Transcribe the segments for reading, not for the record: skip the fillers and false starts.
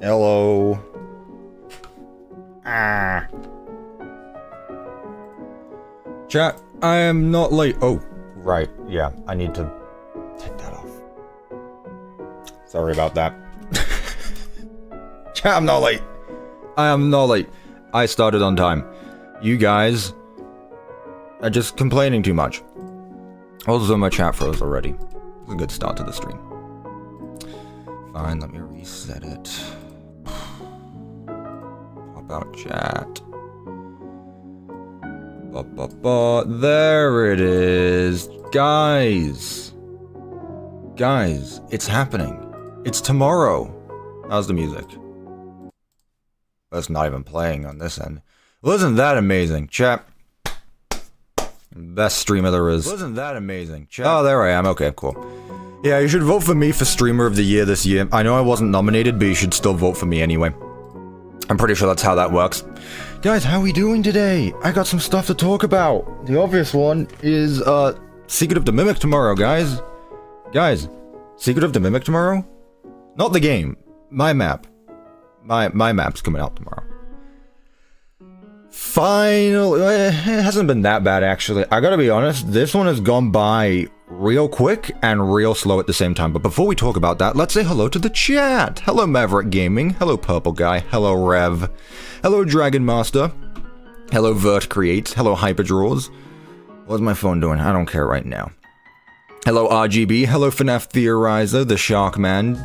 Hello. Ah. Chat, I am not late. Oh, right. Yeah, I need to take that off. Sorry about that. Chat, I'm not late. I am not late. I started on time. You guys are just complaining too much. Also, my chat froze already. It's a good start to the stream. Fine, let me reset it. Pop out chat. There it is. Guys, it's happening. It's tomorrow. How's the music? That's not even playing on this end. Wasn't that amazing, chat? Best streamer there is. Wasn't that amazing, chat? Oh, there I am. Okay, cool. Yeah, you should vote for me for Streamer of the Year this year. I know I wasn't nominated, but you should still vote for me anyway. I'm pretty sure that's how that works. Guys, how are we doing today? I got some stuff to talk about. The obvious one is, Secret of the Mimic tomorrow, guys. Guys, Secret of the Mimic tomorrow? Not the game. My map. My map's coming out tomorrow. Finally, it hasn't been that bad, actually. I gotta be honest, this one has gone by real quick and real slow at the same time. But before we talk about that, let's say hello to the chat. Hello, Maverick Gaming. Hello, Purple Guy. Hello, Rev. Hello, Dragon Master. Hello, Vert Creates. Hello, Hyperdraws. What's my phone doing? I don't care right now. Hello, RGB. Hello, FNAF Theorizer, the Shark Man.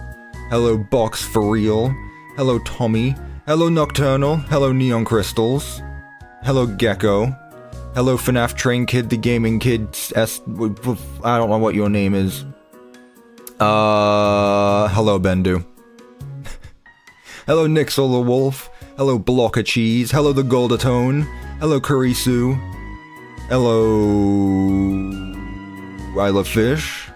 Hello, Box for Real. Hello, Tommy. Hello, Nocturnal. Hello, Neon Crystals. Hello, Gecko. Hello, FNAF Train Kid, the Gaming Kid. I don't know what your name is. Hello, Bendu. Hello, Nixel the Wolf. Hello, Block of Cheese. Hello, the Goldatone. Hello, Kurisu. Hello, I Love Fish.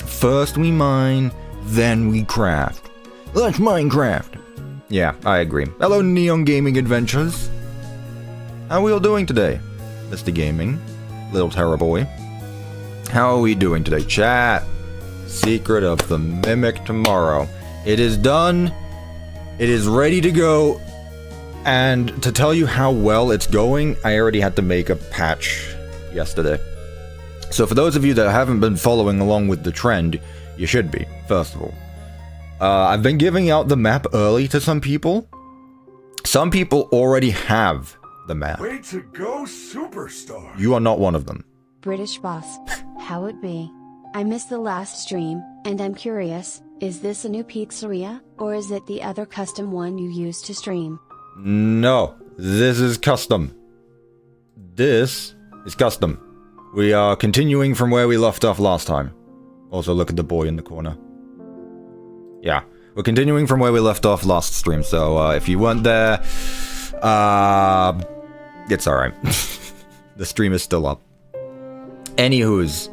First we mine, then we craft. That's Minecraft. Yeah, I agree. Hello, Neon Gaming Adventures. How are we all doing today? Mr. Gaming, Little Terror Boy. How are we doing today? Chat. Secret of the Mimic tomorrow. It is done. It is ready to go. And to tell you how well it's going, I already had to make a patch yesterday. So for those of you that haven't been following along with the trend, you should be, first of all. I've been giving out the map early to some people. Some people already have the map. Way to go, superstar! You are not one of them. British boss, how it be? I missed the last stream, and I'm curious, is this a new pizzeria, or is it the other custom one you used to stream? No, this is custom. This is custom. We are continuing from where we left off last time. Also, look at the boy in the corner. Yeah, we're continuing from where we left off last stream, so if you weren't there, it's alright. The stream is still up. Anywho's,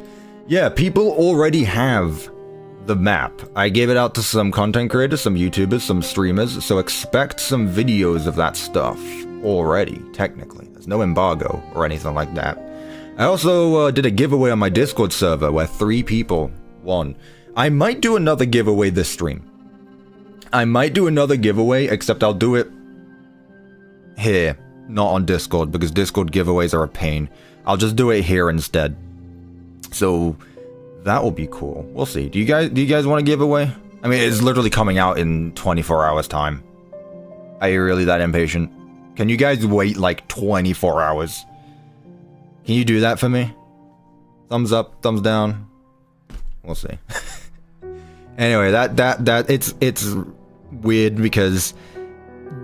yeah, people already have the map. I gave it out to some content creators, some YouTubers, some streamers, so expect some videos of that stuff already, technically. There's no embargo or anything like that. I also did a giveaway on my Discord server where 3 people won. I might do another giveaway this stream. I might do another giveaway, except I'll do it here, not on Discord, because Discord giveaways are a pain. I'll just do it here instead. So that will be cool. We'll see. Do you guys want a giveaway? I mean, it's literally coming out in 24 hours time. Are you really that impatient? Can you guys wait like 24 hours? Can you do that for me? Thumbs up, thumbs down. We'll see. Anyway, it's weird because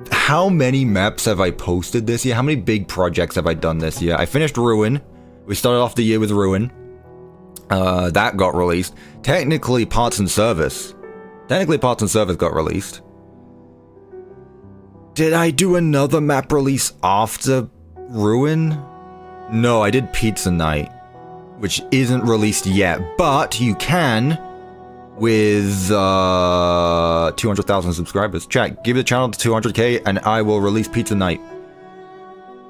how many maps have I posted this year? How many big projects have I done this year? I finished Ruin. We started off the year with Ruin. That got released. Technically, Parts and Service got released. Did I do another map release after Ruin? No, I did Pizza Night, which isn't released yet, but you can with 200,000 subscribers. Chat, give the channel to 200k and I will release Pizza Night.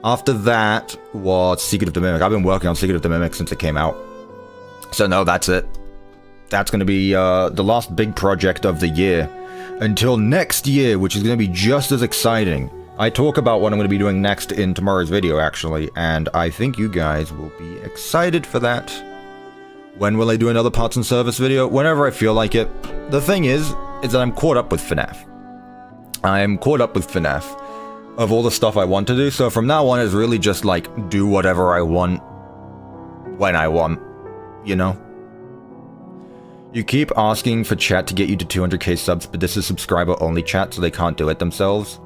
After that was Secret of the Mimic. I've been working on Secret of the Mimic since it came out. So no, that's it. That's going to be the last big project of the year. until next year, which is going to be just as exciting. I talk about what I'm going to be doing next in tomorrow's video, actually, and I think you guys will be excited for that. When will I do another parts and service video? Whenever I feel like it. The thing is that I'm caught up with FNAF. I'm caught up with FNAF of all the stuff I want to do, so from now on it's really just like, do whatever I want, when I want, you know? You keep asking for chat to get you to 200k subs, but this is subscriber-only chat, so they can't do it themselves.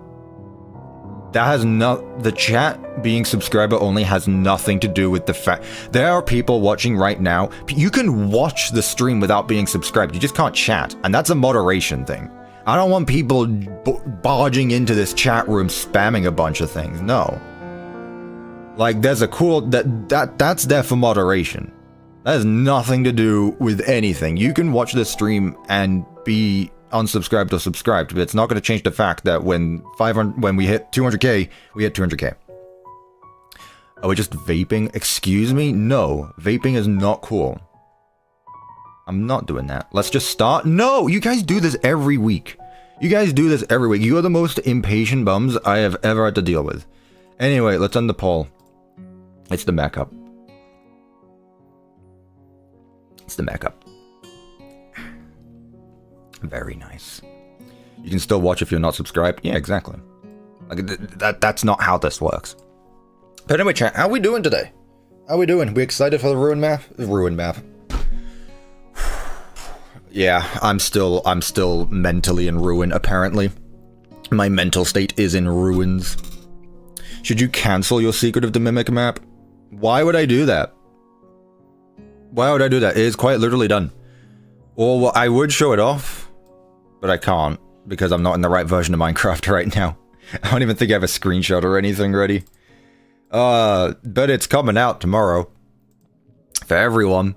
That has the chat being subscriber-only has nothing to do with the fact... There are people watching right now. You can watch the stream without being subscribed, you just can't chat, and that's a moderation thing. I don't want people barging into this chat room spamming a bunch of things, no. Like, there's a cool... That's there for moderation. That has nothing to do with anything. You can watch this stream and be unsubscribed or subscribed, but it's not going to change the fact that when we hit 200k, we hit 200k. Are we just vaping? Excuse me? No, vaping is not cool. I'm not doing that. Let's just start. No, you guys do this every week. You guys do this every week. You are the most impatient bums I have ever had to deal with. Anyway, let's end the poll. It's the Mac up. It's the Mac up. Very nice. You can still watch if you're not subscribed. Yeah, exactly. Like that's not how this works. But anyway, chat, how we doing today? How we doing? We excited for the ruin map? Ruin map. Yeah, I'm still mentally in ruin, apparently. My mental state is in ruins. Should you cancel your Secret of the Mimic map? Why would I do that? Why would I do that? It is quite literally done. Or well, I would show it off, but I can't, because I'm not in the right version of Minecraft right now. I don't even think I have a screenshot or anything ready. But it's coming out tomorrow. For everyone.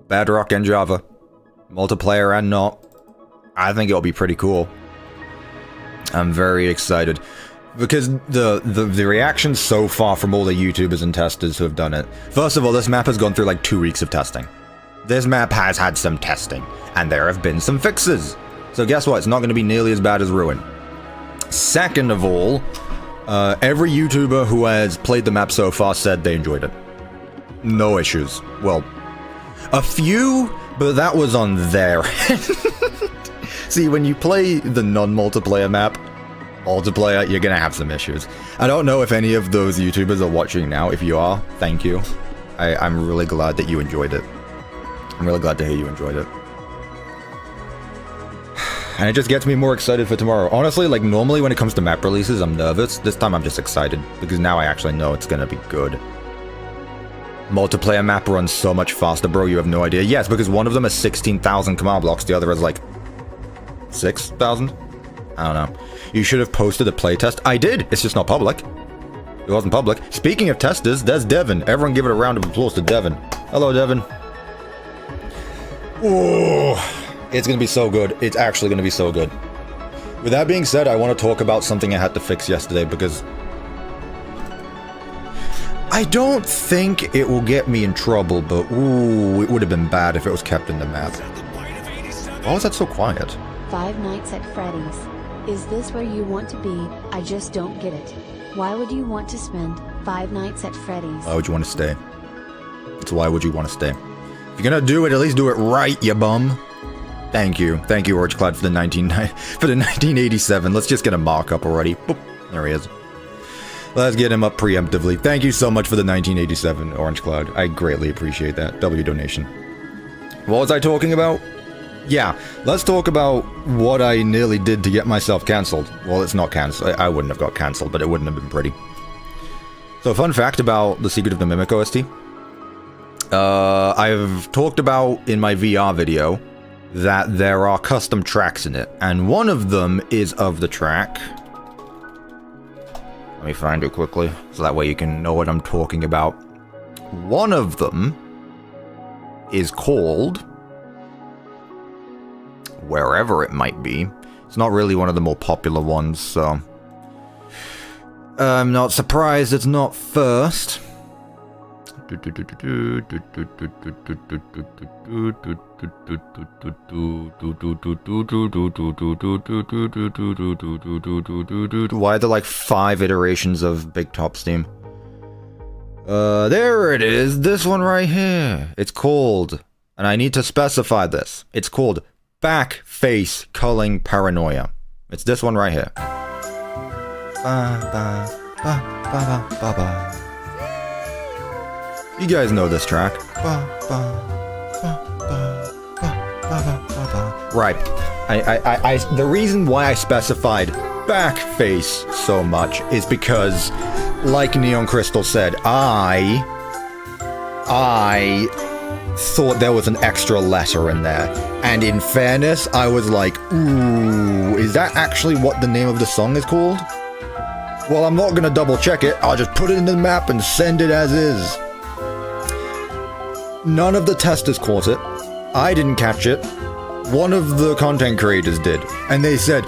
Bedrock and Java. Multiplayer and not. I think it'll be pretty cool. I'm very excited. Because the reaction so far from all the YouTubers and testers who have done it. First of all, this map has gone through like 2 weeks of testing. This map has had some testing, and there have been some fixes. So guess what? It's not going to be nearly as bad as Ruin. Second of all, every YouTuber who has played the map so far said they enjoyed it. No issues. Well, a few, but that was on their end. See, when you play the non-multiplayer map, multiplayer, you're going to have some issues. I don't know if any of those YouTubers are watching now. If you are, thank you. I'm really glad that you enjoyed it. I'm really glad to hear you enjoyed it. And it just gets me more excited for tomorrow. Honestly, like normally when it comes to map releases, I'm nervous. This time I'm just excited, because now I actually know it's gonna be good. Multiplayer map runs so much faster, bro, you have no idea. Yes, because one of them has 16,000 command blocks, the other is like 6,000? I don't know. You should have posted a playtest. I did! It's just not public. It wasn't public. Speaking of testers, there's Devin. Everyone give it a round of applause to Devin. Hello, Devin. Oh, it's gonna be so good. It's actually gonna be so good. With that being said, I want to talk about something I had to fix yesterday, because I don't think it will get me in trouble, but ooh, it would have been bad if it was kept in the map. Why was that so quiet? 5 Nights at Freddy's. Is this where you want to be? I just don't get it. Why would you want to spend 5 nights at Freddy's? Why would you want to stay? It's why would you want to stay? If you're gonna do it, at least do it right, you bum. Thank you, Orchclad, for the 1987. Let's just get a mock-up already. Boop. There he is. Let's get him up preemptively. Thank you so much for the 1987, Orange Cloud. I greatly appreciate that. W donation. What was I talking about? Yeah, let's talk about what I nearly did to get myself cancelled. Well, it's not cancelled. I wouldn't have got cancelled, but it wouldn't have been pretty. So, fun fact about the Secret of the Mimic OST. I've talked about in my VR video that there are custom tracks in it, and one of them is of the track. Let me find it quickly, so that way you can know what I'm talking about. One of them is called Wherever It Might Be. It's not really one of the more popular ones, so I'm not surprised it's not first. Why are there like 5 iterations of Big Top's theme? There it is, this one right here. It's called, and I need to specify this, it's called Back Face Culling Paranoia. It's this one right here. You guys know this track. Right. The reason why I specified back face so much is because, like Neon Crystal said, I thought there was an extra letter in there. And in fairness, I was like, ooh, is that actually what the name of the song is called? Well, I'm not gonna double check it. I'll just put it in the map and send it as is. None of the testers caught it. I didn't catch it. One of the content creators did. And they said,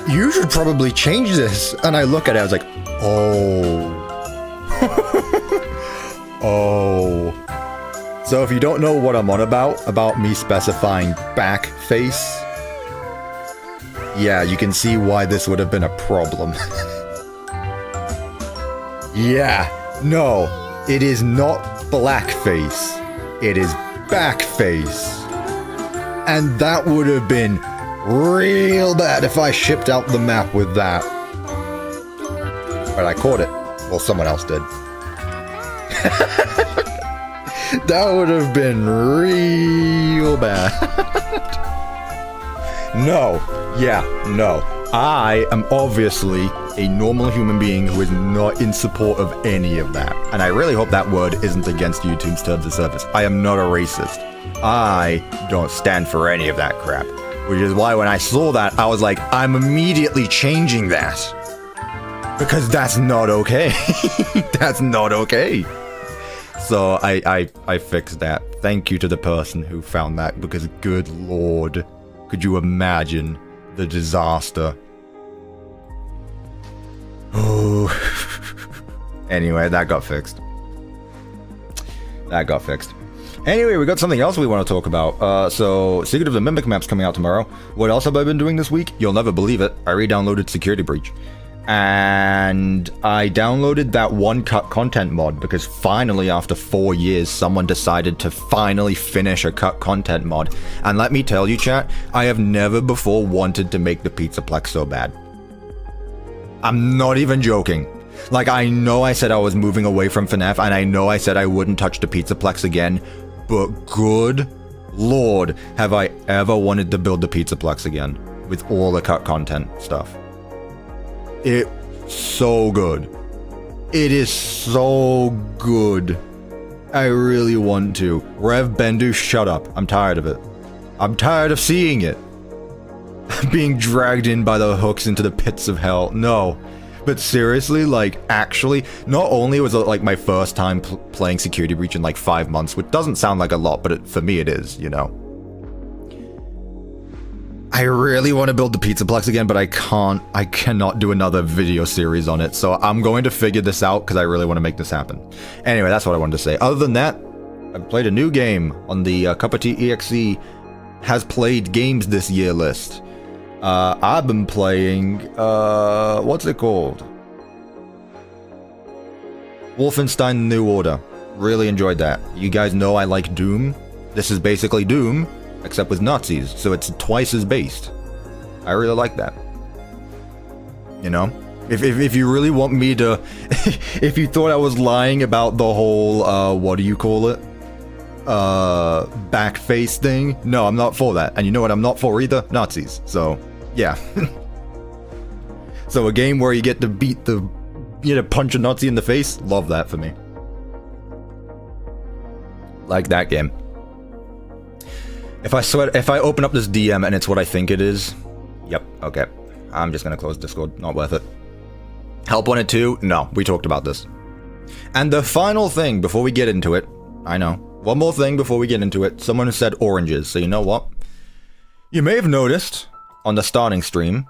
you should probably change this. And I look at it, I was like, oh. Oh. So if you don't know what I'm on about me specifying back face, yeah, you can see why this would have been a problem. Yeah, no, it is not blackface. It is backface. And that would have been real bad if I shipped out the map with that. But I caught it. Well, someone else did. That would have been real bad. No. Yeah, no. I am obviously a normal human being who is not in support of any of that. And I really hope that word isn't against YouTube's terms of service. I am not a racist. I don't stand for any of that crap. Which is why when I saw that, I was like, I'm immediately changing that. Because that's not okay. That's not okay. So I fixed that. Thank you to the person who found that, because good lord, could you imagine the disaster? Oh. Anyway, that got fixed. That got fixed. Anyway, we got something else we want to talk about. So, Secret of the Mimic map's coming out tomorrow. What else have I been doing this week? You'll never believe it. I re-downloaded Security Breach. And I downloaded that one cut content mod because finally, after 4 years, someone decided to finally finish a cut content mod. And let me tell you, chat, I have never before wanted to make the Pizzaplex so bad. I'm not even joking. Like, I know I said I was moving away from FNAF, and I know I said I wouldn't touch the Pizzaplex again, but good lord, have I ever wanted to build the Pizzaplex again with all the cut content stuff. It's so good. It is so good. I really want to. Rev Bendu, shut up. I'm tired of it. I'm tired of seeing it. Being dragged in by the hooks into the pits of hell. No. But seriously, like, actually, not only was it like my first time playing Security Breach in like 5 months, which doesn't sound like a lot, but for me it is, you know. I really want to build the Pizzaplex again, but I cannot do another video series on it, so I'm going to figure this out because I really want to make this happen. Anyway, that's what I wanted to say. Other than that, I've played a new game on the CuppaTeaExe has played games this year list. I've been playing, what's it called? Wolfenstein New Order. Really enjoyed that. You guys know I like Doom. This is basically Doom, except with Nazis, so it's twice as based. I really like that. You know? If you really want me to... if you thought I was lying about the whole, what do you call it? Backface thing? No, I'm not for that. And you know what I'm not for either? Nazis. So, yeah. So a game where you get to beat the... you know, punch a Nazi in the face? Love that for me. Like that game. If I open up this DM and it's what I think it is, yep, okay. I'm just gonna close Discord, not worth it. Help wanted to? No, we talked about this. And the final thing before we get into it, I know, one more thing before we get into it, someone said oranges, so you know what? You may have noticed on the starting stream,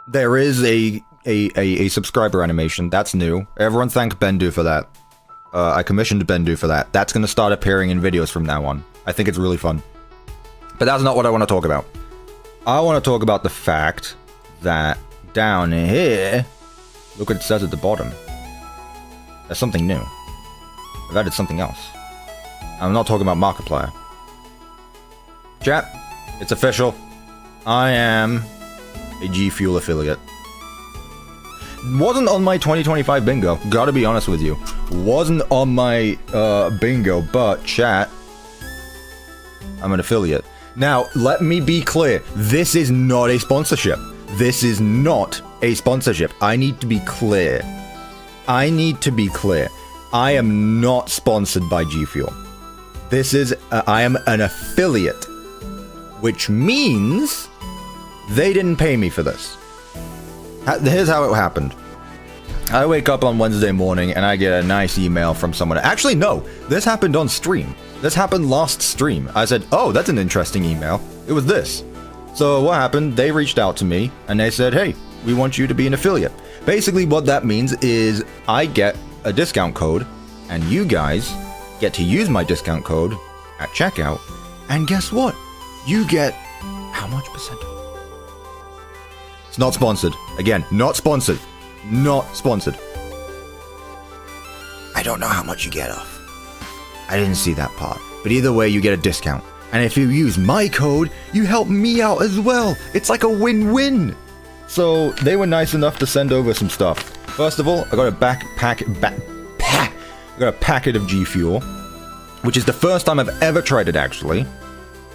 there is a subscriber animation, that's new. Everyone thank Bendu for that. I commissioned Bendu for that. That's going to start appearing in videos from now on. I think it's really fun. But that's not what I want to talk about. I want to talk about the fact that down here, look what it says at the bottom. There's something new. I've added something else. I'm not talking about Markiplier. Chat, it's official. I am a G Fuel affiliate. Wasn't on my 2025 bingo, gotta be honest with you. Wasn't on my bingo, but chat, I'm an affiliate. Now, let me be clear. This is not a sponsorship. This is not a sponsorship. I need to be clear. I need to be clear. I am not sponsored by G Fuel. This is, I am an affiliate, which means they didn't pay me for this. Here's how it happened. I wake up on Wednesday morning and I get a nice email from someone. Actually, no, this happened on stream. This happened last stream. I said, oh, that's an interesting email. It was this. So what happened? They reached out to me and they said, hey, we want you to be an affiliate. Basically, what that means is I get a discount code and you guys get to use my discount code at checkout. And guess what? You get how much percent? It's not sponsored. Again, not sponsored. Not sponsored. I don't know how much you get off. I didn't see that part. But either way, you get a discount. And if you use my code, you help me out as well. It's like a win-win. So they were nice enough to send over some stuff. First of all, I got a packet of G Fuel, which is the first time I've ever tried it, actually.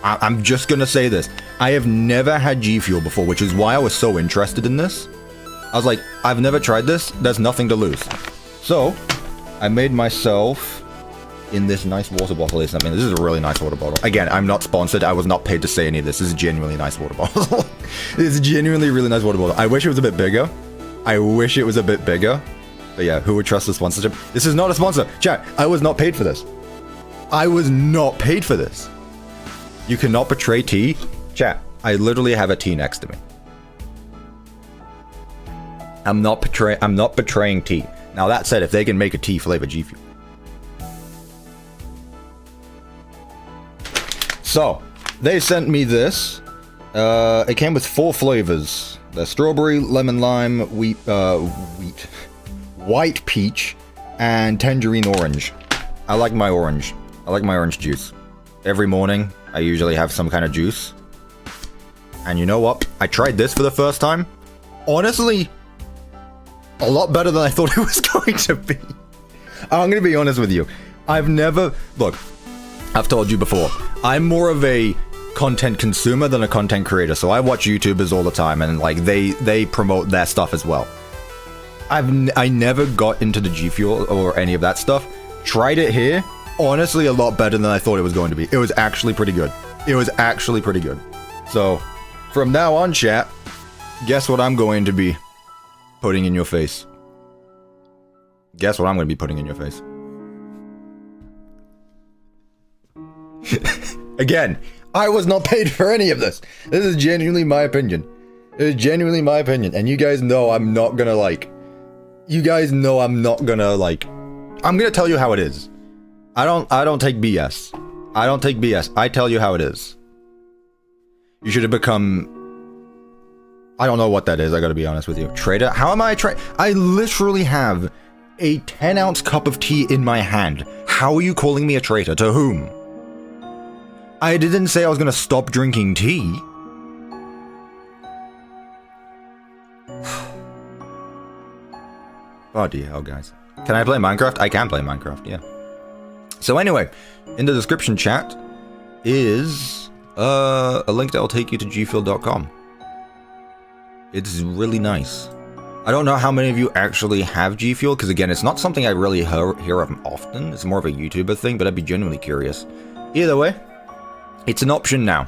I'm just gonna say this. I have never had G Fuel before, which is why I was so interested in this. I was like, I've never tried this. There's nothing to lose. So, I made myself in this nice water bottle. This is a really nice water bottle. Again, I'm not sponsored. I was not paid to say any of this. This is a genuinely nice water bottle. It's a genuinely really nice water bottle. I wish it was a bit bigger. But yeah, who would trust the sponsorship? This is not a sponsor. Chat, I was not paid for this. I was not paid for this. You cannot betray tea. Chat, I literally have a tea next to me. I'm not betraying tea. Now that said, if they can make a tea flavor G Fuel. So, they sent me this. It came with 4 flavors. The strawberry, lemon lime, white peach, and tangerine orange. I like my orange. I like my orange juice. Every morning, I usually have some kind of juice. And you know what? I tried this for the first time. Honestly, a lot better than I thought it was going to be. I'm going to be honest with you. Look, I've told you before, I'm more of a content consumer than a content creator. So I watch YouTubers all the time and like they promote their stuff as well. I never got into the G Fuel or any of that stuff. Tried it here. Honestly, a lot better than I thought it was going to be. It was actually pretty good. So, from now on, chat, guess what I'm going to be putting in your face? Guess what I'm going to be putting in your face? Again, I was not paid for any of this. This is genuinely my opinion. It is genuinely my opinion. And you guys know I'm not gonna like... I'm gonna tell you how it is. I don't take BS. I tell you how it is. You should have become... I don't know what that is, I gotta be honest with you. Trader? How am I a trader? I literally have a 10-ounce cup of tea in my hand. How are you calling me a traitor? To whom? I didn't say I was gonna stop drinking tea. Bloody hell, guys. Can I play Minecraft? I can play Minecraft, yeah. So anyway, in the description chat is a link that will take you to gfuel.com. It's really nice. I don't know how many of you actually have G Fuel, because again, it's not something I really hear of often. It's more of a YouTuber thing, but I'd be genuinely curious. Either way, it's an option now.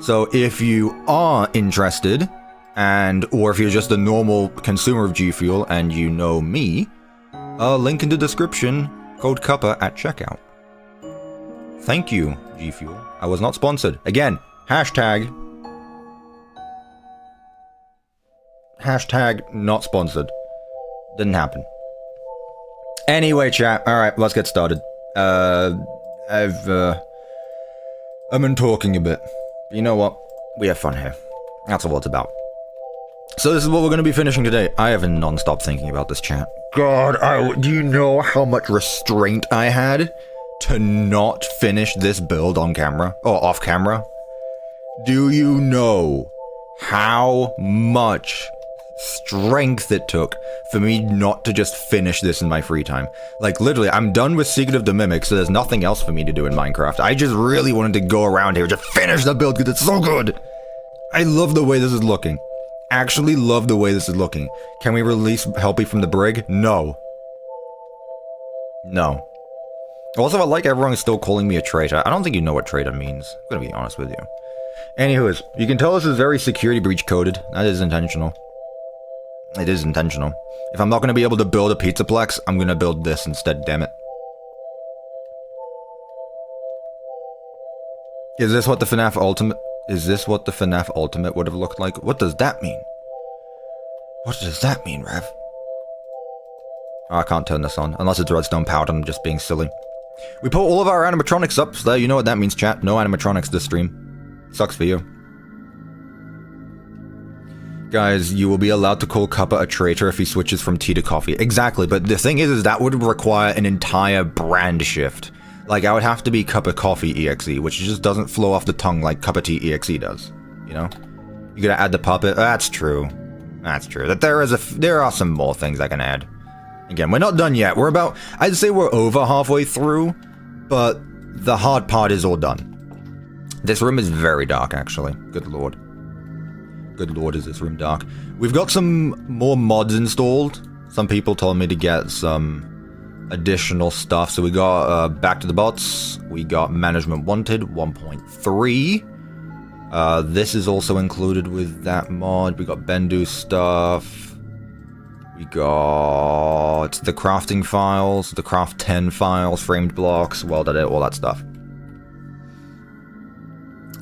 So if you are interested, or if you're just a normal consumer of G Fuel and you know me, link in the description, code Cuppa at checkout. Thank you, G Fuel. I was not sponsored. Again, hashtag not sponsored. Didn't happen. Anyway, chat. Alright, let's get started. I've been talking a bit. You know what? We have fun here. That's all it's about. So this is what we're going to be finishing today. I have non-stop thinking about this, chat. God, do you know how much restraint I had to not finish this build on camera? Or off camera? Do you know how much strength it took for me not to just finish this in my free time? Like, literally, I'm done with Secret of the Mimic, so there's nothing else for me to do in Minecraft. I just really wanted to go around here, just finish the build, because it's so good! I love the way this is looking. Actually love the way this is looking. Can we release Helpy from the brig? No. No. Also, I like everyone still calling me a traitor. I don't think you know what traitor means. I'm gonna be honest with you. Anyways, you can tell this is very security breach coded. That is intentional. It is intentional. If I'm not going to be able to build a pizzaplex, I'm going to build this instead, damn it. Is this what the FNAF Ultimate... Is this what the FNAF Ultimate would have looked like? What does that mean? What does that mean, Rev? Oh, I can't turn this on, unless it's redstone powered and I'm just being silly. We put all of our animatronics up, so you know what that means, chat. No animatronics this stream. Sucks for you. Guys, you will be allowed to call Cuppa a traitor if he switches from tea to coffee. Exactly, but the thing is that would require an entire brand shift. Like, I would have to be CuppaTeaExe, which just doesn't flow off the tongue like CuppaTeaExe does. You know? You gotta add the puppet. That's true. That's true. That there are some more things I can add. Again, we're not done yet. We're about... I'd say we're over halfway through, but the hard part is all done. This room is very dark, actually. Good lord. Good lord, is this room dark. We've got some more mods installed. Some people told me to get some additional stuff. So we got Back to the Bots. We got Management Wanted 1.3. This is also included with that mod. We got Bendu stuff. We got the crafting files, the craft 10 files, framed blocks, welded it, all that stuff.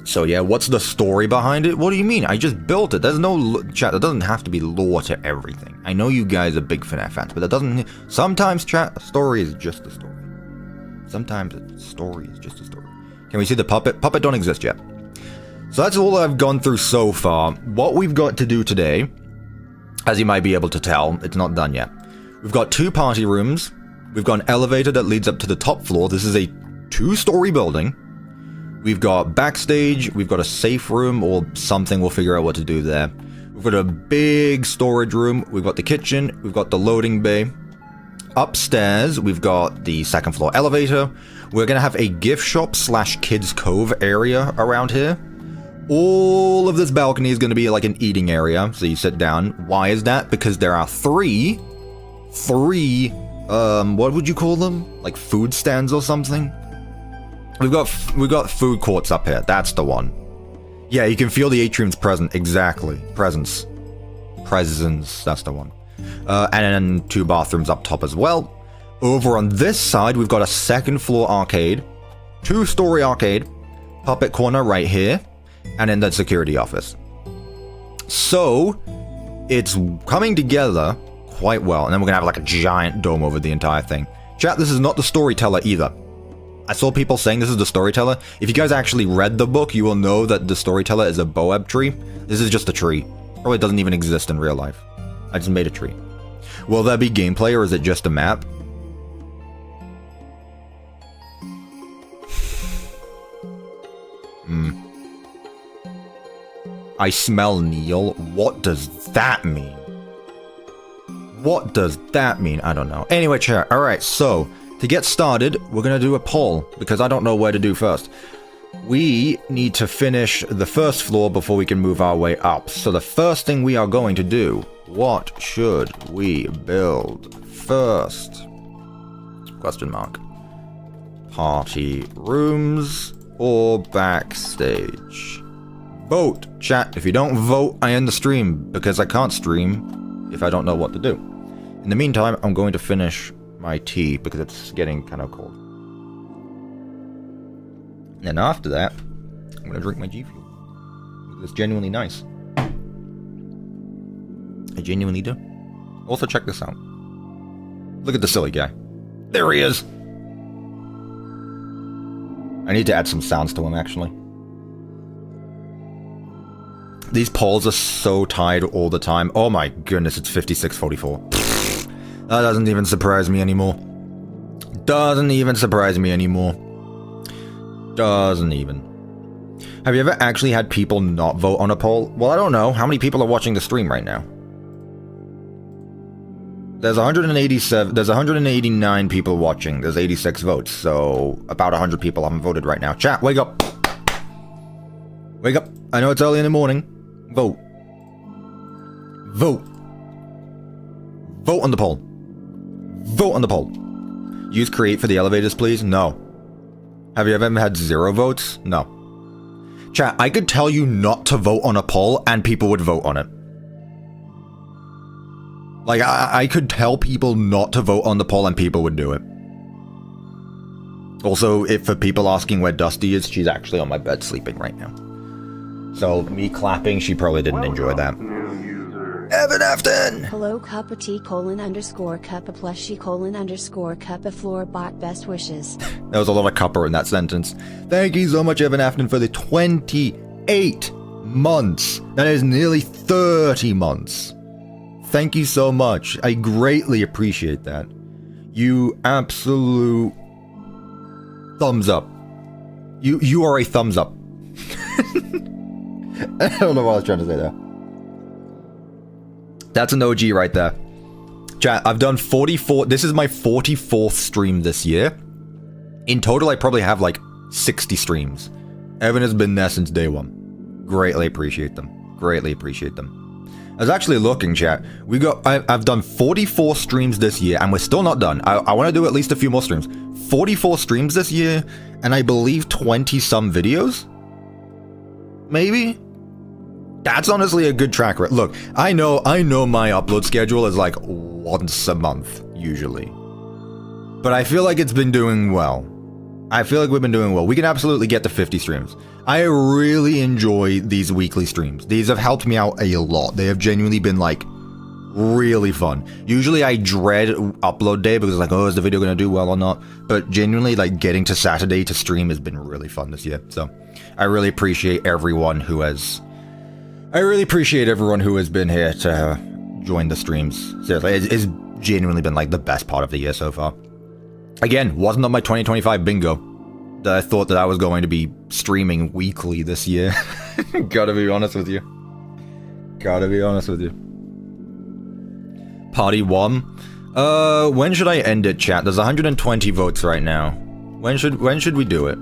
So yeah, what's the story behind it? What do you mean? I just built it. There's no chat. There doesn't have to be lore to everything. I know you guys are big FNAF fans, but that doesn't. Sometimes chat, a story is just a story. Sometimes a story is just a story. Can we see the puppet? Puppet don't exist yet. So that's all I've gone through so far. What we've got to do today, as you might be able to tell, it's not done yet. We've got 2 party rooms. We've got an elevator that leads up to the top floor. This is a 2-story building. We've got Backstage, we've got a safe room or something, we'll figure out what to do there. We've got a big storage room, we've got the kitchen, we've got the loading bay. Upstairs, we've got the 2nd floor elevator. We're gonna have a gift shop / kids cove area around here. All of this balcony is gonna be like an eating area, so you sit down. Why is that? Because there are three, what would you call them? Like food stands or something? We've got food courts up here. That's the one. Yeah, you can feel the atrium's present. Exactly. Presence. That's the one. And then 2 bathrooms up top as well. Over on this side, we've got a 2nd floor arcade. 2-story arcade. Puppet corner right here. And then the security office. So, it's coming together quite well. And then we're going to have like a giant dome over the entire thing. Chat, this is not the storyteller either. I saw people saying this is the storyteller. If you guys actually read the book, you will know that the storyteller is a boab tree. This is just a tree. Probably doesn't even exist in real life. I just made a tree. Will there be gameplay or is it just a map? I smell Neil. What does that mean? What does that mean? I don't know. Anyway, chat. Alright, so... to get started, we're going to do a poll, because I don't know where to do first. We need to finish the 1st floor before we can move our way up. So the first thing we are going to do, what should we build first? Question mark. Party rooms or backstage? Vote, chat. If you don't vote, I end the stream, because I can't stream if I don't know what to do. In the meantime, I'm going to finish my tea because it's getting kind of cold. And then after that, I'm going to drink my G Fuel. It's genuinely nice. I genuinely do. Also, check this out. Look at the silly guy. There he is. I need to add some sounds to him, actually. These polls are so tied all the time. Oh my goodness, it's 56:44. That doesn't even surprise me anymore. Doesn't even surprise me anymore. Doesn't even. Have you ever actually had people not vote on a poll? Well, I don't know. How many people are watching the stream right now? There's 187, there's 189 people watching. There's 86 votes, so about 100 people haven't voted right now. Chat, wake up. Wake up. I know it's early in the morning. Vote. Vote. Vote on the poll. Vote on the poll. Use create for the elevators, please? No. Have you ever had 0 votes? No. Chat, I could tell you not to vote on a poll and people would vote on it. Like, I could tell people not to vote on the poll and people would do it. Also, if for people asking where Dusty is, she's actually on my bed sleeping right now. So, me clapping, she probably didn't enjoy that. Evan Afton! Hello CuppaTeaCuppaflushie_Cuppa Floor Bot Best Wishes. There was a lot of cuppa in that sentence. Thank you so much, Evan Afton, for the 28 months. That is nearly 30 months. Thank you so much. I greatly appreciate that. You absolute thumbs up. You are a thumbs up. I don't know what I was trying to say there. That's an OG right there. Chat, I've done 44. This is my 44th stream this year. In total, I probably have like 60 streams. Evan has been there since day one. Greatly appreciate them. Greatly appreciate them. I was actually looking, chat. I've done 44 streams this year, and we're still not done. I want to do at least a few more streams. 44 streams this year, and I believe 20-some videos? Maybe? That's honestly a good track record. Look, I know my upload schedule is like once a month, usually. But I feel like it's been doing well. I feel like we've been doing well. We can absolutely get to 50 streams. I really enjoy these weekly streams. These have helped me out a lot. They have genuinely been, like, really fun. Usually I dread upload day because it's like, oh, is the video going to do well or not? But genuinely, like, getting to Saturday to stream has been really fun this year. So I really appreciate everyone who has... been here to join the streams. Seriously, it's genuinely been, like, the best part of the year so far. Again, wasn't on my 2025 bingo. I thought that I was going to be streaming weekly this year. Gotta be honest with you. Gotta be honest with you. Party 1. When should I end it, chat? There's 120 votes right now. When should we do it?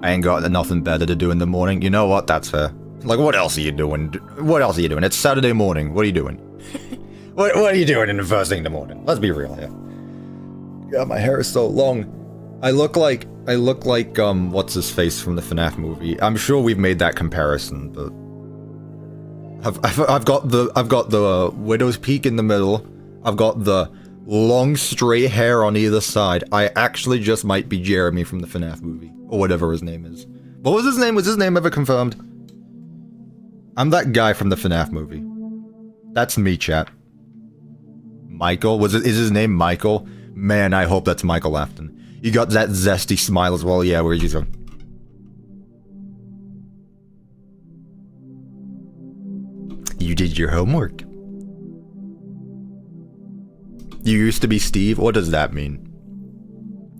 I ain't got nothing better to do in the morning. You know what? That's fair. Like, what else are you doing? What else are you doing? It's Saturday morning. What are you doing? What are you doing in the first thing in the morning? Let's be real here. God, my hair is so long. I look like what's his face from the FNAF movie. I'm sure we've made that comparison, but I've got the widow's peak in the middle. I've got the long straight hair on either side. I actually just might be Jeremy from the FNAF movie, or whatever his name is. What was his name? Was his name ever confirmed? I'm that guy from the FNAF movie. That's me, chat. Michael? Is his name Michael? Man, I hope that's Michael Afton. You got that zesty smile as well. Yeah, where are you from? You did your homework. You used to be Steve? What does that mean?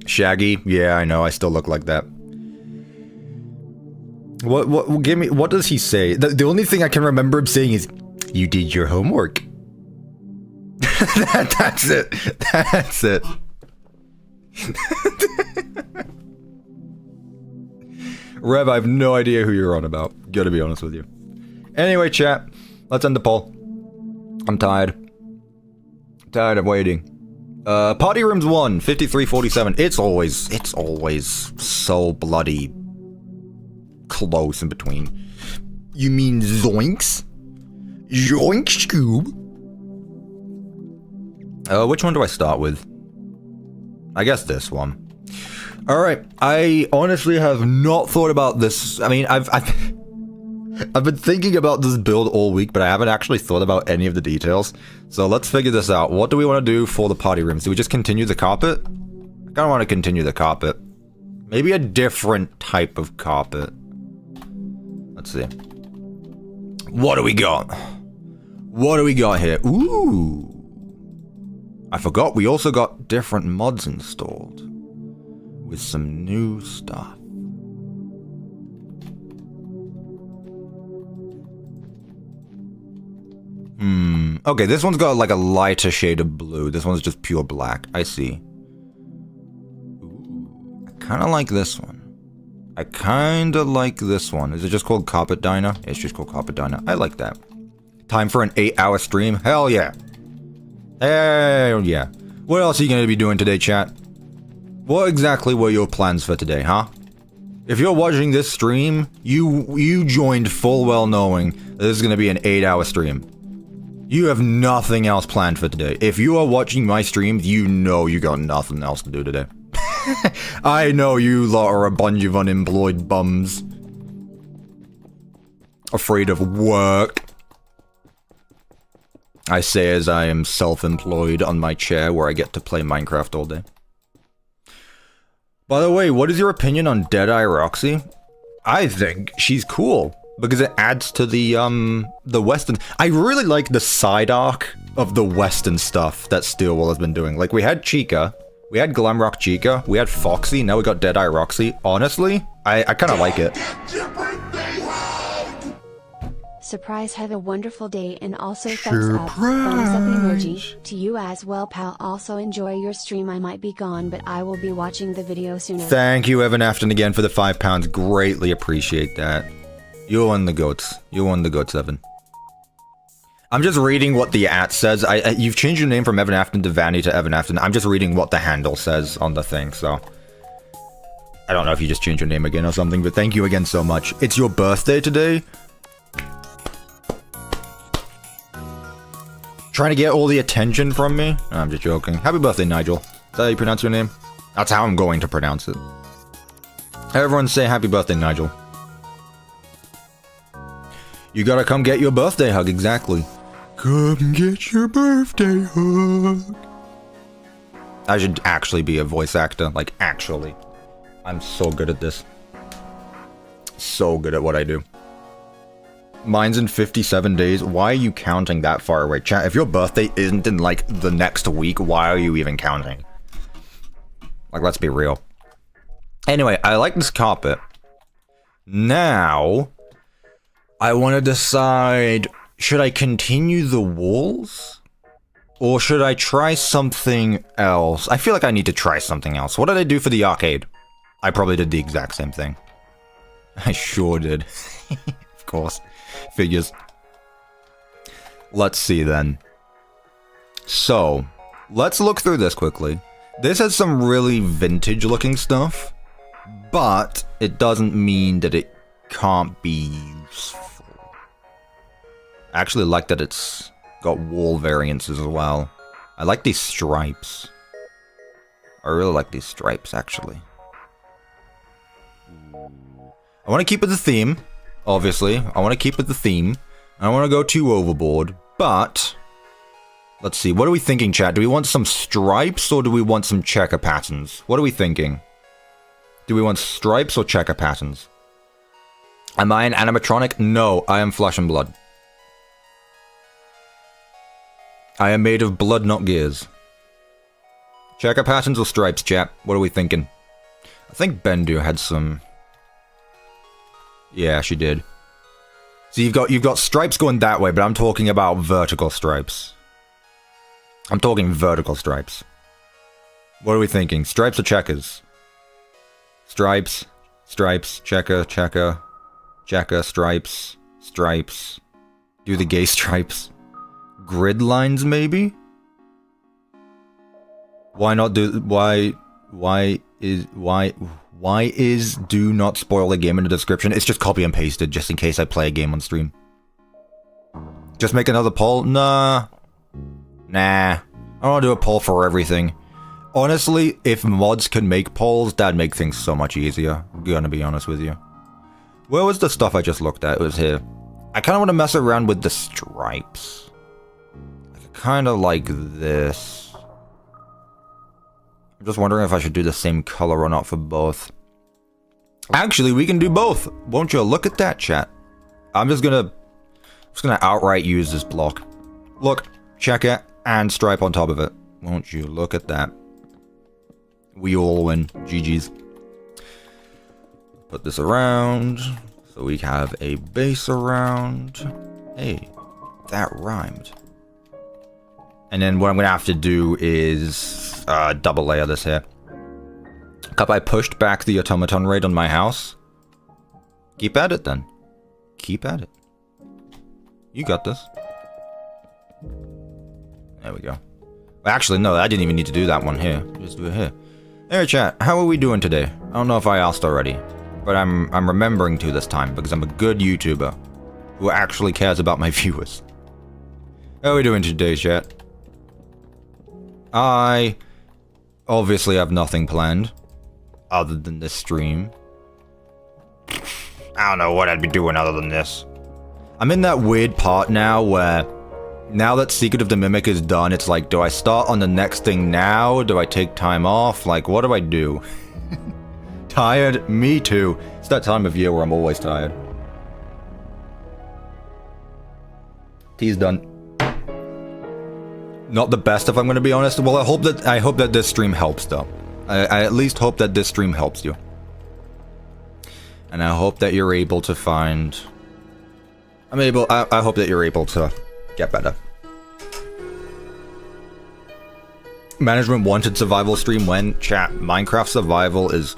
Shaggy? Yeah, I know, I still look like that. What does he say? The only thing I can remember him saying is, you did your homework. That's it. That's it. Rev, I have no idea who you're on about. Gotta be honest with you. Anyway, chat, let's end the poll. I'm tired. Tired of waiting. Party rooms 1, 5347. It's always so bloody close in between. You mean zoinks? Zoinks, Scoob? Which one do I start with? I guess this one. Alright, I honestly have not thought about this. I mean, I've been thinking about this build all week, but I haven't actually thought about any of the details. So let's figure this out. What do we want to do for the party rooms? Do we just continue the carpet? kind of want to continue the carpet. Maybe a different type of carpet. Let's see. What do we got? What do we got here? Ooh. I forgot we also got different mods installed. With some new stuff. Okay, this one's got like a lighter shade of blue. This one's just pure black. I see. Ooh, I kind of like this one. I kind of like this one. Is it just called Carpet Diner? It's just called Carpet Diner. I like that. Time for an 8-hour stream? Hell yeah. Hell yeah. What else are you going to be doing today, chat? What exactly were your plans for today, huh? If you're watching this stream, you joined full well knowing that this is going to be an 8-hour stream. You have nothing else planned for today. If you are watching my stream, you know you got nothing else to do today. I know you lot are a bunch of unemployed bums. Afraid of work. I say as I am self-employed on my chair where I get to play Minecraft all day. By the way, what is your opinion on Deadeye Roxy? I think she's cool. Because it adds to the Western... I really like the side arc of the Western stuff that Steelwall has been doing. Like, we had Chica, we had Glamrock Chica, we had Foxy, now we got Deadeye Roxy. Honestly, I kind of like it. Surprise, have a wonderful day, and also thumbs up emoji to you as well, pal. Also enjoy your stream. I might be gone, but I will be watching the video sooner. Thank you, Evan Afton, again for the £5. Greatly appreciate that. You won the goats. You won the goats, Evan. I'm just reading what the @ says. You've changed your name from Evan Afton to Vanny to Evan Afton. I'm just reading what the handle says on the thing, so... I don't know if you just changed your name again or something, but thank you again so much. It's your birthday today? Trying to get all the attention from me? No, I'm just joking. Happy birthday, Nigel. Is that how you pronounce your name? That's how I'm going to pronounce it. Everyone say happy birthday, Nigel. You gotta come get your birthday hug, exactly. Come get your birthday hug. I should actually be a voice actor, like actually. I'm so good at this. So good at what I do. Mine's in 57 days. Why are you counting that far away? Chat, if your birthday isn't in like the next week, why are you even counting? Like, let's be real. Anyway, I like this carpet. Now... I want to decide, should I continue the walls? Or should I try something else? I feel like I need to try something else. What did I do for the arcade? I probably did the exact same thing. I sure did. Of course. Figures. Let's see then. So, let's look through this quickly. This has some really vintage looking stuff. But it doesn't mean that it can't be useful. I actually like that it's got wall variances as well. I like these stripes. I really like these stripes, actually. I want to keep with the theme, obviously. I want to keep with the theme. I don't want to go too overboard, but... Let's see, what are we thinking, chat? Do we want some stripes, or do we want some checker patterns? What are we thinking? Do we want stripes or checker patterns? Am I an animatronic? No, I am flesh and blood. I am made of blood, not gears. Checker patterns or stripes, chat? What are we thinking? I think Bendu had some... Yeah, she did. So you've got stripes going that way, but I'm talking about vertical stripes. I'm talking vertical stripes. What are we thinking? Stripes or checkers? Stripes, stripes, checker, checker, checker, stripes, stripes. Do the gay stripes. Grid lines, maybe? Why not do... Why is do not spoil the game in the description? It's just copy and pasted, just in case I play a game on stream. Just make another poll? Nah. I don't want to do a poll for everything. Honestly, if mods can make polls, that'd make things so much easier. I'm gonna be honest with you. Where was the stuff I just looked at? It was here. I kind of want to mess around with the stripes. Kind of like this. I'm just wondering if I should do the same color or not for both. Actually, we can do both. Won't you look at that, chat? I'm just gonna outright use this block. Look, check it, and stripe on top of it. Won't you look at that? We all win. GG's. Put this around, so we have a base around. Hey, that rhymed. And then what I'm gonna have to do is double layer this here. Cup, I pushed back the automaton rate on my house. Keep at it then. Keep at it. You got this. There we go. Actually, no, I didn't even need to do that one here. Just do it here. Hey chat, how are we doing today? I don't know if I asked already, but I'm remembering to this time because I'm a good YouTuber who actually cares about my viewers. How are we doing today, chat? I obviously have nothing planned other than this stream. I don't know what I'd be doing other than this. I'm in that weird part now where now that Secret of the Mimic is done, it's like, do I start on the next thing now? Do I take time off? Like, what do I do? Tired? Me too. It's that time of year where I'm always tired. Tea's done. Not the best, if I'm going to be honest. Well, I hope that this stream helps, though. I at least hope that this stream helps you. And I hope that you're able to find... I hope that you're able to get better. Management wanted survival stream when? Chat, Minecraft survival is...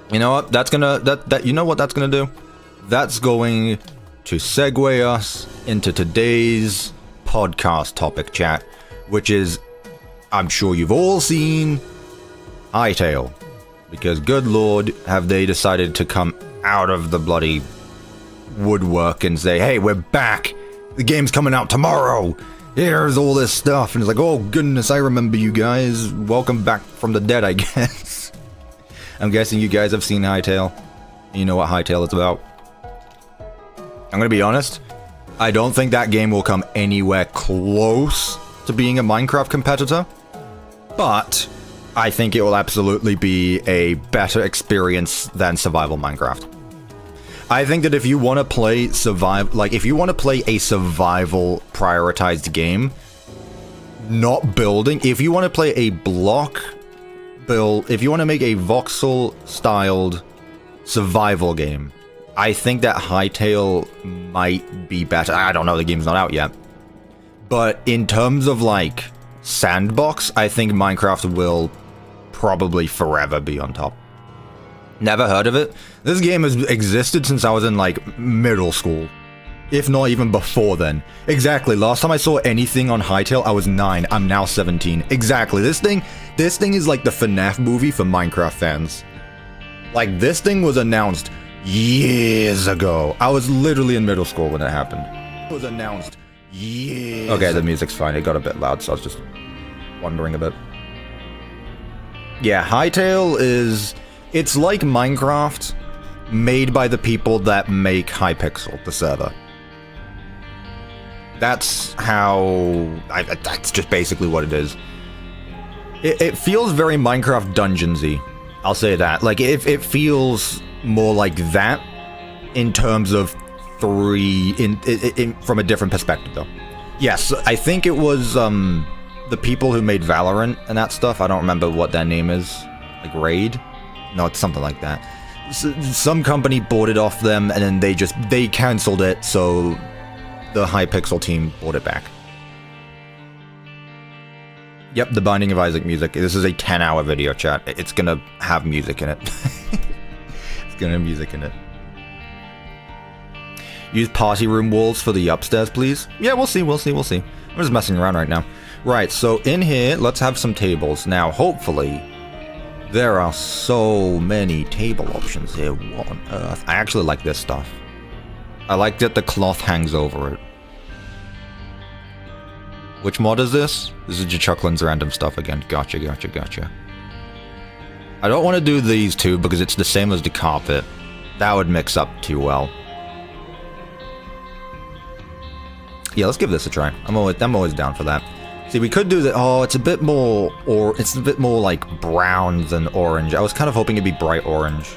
You know what? That's gonna... you know what that's gonna do? That's going to segue us into today's podcast topic, chat, which is, I'm sure you've all seen, Hytale. Because good lord, have they decided to come out of the bloody woodwork and say, hey, we're back! The game's coming out tomorrow! Here's all this stuff. And it's like, oh goodness, I remember you guys. Welcome back from the dead, I guess. I'm guessing you guys have seen Hytale. You know what Hytale is about. I'm gonna be honest, I don't think that game will come anywhere close to being a Minecraft competitor, but I think it will absolutely be a better experience than Survival Minecraft. I think that if you want to play if you want to play a survival prioritized game, not building, if you want to play a block build, if you want to make a voxel styled survival game, I think that Hytale might be better. I don't know, the game's not out yet. But in terms of, like, sandbox, I think Minecraft will probably forever be on top. Never heard of it. This game has existed since I was in, like, middle school. If not even before then. Exactly, last time I saw anything on Hytale, I was 9. I'm now 17. Exactly, this thing is like the FNAF movie for Minecraft fans. Like, this thing was announced years ago. I was literally in middle school when it happened. It was announced years ago. Okay, the music's fine. It got a bit loud, so I was just wondering a bit. Yeah, Hytale is... It's like Minecraft, made by the people that make Hypixel, the server. That's how... that's just basically what it is. It feels very Minecraft Dungeonsy. I'll say that. Like, it feels more like that in terms of from a different perspective, though. Yes, I think it was the people who made Valorant and that stuff. I don't remember what their name is. Like Raid? No, it's something like that. Some company bought it off them, and then they canceled it, so the Hypixel team bought it back. Yep, the Binding of Isaac music. This is a 10-hour video, chat. It's gonna have music in it. It's gonna have music in it. Use party room walls for the upstairs, please. Yeah, we'll see. I'm just messing around right now. Right, so in here, let's have some tables. Now, hopefully, there are so many table options here. What on earth? I actually like this stuff. I like that the cloth hangs over it. Which mod is this? This is Chucklin's random stuff again. Gotcha. I don't want to do these two because it's the same as the carpet. That would mix up too well. yeah, let's give this a try. I'm always down for that. See, we could do that. Oh, it's a bit more, or it's a bit more like brown than orange. I was kind of hoping it'd be bright orange.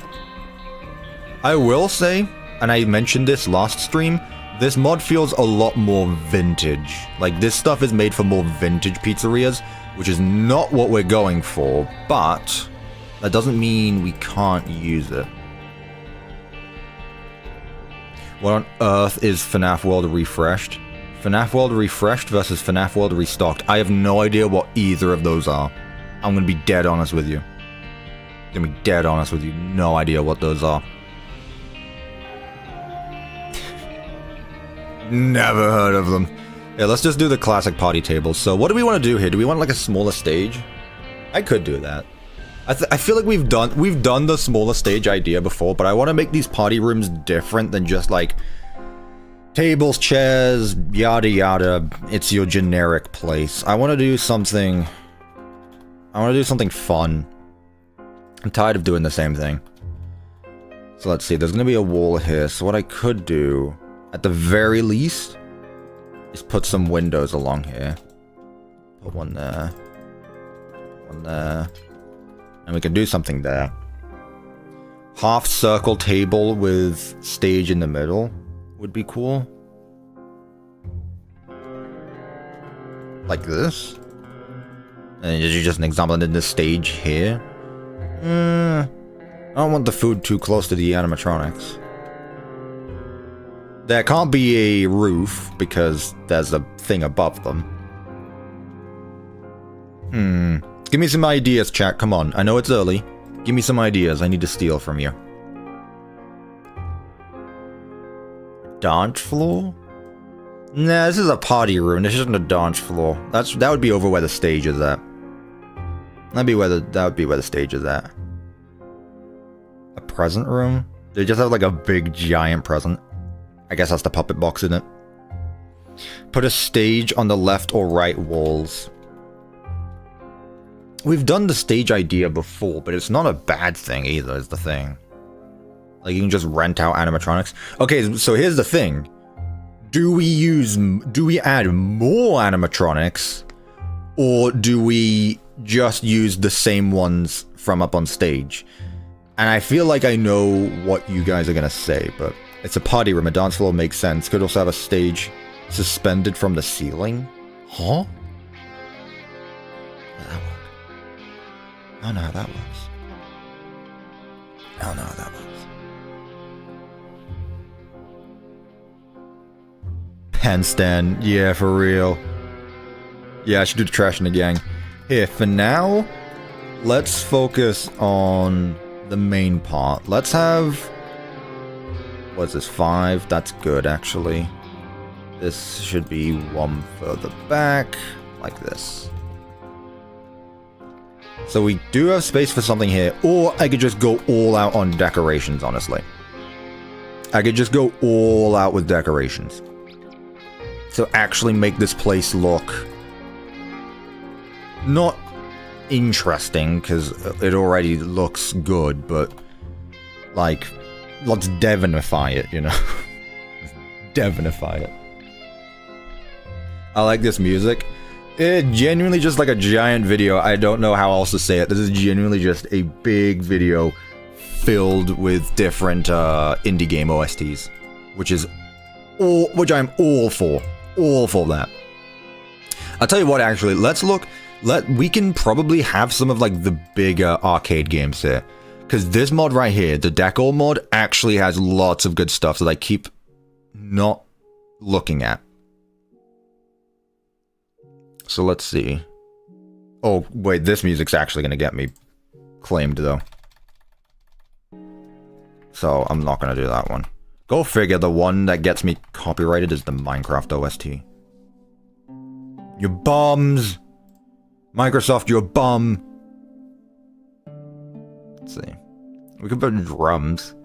I will say, and I mentioned this last stream, this mod feels a lot more vintage. Like, this stuff is made for more vintage pizzerias, which is not what we're going for, but that doesn't mean we can't use it. What on earth is FNAF World Refreshed? FNAF World Refreshed versus FNAF World Restocked. I have no idea what either of those are. I'm gonna be dead honest with you. No idea what those are. Never heard of them. Yeah, let's just do the classic party tables. So what do we want to do here? Do we want like a smaller stage? I could do that. I feel like we've done the smaller stage idea before, but I want to make these party rooms different than just like tables, chairs, yada yada. It's your generic place. I want to do something fun. I'm tired of doing the same thing. So let's see. There's going to be a wall here. So what I could do, at the very least, is put some windows along here. Put one there. One there. And we can do something there. Half circle table with stage in the middle would be cool. Like this. And this is just an example, and then the stage here. I don't want the food too close to the animatronics. There can't be a roof because there's a thing above them. Give me some ideas, chat. Come on. I know it's early. Give me some ideas. I need to steal from you. Dance floor? Nah, this is a party room. This isn't a dance floor. That would be over where the stage is at. That would be where the stage is at. A present room? They just have like a big giant present. I guess that's the puppet box, isn't it? Put a stage on the left or right walls. We've done the stage idea before, but it's not a bad thing either, is the thing. Like, you can just rent out animatronics. Okay, so here's the thing. Do we add more animatronics? Or do we just use the same ones from up on stage? And I feel like I know what you guys are gonna say, but it's a party room. A dance floor makes sense. Could also have a stage suspended from the ceiling. Huh? I don't know how that works. I don't know how that works. Handstand. Yeah, for real. Yeah, I should do the trash in the gang. Here, for now, let's focus on the main part. Let's have... What's this, 5? That's good, actually. This should be one further back, like this. So we do have space for something here, or I could just go all out on decorations, honestly. I could just go all out with decorations. So actually make this place look not interesting, because it already looks good, but like, let's Devonify it, you know? Devonify it. I like this music. It's genuinely just like a giant video. I don't know how else to say it. This is genuinely just a big video filled with different indie game OSTs, which I'm all for. All for that. I'll tell you what, actually, we can probably have some of like the bigger arcade games here. Because this mod right here, the Decor mod, actually has lots of good stuff that I keep not looking at. So let's see. Oh, wait, this music's actually going to get me claimed, though. So I'm not going to do that one. Go figure, the one that gets me copyrighted is the Minecraft OST. You bums! Microsoft, you a bum! Let's see. We could put drums.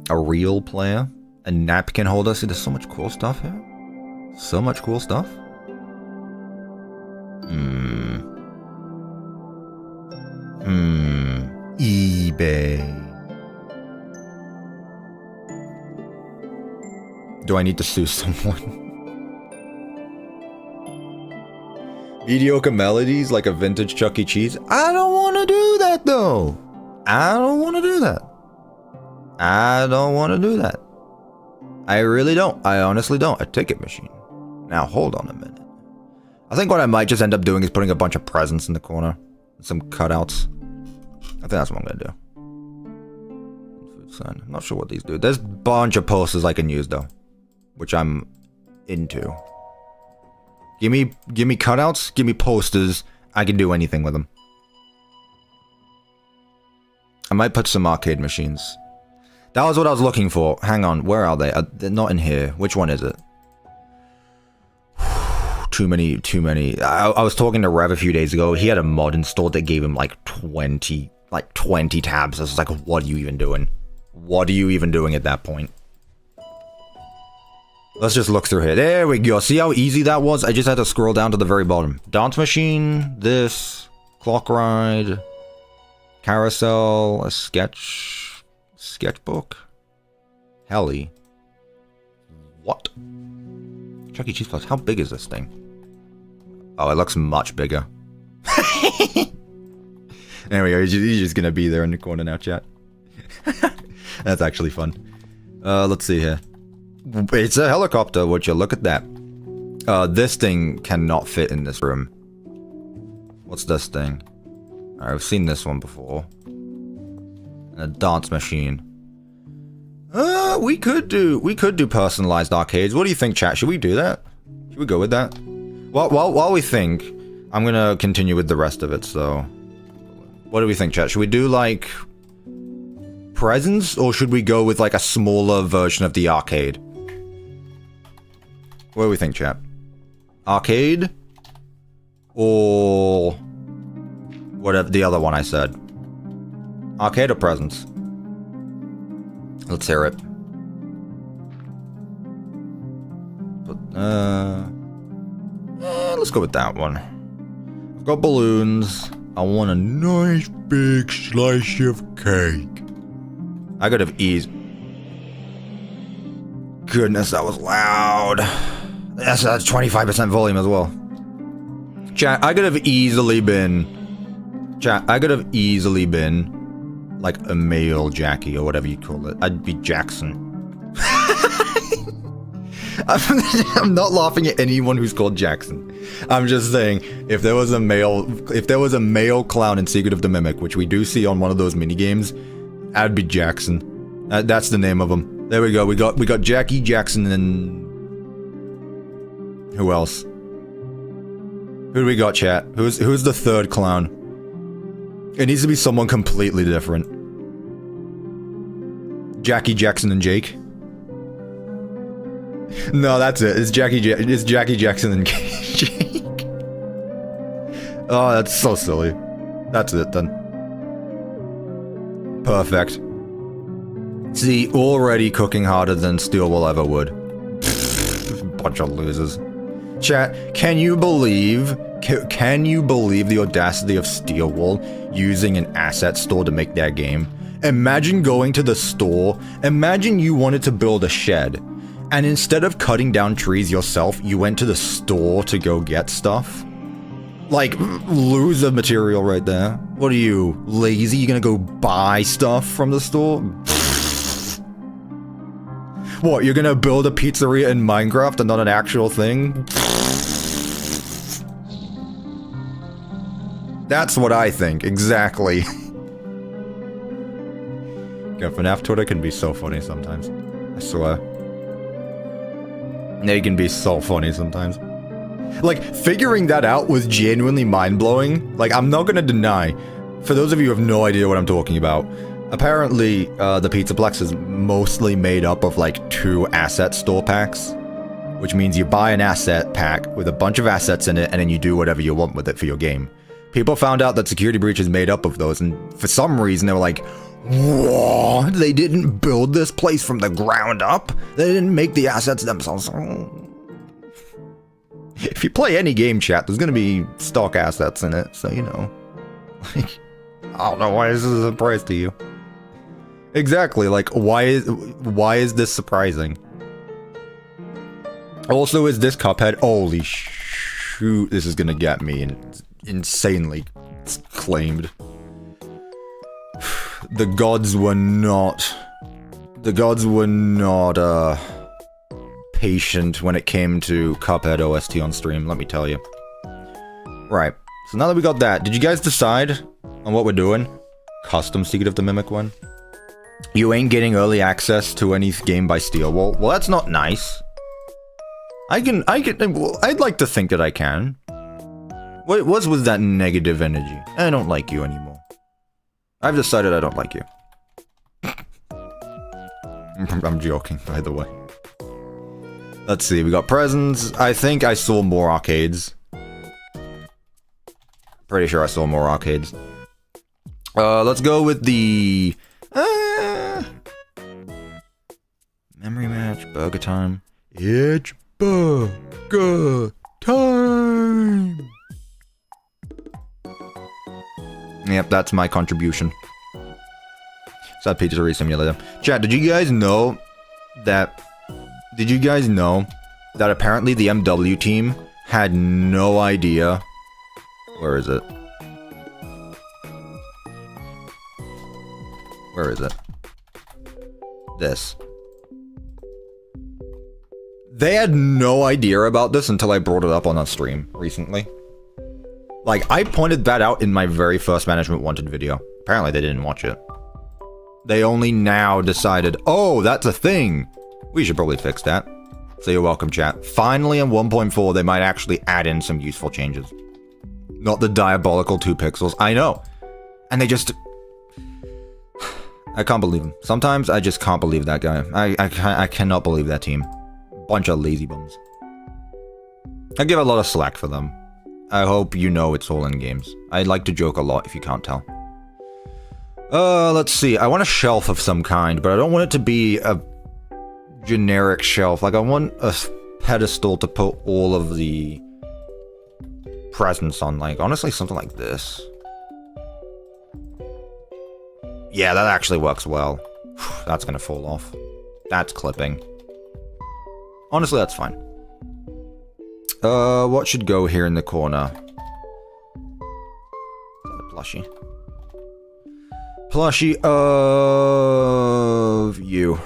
A real player. A napkin holder. See, there's so much cool stuff here. So much cool stuff. eBay. Do I need to sue someone? Mediocre melodies like a vintage Chuck E. Cheese? I don't want to do that though. I don't want to do that. I don't want to do that. I really don't. I honestly don't. A ticket machine. Now hold on a minute. I think what I might just end up doing is putting a bunch of presents in the corner. Some cutouts. I think that's what I'm going to do. Food sign. I'm not sure what these do. There's a bunch of posters I can use though. Which I'm into. Give me cutouts, give me posters. I can do anything with them. I might put some arcade machines. That was what I was looking for. Hang on, where are they? They're not in here. Which one is it? Too many. I was talking to Rev a few days ago. He had a mod installed that gave him like 20 tabs. I was like, what are you even doing? What are you even doing at that point? Let's just look through here. There we go. See how easy that was? I just had to scroll down to the very bottom. Dance machine, this, clock ride, carousel, a sketchbook, heli. What? Chuck E. Cheese Plus. How big is this thing? Oh, it looks much bigger. There we go. He's just gonna be there in the corner now, chat. That's actually fun. Let's see here. It's a helicopter, would you look at that? This thing cannot fit in this room. What's this thing? I've seen this one before. A dance machine. We could do personalized arcades. What do you think, chat? Should we do that? Should we go with that? While we think, I'm gonna continue with the rest of it, so... What do we think, chat? Should we do, like... presents? Or should we go with, like, a smaller version of the arcade? What do we think, chat? Arcade? Or... whatever, the other one I said. Arcade or presents? Let's hear it. But, let's go with that one. I've got balloons. I want a nice big slice of cake. I could have eased. Goodness, that was loud. That's 25% volume as well. Chat, I could have easily been... Chat, I could have easily been... like a male Jackie or whatever you call it. I'd be Jackson. I'm not laughing at anyone who's called Jackson. I'm just saying, if there was a male clown in Secret of the Mimic, which we do see on one of those mini games, I'd be Jackson. That's the name of him. There we go. We got Jackie, Jackson, and who else? Who do we got, chat? Who's the third clown? It needs to be someone completely different. Jackie, Jackson, and Jake. No, that's it. It's Jackie Jackson and Jake. Oh, that's so silly. That's it then. Perfect. See, already cooking harder than Steelwall ever would. Bunch of losers. Chat, can you believe the audacity of Steelwall using an asset store to make their game? Imagine going to the store, imagine you wanted to build a shed, and instead of cutting down trees yourself, you went to the store to go get stuff? Like, loser material right there. What are you, lazy? You gonna go buy stuff from the store? What, you're gonna build a pizzeria in Minecraft and not an actual thing? That's what I think, exactly. Yeah, FNAF Twitter can be so funny sometimes. I swear. They can be so funny sometimes. Like, figuring that out was genuinely mind-blowing. Like, I'm not gonna deny. For those of you who have no idea what I'm talking about, apparently, the Pizzaplex is mostly made up of, like, 2 asset store packs. Which means you buy an asset pack with a bunch of assets in it, and then you do whatever you want with it for your game. People found out that Security Breach is made up of those, and for some reason they were like, what? They didn't build this place from the ground up? They didn't make the assets themselves? If you play any game, chat, there's gonna be stock assets in it, so you know. Like, I don't know why this is a surprise to you. Exactly, like, why is this surprising? Also, is this Cuphead? Holy shoot, this is gonna get me insanely claimed. The gods were not patient when it came to Cuphead OST on stream, let me tell you. Right, so now that we got that, did you guys decide on what we're doing? Custom Secret of the Mimic one? You ain't getting early access to any game by Steelwall? Well, that's not nice. I'd like to think that I can. What was with that negative energy? I don't like you anymore. I've decided I don't like you. I'm joking, by the way. Let's see, we got presents. I think I saw more arcades. Pretty sure I saw more arcades. Let's go with the... memory match, burger time. It's burger time! Yep, that's my contribution. Sad Pizzeria Simulator. Chat, did you guys know that... apparently the MW team had no idea... Where is it? Where is it? This. They had no idea about this until I brought it up on a stream recently. Like, I pointed that out in my very first Management Wanted video. Apparently they didn't watch it. They only now decided, oh, that's a thing. We should probably fix that. So you're welcome, chat. Finally in 1.4, they might actually add in some useful changes. Not the diabolical 2 pixels. I know. And they just... I can't believe him. Sometimes I just can't believe that guy. I cannot believe that team. Bunch of lazy bums. I give a lot of slack for them. I hope you know it's all in games. I like to joke a lot if you can't tell. Let's see. I want a shelf of some kind, but I don't want it to be a generic shelf. Like, I want a pedestal to put all of the presents on. Like, honestly, something like this. Yeah, that actually works well. That's gonna fall off. That's clipping. Honestly, that's fine. What should go here in the corner? Is that a plushie? Plushie of you.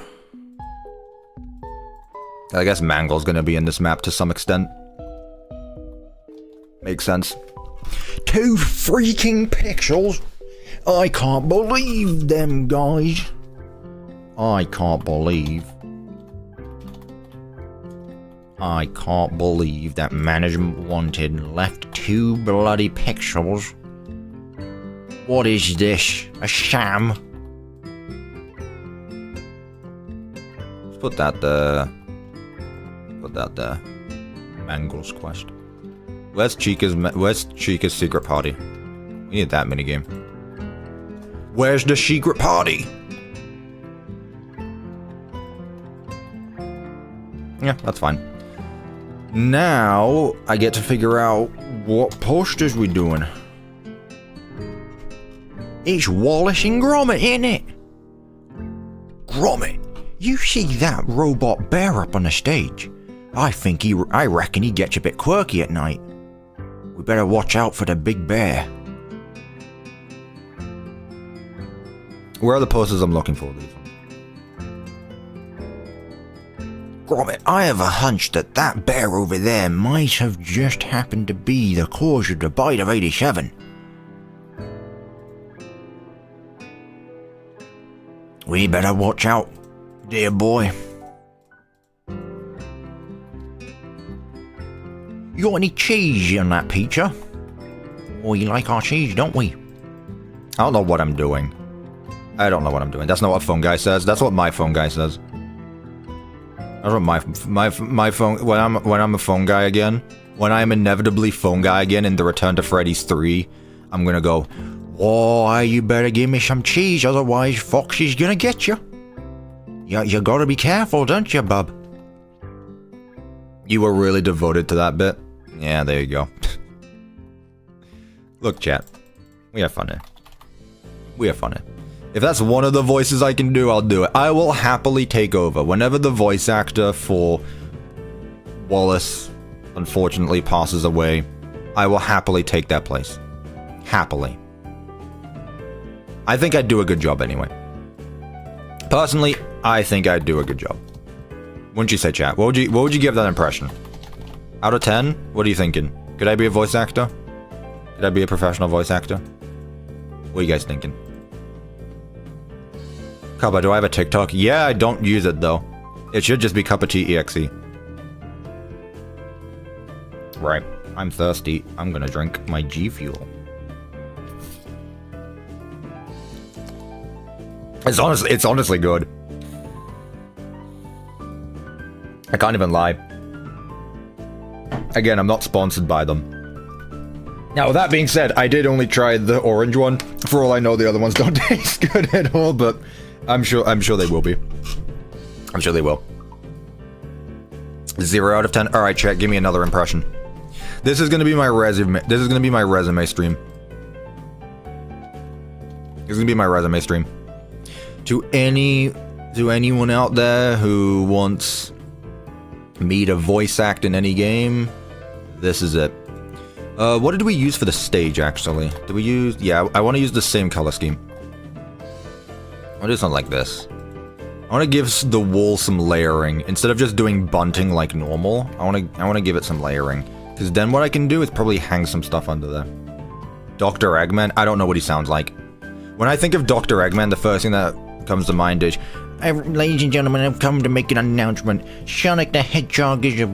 I guess Mangle's gonna be in this map to some extent. Makes sense. 2 freaking pixels! I can't believe them, guys. I can't believe that Management Wanted left 2 bloody pixels. What is this? A sham? Let's put that there. Put that there. Mangle's quest. Where's Chica's secret party? We need that minigame. Where's the secret party? Yeah, that's fine. Now, I get to figure out what posters we're doing. It's Wallace and Gromit, isn't it? Gromit, you see that robot bear up on the stage? I reckon he gets a bit quirky at night. We better watch out for the big bear. Where are the posters I'm looking for? These ones? Gromit, I have a hunch that that bear over there might have just happened to be the cause of the bite of 87. We better watch out, dear boy. You got any cheese on that pizza? We like our cheese, don't we? I don't know what I'm doing. I don't know what I'm doing. That's not what phone guy says. That's what my phone guy says. That's what my phone... When I'm a phone guy again, when I'm inevitably phone guy again in the Return to Freddy's 3, I'm gonna go, "Whoa, you better give me some cheese, otherwise Foxy's gonna get you. You gotta be careful, don't you, bub?" You were really devoted to that bit? Yeah, there you go. Look, chat. We have fun here. We have fun here. If that's one of the voices I can do, I'll do it. I will happily take over. Whenever the voice actor for Wallace unfortunately passes away, I will happily take that place. Happily. I think I'd do a good job anyway. Personally, I think I'd do a good job. Wouldn't you say, chat? What would you give that impression? Out of 10? What are you thinking? Could I be a voice actor? Could I be a professional voice actor? What are you guys thinking? Cuppa, do I have a TikTok? Yeah, I don't use it though. It should just be CuppaTeaExe. Right. I'm thirsty. I'm gonna drink my G Fuel. It's honestly good. I can't even lie. Again, I'm not sponsored by them. Now, with that being said, I did only try the orange one. For all I know, the other ones don't taste good at all, but I'm sure they will be. I'm sure they will. 0 out of 10. All right, chat, give me another impression. This is gonna be my resume. This is gonna be my resume stream. This is gonna be my resume stream. To anyone out there who wants me to voice act in any game, this is it. What did we use for the stage, actually? Did we use... Yeah, I want to use the same color scheme. I want to do something like this. I want to give the wall some layering. Instead of just doing bunting like normal, I want to give it some layering. Because then what I can do is probably hang some stuff under there. Dr. Eggman? I don't know what he sounds like. When I think of Dr. Eggman, the first thing that comes to mind is, ladies and gentlemen, I've come to make an announcement. Sonic the Hedgehog is a...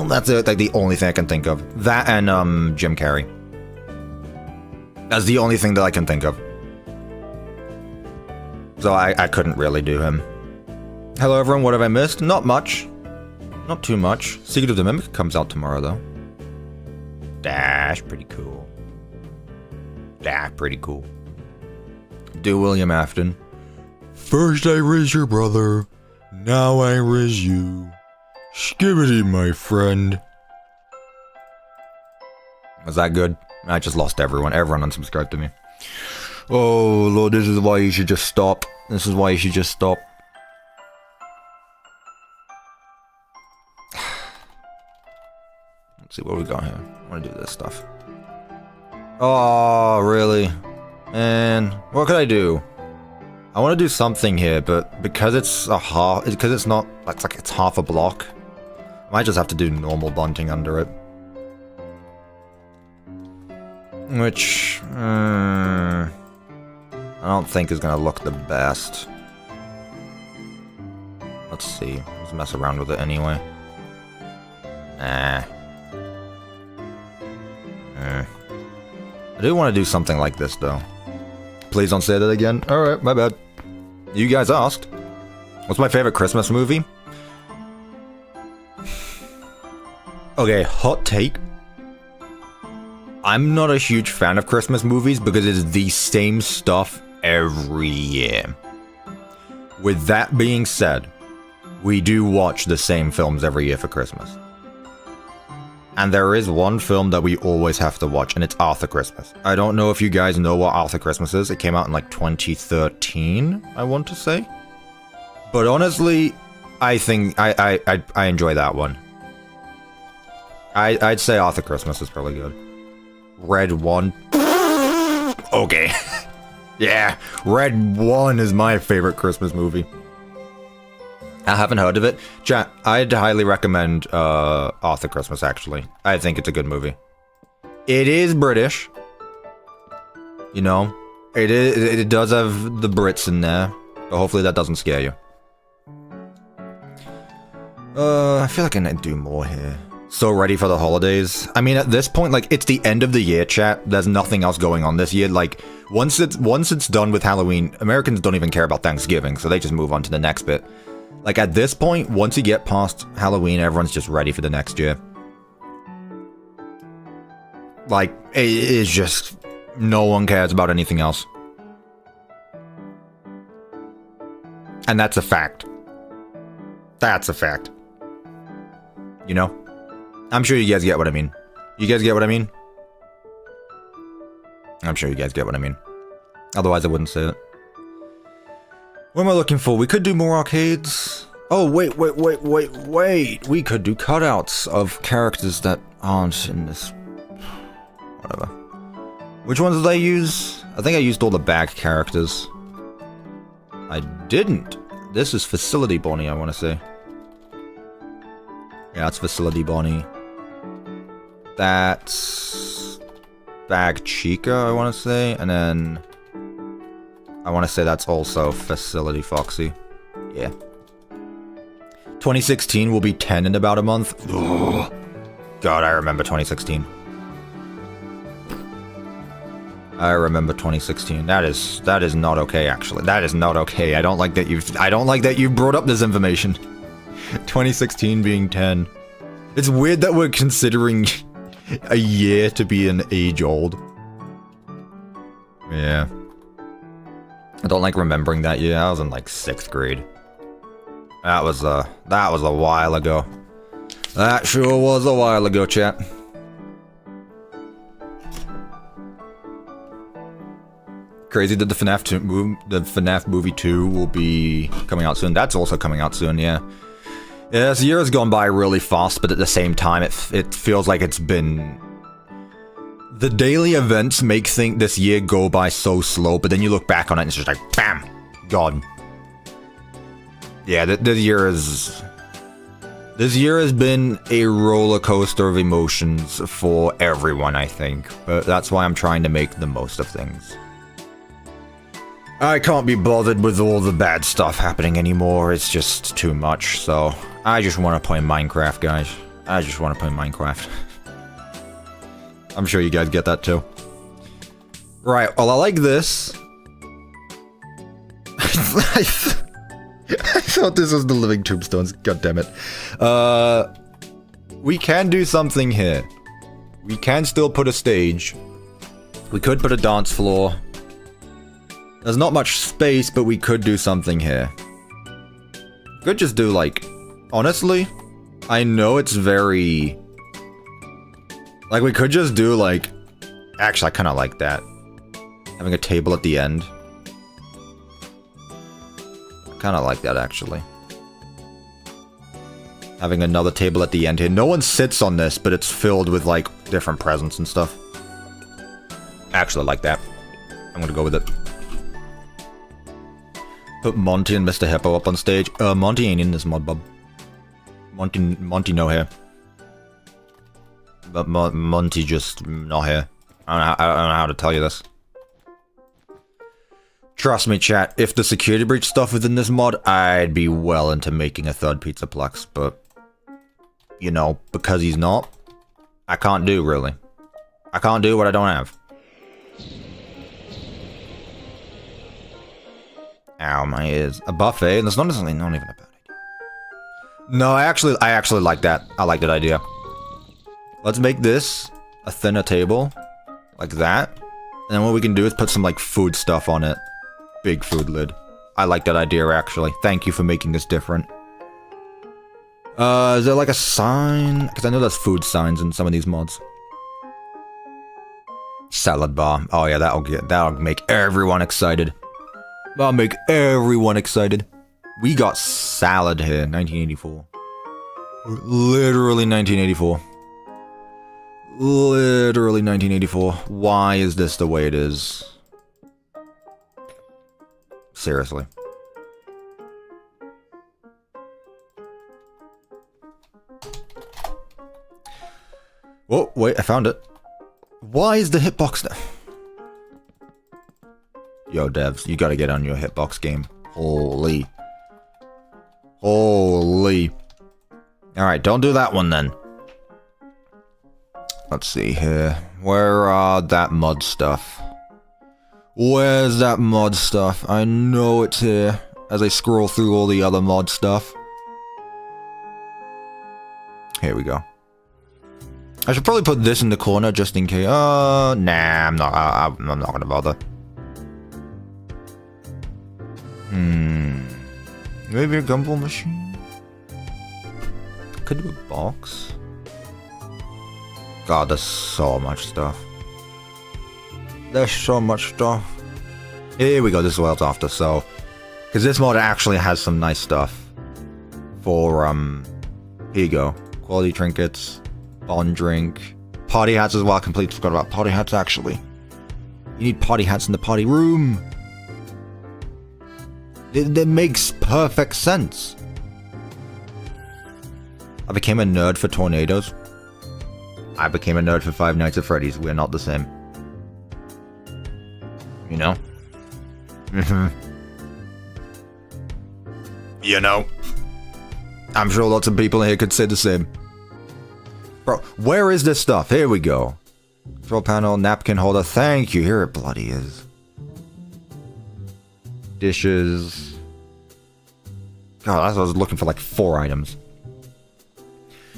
That's like the only thing I can think of. That and Jim Carrey. That's the only thing that I can think of. So I couldn't really do him. Hello everyone, what have I missed? Not much. Not too much. Secret of the Mimic comes out tomorrow though. That's pretty cool. That's pretty cool. Do William Afton. First I riz your brother, now I riz you. Skibbity, my friend. Was that good? I just lost everyone. Everyone unsubscribed to me. Oh Lord, this is why you should just stop. This is why you should just stop. Let's see what we got here. I want to do this stuff. Oh, really? Man, what could I do? I want to do something here, but because it's a half, because it's not, it's half a block. I might just have to do normal bunting under it. Which, I don't think is going to look the best. Let's see. Let's mess around with it anyway. I do want to do something like this, though. Please don't say that again. Alright, my bad. You guys asked. What's my favorite Christmas movie? Okay, hot take. I'm not a huge fan of Christmas movies because it's the same stuff every year. With that being said, we do watch the same films every year for Christmas. And there is one film that we always have to watch, and it's Arthur Christmas. I don't know if you guys know what Arthur Christmas is. It came out in like 2013, I want to say. But honestly, I think I enjoy that one. I'd say Arthur Christmas is probably good. Red 1. Okay. Yeah, Red 1 is my favorite Christmas movie. I haven't heard of it. Chat, I'd highly recommend Arthur Christmas, actually. I think it's a good movie. It is British. You know, it does have the Brits in there, but hopefully that doesn't scare you. I feel like I need to do more here. So ready for the holidays. I mean, at this point, like, it's the end of the year, chat. There's nothing else going on this year. Like, once it's done with Halloween, Americans don't even care about Thanksgiving, so they just move on to the next bit. Like, at this point, once you get past Halloween, everyone's just ready for the next year. Like, it's just... no one cares about anything else. And that's a fact. That's a fact. You know? I'm sure you guys get what I mean. You guys get what I mean? I'm sure you guys get what I mean. Otherwise, I wouldn't say it. What am I looking for? We could do more arcades. Oh, wait. We could do cutouts of characters that aren't in this. Whatever. Which ones did I use? I think I used all the back characters. I didn't. This is Facility Bonnie, I want to say. Yeah, that's Facility Bonnie. That's Bag Chica, I want to say. And then I want to say that's also Facility Foxy. Yeah. 2016 will be 10 in about a month. Ugh. God, I remember 2016. I remember 2016. That is not okay, actually. That is not okay. I don't like that you've brought up this information. 2016 being 10. It's weird that we're considering a year to be an age old. Yeah. I don't like remembering that year. I was in like 6th grade. That was a while ago. That sure was a while ago, chat. Crazy that the FNAF movie 2 will be coming out soon. That's also coming out soon, yeah. Yeah, this year has gone by really fast, but at the same time, it feels like it's been... The daily events make this year go by so slow, but then you look back on it and it's just like, BAM! Gone. Yeah, this year has been a roller coaster of emotions for everyone, I think. But that's why I'm trying to make the most of things. I can't be bothered with all the bad stuff happening anymore, it's just too much, so... I just want to play Minecraft, guys. I just want to play Minecraft. I'm sure you guys get that too. Right, well, I like this. I thought this was the living tombstones, god damn it. We can do something here. We can still put a stage. We could put a dance floor. There's not much space, but we could do something here. Could just do like... Honestly, I know it's very... Like, we could just do, like... Actually, I kind of like that. Having a table at the end. I kind of like that, actually. Having another table at the end here. No one sits on this, but it's filled with, like, different presents and stuff. I actually like that. I'm gonna go with it. Put Monty and Mr. Hippo up on stage. Monty ain't in this mod, bub. Monty no hair. But Monty just not here. I don't know how to tell you this. Trust me, chat, if the security breach stuff was in this mod, I'd be well into making a third Pizzaplex, but... You know, because he's not, I can't do, really. I can't do what I don't have. Ow, my ears. A buffet? That's not necessarily not even a bad idea. No, I actually like that. I like that idea. Let's make this a thinner table. Like that. And then what we can do is put some, like, food stuff on it. Big food lid. I like that idea, actually. Thank you for making this different. Is there, like, a sign? Because I know there's food signs in some of these mods. Salad bar. Oh, yeah, that'll make everyone excited. That'll make everyone excited. We got salad here, 1984. Literally 1984. Literally 1984. Why is this the way it is? Seriously. Whoa, wait, I found it. Why is the hitbox now? Yo, devs, you gotta get on your hitbox game. Holy. Holy. Alright, don't do that one then. Let's see here. Where are that mod stuff? Where's that mod stuff? I know it's here as I scroll through all the other mod stuff. Here we go. I should probably put this in the corner just in case. Nah, I'm not gonna bother. Maybe a gumball machine? Could do a box. God, there's so much stuff. There's so much stuff. Here we go, this is what it's after, so... Because this mod actually has some nice stuff. for, here you go. Quality trinkets, bond drink, party hats as well. I completely forgot about party hats, actually. You need party hats in the party room. It makes perfect sense. I became a nerd for tornadoes. I became a nerd for Five Nights at Freddy's. We're not the same. You know? You know? I'm sure lots of people here could say the same. Bro, where is this stuff? Here we go. Control panel, napkin holder. Thank you. Here it bloody is. Dishes. God, I was looking for like 4 items.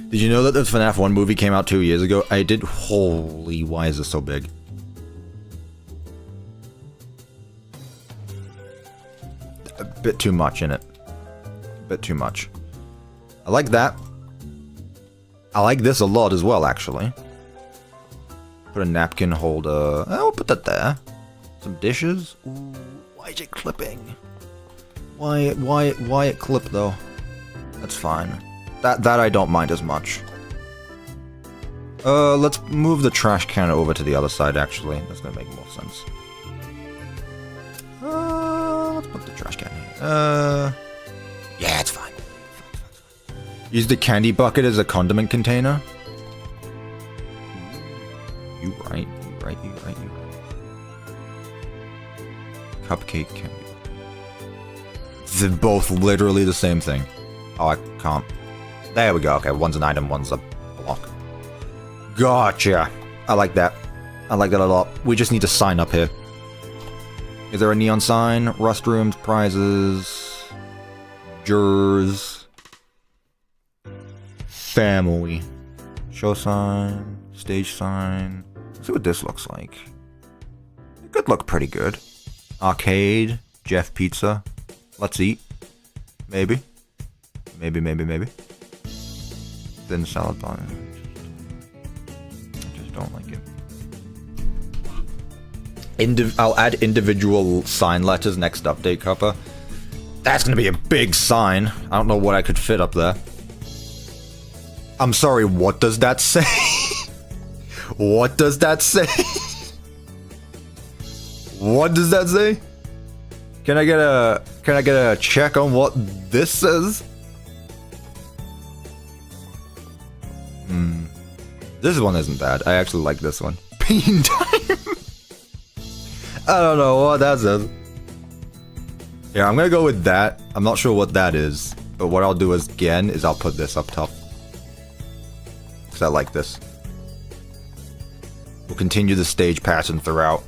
Did you know that the FNAF 1 movie came out 2 years ago? I did. Holy, why is this so big? A bit too much in it. A bit too much. I like that. I like this a lot as well, actually. Put a napkin holder. I'll put that there. Some dishes. Ooh, why is it clipping? Why it clip though? That's fine. That I don't mind as much. Let's move the trash can over to the other side, actually. That's gonna make more sense. Let's put the trash can here. Yeah, it's fine. Use the candy bucket as a condiment container. You right. Cupcake candy. They're both literally the same thing. Oh, I can't. There we go. Okay, one's an item, one's a block. Gotcha. I like that. I like that a lot. We just need to sign up here. Is there a neon sign? Restrooms, prizes, jurors, family, show sign, stage sign. Let's see what this looks like. It could look pretty good. Arcade, Jeff Pizza. Let's eat. Maybe. Maybe. Then salad bar. I just don't like it. I'll add individual sign letters next update, Cuppa. That's gonna be a big sign. I don't know what I could fit up there. I'm sorry, what does that say? What does that say? What does that say? Can I get a check on what this says? This one isn't bad. I actually like this one. Bean time. I don't know what that says. Yeah, I'm gonna go with that. I'm not sure what that is, but what I'll do again is I'll put this up top. Because I like this. We'll continue the stage pattern throughout.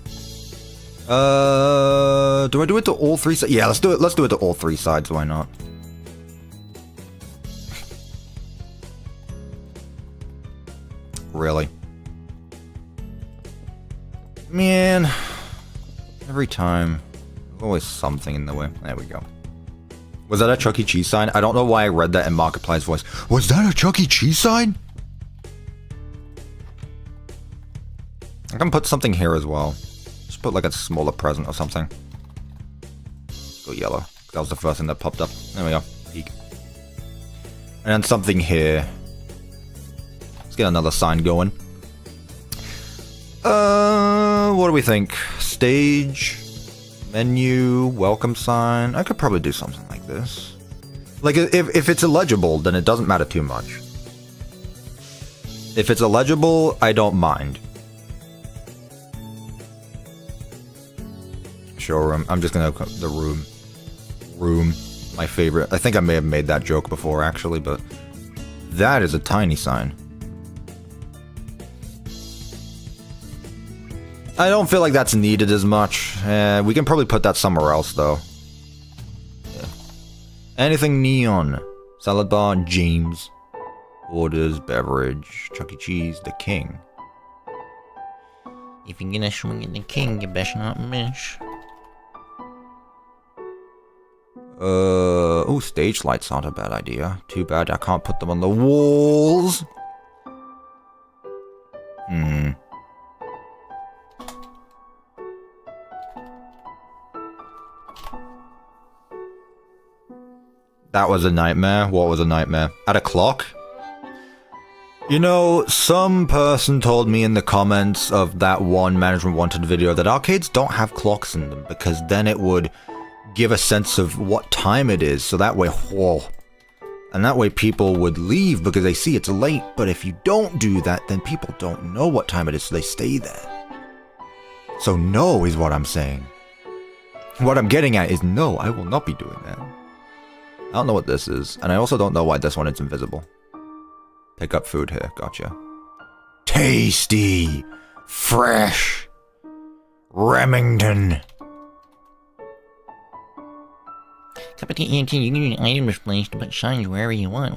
Do I do it to all 3 sides? Yeah, let's do it. Let's do it to all 3 sides. Why not? Really? Man, every time, there's always something in the way. There we go. Was that a Chuck E. Cheese sign? I don't know why I read that in Markiplier's voice. Was that a Chuck E. Cheese sign? I can put something here as well. Just put like a smaller present or something. Go yellow. That was the first thing that popped up. There we go. Peek. And then something here. Let's get another sign going. What do we think? Stage, menu, welcome sign. I could probably do something like this. Like, if it's illegible, then it doesn't matter too much. If it's illegible, I don't mind. Showroom. I'm just gonna the room. Room. My favorite. I think I may have made that joke before, actually, but that is a tiny sign. I don't feel like that's needed as much. We can probably put that somewhere else, though. Yeah. Anything neon. Salad bar, James. Orders, beverage, Chuck E. Cheese, the king. If you're gonna swing at the king, you best not miss. Oh, stage lights aren't a bad idea. Too bad I can't put them on the walls. That was a nightmare. What was a nightmare? At a clock? You know, some person told me in the comments of that one Management Wanted video that arcades don't have clocks in them because then it would give a sense of what time it is, so that way, whoa. And that way people would leave because they see it's late, but if you don't do that, then people don't know what time it is, so they stay there. So no is what I'm saying. What I'm getting at is no, I will not be doing that. I don't know what this is, and I also don't know why this one is invisible. Pick up food here, gotcha. Tasty! Fresh! Remington! CuppaTeaExe, you can use items place to put signs wherever you want.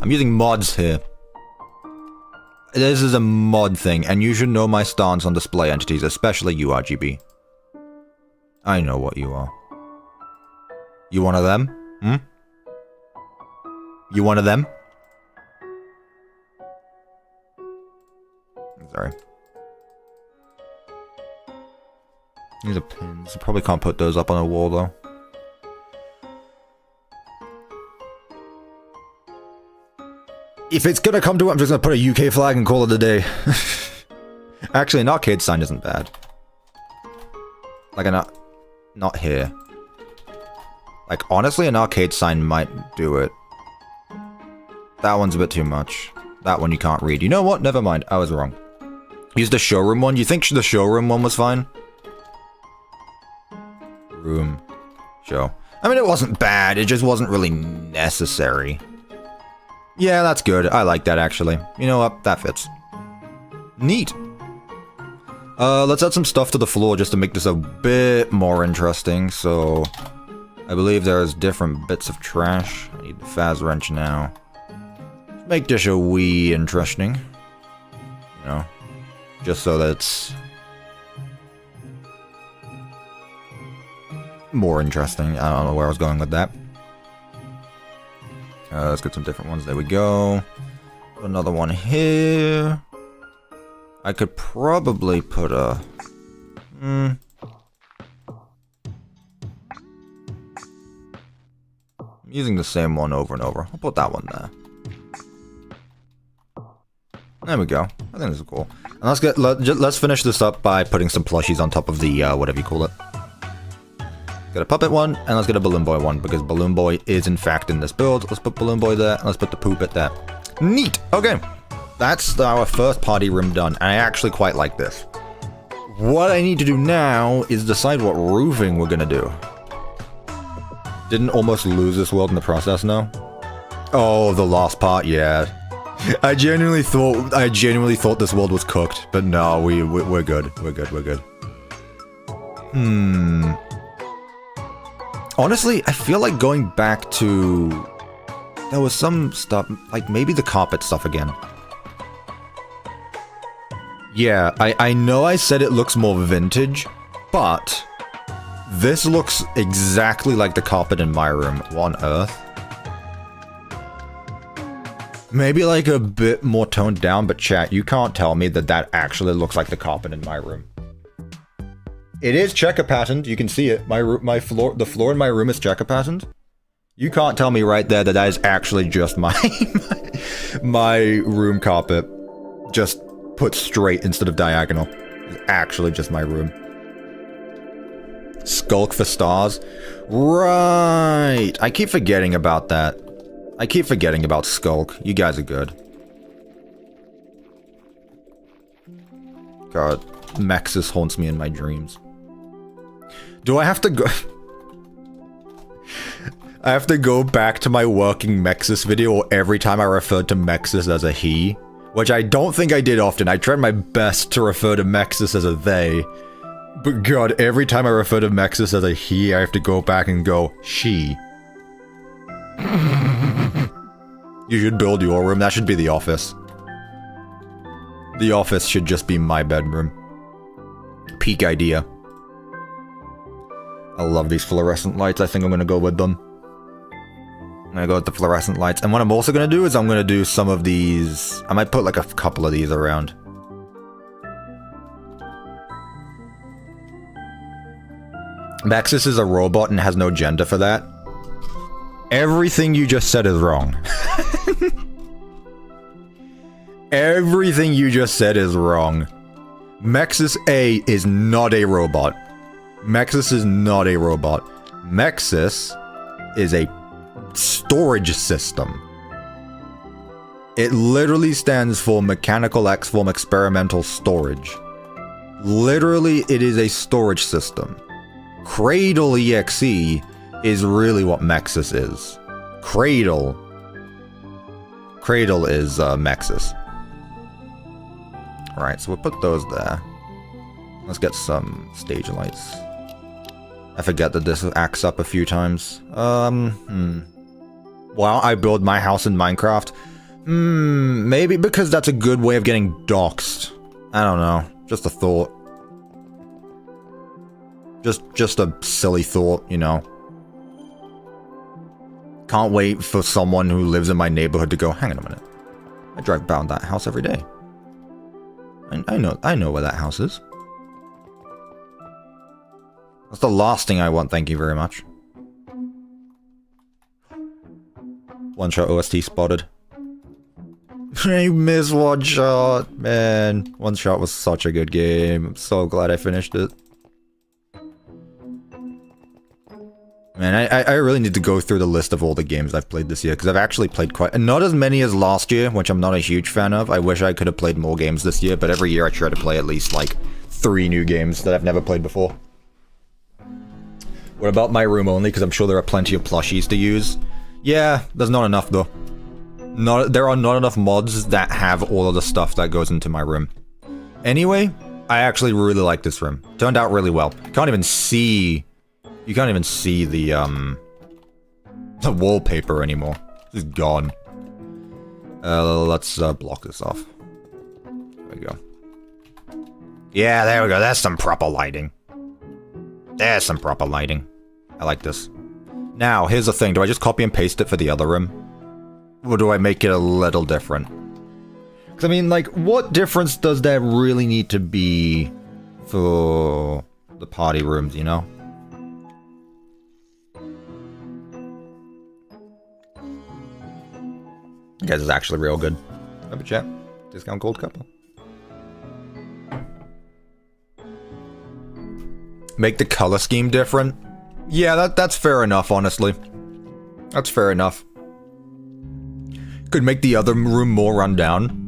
I'm using mods here. This is a mod thing, and you should know my stance on display entities, especially you, RGB. I know what you are. You one of them? Hmm? You one of them? Sorry. These are pins. I probably can't put those up on a wall, though. If it's gonna come to it, I'm just gonna put a UK flag and call it a day. Actually, an arcade sign isn't bad. Like not here. Like, honestly, an arcade sign might do it. That one's a bit too much. That one you can't read. You know what? Never mind. I was wrong. Use the showroom one. You think the showroom one was fine? Room. Show. I mean, it wasn't bad. It just wasn't really necessary. Yeah, that's good. I like that, actually. You know what? That fits. Neat. Let's add some stuff to the floor just to make this a bit more interesting. So, I believe there's different bits of trash. I need the Faz wrench now. Make this a wee interesting. You know, just so that it's more interesting. I don't know where I was going with that. Let's get some different ones. There we go. Another one here. I could probably put a... I'm using the same one over and over. I'll put that one there. There we go. I think this is cool. And let's finish this up by putting some plushies on top of the whatever you call it. Get a puppet one, and let's get a Balloon Boy one, because Balloon Boy is in fact in this build. Let's put Balloon Boy there, and let's put the poop at there. Neat! Okay. That's our first party room done, and I actually quite like this. What I need to do now is decide what roofing we're gonna do. Didn't almost lose this world in the process now? Oh, the last part, yeah. I genuinely thought this world was cooked, but no, we're good. We're good. Honestly, I feel like going back to... There was some stuff, like maybe the carpet stuff again. Yeah, I know I said it looks more vintage, but... This looks exactly like the carpet in my room. What on earth? Maybe like a bit more toned down, but chat, you can't tell me that that actually looks like the carpet in my room. It is checker patterned, you can see it. The floor in my room is checker patterned. You can't tell me right there that that is actually just my my room carpet. Just put straight instead of diagonal. It's actually just my room. Skulk for stars. Right! I keep forgetting about that. I keep forgetting about Skulk. You guys are good. God, Mexus haunts me in my dreams. Do I have to go... I have to go back to my working Mexus video every time I referred to Mexus as a he? Which I don't think I did often. I tried my best to refer to Mexus as a they. But god, every time I refer to Mexus as a he, I have to go back and go, she. You should build your room. That should be the office. The office should just be my bedroom. Peak idea. I love these fluorescent lights. I think I'm gonna go with them. I'm gonna go with the fluorescent lights. And what I'm also gonna do is I'm gonna do some of these... I might put like a couple of these around. Maxis is a robot and has no gender for that. Everything you just said is wrong. Everything you just said is wrong. Mexus A is not a robot. Mexus is not a robot. Mexus is a storage system. It literally stands for Mechanical X Form Experimental Storage. Literally, it is a storage system. CradleExe is really what Mexus is. Cradle is Mexus. Alright, so we'll put those there. Let's get some stage lights. I forget that this acts up a few times. While I build my house in Minecraft, maybe because that's a good way of getting doxxed. I don't know. Just a thought. Just a silly thought, you know. Can't wait for someone who lives in my neighborhood to go, hang on a minute. I drive by that house every day. I know where that house is. That's the last thing I want, thank you very much. One shot OST spotted. I miss One Shot, man. One Shot was such a good game. I'm so glad I finished it. Man, I really need to go through the list of all the games I've played this year, because I've actually played quite... Not as many as last year, which I'm not a huge fan of. I wish I could have played more games this year, but every year I try to play at least, like, 3 new games that I've never played before. What about my room only? Because I'm sure there are plenty of plushies to use. Yeah, there's not enough, though. There are not enough mods that have all of the stuff that goes into my room. Anyway, I actually really like this room. Turned out really well. Can't even see... You can't even see the wallpaper anymore. It's gone. Let's block this off. There we go. Yeah, there we go. That's some proper lighting. There's some proper lighting. I like this. Now, here's the thing. Do I just copy and paste it for the other room? Or do I make it a little different? Because, I mean, like, what difference does there really need to be for the party rooms, you know? You guys is actually real good. Have a chat. Discount gold couple. Make the color scheme different? Yeah, that's fair enough, honestly. That's fair enough. Could make the other room more run down.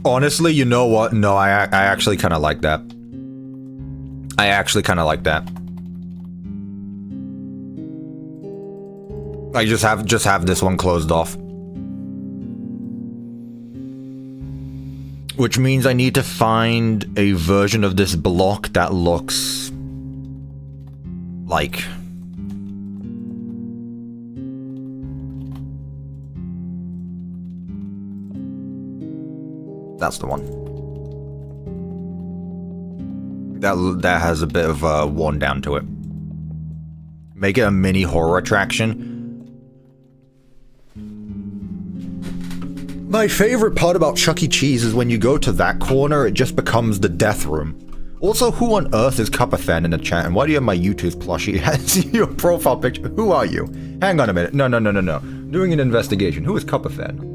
Honestly, you know what? No, I actually kind of like that. I actually kind of like that. I just have this one closed off. Which means I need to find a version of this block that looks like... That's the one. That has a bit of a worn down to it. Make it a mini horror attraction. My favorite part about Chuck E. Cheese is when you go to that corner, it just becomes the death room. Also, who on earth is CuppaTeaExe in the chat, and why do you have my YouTube plushie as your profile picture? Who are you? Hang on a minute. No. I'm doing an investigation. Who is CuppaTeaExe?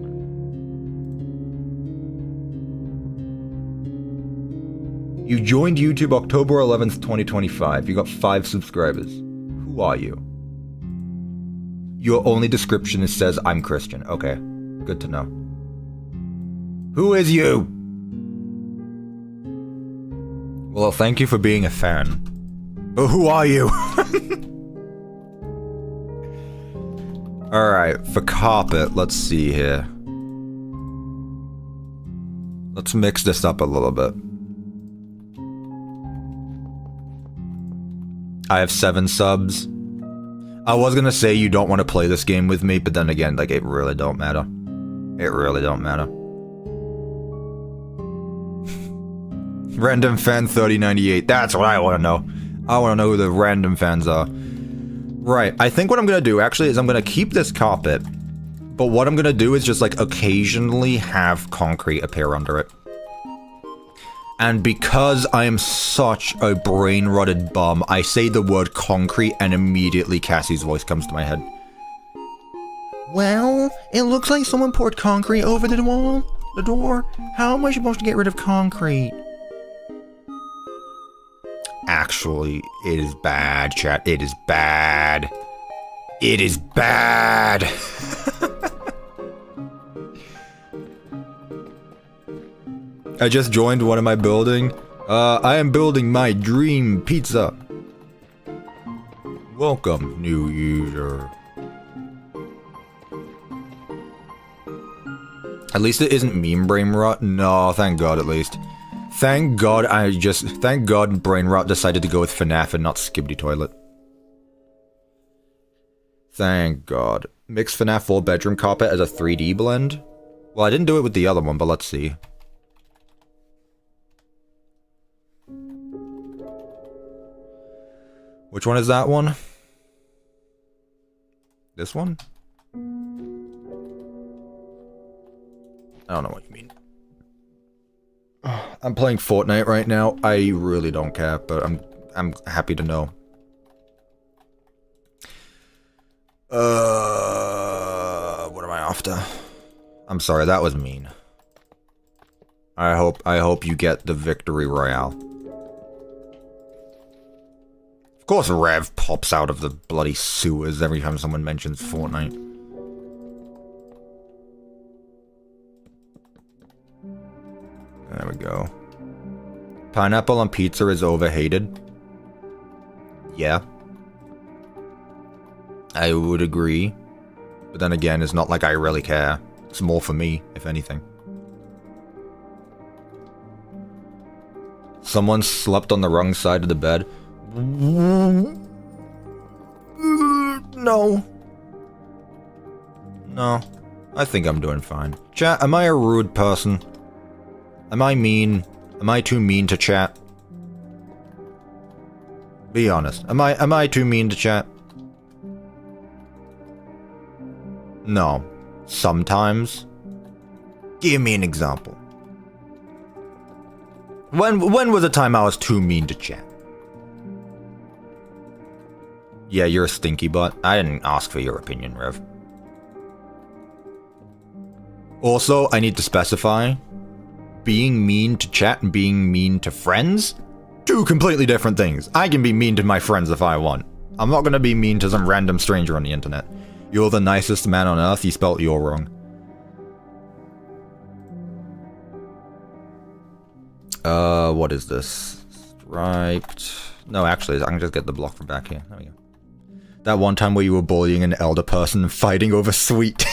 You joined YouTube October 11th, 2025. You got 5 subscribers. Who are you? Your only description says, I'm Christian. Okay, good to know. Who is you? Well, thank you for being a fan. But who are you? Alright, for carpet, let's see here. Let's mix this up a little bit. I have 7 subs. I was gonna say you don't want to play this game with me, but then again, like, it really don't matter. It really don't matter. Random fan 3098. That's what I want to know. I want to know who the random fans are. Right. I think what I'm going to do, actually, is I'm going to keep this carpet. But what I'm going to do is just, like, occasionally have concrete appear under it. And because I am such a brain-rotted bum, I say the word concrete and immediately Cassie's voice comes to my head. Well, it looks like someone poured concrete over the wall, the door. How am I supposed to get rid of concrete? Actually, it is bad, chat. It is bad. It is bad. I just joined one of my building. I am building my dream pizza. Welcome, new user. At least it isn't meme brain rot. No, thank God at least. Thank God thank God brain rot decided to go with FNAF and not Skibidi Toilet. Thank God. Mix FNAF 4 bedroom carpet as a 3D blend? Well, I didn't do it with the other one, but let's see. Which one is that one? This one? I don't know what you mean. I'm playing Fortnite right now. I really don't care, but I'm happy to know. What am I after? I'm sorry, that was mean. I hope you get the victory royale. Of course Rev pops out of the bloody sewers every time someone mentions Fortnite. There we go. Pineapple on pizza is overhated. Yeah. I would agree. But then again, it's not like I really care. It's more for me, if anything. Someone slept on the wrong side of the bed. No. No. I think I'm doing fine. Chat, am I a rude person? Am I mean? Am I too mean to chat? Be honest. Am I too mean to chat? No. Sometimes. Give me an example. When was the time I was too mean to chat? Yeah, you're a stinky butt. I didn't ask for your opinion, Rev. Also, I need to specify, being mean to chat and being mean to friends? Two completely different things. I can be mean to my friends if I want. I'm not gonna be mean to some random stranger on the internet. You're the nicest man on earth, you spelt you're wrong. What is this? Striped. No, actually, I can just get the block from back here. There we go. That one time where you were bullying an elder person and fighting over sweet.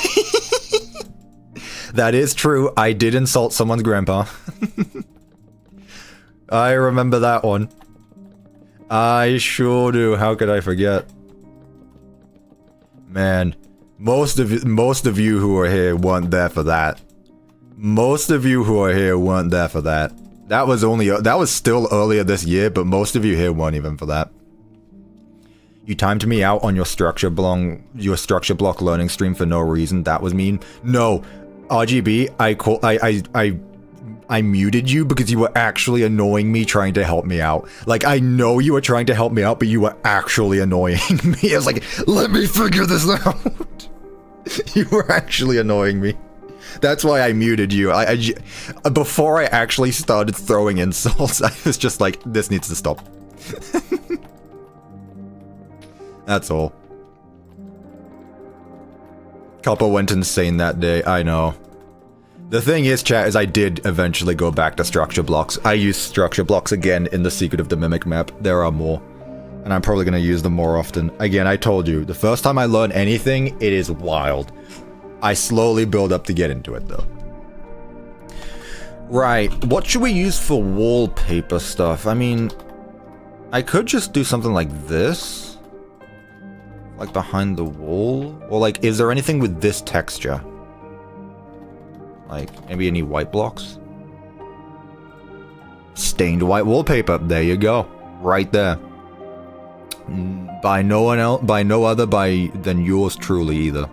That is true. I did insult someone's grandpa. I remember that one. I sure do. How could I forget? Man, most of you who are here weren't there for that. Most of you who are here weren't there for that. That was still earlier this year, but most of you here weren't even for that. You timed me out on your structure block learning stream for no reason. That was mean. No, RGB. I muted you because you were actually annoying me trying to help me out. Like, I know you were trying to help me out, but you were actually annoying me. I was like, let me figure this out. You were actually annoying me. That's why I muted you. Before I actually started throwing insults, I was just like, this needs to stop. That's all. Cuppa went insane that day, I know. The thing is, chat, is I did eventually go back to structure blocks. I use structure blocks again in the Secret of the Mimic map. There are more. And I'm probably going to use them more often. Again, I told you, the first time I learn anything, it is wild. I slowly build up to get into it, though. Right, what should we use for wallpaper stuff? I mean, I could just do something like this. Like behind the wall? Or like, is there anything with this texture? Like, maybe any white blocks? Stained white wallpaper, there you go. Right there. By no one else, by no other than yours truly either.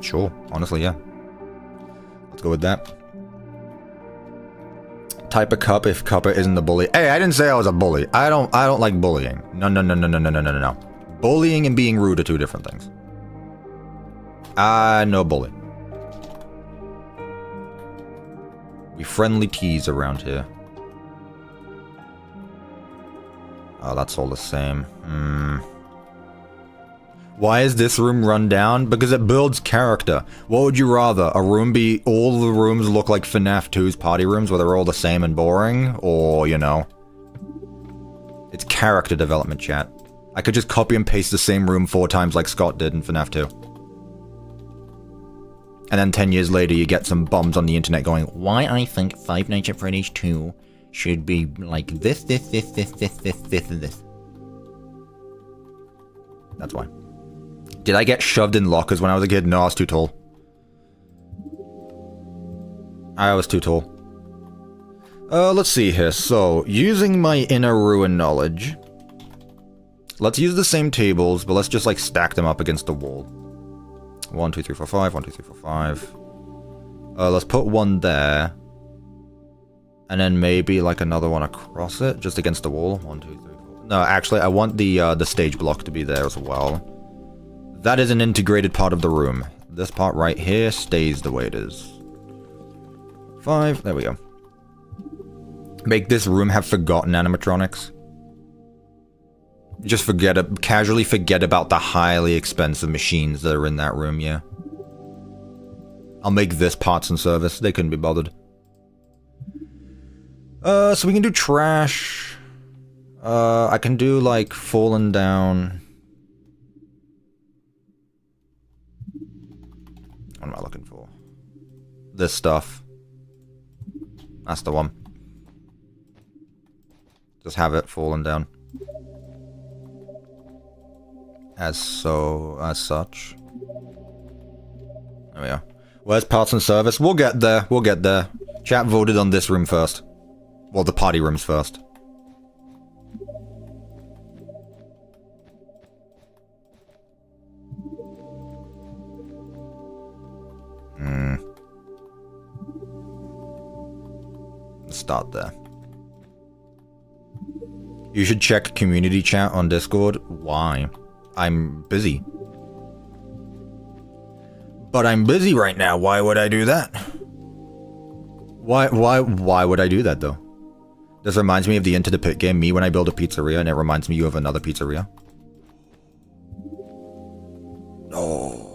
Sure, honestly, yeah. Let's go with that. Type a cup if Cuppa isn't the bully. Hey, I didn't say I was a bully. I don't like bullying. No. Bullying and being rude are two different things. No bully. We friendly tease around here. Oh, that's all the same. Why is this room run down? Because it builds character. What would you rather? A room be... all the rooms look like FNAF 2's party rooms where they're all the same and boring? Or, you know... It's character development, chat. I could just copy and paste the same room 4 times like Scott did in FNAF 2. And then 10 years later you get some bums on the internet going, Why I think Five Nights at Freddy's 2 should be like this. That's why. Did I get shoved in lockers when I was a kid? No, I was too tall. I was too tall. Let's see here. So, using my inner ruin knowledge, let's use the same tables, but let's just like stack them up against the wall. 1, 2, 3, 4, 5. 1, 2, 3, 4, 5. Let's put one there. And then maybe like another one across it, just against the wall. 1, 2, 3, 4. No, actually, I want the stage block to be there as well. That is an integrated part of the room. This part right here stays the way it is. 5, there we go. Make this room have forgotten animatronics. Just casually forget about the highly expensive machines that are in that room, yeah. I'll make this parts and service. They couldn't be bothered. So we can do trash. I can do, like, fallen down. What am I looking for? This stuff. That's the one. Just have it fallen down. As such. There we go. Where's parts and service? We'll get there. We'll get there. Chat voted on this room first. Well, the party rooms first. Let's start there. You should check community chat on Discord. Why? I'm busy. But I'm busy right now. Why would I do that? Why would I do that, though? This reminds me of the Into the Pit game, me when I build a pizzeria, and it reminds me of another pizzeria. Oh.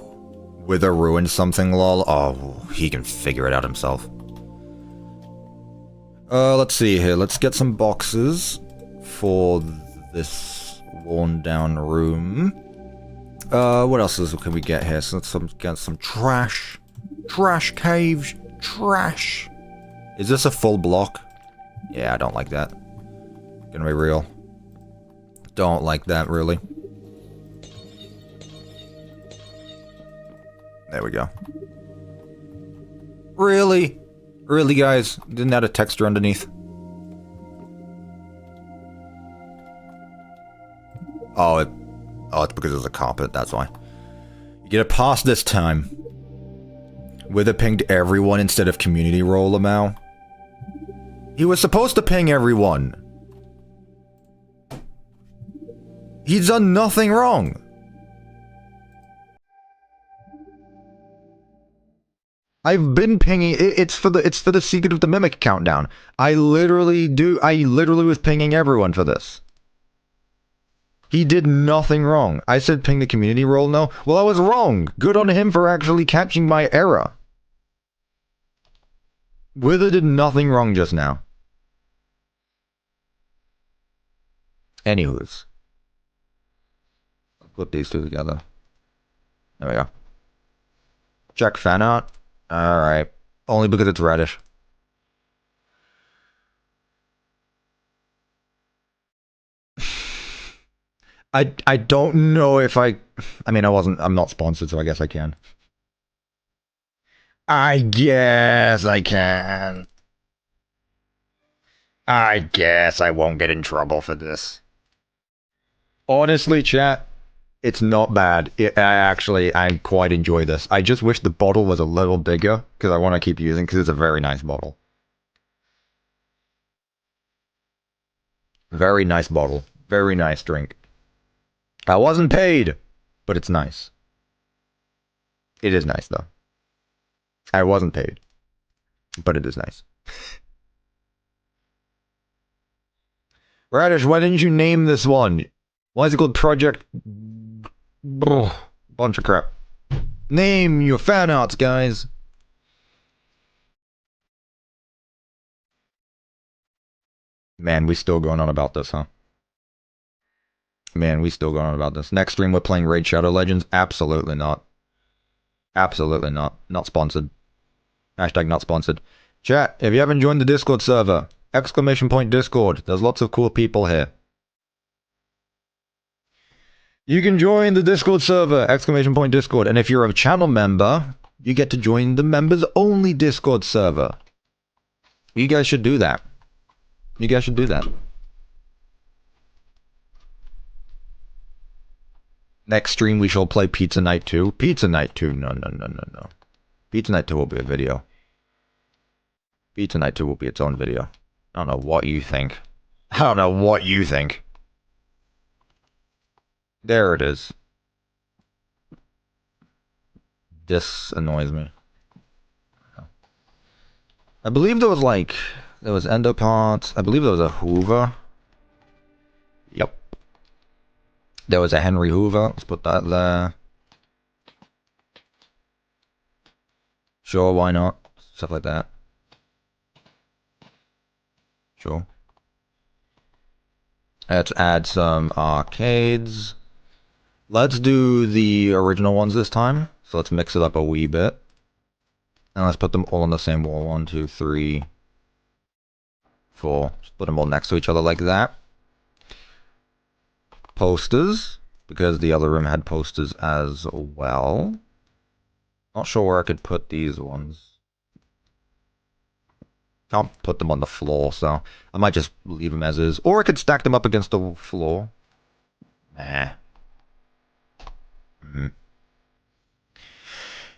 Wither ruined something, lol. Oh, he can figure it out himself. Let's see here. Let's get some boxes for this worn down room. What else can we get here? So let's get some trash. Trash caves. Trash. Is this a full block? Yeah, I don't like that. Gonna be real. Don't like that, really. There we go. Really? Really, guys? Didn't add a texture underneath? Oh, it's because there's a carpet, that's why. You get a pass this time. Wither pinged everyone instead of community role, Lamau. He was supposed to ping everyone. He's done nothing wrong. I've been pinging. It's for the Secret of the Mimic countdown. I literally was pinging everyone for this. He did nothing wrong. I said ping the community role, no? Well, I was wrong. Good on him for actually catching my error. Wither did nothing wrong just now. Anywho's. I'll put these two together. There we go. Check fan art. Alright. Only because it's reddish. I don't know if I mean, I'm not sponsored, so I guess I can. I guess I can. I guess I won't get in trouble for this. Honestly, chat, It's not bad. I quite enjoy this. I just wish the bottle was a little bigger, because I want to keep using, because it's a very nice bottle. Very nice bottle. Very nice drink. I wasn't paid, but it's nice. It is nice, though. I wasn't paid, but it is nice. Radish, why didn't you name this one? Why is it called Project... bunch of crap. Name your fan arts, guys. Man, we still going on about this, huh? Man, we still going on about this. Next stream, we're playing Raid Shadow Legends? Absolutely not. Absolutely not. Not sponsored. Hashtag not sponsored. Chat, if you haven't joined the Discord server, exclamation point Discord. There's lots of cool people here. You can join the Discord server, exclamation point Discord. And if you're a channel member, you get to join the members only Discord server. You guys should do that. You guys should do that. Next stream we shall play Pizza Night 2. Pizza Night 2, no. Pizza Night 2 will be a video. Pizza Night 2 will be its own video. I don't know what you think. I don't know what you think. There it is. This annoys me. I believe there was there was endoparts. I believe there was a Hoover. Yep. There was a Henry Hoover. Let's put that there. Sure, why not? Stuff like that. Sure. Let's add some arcades. Let's do the original ones this time. So let's mix it up a wee bit. And let's put them all on the same wall. 1, 2, 3, 4. Just put them all next to each other like that. Posters, because the other room had posters as well. Not sure where I could put these ones. Can't put them on the floor, so I might just leave them as is. Or I could stack them up against the floor. Nah.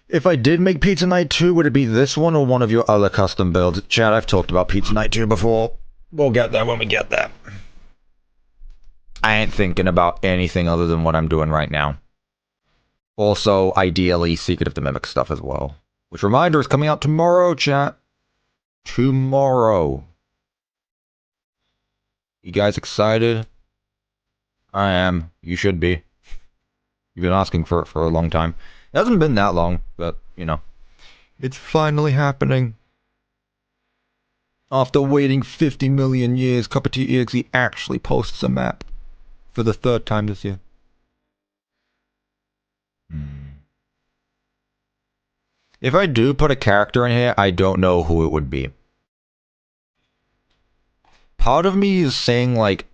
If I did make Pizza Night 2, would it be this one or one of your other custom builds? Chad, I've talked about Pizza Night 2 before. We'll get there when we get there. I ain't thinking about anything other than what I'm doing right now. Also, ideally, Secret of the Mimic stuff as well. Which, reminder, is coming out tomorrow, chat. Tomorrow. You guys excited? I am. You should be. You've been asking for it for a long time. It hasn't been that long, but, you know. It's finally happening. After waiting 50 million years, CuppaTeaExe actually posts a map. For the 3rd time this year. If I do put a character in here, I don't know who it would be. Part of me is saying, like,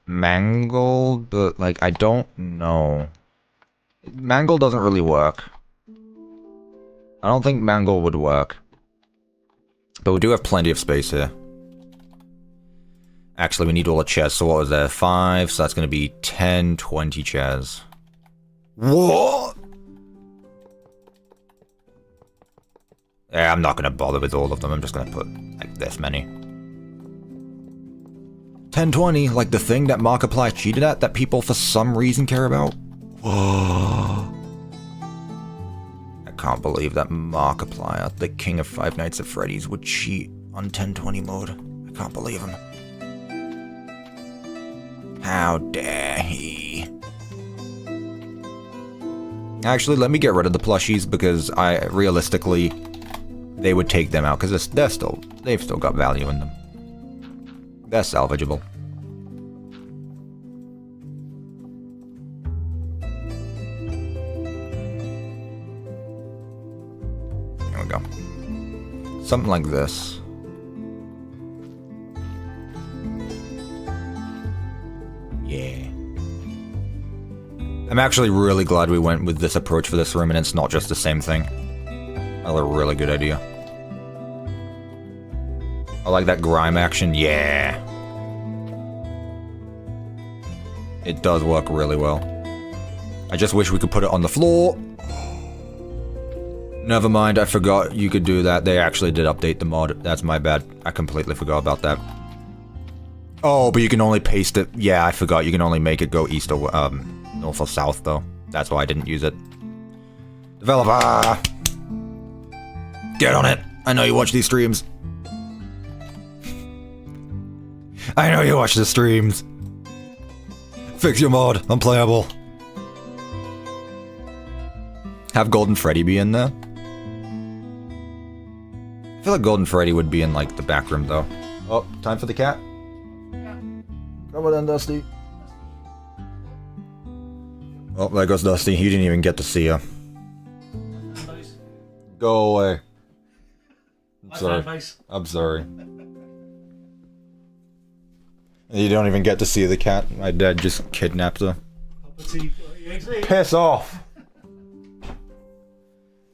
Mangle, but, like, I don't know. Mangle doesn't really work. I don't think Mangle would work. But we do have plenty of space here. Actually, we need all the chairs, so what was there? 5, so that's going to be 10, 20 chairs. What? Yeah, I'm not going to bother with all of them, I'm just going to put, like, this many. 1020, like the thing that Markiplier cheated at, that people for some reason care about? Whoa. I can't believe that Markiplier, the king of Five Nights at Freddy's, would cheat on 1020 mode. I can't believe him. How dare he? Actually, let me get rid of the plushies because realistically, they would take them out because they've still got value in them. They're salvageable. There we go. Something like this. Yeah. I'm actually really glad we went with this approach for this room and it's not just the same thing. Another really good idea. I like that grime action, yeah. It does work really well. I just wish we could put it on the floor. Never mind, I forgot you could do that. They actually did update the mod. That's my bad. I completely forgot about that. Oh, but you can only paste it. Yeah, I forgot. You can only make it go east or north or south, though. That's why I didn't use it. Developer! Get on it. I know you watch these streams. I know you watch the streams. Fix your mod. Unplayable. Have Golden Freddy be in there. I feel like Golden Freddy would be in, like, the back room, though. Oh, time for the cat? Come on then, Dusty. Oh, there goes Dusty. You didn't even get to see her. Go away. I'm sorry. I'm sorry. You don't even get to see the cat. My dad just kidnapped her. Piss off!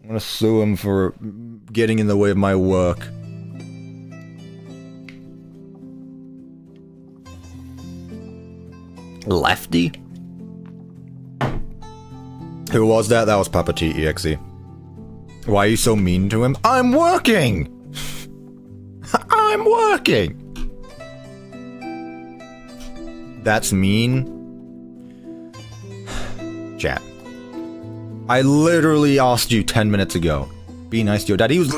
I'm gonna sue him for getting in the way of my work. Lefty? Who was that? That was CuppaTeaExe. Why are you so mean to him? I'm working! I'm working! That's mean. Chat. I literally asked you 10 minutes ago. Be nice to your dad. He was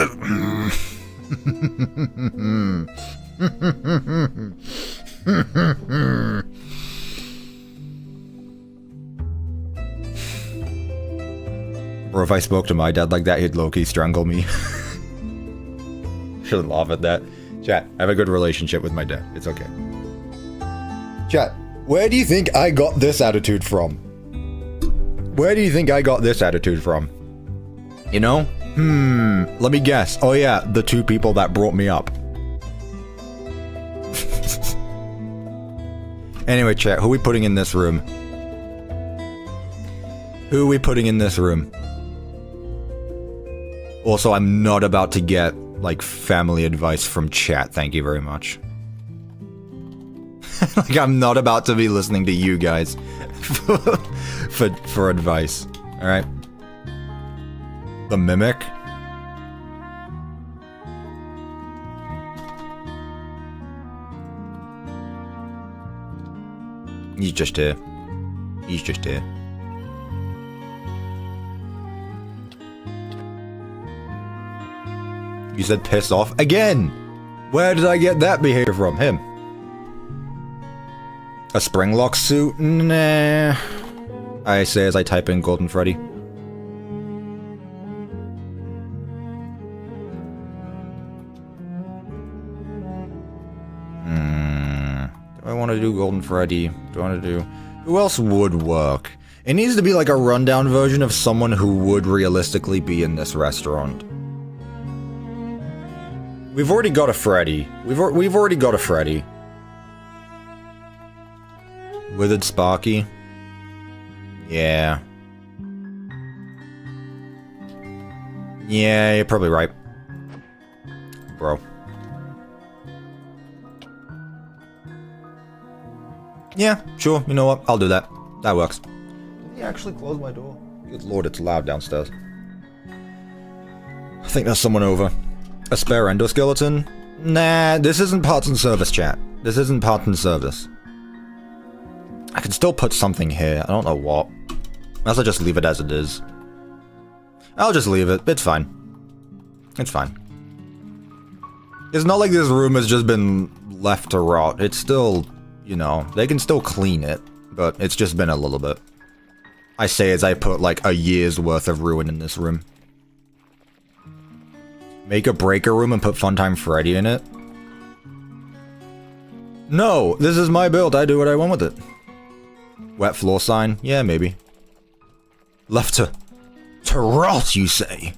Bro, if I spoke to my dad like that, he'd low-key strangle me. Shouldn't laugh at that. Chat, I have a good relationship with my dad. It's okay. Chat, where do you think I got this attitude from? Where do you think I got this attitude from? You know? Let me guess. Oh yeah, the two people that brought me up. Anyway, chat, who are we putting in this room? Who are we putting in this room? Also, I'm not about to get, like, family advice from chat, thank you very much. Like, I'm not about to be listening to you guys for advice, alright? The Mimic? He's just here. He's just here. You said piss off? Again! Where did I get that behavior from? Him. A spring lock suit? Nah. I say as I type in Golden Freddy. Do I want to do Golden Freddy? Do I want to do... Who else would work? It needs to be like a rundown version of someone who would realistically be in this restaurant. We've already got a Freddy. We've already got a Freddy. Withered Sparky. Yeah. Yeah, you're probably right. Bro. Yeah, sure, you know what? I'll do that. That works. Did he actually close my door? Good lord, it's loud downstairs. I think there's someone over. A spare endoskeleton? Nah, this isn't parts and service, chat. This isn't parts and service. I can still put something here. I don't know what. Unless I just leave it as it is. I'll just leave it. It's fine. It's fine. It's not like this room has just been left to rot. It's still, you know, they can still clean it, but it's just been a little bit. I say as I put like a year's worth of ruin in this room. Make a breaker room and put Funtime Freddy in it? No, this is my build. I do what I want with it. Wet floor sign? Yeah, maybe. Left to rot, you say?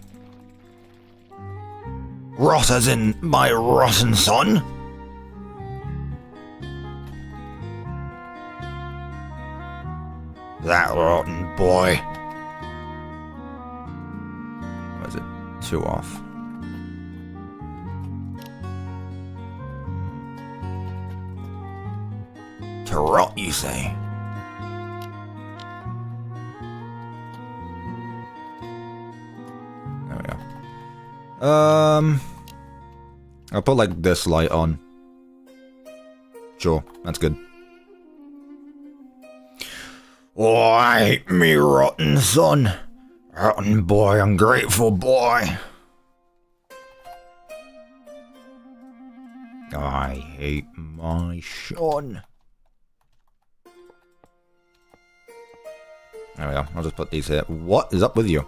Rot as in my rotten son? That rotten boy. What is it? 2 off. To rot, you say? I'll put like this light on. Sure, that's good. Oh, I hate me rotten son. Rotten boy, ungrateful boy. I hate my son. There we go. I'll just put these here. What is up with you?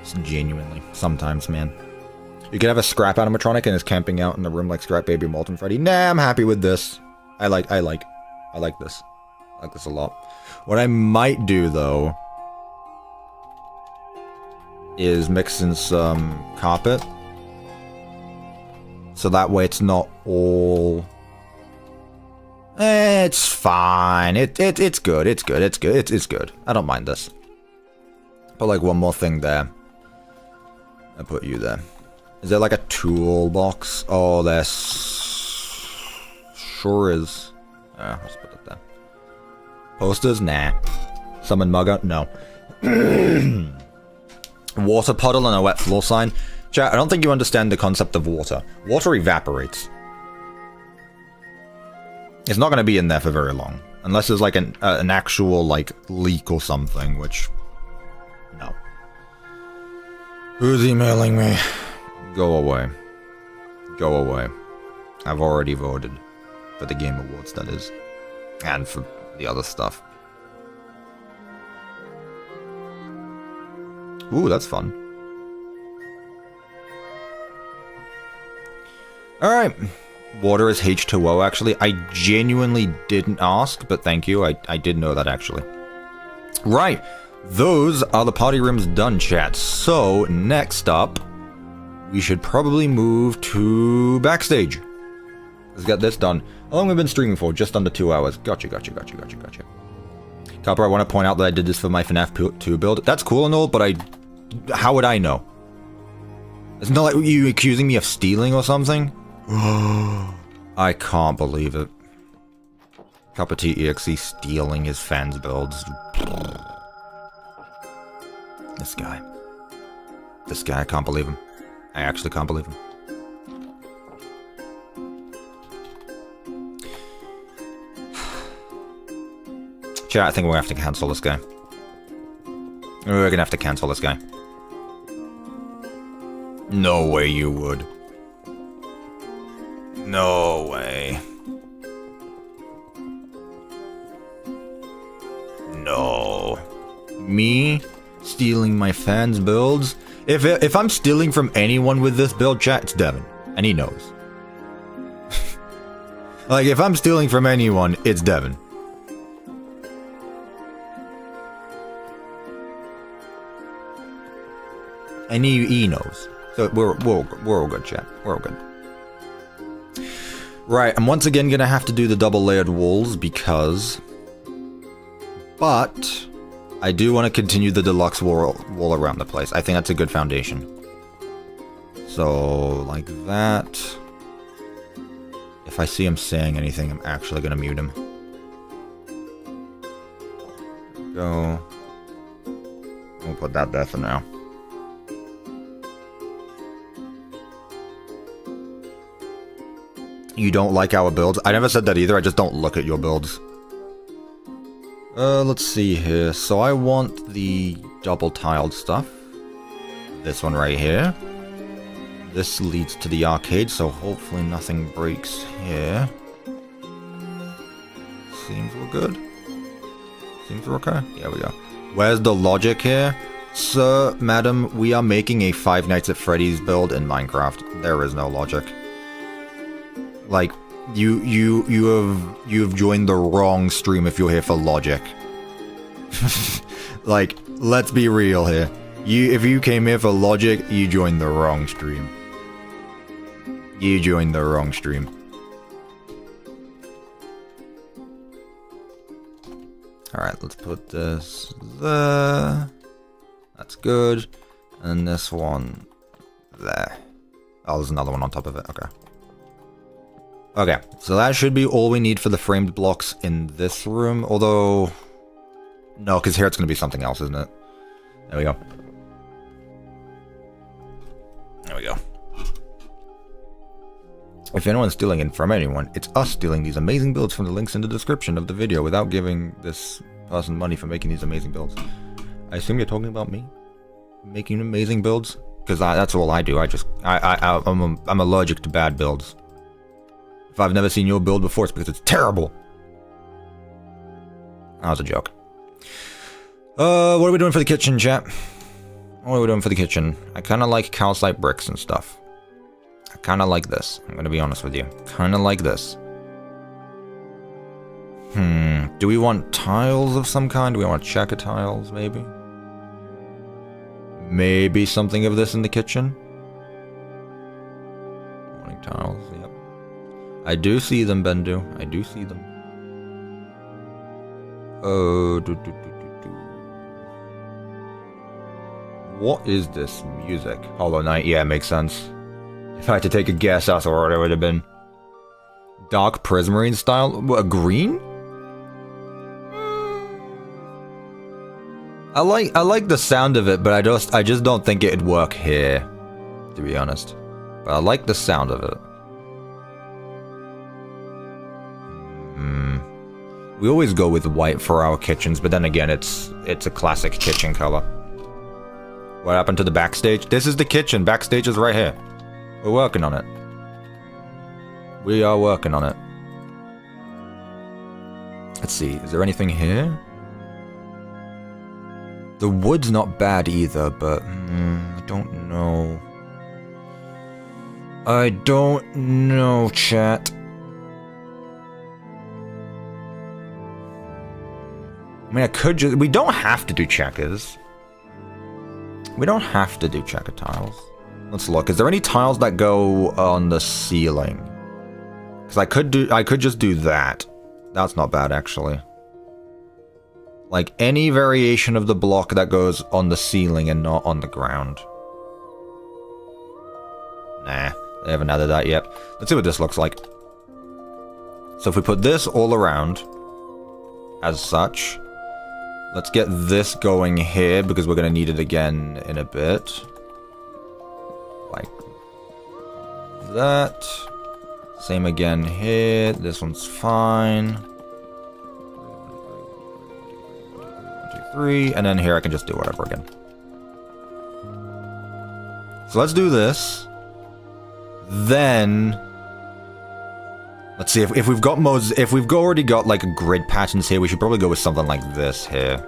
Just genuinely. Sometimes, man. You could have a scrap animatronic and is camping out in the room like Scrap Baby Molten Freddy. Nah, I'm happy with this. I like this. I like this a lot. What I might do, though, is mix in some carpet. So that way it's not all... It's fine. It's good. It's good. It's good. It's good. I don't mind this. Put like one more thing there. I put you there. Is there like a toolbox? Oh, there sure is. Let's put it there. Posters? Nah. Summon Mugger? No. Water puddle and a wet floor sign. Chat, I don't think you understand the concept of water. Water evaporates. It's not going to be in there for very long. Unless there's like an actual like leak or something, which... No. Who's emailing me? Go away. Go away. I've already voted. For the Game Awards, that is. And for the other stuff. Ooh, that's fun. Alright. Water is H2O, actually. I genuinely didn't ask, but thank you. I did know that, actually. Right. Those are the party rooms done, chat. So, next up, we should probably move to Backstage. Let's get this done. How long have we been streaming for? Just under 2 hours. Gotcha. Copper, I want to point out that I did this for my FNAF 2 build. That's cool and all, but how would I know? It's not like you accusing me of stealing or something? I can't believe it. CuppaTeaExe stealing his fans' builds. This guy. I can't believe him. I actually can't believe him. Chat, I think we're gonna have to cancel this guy. We're gonna have to cancel this guy. No way you would. No way. No. Me stealing my fans' builds? If I'm stealing from anyone with this build, chat, it's Devin. And he knows. Like, if I'm stealing from anyone, it's Devin. And he knows. So we're all good, chat. We're all good. Right, I'm once again gonna have to do the double layered walls because... But... I do want to continue the deluxe wall around the place. I think that's a good foundation. So, like that. If I see him saying anything, I'm actually gonna mute him. Go. We'll put that there for now. You don't like our builds? I never said that either, I just don't look at your builds. Let's see here. So I want the double tiled stuff. This one right here. This leads to the arcade, so hopefully nothing breaks here. Seems we're good. Seems we're okay. Yeah, we go. Where's the logic here? Sir, madam, we are making a Five Nights at Freddy's build in Minecraft. There is no logic. Like, you have joined the wrong stream if you're here for logic. Like, let's be real here. If you came here for logic, you joined the wrong stream. You joined the wrong stream. Alright, let's put this there. That's good. And this one there. Oh, there's another one on top of it. Okay. Okay, so that should be all we need for the framed blocks in this room, although... No, because here it's going to be something else, isn't it? There we go. There we go. If anyone's stealing it from anyone, it's us stealing these amazing builds from the links in the description of the video without giving this person money for making these amazing builds. I assume you're talking about me? Making amazing builds? Because that's all I do. I'm allergic to bad builds. If I've never seen your build before, it's because it's terrible. That was a joke. What are we doing for the kitchen, chat? What are we doing for the kitchen? I kind of like calcite bricks and stuff. I kind of like this. I'm going to be honest with you. Kind of like this. Do we want tiles of some kind? Do we want checker tiles, maybe? Maybe something of this in the kitchen? Wanting tiles, yep. I do see them, Bendu. I do see them. Oh, What is this music? Hollow Knight, yeah, makes sense. If I had to take a guess, that's what it would have been. Dark Prismarine style? What, a green? I like the sound of it, but I just don't think it'd work here, to be honest. But I like the sound of it. We always go with white for our kitchens, but then again, it's a classic kitchen color. What happened to the backstage? This is the kitchen. Backstage is right here. We're working on it. We are working on it. Let's see. Is there anything here? The wood's not bad either, but I don't know. I don't know, chat. I mean, I could just... We don't have to do checkers. We don't have to do checker tiles. Let's look. Is there any tiles that go on the ceiling? Because I could just do that. That's not bad, actually. Like, any variation of the block that goes on the ceiling and not on the ground. Nah, they haven't added that yet. Let's see what this looks like. So if we put this all around, as such, let's get this going here, because we're going to need it again in a bit. Like that. Same again here. This one's fine. 3, and then here I can just do whatever again. So let's do this. Then let's see if we've got modes. If we've already got like grid patterns here, we should probably go with something like this here.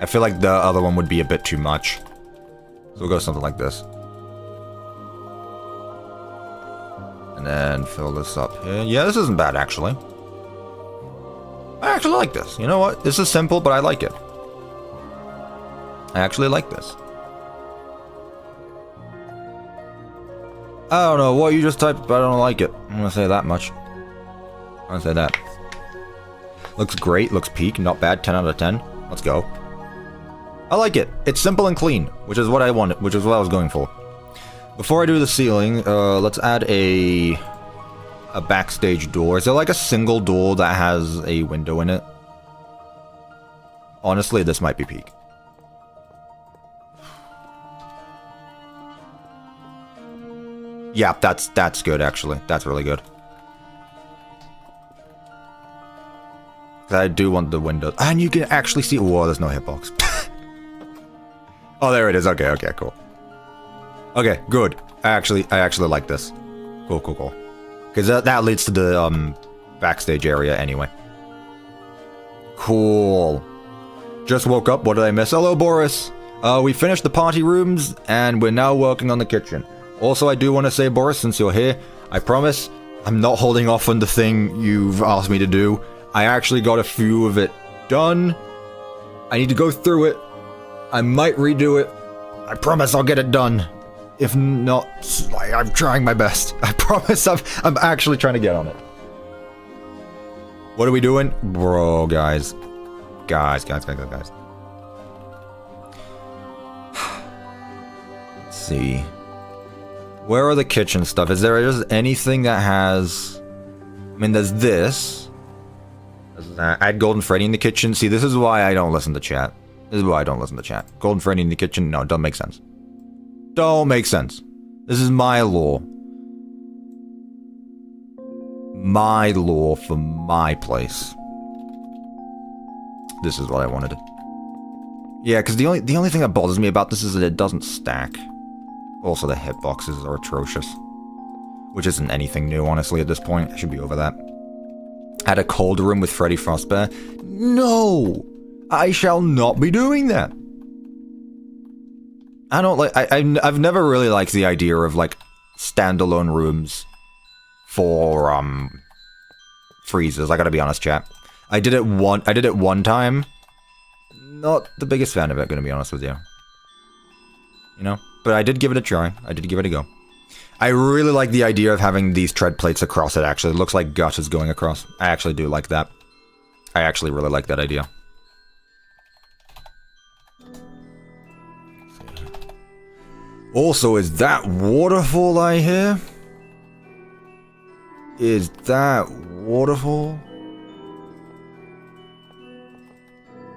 I feel like the other one would be a bit too much, so we'll go something like this. And then fill this up here. Yeah, this isn't bad actually. I actually like this. You know what? This is simple, but I like it. I actually like this. I don't know what you just typed, but I don't like it. I'm gonna say that much. I'm gonna say that. Looks great. Looks peak. Not bad. 10 out of 10. Let's go. I like it. It's simple and clean, which is what I wanted, which is what I was going for. Before I do the ceiling, let's add a backstage door. Is there like a single door that has a window in it? Honestly, this might be peak. Yeah, that's good actually. That's really good. I do want the windows, and you can actually see. Whoa, there's no hitbox. Oh, there it is. Okay, okay, cool. Okay, good. I actually like this. Cool, cool, cool. Because that leads to the backstage area anyway. Cool. Just woke up. What did I miss? Hello, Boris. We finished the party rooms, and we're now working on the kitchen. Also, I do want to say, Boris, since you're here, I promise I'm not holding off on the thing you've asked me to do. I actually got a few of it done. I need to go through it. I might redo it. I promise I'll get it done. If not, I'm trying my best. I promise I'm actually trying to get on it. What are we doing? Bro, guys. Guys. Let's see. Where are the kitchen stuff? Is there just anything that has... I mean, there's this. Add Golden Freddy in the kitchen. See, this is why I don't listen to chat. This is why I don't listen to chat. Golden Freddy in the kitchen? No, it doesn't make sense. Don't make sense. This is my law. My law for my place. This is what I wanted. Yeah, because the only thing that bothers me about this is that it doesn't stack. Also, the hitboxes are atrocious. Which isn't anything new, honestly, at this point. I should be over that. Had a cold room with Freddy Fazbear? No! I shall not be doing that! I don't like... I've never really liked the idea of, like, standalone rooms for, freezers. I gotta be honest, chat. I did it one time. Not the biggest fan of it, gonna be honest with you. You know? But I did give it a try. I did give it a go. I really like the idea of having these tread plates across it, actually. It looks like Gut is going across. I actually do like that. I actually really like that idea. Also, is that waterfall I hear? Is that waterfall?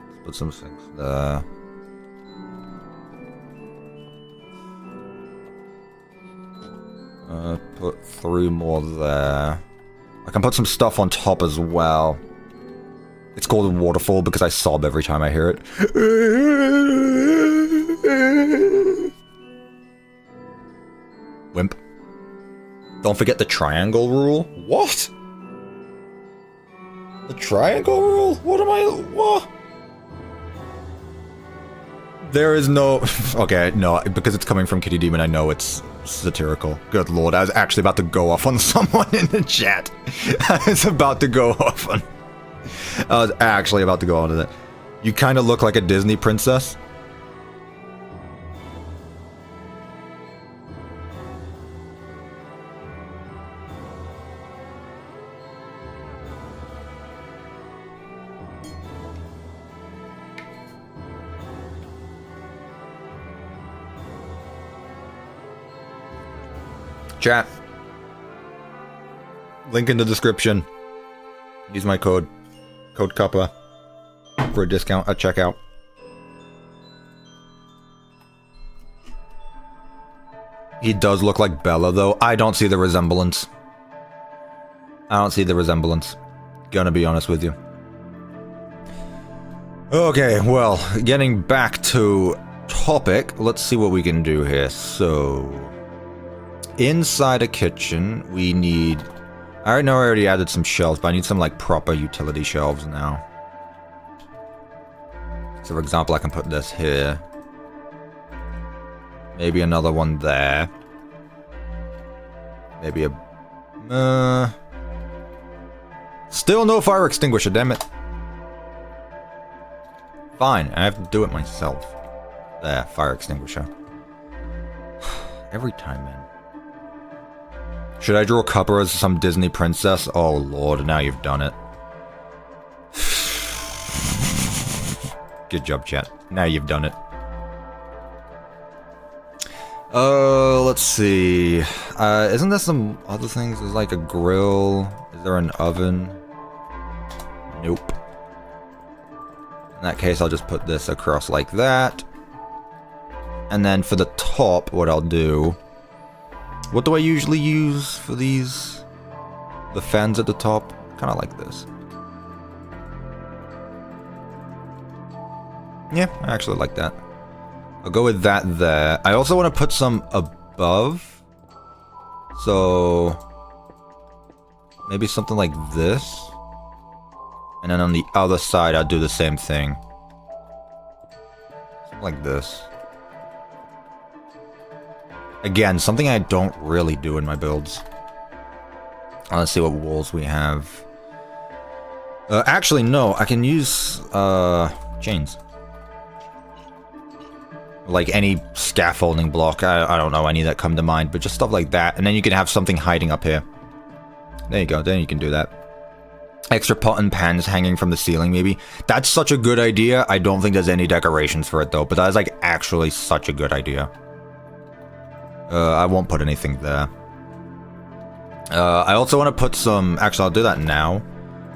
Let's put some things there. Put 3 more there. I can put some stuff on top as well. It's called a waterfall because I sob every time I hear it. Wimp. Don't forget the triangle rule. What? The triangle rule? What am I... What? There is no... Okay, no, because it's coming from Kitty Demon, I know it's satirical. Good lord, I was actually about to go off on someone in the chat. I was about to go off on... I was actually about to go on to that. You kind of look like a Disney princess. Chat. Link in the description. Use my code. Code Cuppa. For a discount at checkout. He does look like Bella, though. I don't see the resemblance. I don't see the resemblance. Gonna be honest with you. Okay, well, getting back to topic, let's see what we can do here. So... inside a kitchen, we need... I know I already added some shelves, but I need some, like, proper utility shelves now. So, for example, I can put this here. Maybe another one there. Maybe a... Still no fire extinguisher, damn it. Fine, I have to do it myself. There, fire extinguisher. Every time, man. Should I draw Cuppa as some Disney princess? Oh lord, now you've done it. Good job, chat. Now you've done it. Let's see. Isn't there some other things? There's like a grill. Is there an oven? Nope. In that case, I'll just put this across like that. And then for the top, what I'll do... What do I usually use for these? The fans at the top? Kind of like this. Yeah, I actually like that. I'll go with that there. I also want to put some above. So... maybe something like this. And then on the other side, I'll do the same thing. Something like this. Again, something I don't really do in my builds. Let's see what walls we have. Actually, no. I can use chains. Like any scaffolding block. I don't know any that come to mind, but just stuff like that. And then you can have something hiding up here. There you go. Then you can do that. Extra pot and pans hanging from the ceiling, maybe. That's such a good idea. I don't think there's any decorations for it, though. But that is, like, actually such a good idea. I won't put anything there. I also want to put some... Actually, I'll do that now.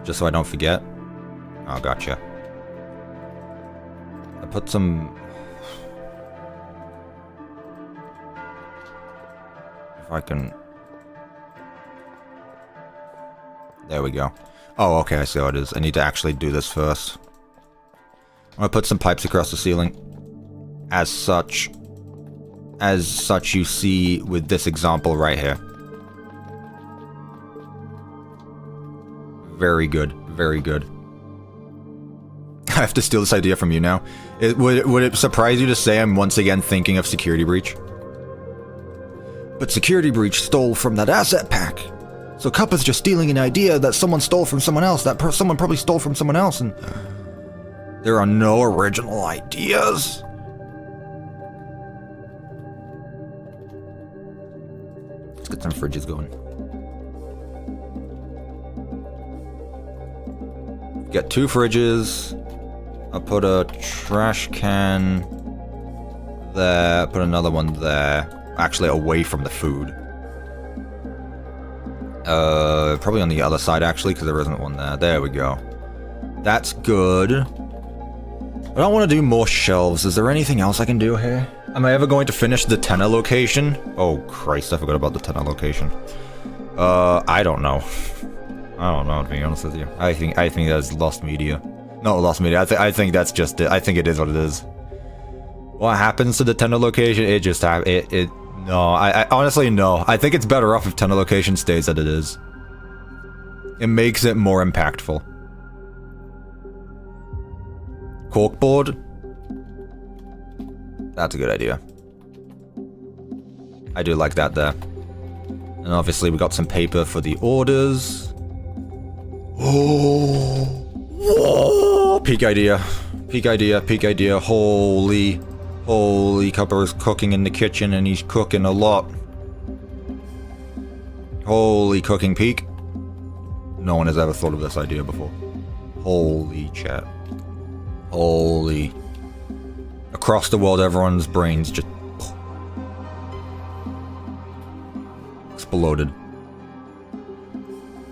Just so I don't forget. Oh, gotcha. I put some... If I can... There we go. Oh, okay, I see how it is. I need to actually do this first. I'm gonna put some pipes across the ceiling. As such you see with this example right here. Very good, very good. I have to steal this idea from you now. Would it surprise you to say I'm once again thinking of Security Breach? But Security Breach stole from that asset pack. So Cuppa's just stealing an idea that someone stole from someone else. Someone probably stole from someone else, and there are no original ideas. Let's get some fridges going. Get 2 fridges. I'll put a trash can there. Put another one there. Actually, away from the food. Probably on the other side, actually, because there isn't one there. There we go. That's good. I don't want to do more shelves. Is there anything else I can do here? Am I ever going to finish the tenor location? Oh, Christ, I forgot about the tenor location. I don't know. I don't know, to be honest with you. I think that's lost media. No, lost media. I think that's just it. I think it is what it is. What happens to the tenor location? It just happens. No, I honestly, no. I think it's better off if tenor location stays as it is. It makes it more impactful. Corkboard? That's a good idea. I do like that there. And obviously we got some paper for the orders. Oh! Whoa! Peak idea. Peak idea, peak idea. Holy Cuppa is cooking in the kitchen, and he's cooking a lot. Holy cooking peak. No one has ever thought of this idea before. Holy chat. Holy. Across the world, everyone's brains just exploded.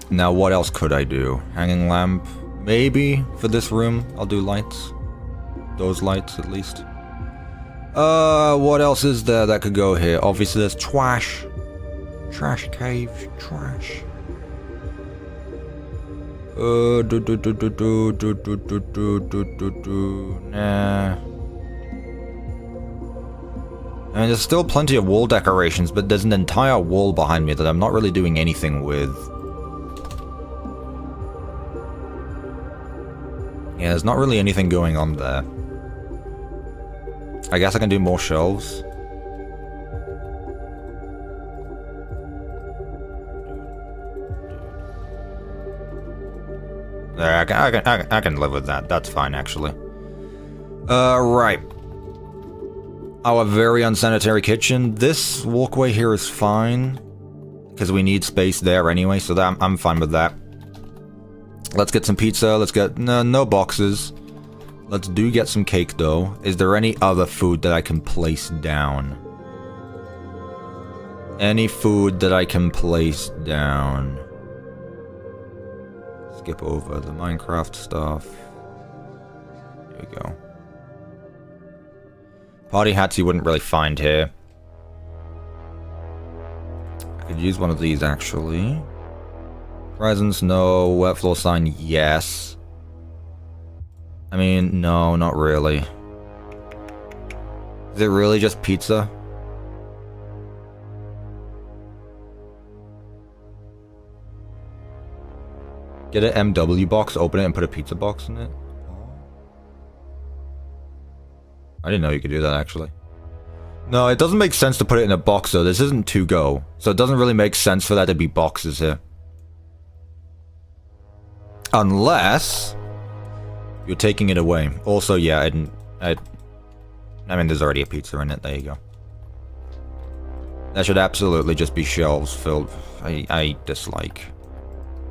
Now, what else could I do? Hanging lamp? Maybe for this room, I'll do lights. Those lights, at least. What else is there that could go here? Obviously, there's trash. Trash caves, trash. Nah. I mean, there's still plenty of wall decorations, but there's an entire wall behind me that I'm not really doing anything with. Yeah, there's not really anything going on there. I guess I can do more shelves. There, I can live with that. That's fine, actually. Right. Our very unsanitary kitchen. This walkway here is fine, because we need space there anyway, so that I'm fine with that. Let's get some pizza. Let's get... No boxes. Let's get some cake, though. Is there any other food that I can place down? Any food that I can place down? Skip over the Minecraft stuff. There we go. Party hats you wouldn't really find here. I could use one of these, actually. Presents, no. Wet floor sign, yes. I mean, no, not really. Is it really just pizza? Get an MW box, open it, and put a pizza box in it? I didn't know you could do that, actually. No, it doesn't make sense to put it in a box, though. This isn't to go. So it doesn't really make sense for that to be boxes here. Unless... you're taking it away. Also, yeah, I mean, there's already a pizza in it. There you go. That should absolutely just be shelves filled. I dislike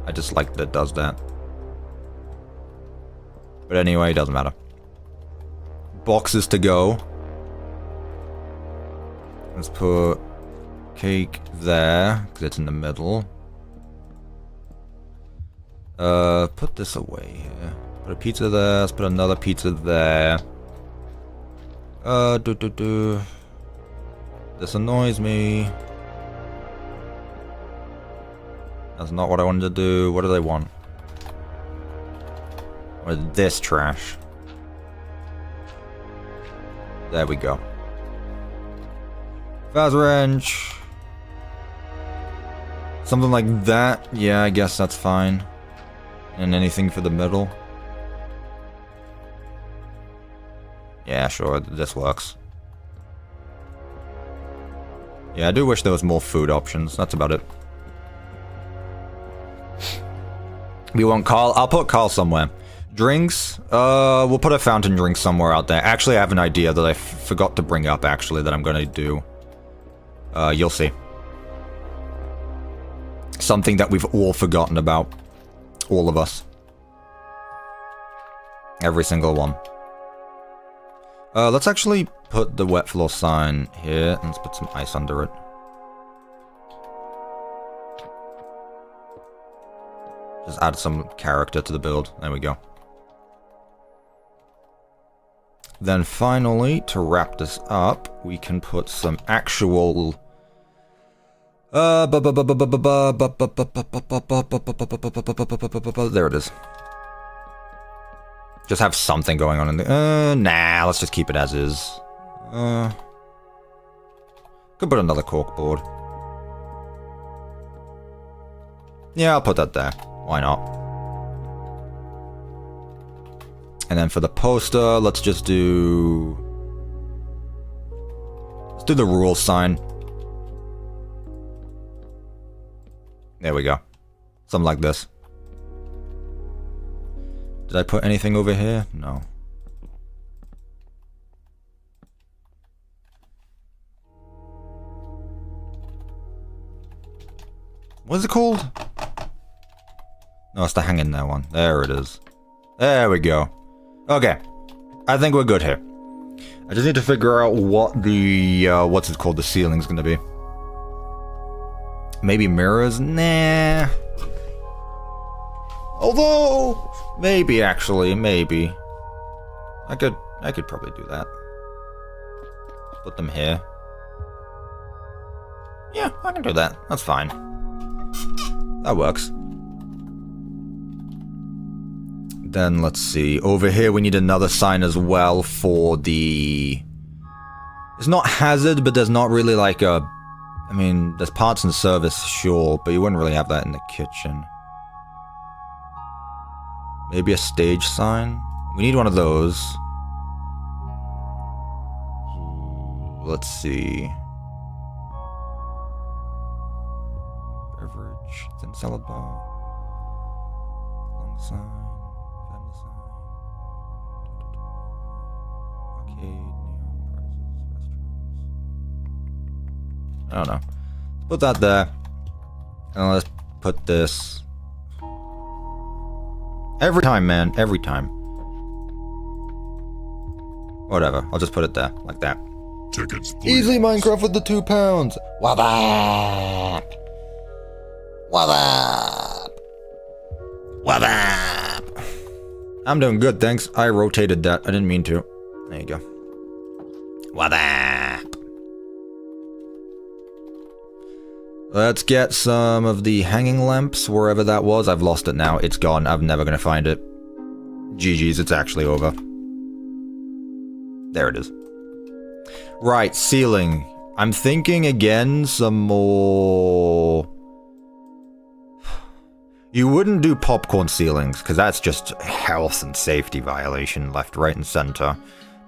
that it does that. But anyway, it doesn't matter. Boxes to go. Let's put cake there, because it's in the middle. Put this away here. Put a pizza there. Let's put another pizza there. This annoys me. That's not what I wanted to do. What do they want? What is this trash? There we go. Fast wrench. Something like that. Yeah, I guess that's fine. And anything for the middle. Yeah, sure, this works. Yeah, I do wish there was more food options. That's about it. We want Carl. I'll put Carl somewhere. Drinks. We'll put a fountain drink somewhere out there. Actually, I have an idea that I forgot to bring up, actually, that I'm gonna do. You'll see. Something that we've all forgotten about. All of us. Every single one. Let's actually put the wet floor sign here, and let's put some ice under it. Just add some character to the build. There we go. Then finally, to wrap this up, we can put some actual... There it is. Just have something going on in the... nah, let's just keep it as is. Could put another corkboard. Yeah, I'll put that there. Why not? And then for the poster, let's just do... Let's do the rule sign. There we go. Something like this. Did I put anything over here? No. What is it called? No, it's the hang in there one. There it is. There we go. Okay. I think we're good here. I just need to figure out what the, what's it called? The ceiling's gonna be. Maybe mirrors? Nah. Although, maybe actually, maybe. I could probably do that. Put them here. Yeah, I can do that. That's fine. That works. Then let's see. Over here we need another sign as well for the... It's not hazard, but there's not really like a... I mean, there's parts and service, sure, but you wouldn't really have that in the kitchen. Maybe a stage sign? We need one of those. Let's see. Beverage, thin salad bar. Long sign. Family sign. Arcade, neon prices, restrooms. I don't know. Put that there. And let's put this. Every time, man. Every time. Whatever. I'll just put it there. Like that. Tickets, please. Easily Minecraft with the £2. What up? What up? What up? I'm doing good, thanks. I rotated that. I didn't mean to. There you go. What up? Let's get some of the hanging lamps, wherever that was. I've lost it now. It's gone. I'm never going to find it. GG's, it's actually over. There it is. Right, ceiling. I'm thinking again some more... You wouldn't do popcorn ceilings, because that's just a health and safety violation left, right, and center.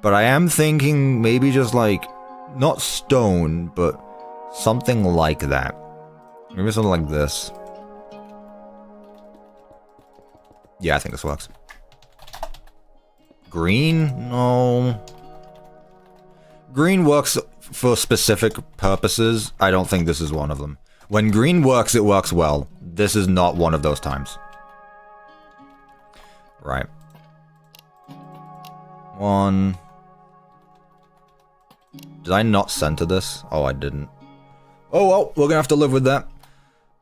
But I am thinking maybe just like, not stone, but something like that. Maybe something like this. Yeah, I think this works. Green? No. Green works for specific purposes. I don't think this is one of them. When green works, it works well. This is not one of those times. Right. One. Did I not center this? Oh, I didn't. Oh, well, we're gonna have to live with that.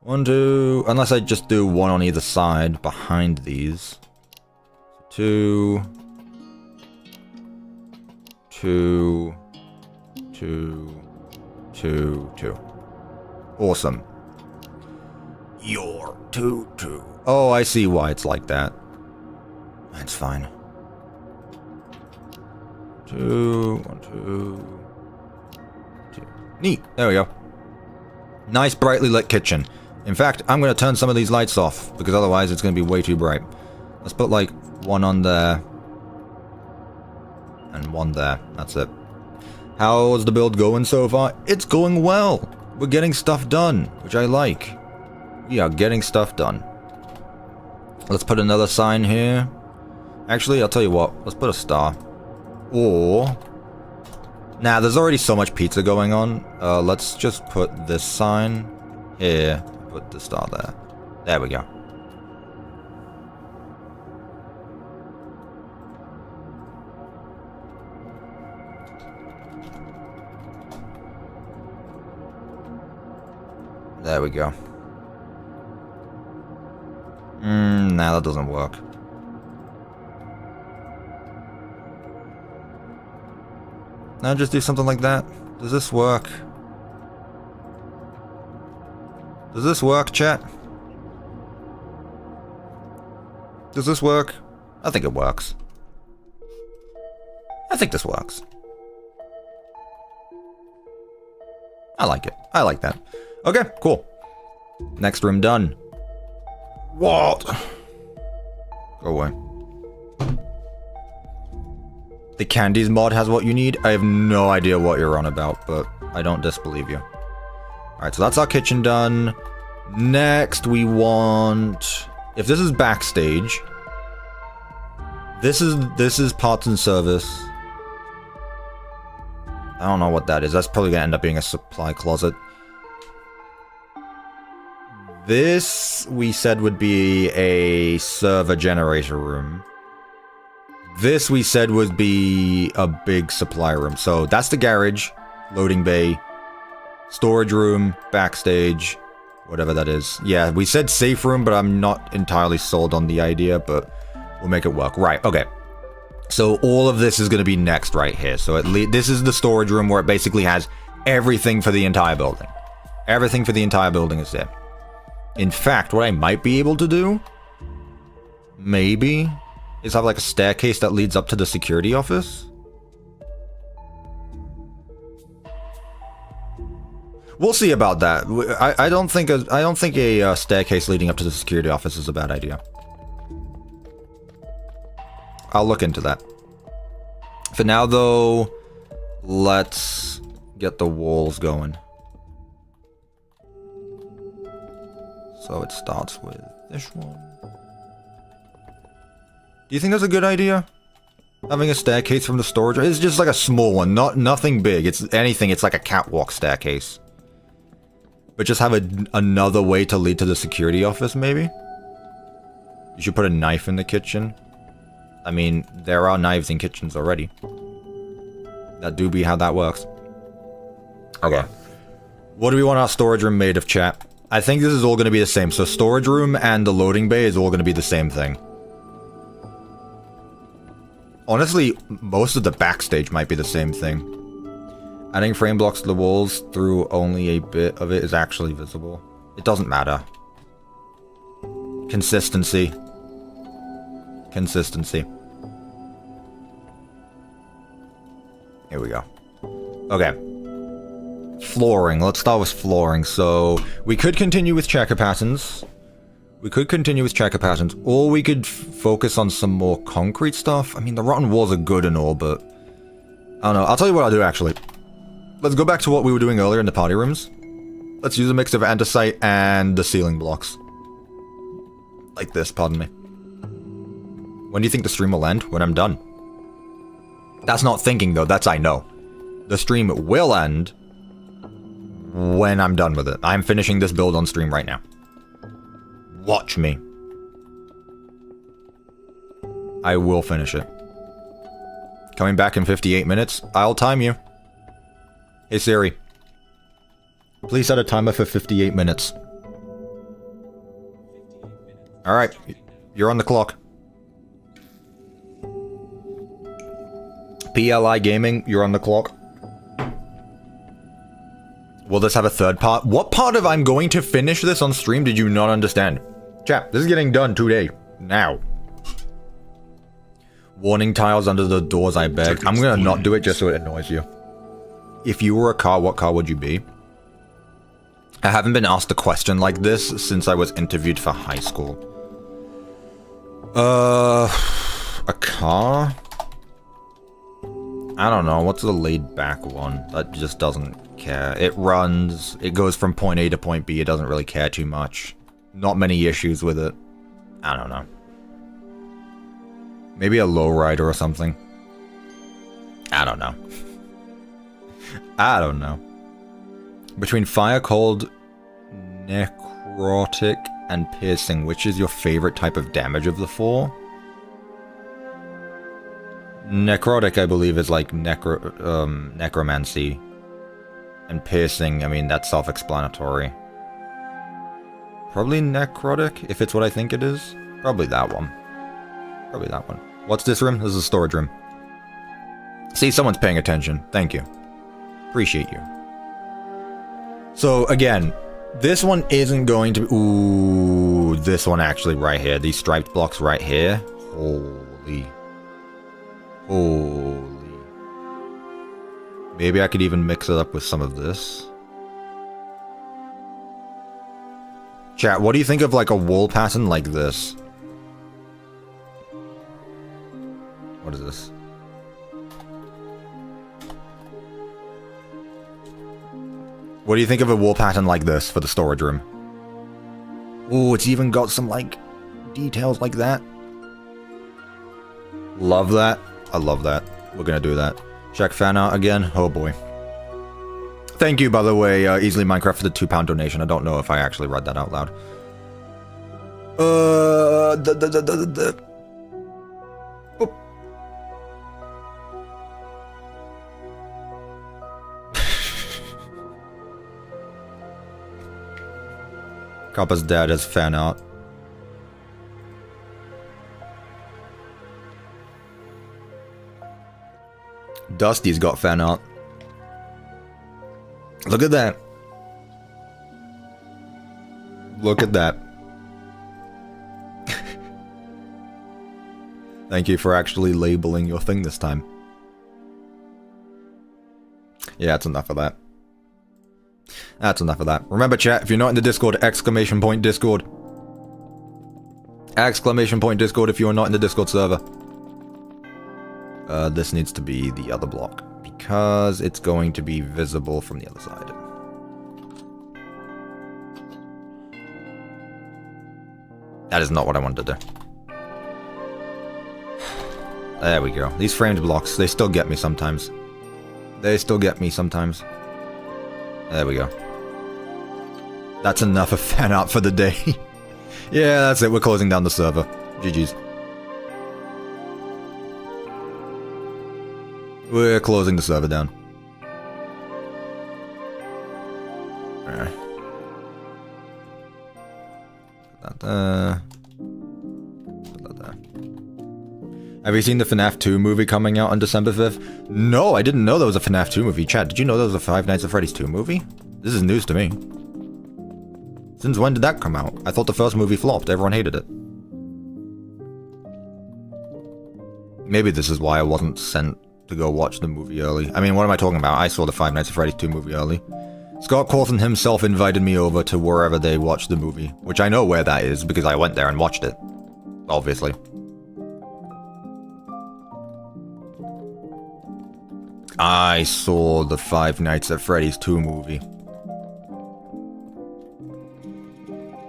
1, 2... Unless I just do one on either side behind these. 2, 2, 2, 2, 2. Awesome. You're 2, 2. Oh, I see why it's like that. That's fine. 2, 1, 2, 2. Neat. There we go. Nice brightly lit kitchen. In fact, I'm going to turn some of these lights off, because otherwise it's going to be way too bright. Let's put like one on there. And one there. That's it. How's the build going so far? It's going well. We're getting stuff done, which I like. We are getting stuff done. Let's put another sign here. Actually, I'll tell you what. Let's put a star. Or... Nah, there's already so much pizza going on. Let's just put this sign here. Put the star there. There we go. There we go. Nah, that doesn't work. Now just do something like that. Does this work? Does this work, chat? Does this work? I think it works. I think this works. I like it. I like that. Okay, cool. Next room done. What? Go away. The candies mod has what you need? I have no idea what you're on about, but I don't disbelieve you. Alright, so that's our kitchen done. Next, we want... If this is backstage... This is parts and service. I don't know what that is. That's probably gonna end up being a supply closet. This, we said, would be a server generator room. This, we said, would be a big supply room. So, that's the garage, loading bay, storage room, backstage, whatever that is. Yeah, we said safe room, but I'm not entirely sold on the idea, but we'll make it work. Right, okay. So, all of this is going to be next right here. So, this is the storage room where it basically has everything for the entire building. Everything for the entire building is there. In fact, what I might be able to do, maybe, is have like a staircase that leads up to the security office. We'll see about that. I don't think a staircase leading up to the security office is a bad idea. I'll look into that. For now, though, let's get the walls going. So it starts with this one. Do you think that's a good idea? Having a staircase from the storage? It's just like a small one, nothing big. It's anything, it's like a catwalk staircase. But just have another way to lead to the security office, maybe? You should put a knife in the kitchen. I mean, there are knives in kitchens already. That do be how that works. Okay. What do we want our storage room made of, chat? I think this is all going to be the same. So storage room and the loading bay is all going to be the same thing. Honestly, most of the backstage might be the same thing. Adding frame blocks to the walls through only a bit of it is actually visible. It doesn't matter. Consistency. Consistency. Here we go. Okay. Flooring. Let's start with flooring. So, we could continue with checker patterns. Or we could focus on some more concrete stuff. I mean, the rotten walls are good and all, but... I don't know. I'll tell you what I'll do, actually. Let's go back to what we were doing earlier in the party rooms. Let's use a mix of andesite and the ceiling blocks. Like this, pardon me. When do you think the stream will end? When I'm done. That's not thinking, though. That's I know. The stream will end... when I'm done with it. I'm finishing this build on stream right now. Watch me. I will finish it. Coming back in 58 minutes. I'll time you. Hey Siri. Please set a timer for 58 minutes. Alright. You're on the clock. PLI Gaming, you're on the clock. Will this have a third part? What part of I'm going to finish this on stream did you not understand? Chat, this is getting done today. Now. Warning tiles under the doors, I beg. I'm gonna not do it just so it annoys you. If you were a car, what car would you be? I haven't been asked a question like this since I was interviewed for high school. A car? I don't know, what's the laid back one that just doesn't care? It runs, it goes from point A to point B, it doesn't really care too much. Not many issues with it. I don't know. Maybe a lowrider or something. I don't know. I don't know. Between fire, cold, necrotic, and piercing, which is your favorite type of damage of the four? Necrotic, I believe, is like necromancy. And piercing, I mean, that's self-explanatory. Probably necrotic, if it's what I think it is. Probably that one. Probably that one. What's this room? This is a storage room. See, someone's paying attention. Thank you. Appreciate you. So, again, this one isn't going to be... Ooh, this one actually right here. These striped blocks right here. Holy. Holy. Maybe I could even mix it up with some of this. Chat, what do you think of like a wall pattern like this? What is this? What do you think of a wall pattern like this for the storage room? Ooh, it's even got some like details like that. Love that. I love that. We're gonna do that. Check fan art again. Oh boy. Thank you, by the way, Easily Minecraft for the £2 donation. I don't know if I actually read that out loud. Boop. Cuppa's dad has fan art. Dusty's got fan art. Look at that. Look at that. Thank you for actually labeling your thing this time. Yeah, that's enough of that. That's enough of that. Remember, chat, if you're not in the Discord, exclamation point Discord. Exclamation point Discord if you are not in the Discord server. This needs to be the other block, because it's going to be visible from the other side. That is not what I wanted to do. There we go. These framed blocks, they still get me sometimes. They still get me sometimes. There we go. That's enough of fan art for the day. Yeah, that's it. We're closing down the server. GG's. We're closing the server down. Alright. Put that there. Put that there. Have you seen the FNAF 2 movie coming out on December 5th? No, I didn't know there was a FNAF 2 movie. Chat, did you know there was a Five Nights at Freddy's 2 movie? This is news to me. Since when did that come out? I thought the first movie flopped. Everyone hated it. Maybe this is why I wasn't sent to go watch the movie early. I mean, what am I talking about? I saw the Five Nights at Freddy's 2 movie early. Scott Cawthon himself invited me over to wherever they watched the movie, which I know where that is because I went there and watched it. Obviously. I saw the Five Nights at Freddy's 2 movie.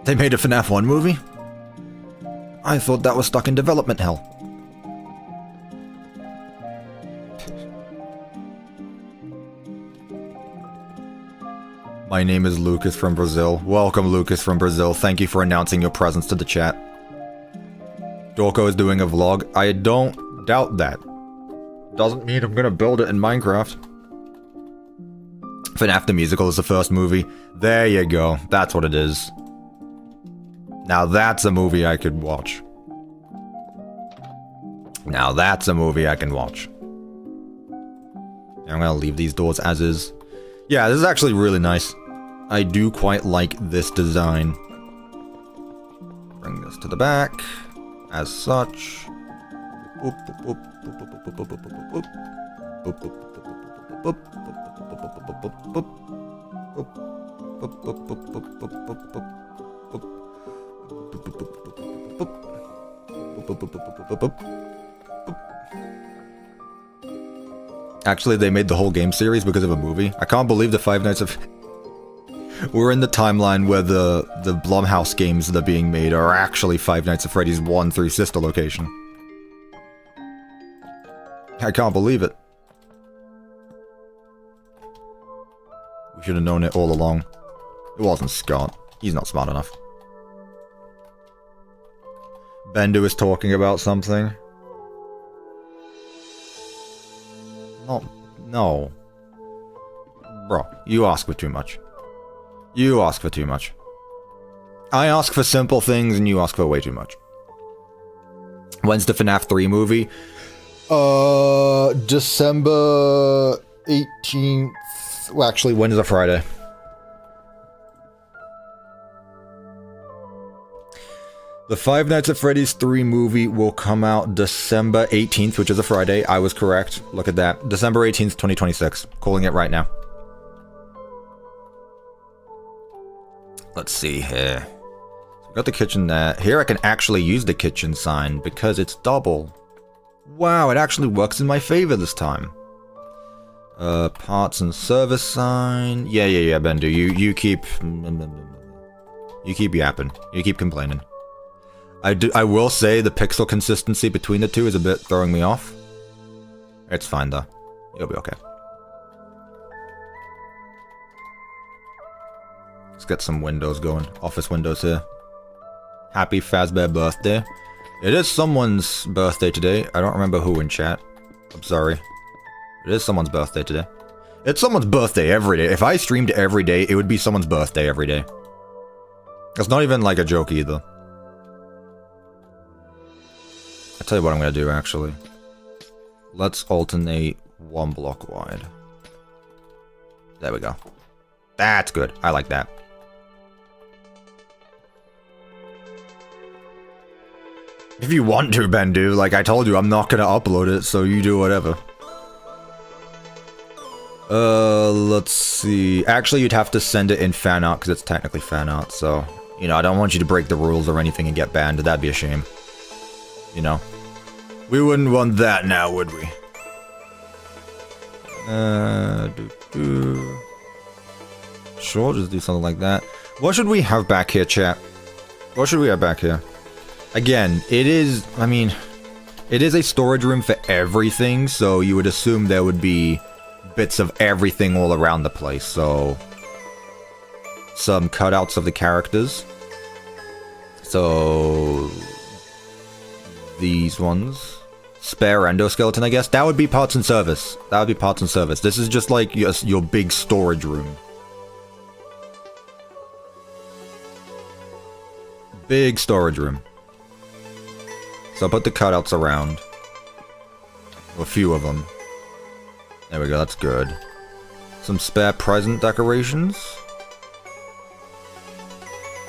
They made a FNAF 1 movie? I thought that was stuck in development hell. My name is Lucas from Brazil. Welcome, Lucas from Brazil. Thank you for announcing your presence to the chat. Dawko is doing a vlog. I don't doubt that. Doesn't mean I'm gonna build it in Minecraft. FNAF the Musical is the first movie. There you go. That's what it is. Now that's a movie I could watch. Now that's a movie I can watch. I'm gonna leave these doors as is. Yeah, this is actually really nice. I do quite like this design. Bring this to the back, as such. Actually, they made the whole game series because of a movie. I can't believe the Five Nights of... We're in the timeline where the Blumhouse games that are being made are actually Five Nights at Freddy's 1 through sister location. I can't believe it. We should have known it all along. It wasn't Scott. He's not smart enough. Bendu is talking about something. No. Bro, you ask for too much. You ask for too much. I ask for simple things and you ask for way too much. When's the FNAF 3 movie? December 18th. Well, actually, when is a Friday? The Five Nights at Freddy's 3 movie will come out December 18th, which is a Friday. I was correct. Look at that. December 18th, 2026. Calling it right now. Let's see here. So we got the kitchen there. Here I can actually use the kitchen sign because it's double. Wow, it actually works in my favor this time. Parts and service sign. Yeah, Bendu. You keep... You keep yapping. You keep complaining. I will say the pixel consistency between the two is a bit throwing me off. It's fine though. It'll be okay. Let's get some windows going. Office windows here. Happy Fazbear birthday. It is someone's birthday today. I don't remember who in chat. I'm sorry. It is someone's birthday today. It's someone's birthday every day. If I streamed every day, it would be someone's birthday every day. It's not even like a joke either. I'll tell you what I'm going to do, actually. Let's alternate one block wide. There we go. That's good. I like that. If you want to, Bendu, like I told you, I'm not going to upload it, so you do whatever. Let's see. Actually, you'd have to send it in fan art, because it's technically fan art, so... You know, I don't want you to break the rules or anything and get banned. That'd be a shame. You know? We wouldn't want that now, would we? Sure, just do something like that. What should we have back here, chat? What should we have back here? Again, it is... I mean... It is a storage room for everything, so you would assume there would be bits of everything all around the place, so... Some cutouts of the characters. So... These ones. Spare endoskeleton, I guess. That would be parts and service. That would be parts and service. This is just like your big storage room. Big storage room. So I'll put the cutouts around. A few of them. There we go, that's good. Some spare present decorations.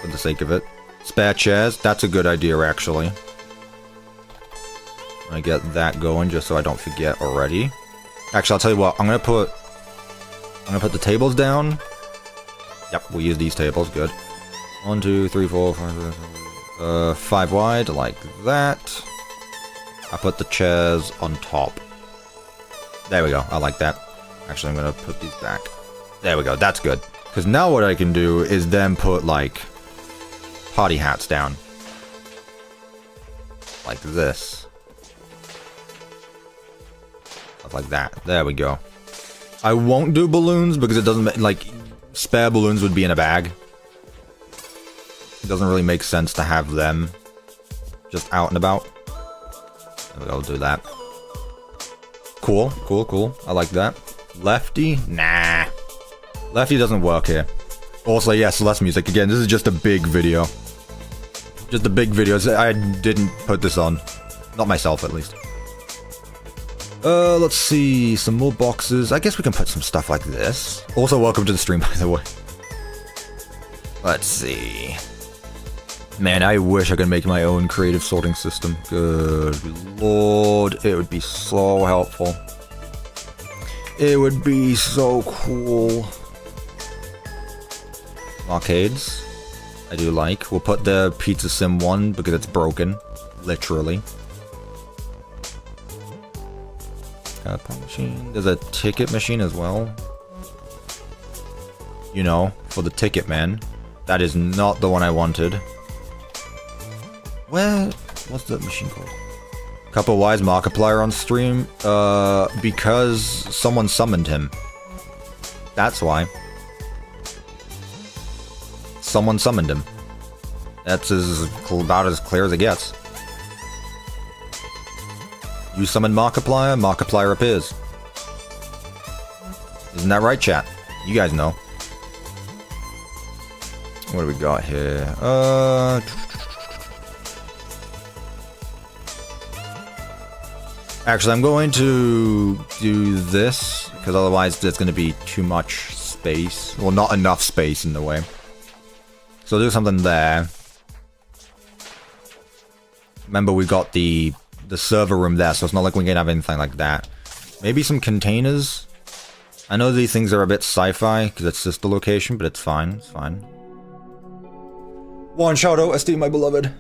For the sake of it. Spare chairs, that's a good idea actually. I get that going just so I don't forget already. Actually, I'll tell you what, I'm gonna put the tables down. Yep, we'll use these tables, good. 1, 2, 3, 4, 5, 5 wide, like that. I put the chairs on top. There we go, I like that. Actually, I'm gonna put these back. There we go, that's good. Because now what I can do is then put, like, party hats down. Like this. Like that. There we go. I won't do balloons because it doesn't like spare balloons would be in a bag. It doesn't really make sense to have them just out and about. There we go, I'll do that. Cool, cool, cool. I like that. Lefty? Nah. Lefty doesn't work here. Also, yes, less music. Again, this is just a big video. Just a big video. I didn't put this on. Not myself, at least. Let's see, some more boxes. I guess we can put some stuff like this. Also, welcome to the stream, by the way. Let's see. Man, I wish I could make my own creative sorting system. Good lord, it would be so helpful. It would be so cool. Arcades, I do like. We'll put the Pizza Sim one because it's broken, literally. Machine. There's a ticket machine as well. You know, for the ticket man. That is not the one I wanted. What's the machine called? CuppaTeaExe Markiplier on stream. Because someone summoned him. That's why. Someone summoned him. That's about as clear as it gets. You summon Markiplier, Markiplier appears. Isn't that right, chat? You guys know. What do we got here? Actually, I'm going to do this, because otherwise there's going to be too much space. Well, not enough space in the way. So I'll do something there. Remember, we got the server room there, so it's not like we can have anything like that. Maybe some containers. I know these things are a bit sci-fi, because it's just the location, but it's fine. It's fine. One shot OST, my beloved.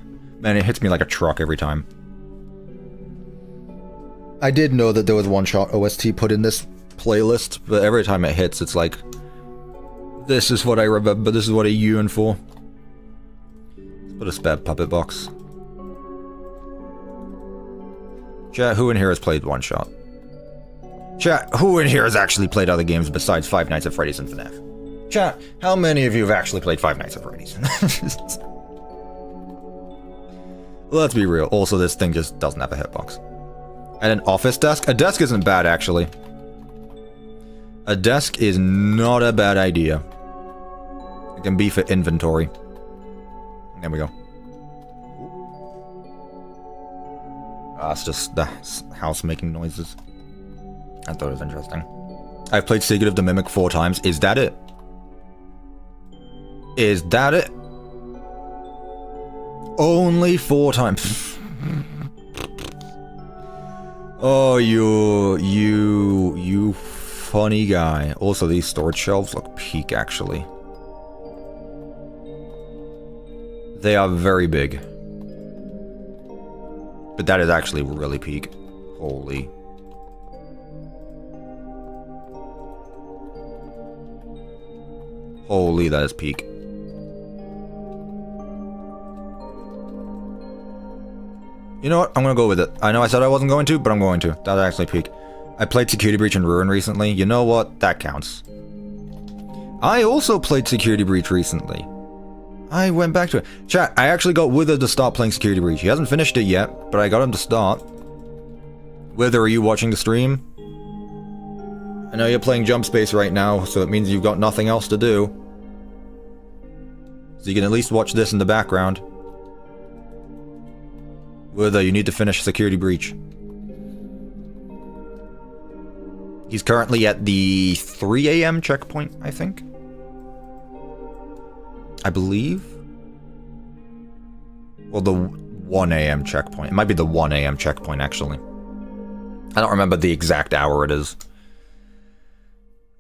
Man, it hits me like a truck every time. I did know that there was one shot OST put in this playlist, but every time it hits, it's like, this is what I remember, this is what I yearn for. Let's put a spare puppet box. Chat, who in here has played One Shot? Chat, who in here has actually played other games besides Five Nights at Freddy's and FNAF? Chat, how many of you have actually played Five Nights at Freddy's? Let's be real. Also, this thing just doesn't have a hitbox. And an office desk? A desk isn't bad, actually. A desk is not a bad idea. It can be for inventory. There we go. It's just the house making noises. I thought it was interesting. I've played Secret of the Mimic 4 times. Is that it? Is that it? Only 4 times. Oh, you funny guy. Also, these storage shelves look peak, actually. They are very big. But that is actually really peak. Holy. Holy, that is peak. You know what? I'm gonna go with it. I know I said I wasn't going to, but I'm going to. That's actually peak. I played Security Breach and Ruin recently. You know what? That counts. I also played Security Breach recently. I went back to it. Chat, I actually got Wither to start playing Security Breach. He hasn't finished it yet, but I got him to start. Wither, are you watching the stream? I know you're playing Jump Space right now, so it means you've got nothing else to do. So you can at least watch this in the background. Wither, you need to finish Security Breach. He's currently at the 3 AM checkpoint, I think. I believe. Well, the 1 AM checkpoint. It might be the 1 AM checkpoint, actually. I don't remember the exact hour it is.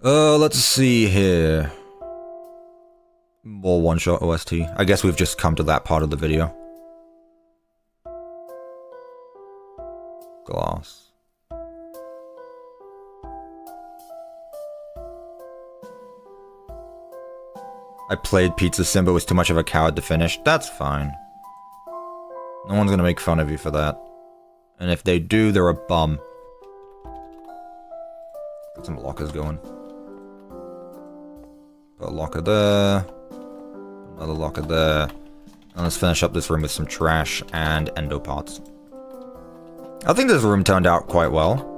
Let's see here. More one-shot OST. I guess we've just come to that part of the video. Glass. I played Pizza Sim, but was too much of a coward to finish. That's fine. No one's gonna make fun of you for that. And if they do, they're a bum. Get some lockers going. Put a locker there. Another locker there. And let's finish up this room with some trash and endo pots. I think this room turned out quite well.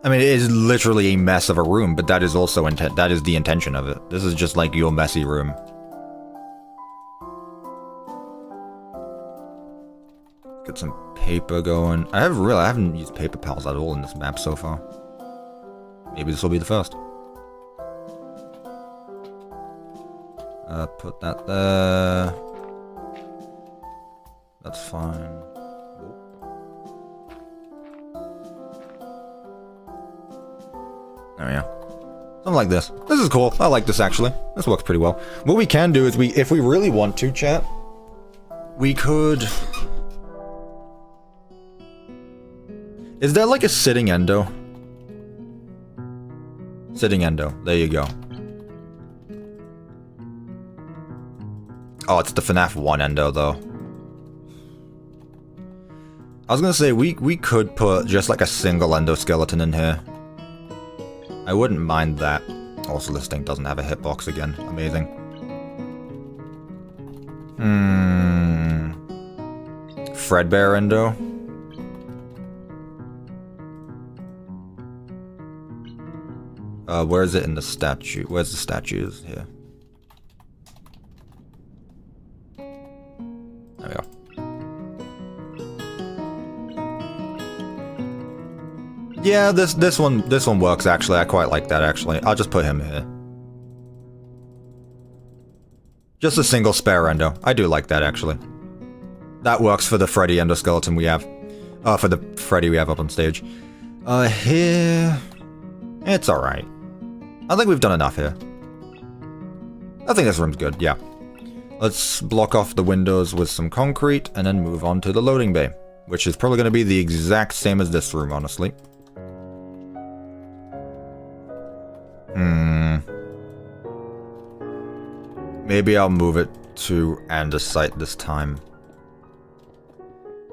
I mean, it is literally a mess of a room, but that is also that is the intention of it. This is just like your messy room. Get some paper going. I haven't used paper pals at all in this map so far. Maybe this will be the first. Put that there. That's fine. There we go. Something like this. This is cool. I like this actually. This works pretty well. What we can do is if we really want to, chat, we could... Is there like a sitting endo? Sitting endo. There you go. Oh, it's the FNAF 1 endo though. I was gonna say we could put just like a single endoskeleton in here. I wouldn't mind that. Also, this thing doesn't have a hitbox again. Amazing. Fredbear endo. Where is it in the statue? Where's the statues here? There we go. Yeah, this one works actually. I quite like that actually. I'll just put him here. Just a single spare endo. I do like that actually. That works for the Freddy endoskeleton we have. For the Freddy we have up on stage. Here... It's alright. I think we've done enough here. I think this room's good, yeah. Let's block off the windows with some concrete and then move on to the loading bay. Which is probably going to be the exact same as this room, honestly. Maybe I'll move it to andesite this time.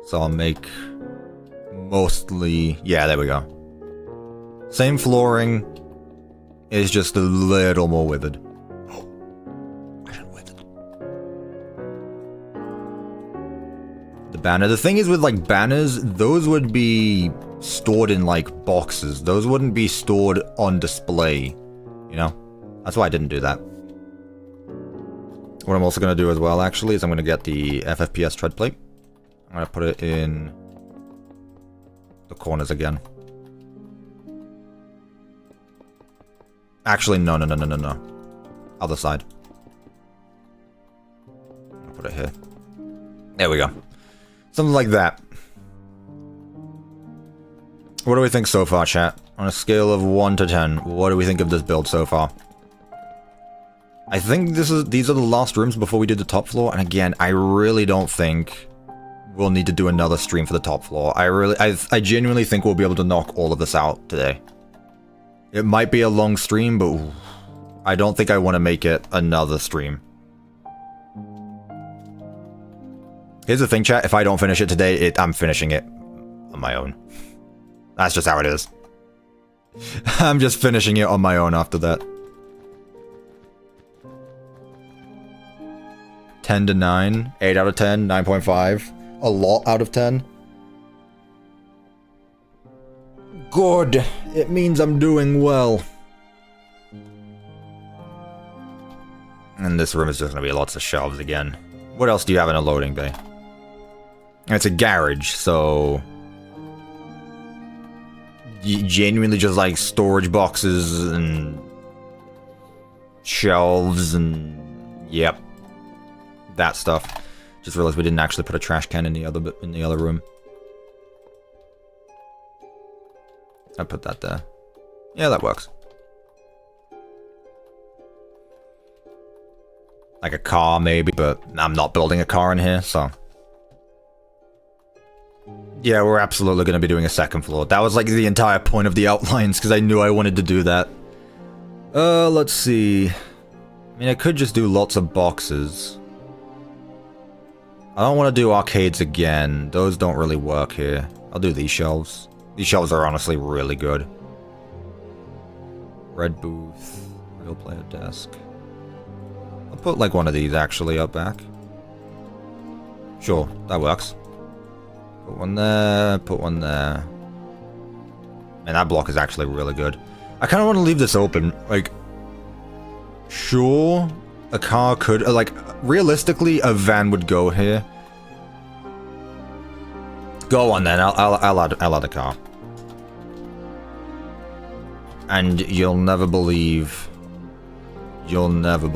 So I'll make mostly... Yeah, there we go. Same flooring. It's just a little more withered. The banner. The thing is with like banners, those would be stored in like boxes. Those wouldn't be stored on display. You know? That's why I didn't do that. What I'm also going to do as well, actually, is I'm going to get the FFPS tread plate. I'm going to put it in the corners again. Actually, no. Other side. I'll put it here. There we go. Something like that. What do we think so far, chat? On a scale of 1 to 10, what do we think of this build so far? I think these are the last rooms before we do the top floor, and again, I really don't think we'll need to do another stream for the top floor. I genuinely think we'll be able to knock all of this out today. It might be a long stream, but I don't think I want to make it another stream. Here's the thing, chat, if I don't finish it today, I'm finishing it on my own. That's just how it is. I'm just finishing it on my own after that. 10 to 9, 8 out of 10, 9.5, a lot out of 10. Good, it means I'm doing well. And this room is just gonna be lots of shelves again. What else do you have in a loading bay? It's a garage, so... genuinely just like storage boxes and... shelves and... yep. That stuff. Just realized we didn't actually put a trash can in the other room. I put that there. Yeah, that works. Like a car maybe, but I'm not building a car in here, so. Yeah, we're absolutely going to be doing a second floor. That was like the entire point of the outlines, because I knew I wanted to do that. Let's see. I mean, I could just do lots of boxes. I don't want to do arcades again. Those don't really work here. I'll do these shelves. These shelves are honestly really good. Red booth. Real player desk. I'll put like one of these actually up back. Sure, that works. Put one there, put one there. Man, that block is actually really good. I kind of want to leave this open. Like, sure, a car could, like, realistically, a van would go here. Go on then, I'll add a car. And you'll never believe... You'll never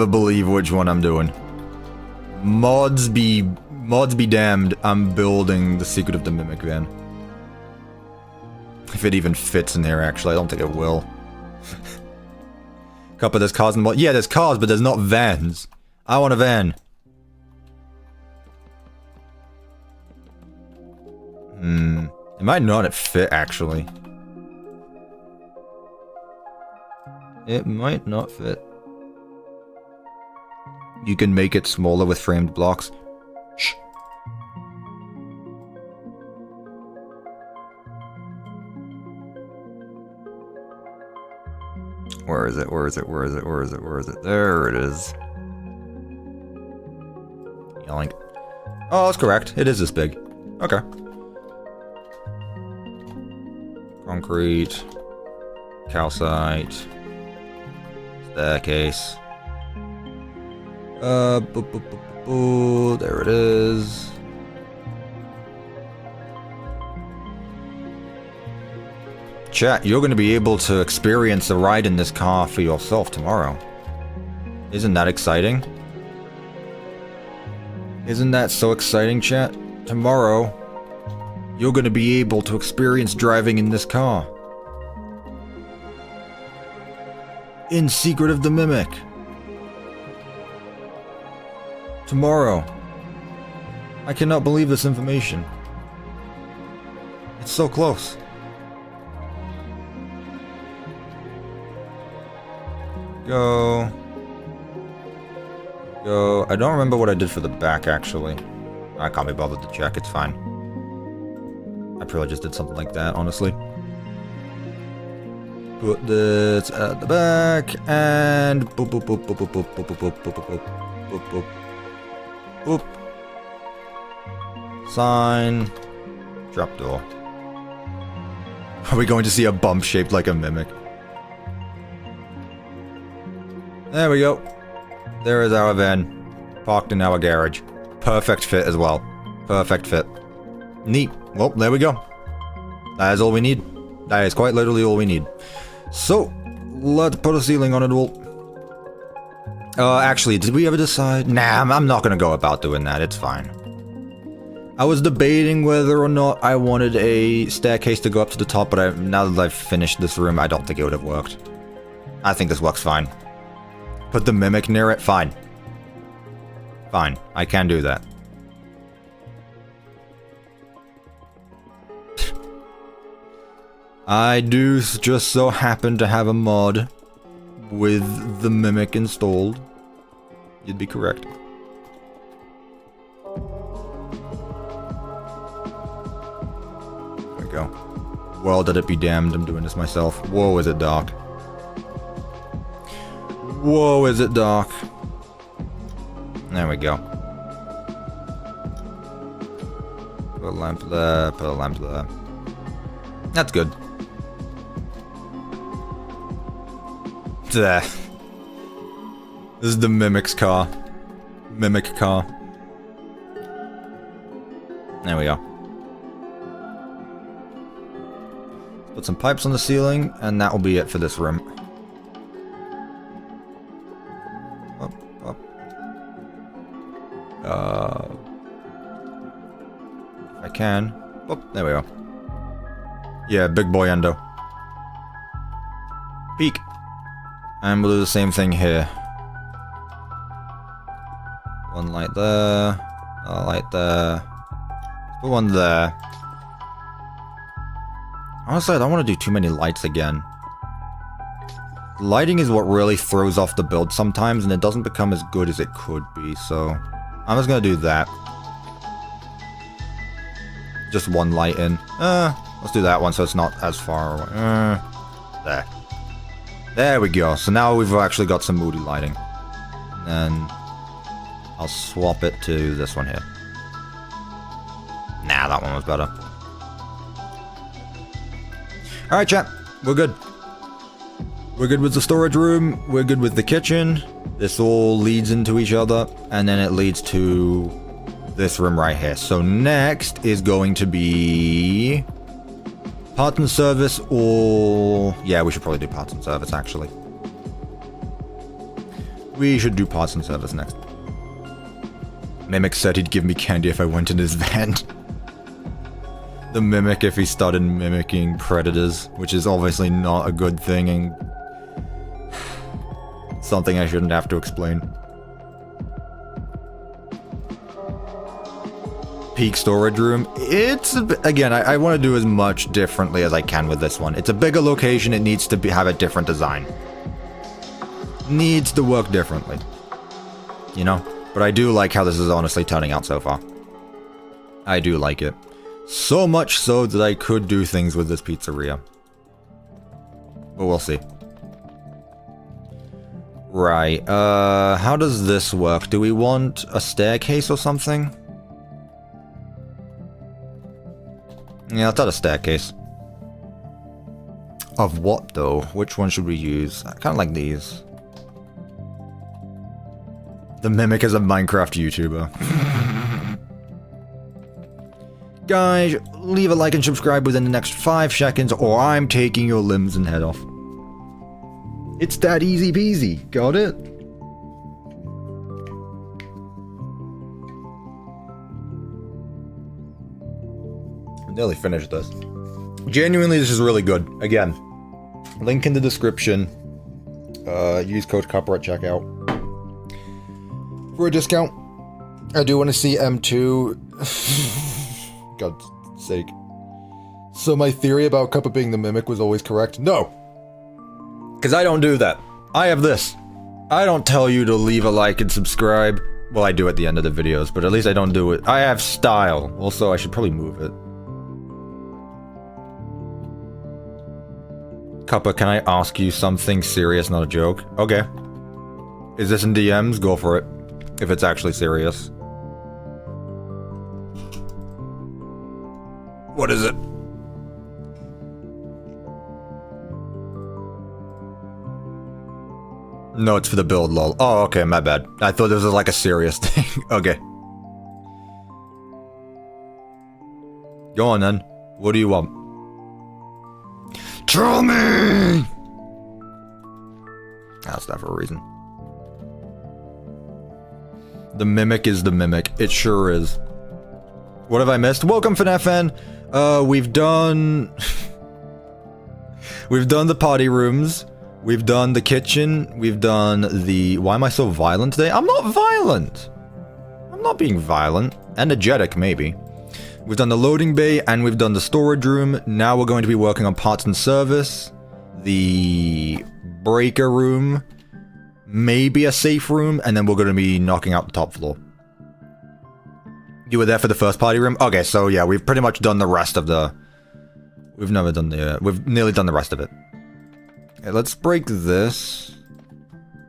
believe which one I'm doing. Mods be damned, I'm building the Secret of the Mimic van. If it even fits in here, actually, I don't think it will. Cuppa, there's cars in the mod. Yeah, there's cars, but there's not vans. I want a van. It might not fit, actually. It might not fit. You can make it smaller with framed blocks. Shh. Where is it? Where is it? Where is it? Where is it? Where is it? There it is. Yelling. Oh, that's correct. It is this big. Okay. Concrete. Calcite. Staircase. There it is. Chat, you're going to be able to experience the ride in this car for yourself tomorrow. Isn't that exciting? Isn't that so exciting, chat? Tomorrow, you're going to be able to experience driving in this car. In Secret of the Mimic. Tomorrow. I cannot believe this information. It's so close. Go. Go. I don't remember what I did for the back, actually. I can't be bothered to check, it's fine. I probably just did something like that, honestly. Put this at the back, and boop, boop, boop, boop, boop, boop, boop, boop, boop, boop, boop, boop, boop. Sign. Trapdoor. Are we going to see a bump shaped like a mimic? There we go. There is our van. Parked in our garage. Perfect fit as well. Perfect fit. Neat. Well, there we go. That is all we need. That is quite literally all we need. So, let's put a ceiling on it all. Actually, did we ever decide? Nah, I'm not gonna go about doing that. It's fine. I was debating whether or not I wanted a staircase to go up to the top, but now that I've finished this room, I don't think it would have worked. I think this works fine. Put the mimic near it? Fine. Fine. I can do that. I do just so happen to have a mod with the mimic installed. You'd be correct. There we go. Well, did it be damned, I'm doing this myself. Whoa, is it dark. Whoa, is it dark. There we go. Put a lamp there, put a lamp there. That's good. There. This is the Mimic's car. Mimic car. There we go. Put some pipes on the ceiling, and that will be it for this room. Up, up. If I can. Oh, there we go. Yeah, big boy endo. Peek. And we'll do the same thing here. One light there. A light there. Put one there. Honestly, I don't want to do too many lights again. Lighting is what really throws off the build sometimes, and it doesn't become as good as it could be, so... I'm just gonna do that. Just one light in. Let's do that one so it's not as far away. There. There we go. So now we've actually got some moody lighting. And then I'll swap it to this one here. Nah, that one was better. Alright, chat. We're good. We're good with the storage room. We're good with the kitchen. This all leads into each other. And then it leads to this room right here. So next is going to be parts and service, or yeah, we should probably do parts and service actually. We should do parts and service next. Mimic said he'd give me candy if I went in his van. The Mimic if he started mimicking predators, which is obviously not a good thing and something I shouldn't have to explain. Peak storage room. It's, again, I want to do as much differently as I can with this one. It's a bigger location, it needs to have a different design. Needs to work differently. You know? But I do like how this is honestly turning out so far. I do like it. So much so that I could do things with this pizzeria. But we'll see. Right, how does this work? Do we want a staircase or something? Yeah, let's add a staircase. Of what, though? Which one should we use? I kind of like these. The Mimic is a Minecraft YouTuber. Guys, leave a like and subscribe within the next 5 seconds or I'm taking your limbs and head off. It's that easy peasy. Got it? I nearly finished this. Genuinely, this is really good. Again, link in the description. Use code CUPPA at checkout for a discount. I do want to see M2. God's sake. So my theory about Cuppa being the Mimic was always correct? No! Because I don't do that. I have this. I don't tell you to leave a like and subscribe. Well, I do at the end of the videos, but at least I don't do it. I have style. Also, I should probably move it. Cuppa, can I ask you something serious, not a joke? Okay. Is this in DMs? Go for it. If it's actually serious. What is it? No, it's for the build, lol. Oh, okay, my bad. I thought this was like a serious thing. Okay. Go on then. What do you want? Tell me! That's that for a reason. The Mimic is the Mimic. It sure is. What have I missed? Welcome, FNAF. We've done... We've done the party rooms. We've done the kitchen. We've done the... Why am I so violent today? I'm not violent! I'm not being violent. Energetic, maybe. We've done the loading bay, and we've done the storage room. Now we're going to be working on parts and service. The breaker room. Maybe a safe room, and then we're going to be knocking out the top floor. You were there for the first party room? Okay, so yeah, we've pretty much done the rest of the... We've never done the... we've nearly done the rest of it. Okay, let's break this.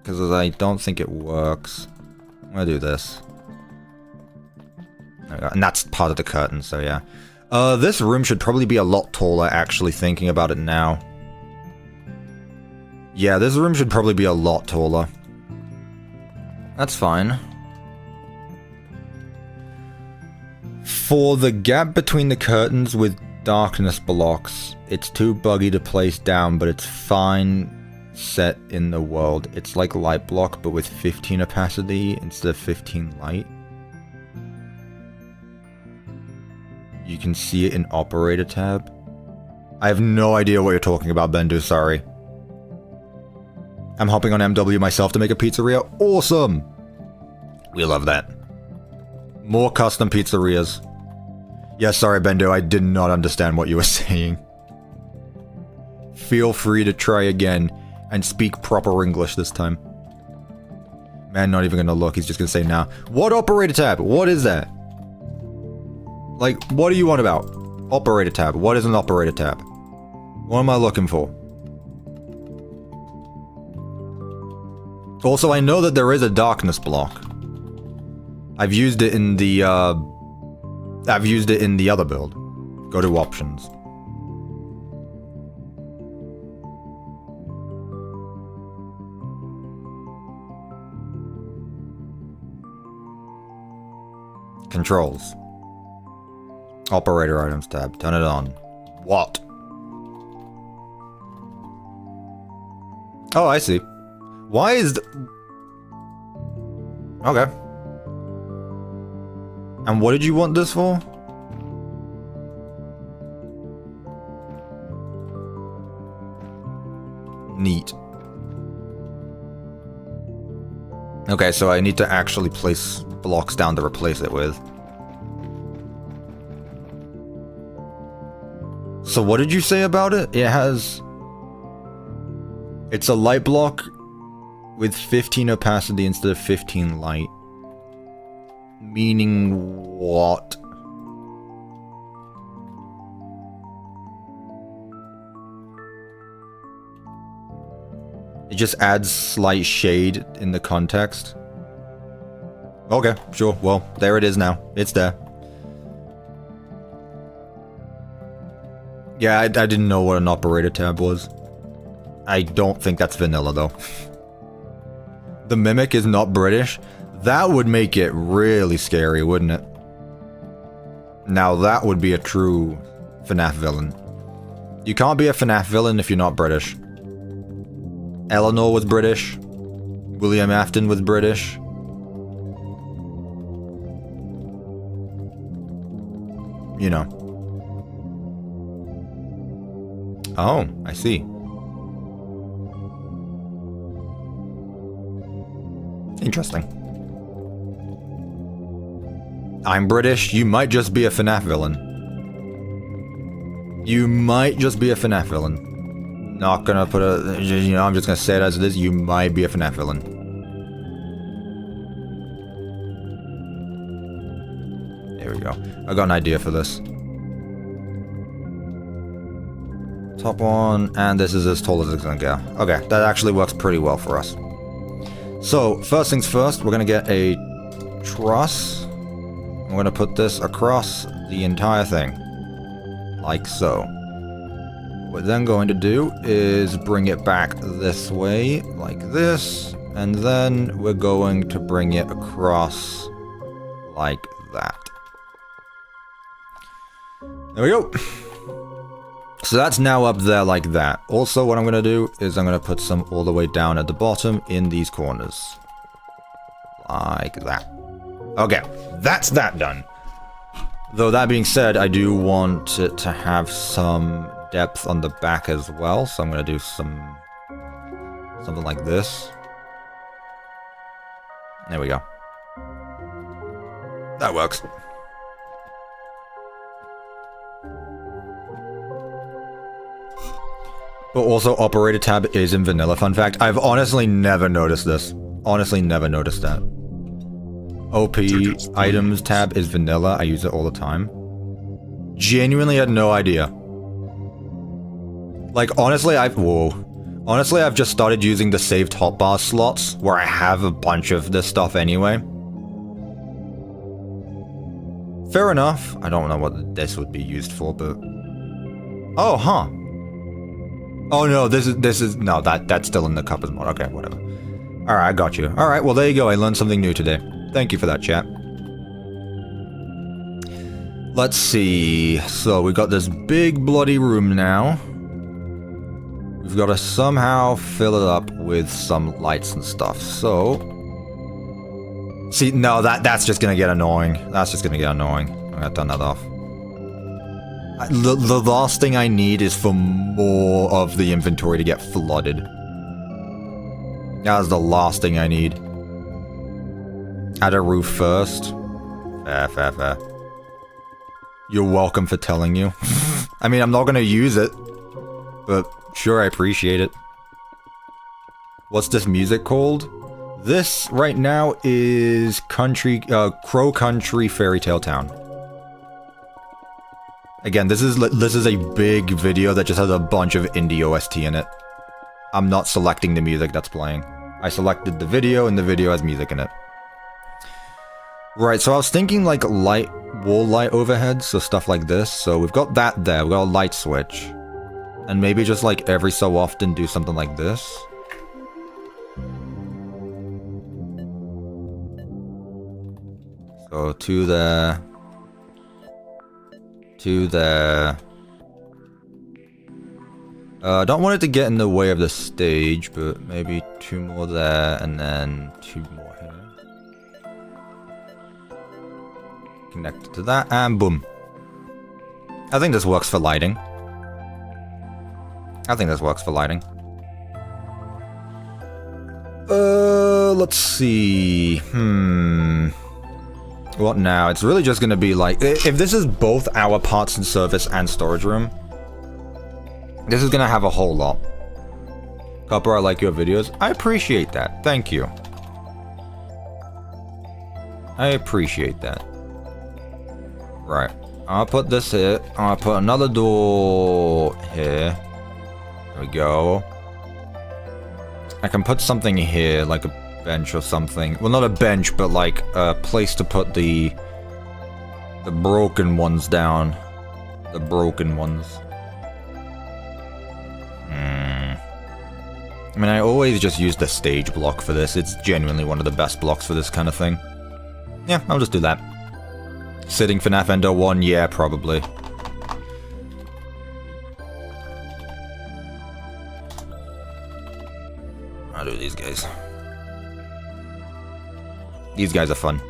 Because I don't think it works. I'm gonna do this. There we go. And that's part of the curtain, so yeah. This room should probably be a lot taller, actually, thinking about it now. Yeah, this room should probably be a lot taller. That's fine. For the gap between the curtains with darkness blocks, it's too buggy to place down, but it's fine set in the world. It's like light block, but with 15 opacity instead of 15 light. You can see it in operator tab. I have no idea what you're talking about, Bendu, sorry. I'm hopping on MW myself to make a pizzeria. Awesome! We love that. More custom pizzerias. Yeah, sorry, Bendu, I did not understand what you were saying. Feel free to try again and speak proper English this time. Man, not even gonna look, he's just gonna say now. What operator tab? What is that? Like, what do you want about? Operator tab. What is an operator tab? What am I looking for? Also, I know that there is a darkness block. I've used it in the, I've used it in the other build. Go to options. Controls. Operator items tab. Turn it on. What? Oh, I see. Why is okay. And what did you want this for? Neat. Okay, so I need to actually place blocks down to replace it with. So what did you say about it? It has... It's a light block with 15 opacity instead of 15 light. Meaning what? It just adds slight shade in the context. Okay, sure. Well, there it is now. It's there. Yeah, I didn't know what an operator tab was. I don't think that's vanilla, though. The Mimic is not British. That would make it really scary, wouldn't it? Now, that would be a true FNAF villain. You can't be a FNAF villain if you're not British. Eleanor was British. William Afton was British. You know. Oh, I see. Interesting. I'm British, you might just be a FNAF villain. You might just be a FNAF villain. Not gonna put a... You know, I'm just gonna say it as it is, you might be a FNAF villain. There we go. I got an idea for this. Top one, and this is as tall as it's gonna go. Okay, that actually works pretty well for us. So, first things first, we're gonna get a truss. I'm gonna put this across the entire thing. Like so. What we're then going to do is bring it back this way, like this, and then we're going to bring it across like that. There we go. So that's now up there like that. Also, what I'm going to do is I'm going to put some all the way down at the bottom in these corners. Like that. Okay, that's that done. Though that being said, I do want it to have some depth on the back as well. So I'm going to do something like this. There we go. That works. But also, operator tab is in vanilla. Fun fact, I've honestly never noticed this. Honestly, never noticed that. OP items tab is vanilla. I use it all the time. Genuinely had no idea. Like, honestly, Honestly, I've just started using the saved hotbar slots, where I have a bunch of this stuff anyway. Fair enough. I don't know what this would be used for, but... Oh, huh. Oh no, this is no, that's still in the Cuppa's mod. Okay, whatever. Alright, I got you. Alright, well there you go, I learned something new today. Thank you for that, chat. Let's see. So we got this big bloody room now. We've got to somehow fill it up with some lights and stuff. So see, no, that's just gonna get annoying. That's just gonna get annoying. I'm gonna turn that off. The last thing I need is for more of the inventory to get flooded. That's the last thing I need. Add a roof first. Fair. You're welcome for telling you. I mean, I'm not gonna use it, but sure, I appreciate it. What's this music called? This right now is Crow Country Fairy Tale Town. Again, this is a big video that just has a bunch of indie OST in it. I'm not selecting the music that's playing. I selected the video, and the video has music in it. Right, so I was thinking like wall light overheads, so stuff like this. So we've got that there, we've got a light switch. And maybe just like every so often do something like this. So 2 there. 2 there. I don't want it to get in the way of the stage, but maybe 2 more there, and then 2 more here. Connected to that, and boom. I think this works for lighting. Let's see. What now? It's really just gonna be like, if this is both our parts and service and storage room, this is gonna have a whole lot. Cuppa, I like your videos. I appreciate that. Thank you. I appreciate that. Right. I'll put this here. I'll put another door here. There we go. I can put something here, like a bench or something. Well, not a bench, but like a place to put the broken ones down. The broken ones. I mean, I always just use the stage block for this. It's genuinely one of the best blocks for this kind of thing. Yeah, I'll just do that. Sitting FNAF Endo 1? Yeah, probably. I'll do these guys. These guys are fun.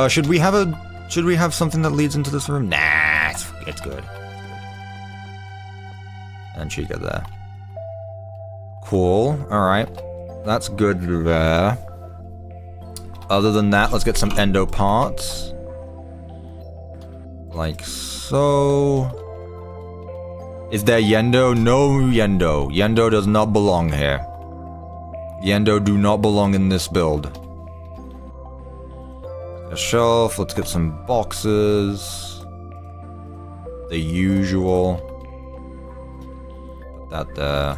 Should we have something that leads into this room? Nah, it's good. And Chica there. Cool. Alright. That's good there. Other than that, let's get some endo parts. Like so. Is there Yendo? No Yendo. Yendo does not belong here. Yendo do not belong in this build. A shelf. Let's get some boxes. The usual. That there.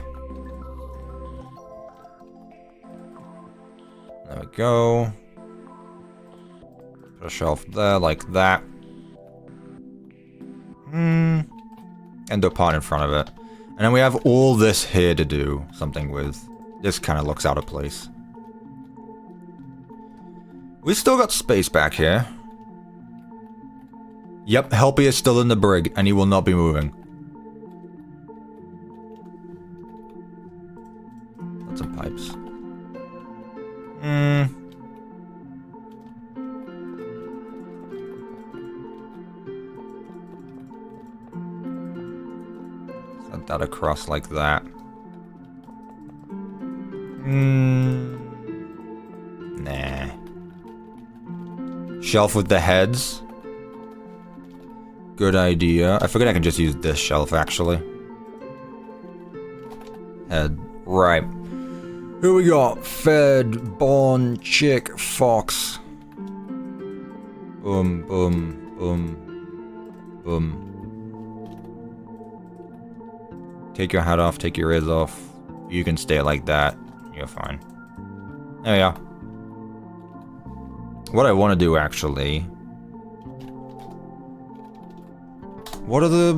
There we go. Put a shelf there like that. Endo part in front of it. And then we have all this here to do something with. This kind of looks out of place. We still got space back here. Yep, Helpy is still in the brig and he will not be moving. Some pipes. Set that across like that. Nah. Shelf with the heads. Good idea. I forget I can just use this shelf actually. Head. Right. Here we got Fed, Born, Chick, Fox. Boom, boom, boom, boom. Take your hat off, take your ears off. You can stay like that. You're fine. There we are. What I want to do actually. What are the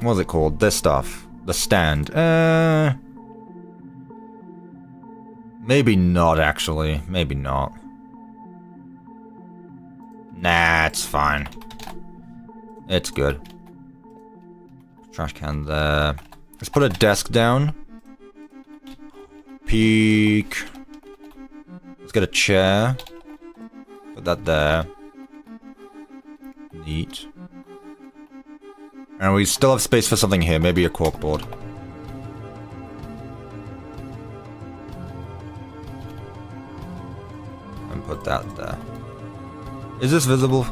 what's it called? This stuff. The stand. Maybe not, actually. Maybe not. Nah, it's fine. It's good. Trash can there. Let's put a desk down. Peek. Let's get a chair. Put that there. Neat. And we still have space for something here, maybe a corkboard. And put that there. Is this visible?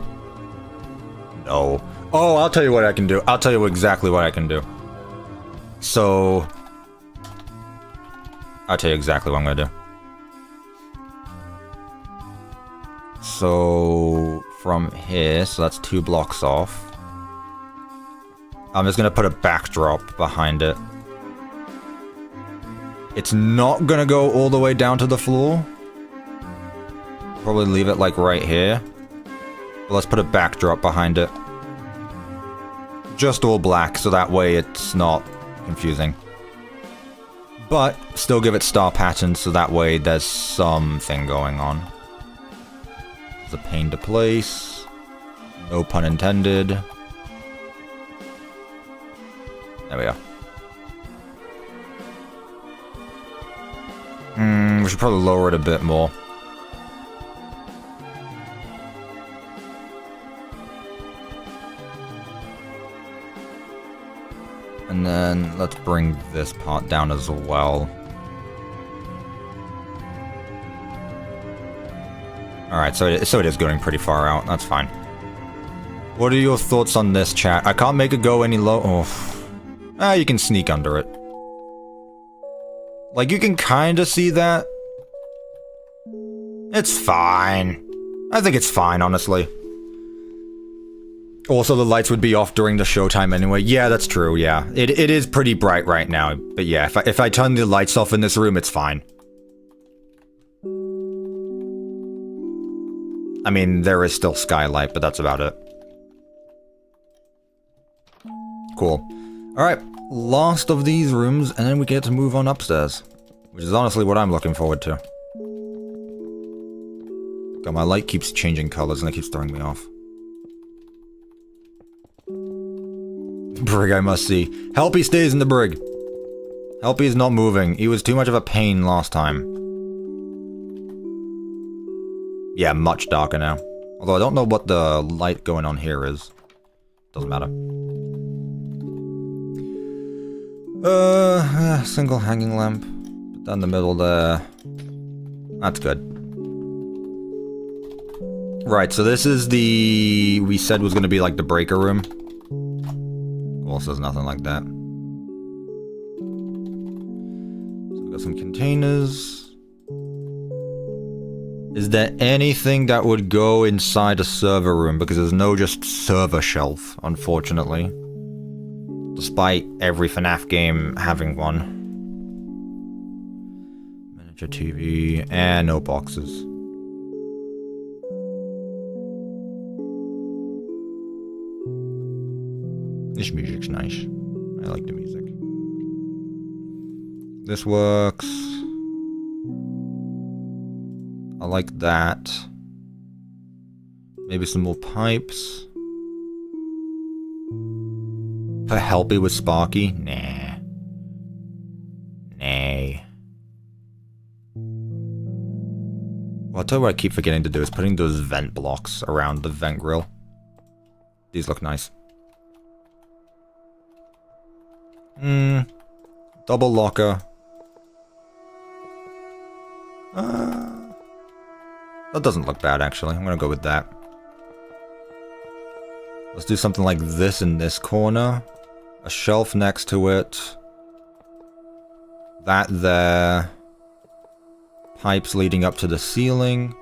No. Oh, I'll tell you what I can do. I'll tell you exactly what I can do. So... I'll tell you exactly what I'm gonna do. So... From here, so that's 2 blocks off. I'm just gonna put a backdrop behind it. It's not gonna go all the way down to the floor. Probably leave it like right here. But let's put a backdrop behind it. Just all black, so that way it's not confusing. But still give it star patterns so that way there's something going on. There's a pane to place. No pun intended. There we go. We should probably lower it a bit more. And then let's bring this part down as well. Alright, so it is going pretty far out. That's fine. What are your thoughts on this, chat? I can't make it go any low. Oh. You can sneak under it. Like, you can kinda see that. It's fine. I think it's fine, honestly. Also, the lights would be off during the showtime anyway. Yeah, that's true, yeah. It is pretty bright right now. But yeah, if I turn the lights off in this room, it's fine. I mean, there is still skylight, but that's about it. Cool. Alright, last of these rooms, and then we get to move on upstairs. Which is honestly what I'm looking forward to. God, my light keeps changing colors and it keeps throwing me off. Brig, I must see. Helpy stays in the brig. Helpy is not moving. He was too much of a pain last time. Yeah, much darker now. Although I don't know what the light going on here is. Doesn't matter. Single hanging lamp. Put that in the middle there. That's good. Right, so this is the... we said was going to be like the breaker room. Also, there's nothing like that. So we got some containers. Is there anything that would go inside a server room? Because there's no just server shelf, unfortunately. Despite every FNAF game having one. Miniature TV, and no boxes. This music's nice. I like the music. This works. I like that. Maybe some more pipes. Put Helpy with Sparky? Nah. Nay. Well, I'll tell you what I keep forgetting to do is putting those vent blocks around the vent grill. These look nice. Double locker. That doesn't look bad, actually. I'm gonna go with that. Let's do something like this in this corner. A shelf next to it. That there. Pipes leading up to the ceiling.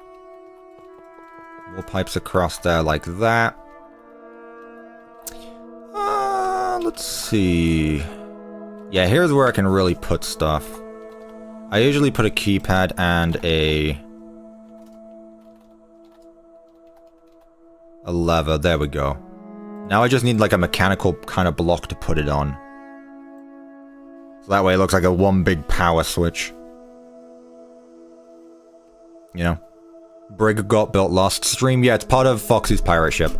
More pipes across there like that. Let's see. Yeah, here's where I can really put stuff. I usually put a keypad and a lever. There we go. Now I just need like a mechanical kind of block to put it on. So that way it looks like a one big power switch. You know? Brig got built last stream. Yeah, it's part of Foxy's pirate ship.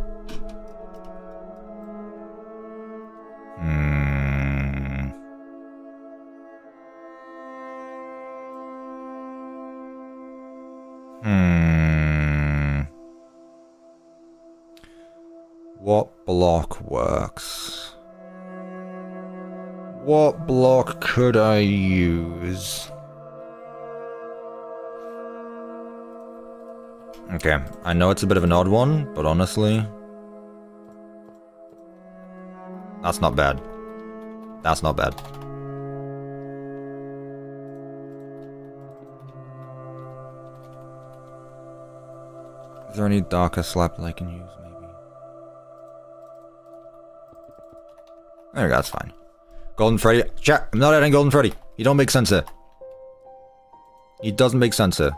What block works? What block could I use? Okay, I know it's a bit of an odd one, but honestly... that's not bad. That's not bad. Is there any darker slab that I can use, maybe? There we go, that's fine. Golden Freddy. Chat, I'm not adding Golden Freddy. He don't make sense here. He doesn't make sense here.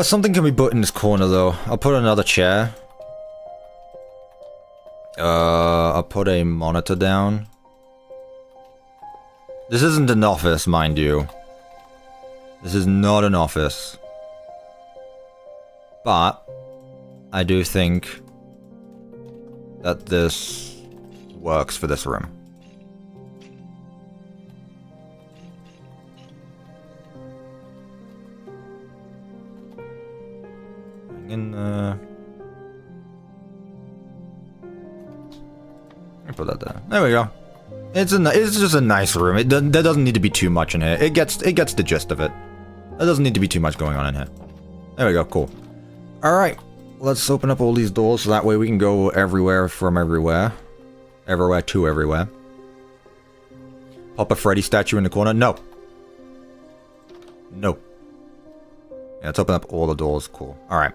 Something can be put in this corner, though. I'll put another chair. I'll put a monitor down. This isn't an office, mind you. This is not an office. But I do think that this works for this room. Put that there. There we go. It's just a nice room. There doesn't need to be too much in here. It gets the gist of it. There doesn't need to be too much going on in here. There we go. Cool. All right. Let's open up all these doors so that way we can go everywhere from everywhere. Everywhere to everywhere. Pop a Freddy statue in the corner. No. No. Yeah, let's open up all the doors. Cool. All right.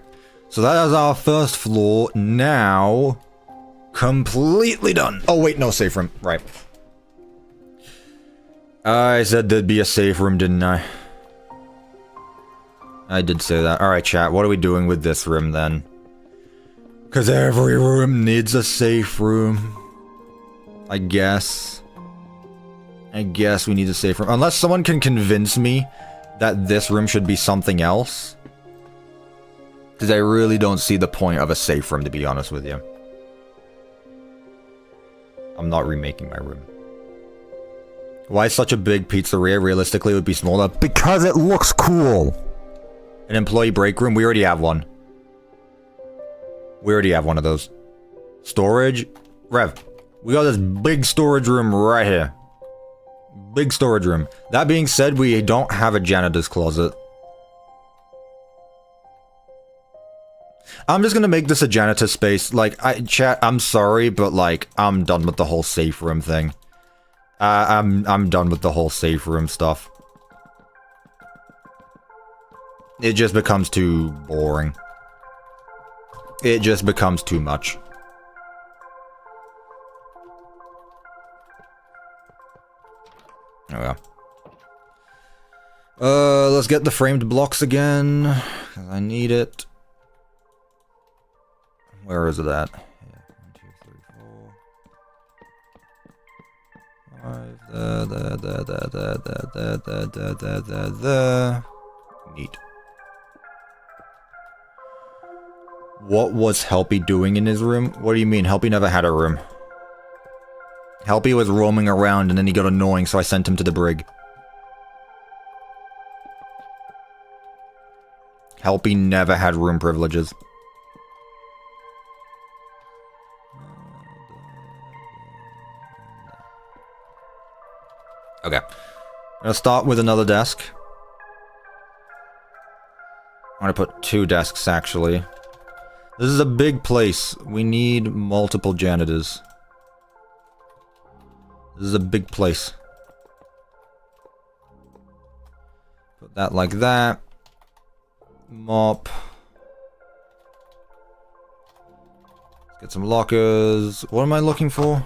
So that is our first floor. Now, completely done. Oh, wait, no safe room. Right. I said there'd be a safe room, didn't I? I did say that. All right, chat. What are we doing with this room, then? Because every room needs a safe room. I guess. I guess we need a safe room. Unless someone can convince me that this room should be something else. Because I really don't see the point of a safe room, to be honest with you. I'm not remaking my room. Why such a big pizzeria? Realistically, it would be smaller. Because it looks cool! An employee break room? We already have one. We already have one of those. Storage? Rev, we got this big storage room right here. Big storage room. That being said, we don't have a janitor's closet. I'm just gonna make this a janitor space. Like, chat, I'm sorry, but like, I'm done with the whole safe room thing. I'm done with the whole safe room stuff. It just becomes too boring. It just becomes too much. There we go. Let's get the framed blocks again. 'Cause I need it. Where is it at? Yeah, 1, 2, 3, 4, 5. There. Neat. What was Helpy doing in his room? What do you mean? Helpy never had a room. Helpy was roaming around and then he got annoying, so I sent him to the brig. Helpy never had room privileges. Okay. I'm gonna start with another desk. I'm gonna put 2 desks, actually. This is a big place. We need multiple janitors. This is a big place. Put that like that. Mop. Let's get some lockers. What am I looking for?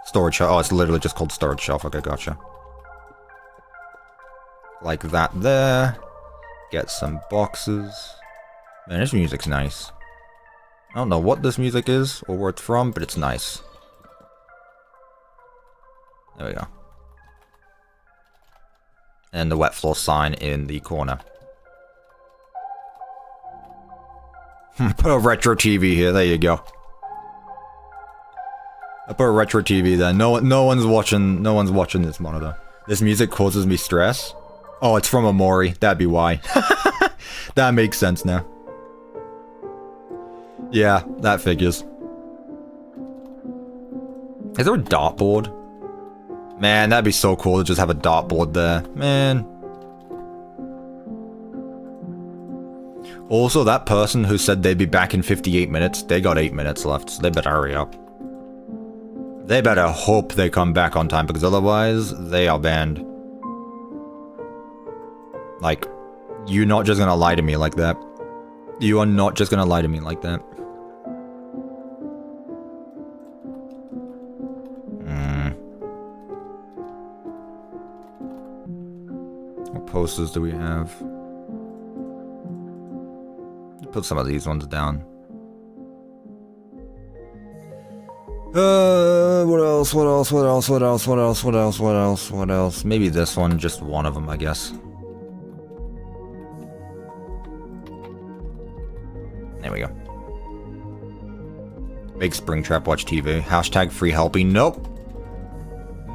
Storage shelf. Oh, it's literally just called storage shelf. Okay, gotcha. Like that there. Get some boxes. Man, this music's nice. I don't know what this music is or where it's from, but it's nice. There we go. And the wet floor sign in the corner. Put a retro TV here. There you go. I put a retro TV there. No one's watching. No one's watching this monitor. This music causes me stress. Oh, it's from Amori. That'd be why. That makes sense now. Yeah, that figures. Is there a dartboard? Man, that'd be so cool to just have a dartboard there. Man. Also, that person who said they'd be back in 58 minutes, they got 8 minutes left, so they better hurry up. They better hope they come back on time, because otherwise, they are banned. Like, you're not just gonna lie to me like that. You are not just gonna lie to me like that. What posters do we have? Put some of these ones down. What else? What else? What else? What else? What else? What else? What else? What else? Maybe this one, just one of them, I guess. There we go. Big Springtrap, watch TV. Hashtag free Helpy. Nope.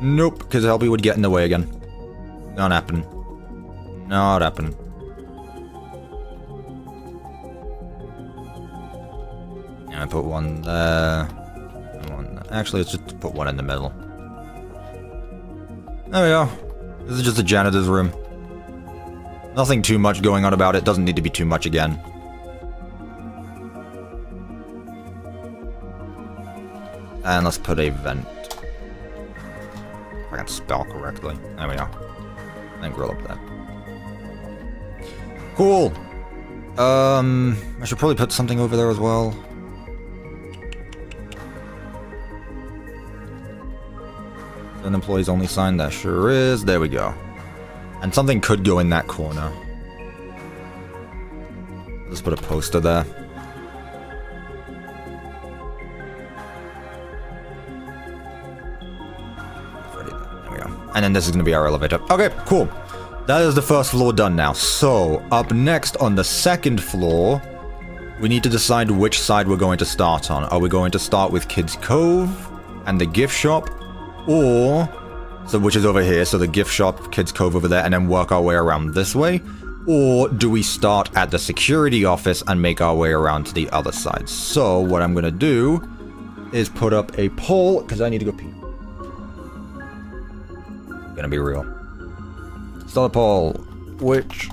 Nope, because Helpy would get in the way again. Not happen. Not happen. And I put one there. One there. Actually, let's just put one in the middle. There we go. This is just a janitor's room. Nothing too much going on about it. Doesn't need to be too much again. And let's put a vent. If I can spell correctly. There we go. And grill up that. Cool. I should probably put something over there as well. An employees only sign, that sure is. There we go. And something could go in that corner. Let's put a poster there. There we go. And then this is going to be our elevator. Okay, cool. That is the first floor done now. So, up next on the second floor, we need to decide which side we're going to start on. Are we going to start with Kids Cove and the gift shop? Or, so which is over here, so the gift shop, Kids Cove over there, and then work our way around this way? Or do we start at the security office and make our way around to the other side? So, what I'm going to do is put up a poll, because I need to go pee. Gonna be real. Start a poll. Which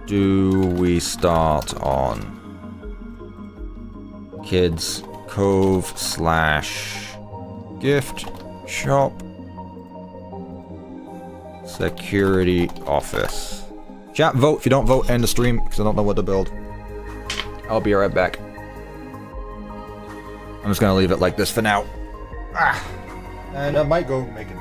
do we start on? Kids Cove / gift shop, security office. Chat, vote. If you don't vote, end the stream, because I don't know what to build. I'll be right back. I'm just gonna leave it like this for now. And I might go make it.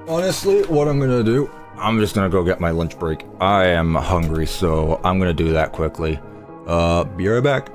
Honestly, what I'm gonna do, I'm just gonna go get my lunch break. I am hungry, so I'm gonna do that quickly. Be right back.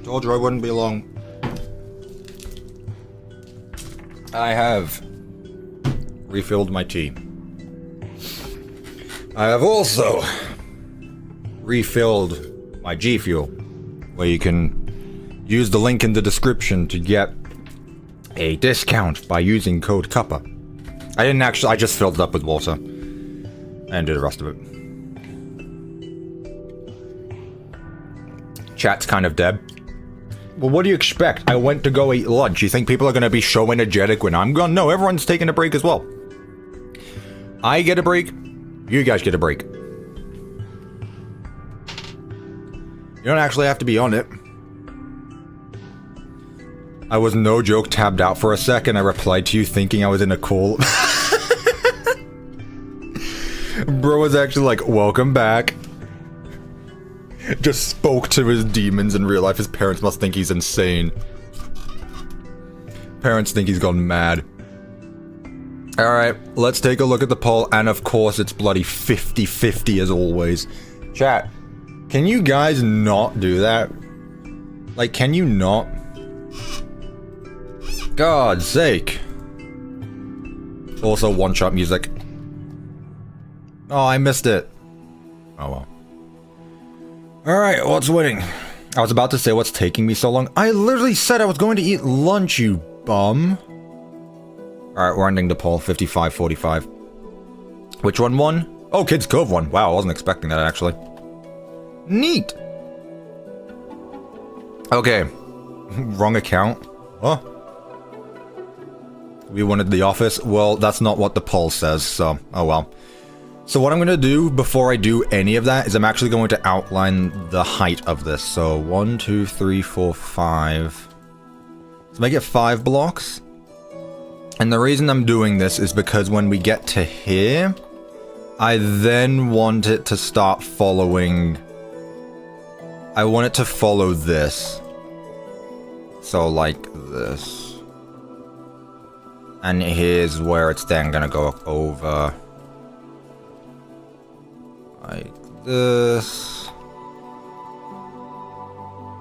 Told you I wouldn't be long. I have refilled my tea. I have also refilled my G Fuel, where you can use the link in the description to get a discount by using code CUPPA. I didn't actually, I just filled it up with water and did the rest of it. Chat's kind of dead. Well, what do you expect? I went to go eat lunch. You think people are going to be so energetic when I'm gone? No, everyone's taking a break as well. I get a break. You guys get a break. You don't actually have to be on it. I was no joke tabbed out for a second. I replied to you thinking I was in a call. Bro was actually like, welcome back. Just spoke to his demons in real life. His parents must think he's insane. Parents think he's gone mad. Alright, let's take a look at the poll. And of course, it's bloody 50-50 as always. Chat, can you guys not do that? Like, can you not? God's sake. Also, one-shot music. Oh, I missed it. Oh well. Alright, what's winning? I was about to say what's taking me so long. I literally said I was going to eat lunch, you bum. Alright, we're ending the poll. 55-45. Which one won? Oh, Kids Cove won. Wow, I wasn't expecting that, actually. Neat. Okay. Wrong account. Huh? We wanted the office. Well, that's not what the poll says, so... oh well. So what I'm going to do before I do any of that is I'm actually going to outline the height of this. So 1, 2, 3, 4, 5. So make it 5 blocks. And the reason I'm doing this is because when we get to here, I then want it to start following... I want it to follow this. So like this. And here's where it's then going to go over... like this.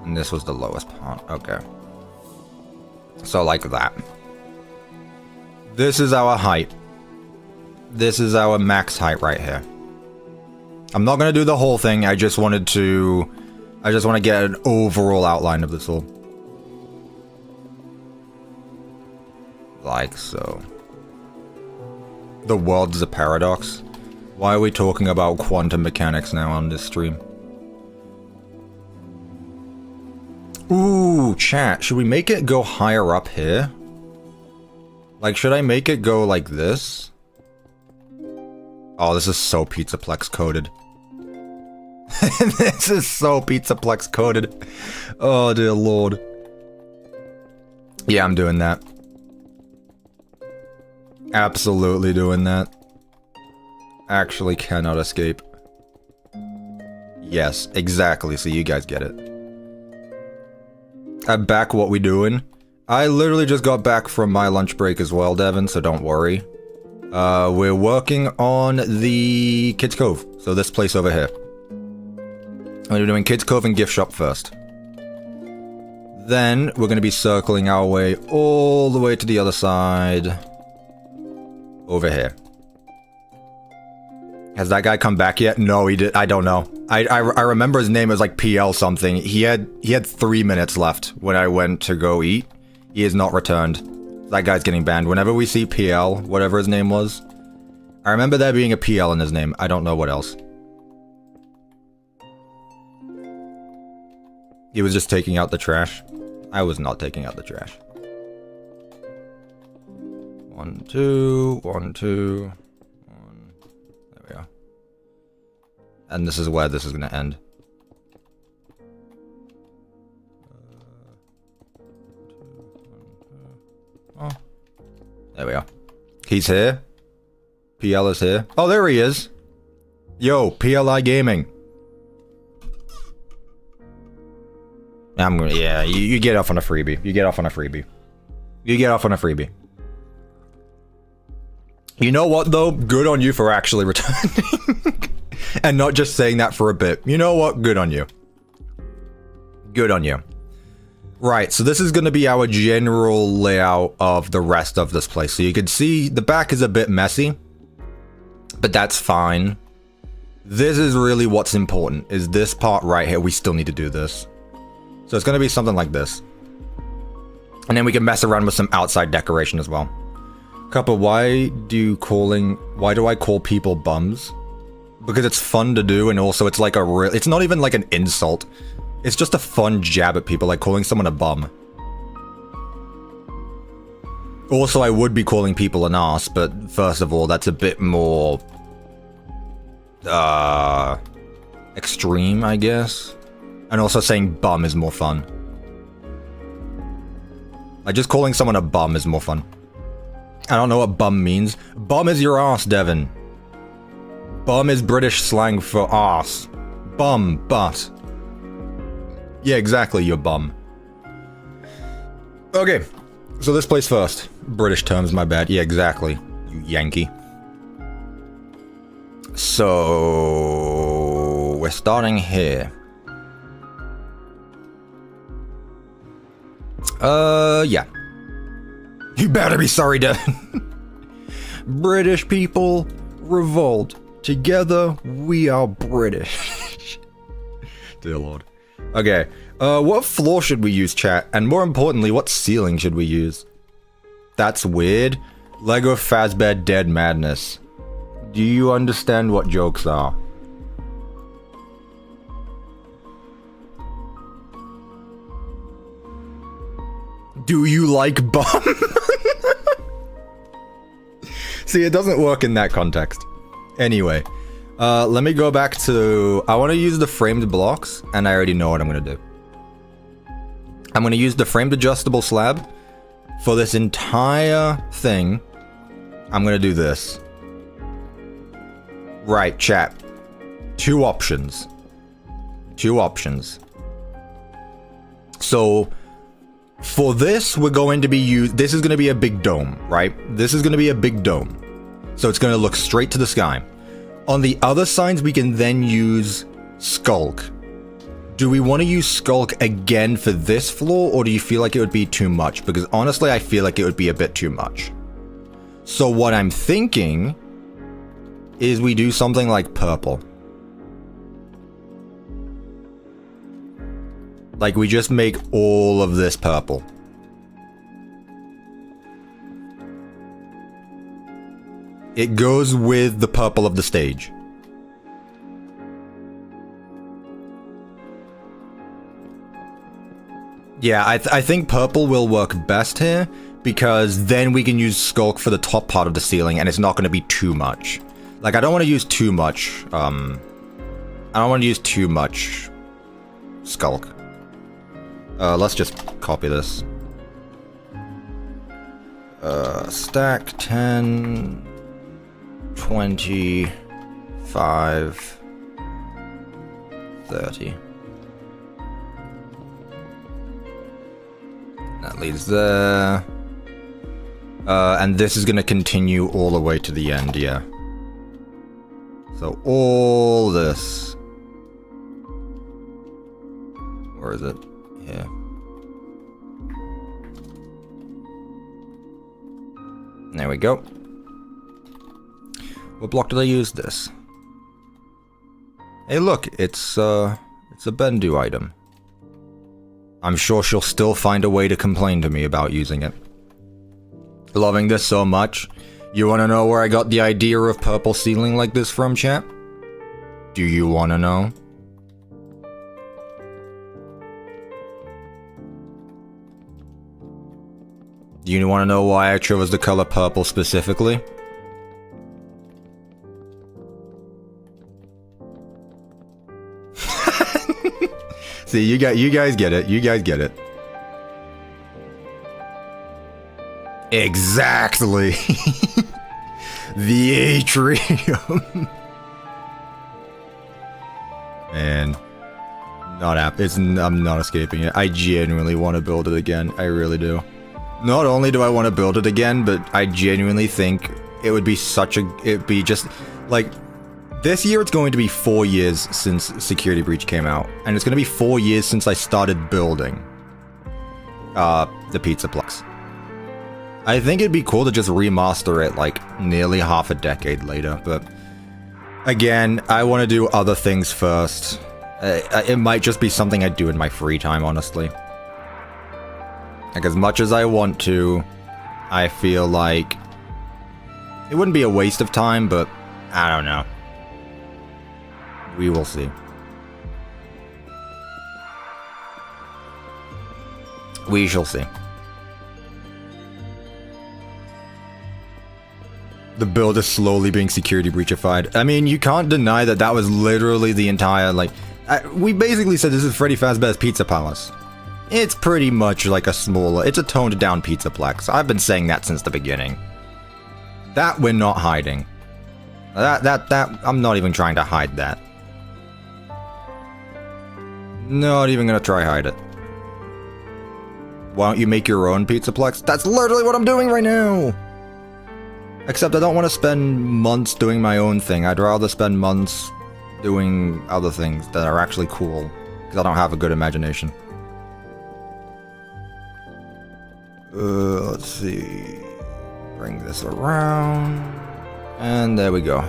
And this was the lowest part. Okay. So like that. This is our height. This is our max height right here. I'm not going to do the whole thing. I just want to get an overall outline of this all. Like so. The world is a paradox. Why are we talking about quantum mechanics now on this stream? Ooh, chat. Should we make it go higher up here? Like, should I make it go like this? Oh, this is so Pizzaplex coded. This is so Pizzaplex coded. Oh, dear lord. Yeah, I'm doing that. Absolutely doing that. Actually cannot escape. Yes, exactly, so you guys get it. I'm back, what we doing? I literally just got back from my lunch break as well, Devin, so don't worry. We're working on the Kids Cove, so this place over here. We're doing Kids Cove and Gift Shop first. Then, we're going to be circling our way all the way to the other side. Over here. Has that guy come back yet? No, he did. I don't know. I remember his name was like PL something. He had 3 minutes left when I went to go eat. He has not returned. That guy's getting banned. Whenever we see PL, whatever his name was, I remember there being a PL in his name. I don't know what else. He was just taking out the trash. I was not taking out the trash. 1, 2, 1, 2. There we go. And this is where this is going to end. Oh. There we go. He's here. PL is here. Oh, there he is. Yo, PLI Gaming. I'm gonna, yeah, you get off on a freebie. You get off on a freebie. You get off on a freebie. You know what, though? Good on you for actually returning. And not just saying that for a bit. You know what? Good on you. Good on you. Right, so this is going to be our general layout of the rest of this place. So you can see the back is a bit messy, but that's fine. This is really what's important, is this part right here. We still need to do this. So it's going to be something like this. And then we can mess around with some outside decoration as well. Cuppa, why do I call people bums? Because it's fun to do, and also it's like it's not even like an insult. It's just a fun jab at people, like calling someone a bum. Also, I would be calling people an ass, but first of all, that's a bit more extreme, I guess. And also saying bum is more fun. Like, just calling someone a bum is more fun. I don't know what bum means. Bum is your ass, Devin. Bum is British slang for ass. Bum, butt. Yeah, exactly, you bum. Okay, so this place first. British terms, my bad. Yeah, exactly, you Yankee. So we're starting here. Yeah. You better be sorry, Devin. British people, revolt. Together, we are British. Dear Lord. Okay, what floor should we use, chat? And more importantly, what ceiling should we use? That's weird. Lego Fazbear Dead Madness. Do you understand what jokes are? Do you like bum? See, it doesn't work in that context. Anyway, let me go back to... I want to use the framed blocks, and I already know what I'm going to do. I'm going to use the framed adjustable slab. For this entire thing, I'm going to do this. Right, chat. Two options. Two options. So... for this, we're going to be this is going to be a big dome, right? This is going to be a big dome. So it's going to look straight to the sky. On the other sides, we can then use Skulk. Do we want to use Skulk again for this floor, or do you feel like it would be too much? Because honestly, I feel like it would be a bit too much. So what I'm thinking is we do something like purple. Like, we just make all of this purple. It goes with the purple of the stage. Yeah, I think purple will work best here, because then we can use Skulk for the top part of the ceiling, and it's not going to be too much. Like, I don't want to use too much, I don't want to use too much Skulk. Let's just copy this. Stack 10, 20, 5, 30. That leads there. And this is going to continue all the way to the end, yeah. So all this. Where is it? Yeah. There we go. What block did I use this? Hey, look, it's a Bendu item. I'm sure she'll still find a way to complain to me about using it. Loving this so much. You wanna know where I got the idea of purple ceiling like this from, chat? Do you wanna know? Do you want to know why I chose the color purple specifically? See, you guys get it. You guys get it. Exactly. The atrium. Man, I'm not escaping it. I genuinely want to build it again. I really do. Not only do I want to build it again, but I genuinely think it would be it'd be just, like, this year it's going to be 4 years since Security Breach came out, and it's going to be 4 years since I started building. the Pizzaplex. I think it'd be cool to just remaster it like nearly half a decade later, but again, I want to do other things first. It might just be something I do in my free time, honestly. Like, as much as I want to, I feel like it wouldn't be a waste of time, but I don't know. We will see. We shall see. The build is slowly being security breachified. I mean, you can't deny that that was literally the entire, like... we basically said this is Freddy Fazbear's Pizza Palace. It's pretty much like a smaller... It's a toned-down Pizzaplex. I've been saying that since the beginning. That we're not hiding. I'm not even trying to hide that. Not even gonna try hide it. Why don't you make your own Pizzaplex? That's literally what I'm doing right now! Except I don't want to spend months doing my own thing. I'd rather spend months doing other things that are actually cool. Because I don't have a good imagination. Let's see. Bring this around. And there we go.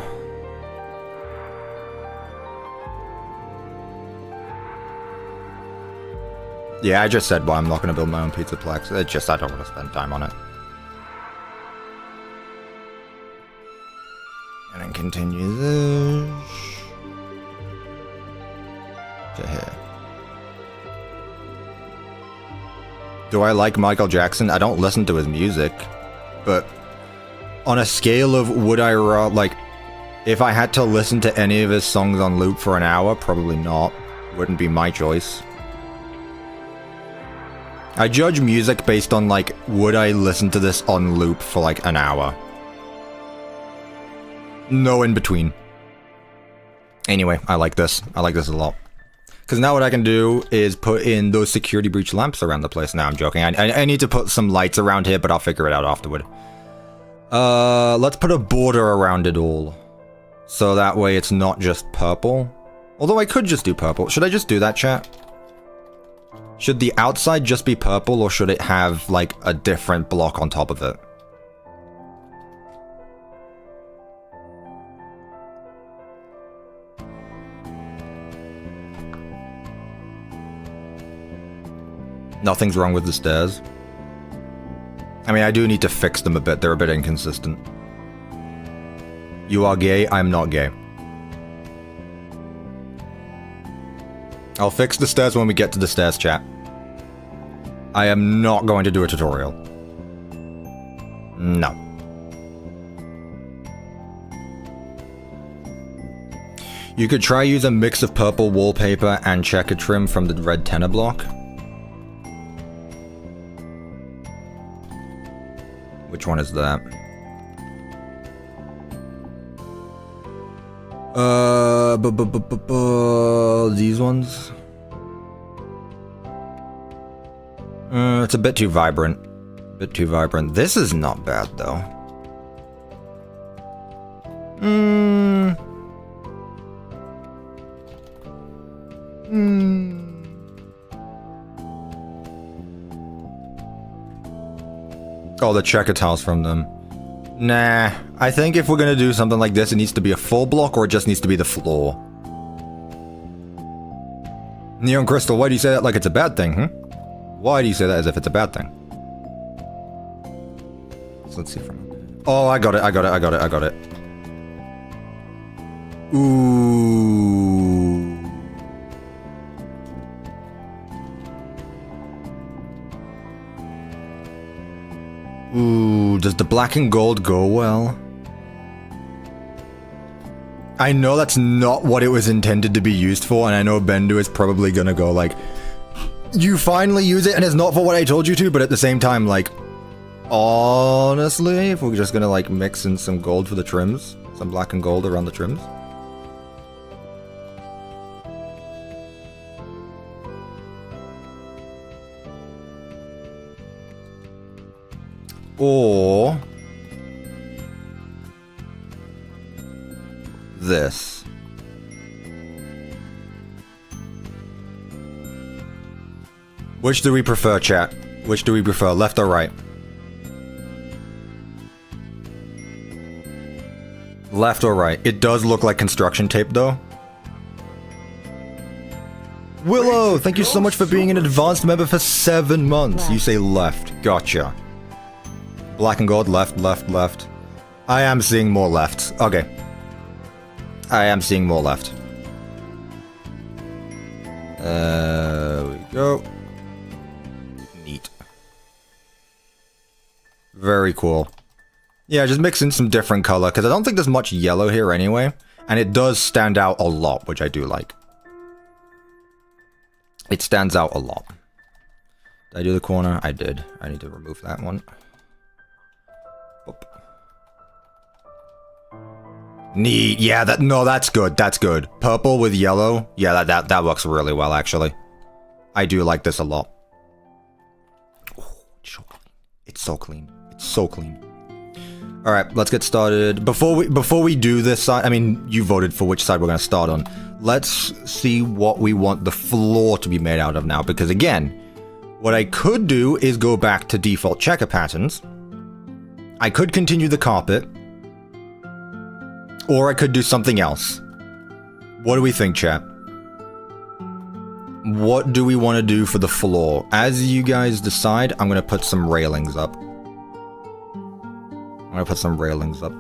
Yeah, I just said, well, I'm not going to build my own Pizzaplex. It's just I don't want to spend time on it. And then continue this to here. Do I like Michael Jackson? I don't listen to his music, but on a scale of would I like, if I had to listen to any of his songs on loop for an hour, probably not. Wouldn't be my choice. I judge music based on like, would I listen to this on loop for like an hour? No in between. Anyway, I like this. I like this a lot. Because now what I can do is put in those security breach lamps around the place. Now I'm joking. I need to put some lights around here, but I'll figure it out afterward. Let's put a border around it all. So that way it's not just purple. Although I could just do purple. Should I just do that, chat? Should the outside just be purple, or should it have, like, a different block on top of it? Nothing's wrong with the stairs. I mean, I do need to fix them a bit. They're a bit inconsistent. You are gay, I'm not gay. I'll fix the stairs when we get to the stairs, chat. I am not going to do a tutorial. No. You could try use a mix of purple wallpaper and checker trim from the red tenor block. Which one is that? These ones? It's a bit too vibrant. This is not bad, though. Oh, the checker tiles from them. Nah, I think if we're gonna do something like this, it needs to be a full block, or it just needs to be the floor. Neon Crystal, why do you say that like it's a bad thing, Why do you say that as if it's a bad thing? So let's see from... Oh, I got it. Ooh. Ooh, does the black and gold go well? I know that's not what it was intended to be used for, and I know Bendu is probably gonna go like, you finally use it and it's not for what I told you to, but at the same time, like, honestly, if we're just gonna like mix in some gold for the trims, some black and gold around the trims. Or this. Which do we prefer, chat? Which do we prefer, left or right? Left or right? It does look like construction tape though. Willow, thank you so much for being an advanced member for 7 months. Left. You say left. Gotcha. Black and gold, left, left, left. I am seeing more lefts. Okay. I am seeing more left. There we go. Neat. Very cool. Yeah, just mix in some different color, because I don't think there's much yellow here anyway. And it does stand out a lot, which I do like. It stands out a lot. Did I do the corner? I did. I need to remove that one. Oop. Neat. Yeah, that's good. That's good. Purple with yellow. Yeah, that works really well, actually. I do like this a lot. Oh, it's so clean. It's so clean. All right, let's get started. Before we do this side, I mean, you voted for which side we're going to start on. Let's see what we want the floor to be made out of now, because again, what I could do is go back to default checker patterns. I could continue the carpet, or I could do something else. What do we think, chat? What do we want to do for the floor? As you guys decide, I'm going to put some railings up. I'm going to put some railings up.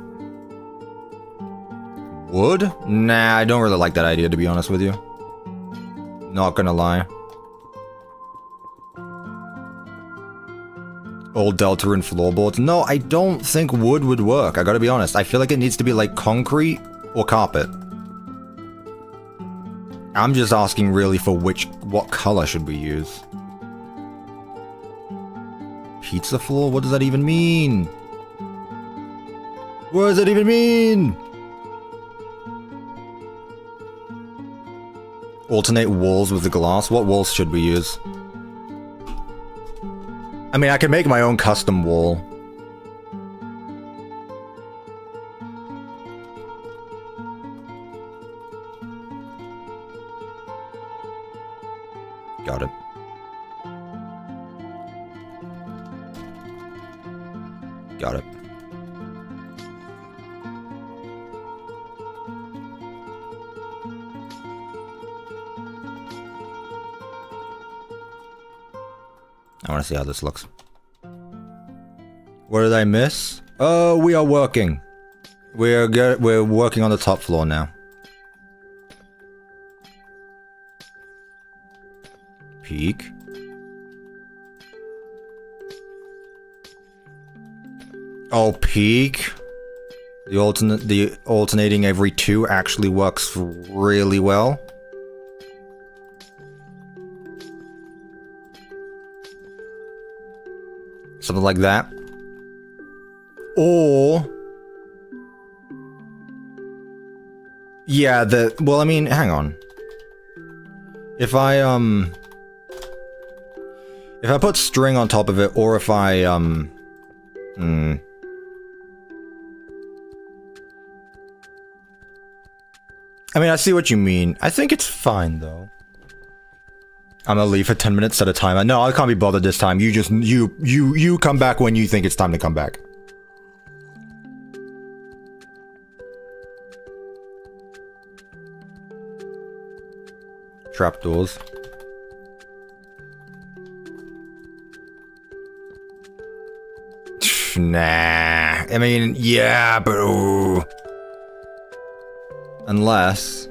Wood? Nah, I don't really like that idea, to be honest with you. Not gonna lie. Old Delta and floorboards. No, I don't think wood would work. I gotta be honest. I feel like it needs to be like concrete or carpet. I'm just asking really for what color should we use? Pizza floor? What does that even mean? What does that even mean? Alternate walls with the glass. What walls should we use? I mean, I can make my own custom wall. Got it. Got it. I want to see how this looks. What did I miss? Oh, we are working. We're working on the top floor now. Peak. Oh, peak. The alternating every 2 actually works really well. Something like that. Or... yeah, well, I mean, hang on. If I put string on top of it, or if I, I mean, I see what you mean. I think it's fine, though. I'm gonna leave for 10 minutes at a time. No, I can't be bothered this time. You come back when you think it's time to come back. Trapdoors. Nah. I mean, yeah, but ooh. Unless...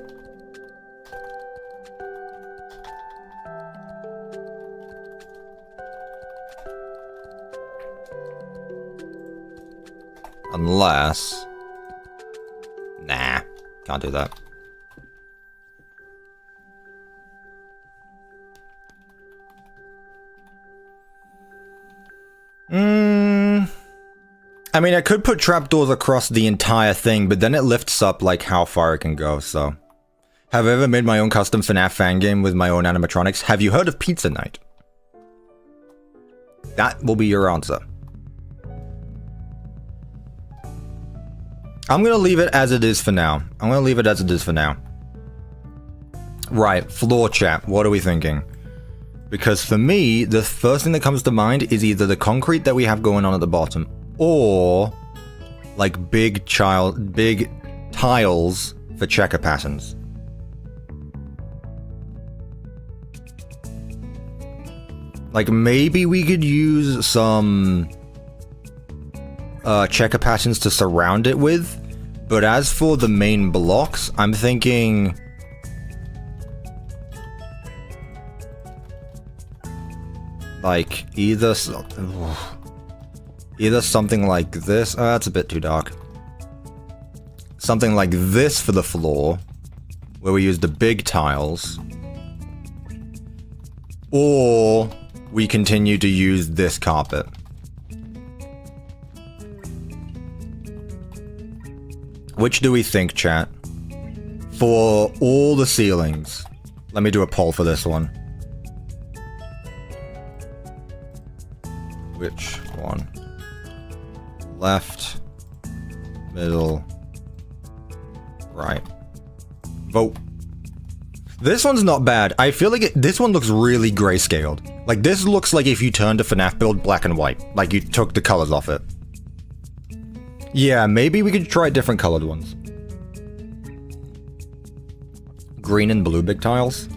nah, can't do that. I mean, I could put trapdoors across the entire thing, but then it lifts up like how far it can go, so. Have I ever made my own custom FNAF fan game with my own animatronics? Have you heard of Pizza Night? That will be your answer. I'm gonna leave it as it is for now. Right, floor chat. What are we thinking? Because for me, the first thing that comes to mind is either the concrete that we have going on at the bottom, or like big tiles for checker patterns. Like maybe we could use some checker patterns to surround it with, but as for the main blocks, I'm thinking like either something like this. That's a bit too dark. Something like this for the floor, where we use the big tiles, or we continue to use this carpet. Which do we think, chat? For all the ceilings. Let me do a poll for this one. Which one? Left, middle, right. Vote. This one's not bad. I feel like this one looks really grayscaled. Like, this looks like if you turned a FNAF build black and white. Like, you took the colors off it. Yeah, maybe we could try different colored ones. Green and blue big tiles.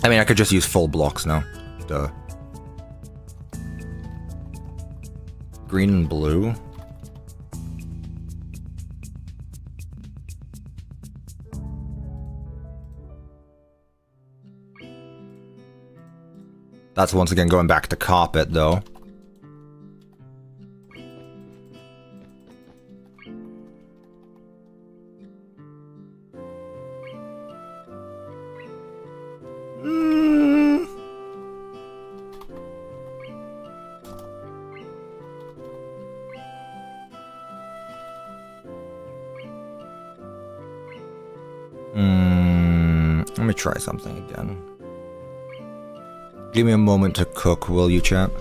I mean, I could just use full blocks now. Duh. Green and blue. That's once again going back to carpet, though. Let me try something again. Give me a moment to cook, will you, chat?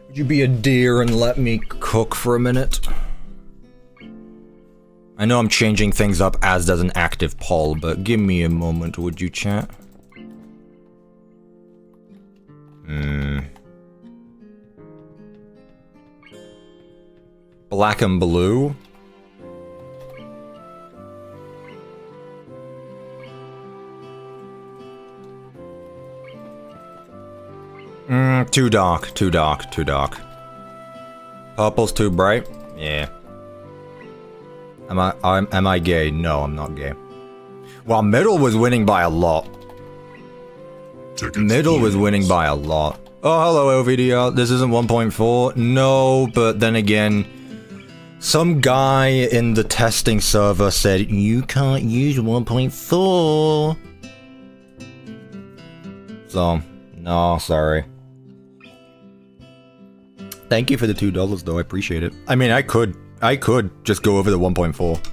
Would you be a dear and let me cook for a minute? I know I'm changing things up as does an active poll, but give me a moment, would you, chat? Black and blue? Too dark, too dark, too dark. Purple's too bright? Yeah. Am I gay? No, I'm not gay. Well, middle was winning by a lot. Middle was winning by a lot. Oh, hello, LVDR. This isn't 1.4. No, but then again, some guy in the testing server said, you can't use 1.4. So, no, sorry. Thank you for the $2 though, I appreciate it. I mean, I could just go over the 1.4.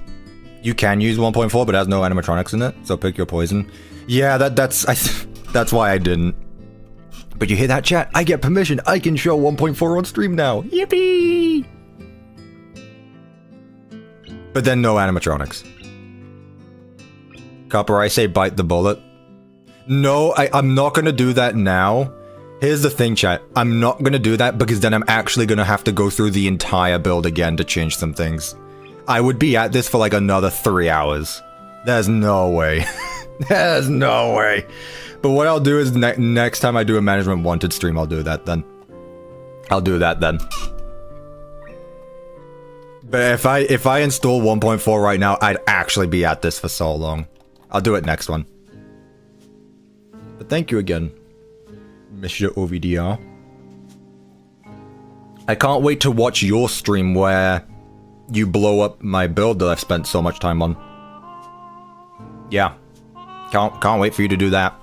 You can use 1.4, but it has no animatronics in it, so pick your poison. Yeah, that's why I didn't. But you hear that, chat? I get permission. I can show 1.4 on stream now. Yippee! But then no animatronics. Copper, I say bite the bullet. No, I'm not gonna do that now. Here's the thing, chat. I'm not gonna do that because then I'm actually gonna have to go through the entire build again to change some things. I would be at this for like another 3 hours. There's no way. There's no way. But what I'll do is next time I do a Management Wanted stream, I'll do that then. I'll do that then. But if I install 1.4 right now, I'd actually be at this for so long. I'll do it next one. But thank you again, Mr. OVDR. I can't wait to watch your stream where you blow up my build that I've spent so much time on. Yeah. Can't wait for you to do that.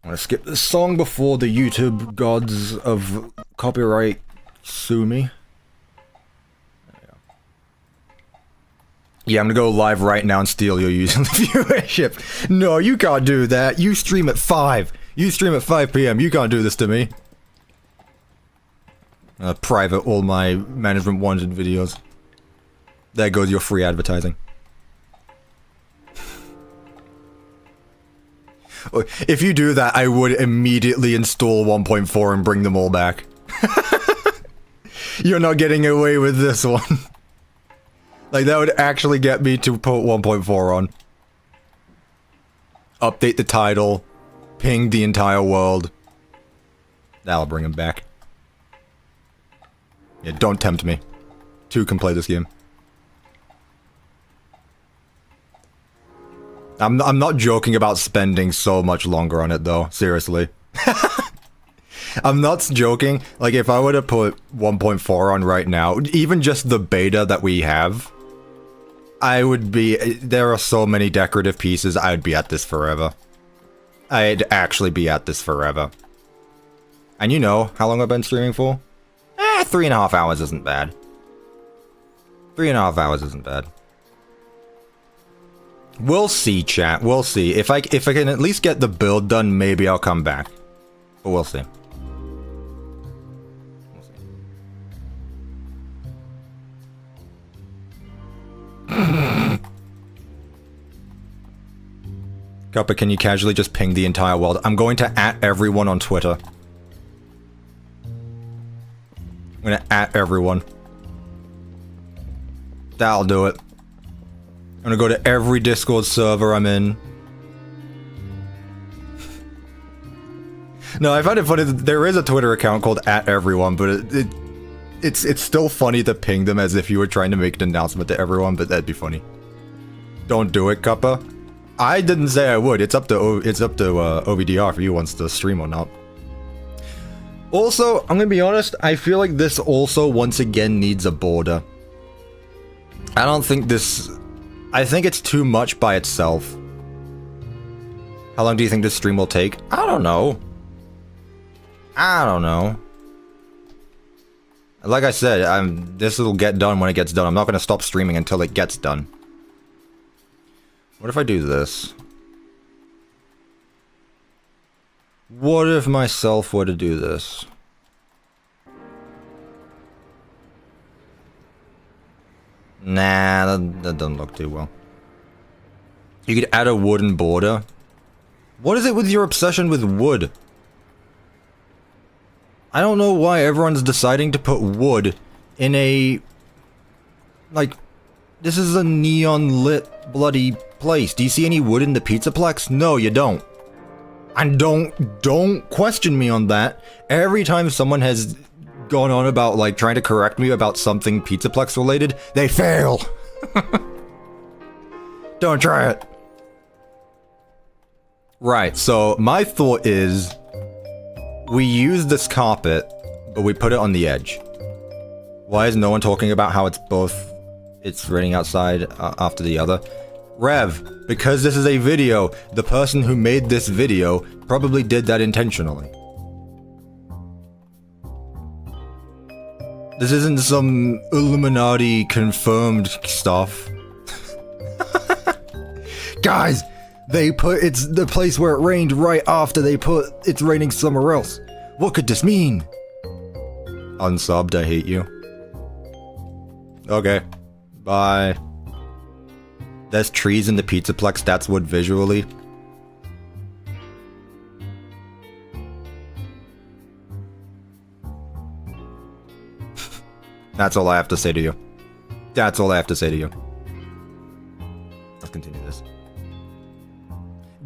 I'm gonna skip this song before the YouTube gods of copyright sue me. Yeah, I'm gonna go live right now and steal your using the viewership. No, you can't do that. You stream at 5. You stream at 5 PM. You can't do this to me. Private all my Management Wanted videos. There goes your free advertising. If you do that, I would immediately install 1.4 and bring them all back. You're not getting away with this one. Like, that would actually get me to put 1.4 on. Update the title. Ping the entire world. That'll bring him back. Yeah, don't tempt me. 2 can play this game. I'm not joking about spending so much longer on it though, seriously. I'm not joking, like if I were to put 1.4 on right now, even just the beta that we have, I would be, there are so many decorative pieces, I'd be at this forever. I'd actually be at this forever. And you know how long I've been streaming for? 3.5 hours isn't bad. 3.5 hours isn't bad. We'll see, chat. We'll see. If I can at least get the build done, maybe I'll come back. But we'll see. Cuppa, can you casually just ping the entire world? I'm going to @ everyone on Twitter. I'm gonna @ everyone. That'll do it. I'm gonna go to every Discord server I'm in. No, I find it funny that there is a Twitter account called @everyone, but it's still funny to ping them as if you were trying to make an announcement to everyone, but that'd be funny. Don't do it, Cuppa. I didn't say I would. It's up to OVDR if he wants to stream or not. Also, I'm gonna be honest, I feel like this also once again needs a border. I don't think this... I think it's too much by itself. How long do you think this stream will take? I don't know. I don't know. Like I said, this will get done when it gets done. I'm not going to stop streaming until it gets done. What if I do this? What if myself were to do this? Nah, that doesn't look too well. You could add a wooden border. What is it with your obsession with wood? I don't know why everyone's deciding to put wood in a... Like, this is a neon lit bloody place. Do you see any wood in the Pizzaplex? No, you don't. And don't question me on that. Every time someone has gone on about, like, trying to correct me about something Pizzaplex related, they fail. Don't try it. Right, so my thought is we use this carpet, but we put it on the edge. Why is no one talking about how it's raining outside after the other? Rev, because this is a video, the person who made this video probably did that intentionally. This isn't some Illuminati confirmed stuff. Guys, it's the place where it rained right after they put it's raining somewhere else. What could this mean? Unsubbed, I hate you. Okay. Bye. There's trees in the Pizzaplex, that's wood visually. That's all I have to say to you. That's all I have to say to you. Let's continue this.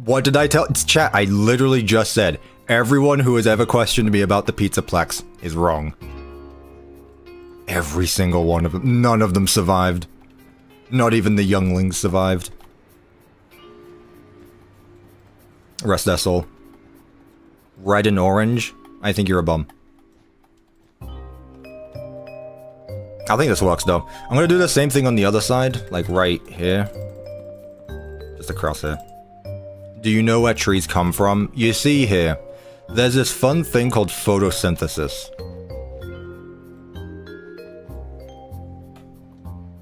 What did I tell? It's chat. I literally just said, everyone who has ever questioned me about the Pizzaplex is wrong. Every single one of them. None of them survived. Not even the younglings survived. Rest their soul. Red and orange? I think you're a bum. I think this works though. I'm gonna do the same thing on the other side, like right here. Just across here. Do you know where trees come from? You see here, there's this fun thing called photosynthesis.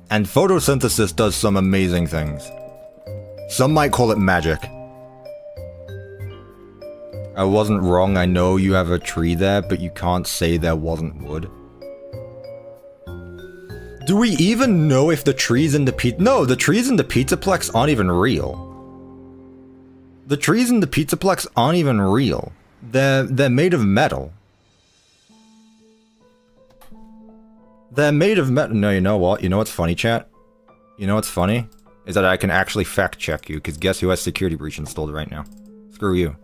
And photosynthesis does some amazing things. Some might call it magic. I wasn't wrong, I know you have a tree there, but you can't say there wasn't wood. Do we even know if the trees in the pizza... No, the trees in the Pizzaplex aren't even real. The trees in the Pizzaplex aren't even real. They're made of metal. They're made of metal. No, you know what? You know what's funny, chat? You know what's funny? Is that I can actually fact check you, because guess who has security breach installed right now? Screw you.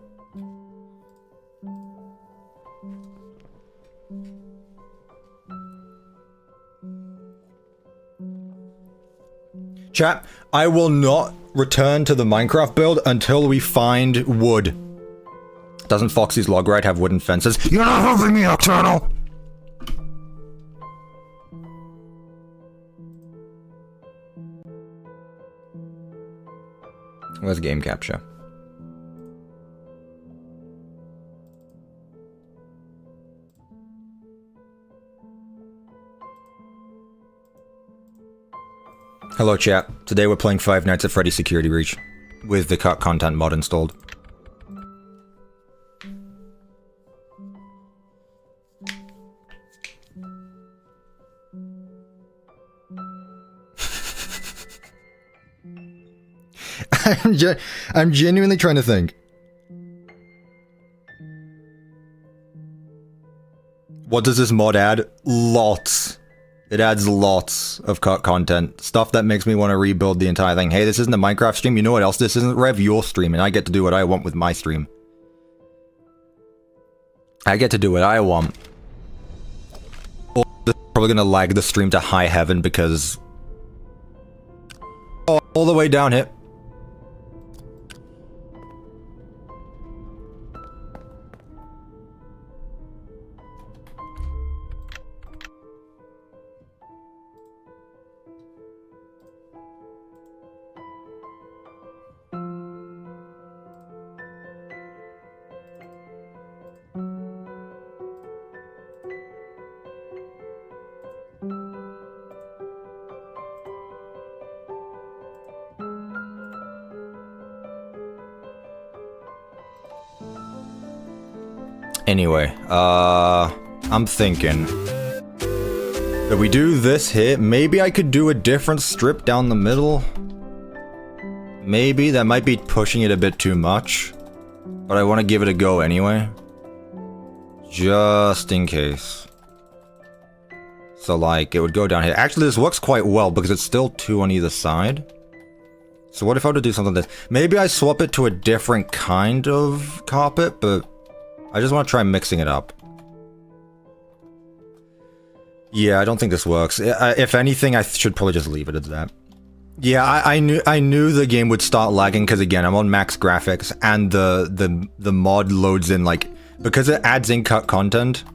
Chat, I will not return to the Minecraft build until we find wood. Doesn't Foxy's log ride have wooden fences? You're not helping me, Octurnal! Where's game capture? Hello chat, today we're playing Five Nights at Freddy's Security Breach, with the cut content mod installed. I'm genuinely trying to think. What does this mod add? Lots. It adds lots of cut content. Stuff that makes me want to rebuild the entire thing. Hey, this isn't a Minecraft stream. You know what else this isn't, Rev? Your stream, and I get to do what I want with my stream. I get to do what I want. Or this is probably gonna lag the stream to high heaven because... Oh, all the way down here. Anyway, I'm thinking that we do this here. Maybe I could do a different strip down the middle. Maybe that might be pushing it a bit too much, but I want to give it a go anyway, just in case. So like it would go down here. Actually, this works quite well because it's still two on either side. So what if I were to do something like this? Maybe I swap it to a different kind of carpet, but I just want to try mixing it up. Yeah, I don't think this works. If anything, I should probably just leave it at that. Yeah, I knew the game would start lagging because again, I'm on max graphics and the mod loads in like, because it adds in cut content,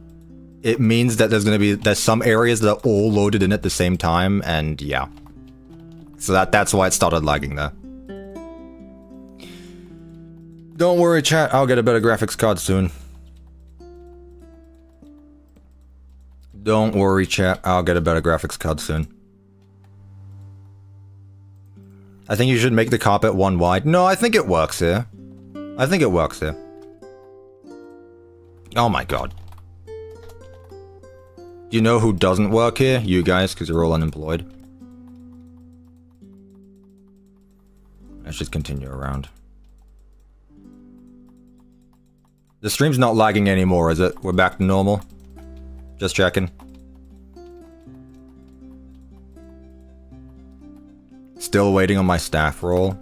it means that there's some areas that are all loaded in at the same time, and yeah. So that's why it started lagging there. Don't worry, chat, I'll get a better graphics card soon. Don't worry, chat. I'll get a better graphics card soon. I think you should make the carpet one wide. No, I think it works here. I think it works here. Oh my god. You know who doesn't work here? You guys, because you're all unemployed. Let's just continue around. The stream's not lagging anymore, is it? We're back to normal? Just checking. Still waiting on my staff role.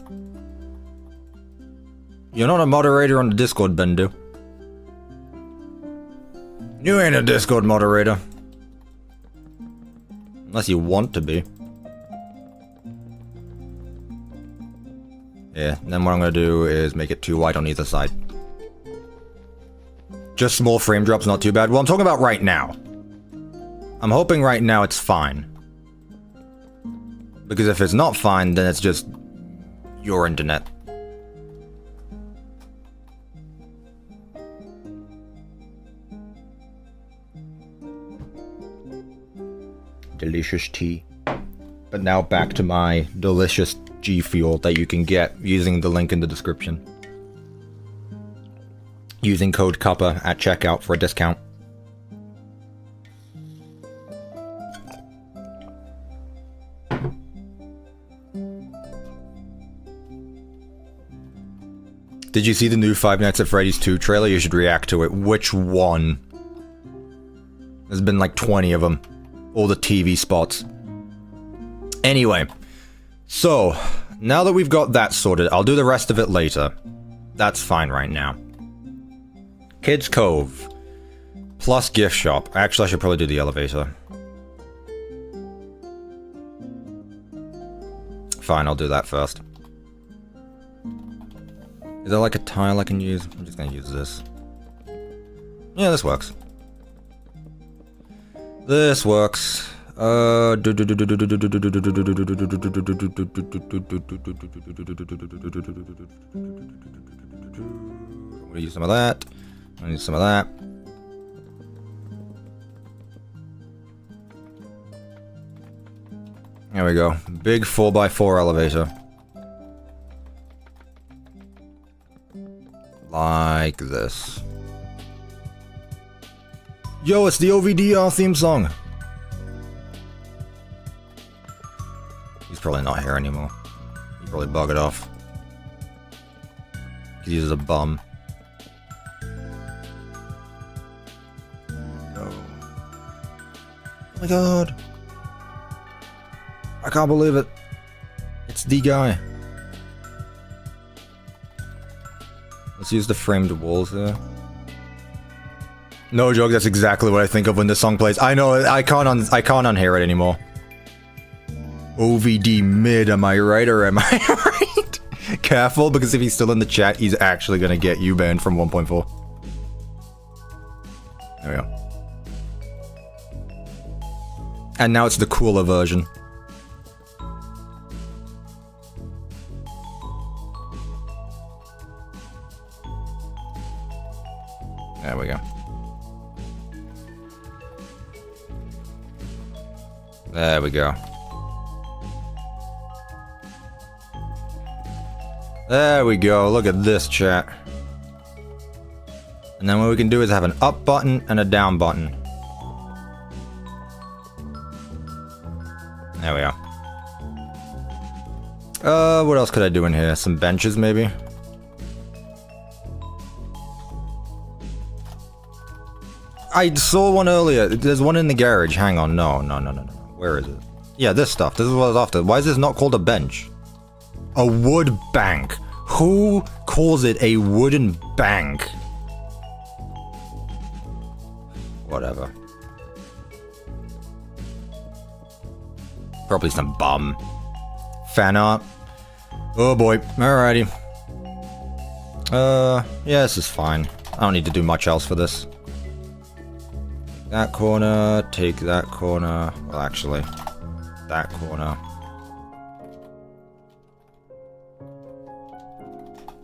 You're not a moderator on the Discord, Bendu. You ain't a Discord moderator. Unless you want to be. Yeah, then what I'm gonna do is make it too wide on either side. Just small frame drops, not too bad. Well, I'm talking about right now. I'm hoping right now it's fine. Because if it's not fine, then it's just your internet. Delicious tea. But now back to my delicious G Fuel that you can get using the link in the description. Using code Cuppa at checkout for a discount. Did you see the new Five Nights at Freddy's 2 trailer? You should react to it. Which one? There's been like 20 of them. All the TV spots. Anyway. So, now that we've got that sorted, I'll do the rest of it later. That's fine right now. Kids Cove. Plus gift shop. Actually, I should probably do the elevator. Fine, I'll do that first. Is there like a tile I can use? I'm just gonna use this. Yeah, this works. This works. What do you use some of that? I need some of that. There we go. Big 4x4 elevator. Like this. Yo, it's the OVDR theme song. He's probably not here anymore. He probably buggered off. He's a bum. No. Oh my god. I can't believe it. It's the guy. Let's use the framed walls there. No joke, that's exactly what I think of when this song plays. I know, I can't unhear it anymore. OVD mid, am I right or am I right? Careful, because if he's still in the chat, he's actually gonna get you banned from 1.4. There we go. And now it's the cooler version. There we go. There we go. There we go. Look at this, chat. And then what we can do is have an up button and a down button. There we are. What else could I do in here? Some benches, maybe? I saw one earlier. There's one in the garage. Hang on. No. Where is it? Yeah, this stuff. This is what I was after. Why is this not called a bench? A wood bank. Who calls it a wooden bank? Whatever. Probably some bum. Fan art. Oh boy. Alrighty. Yeah, this is fine. I don't need to do much else for this. That corner, take that corner. Well, actually, that corner.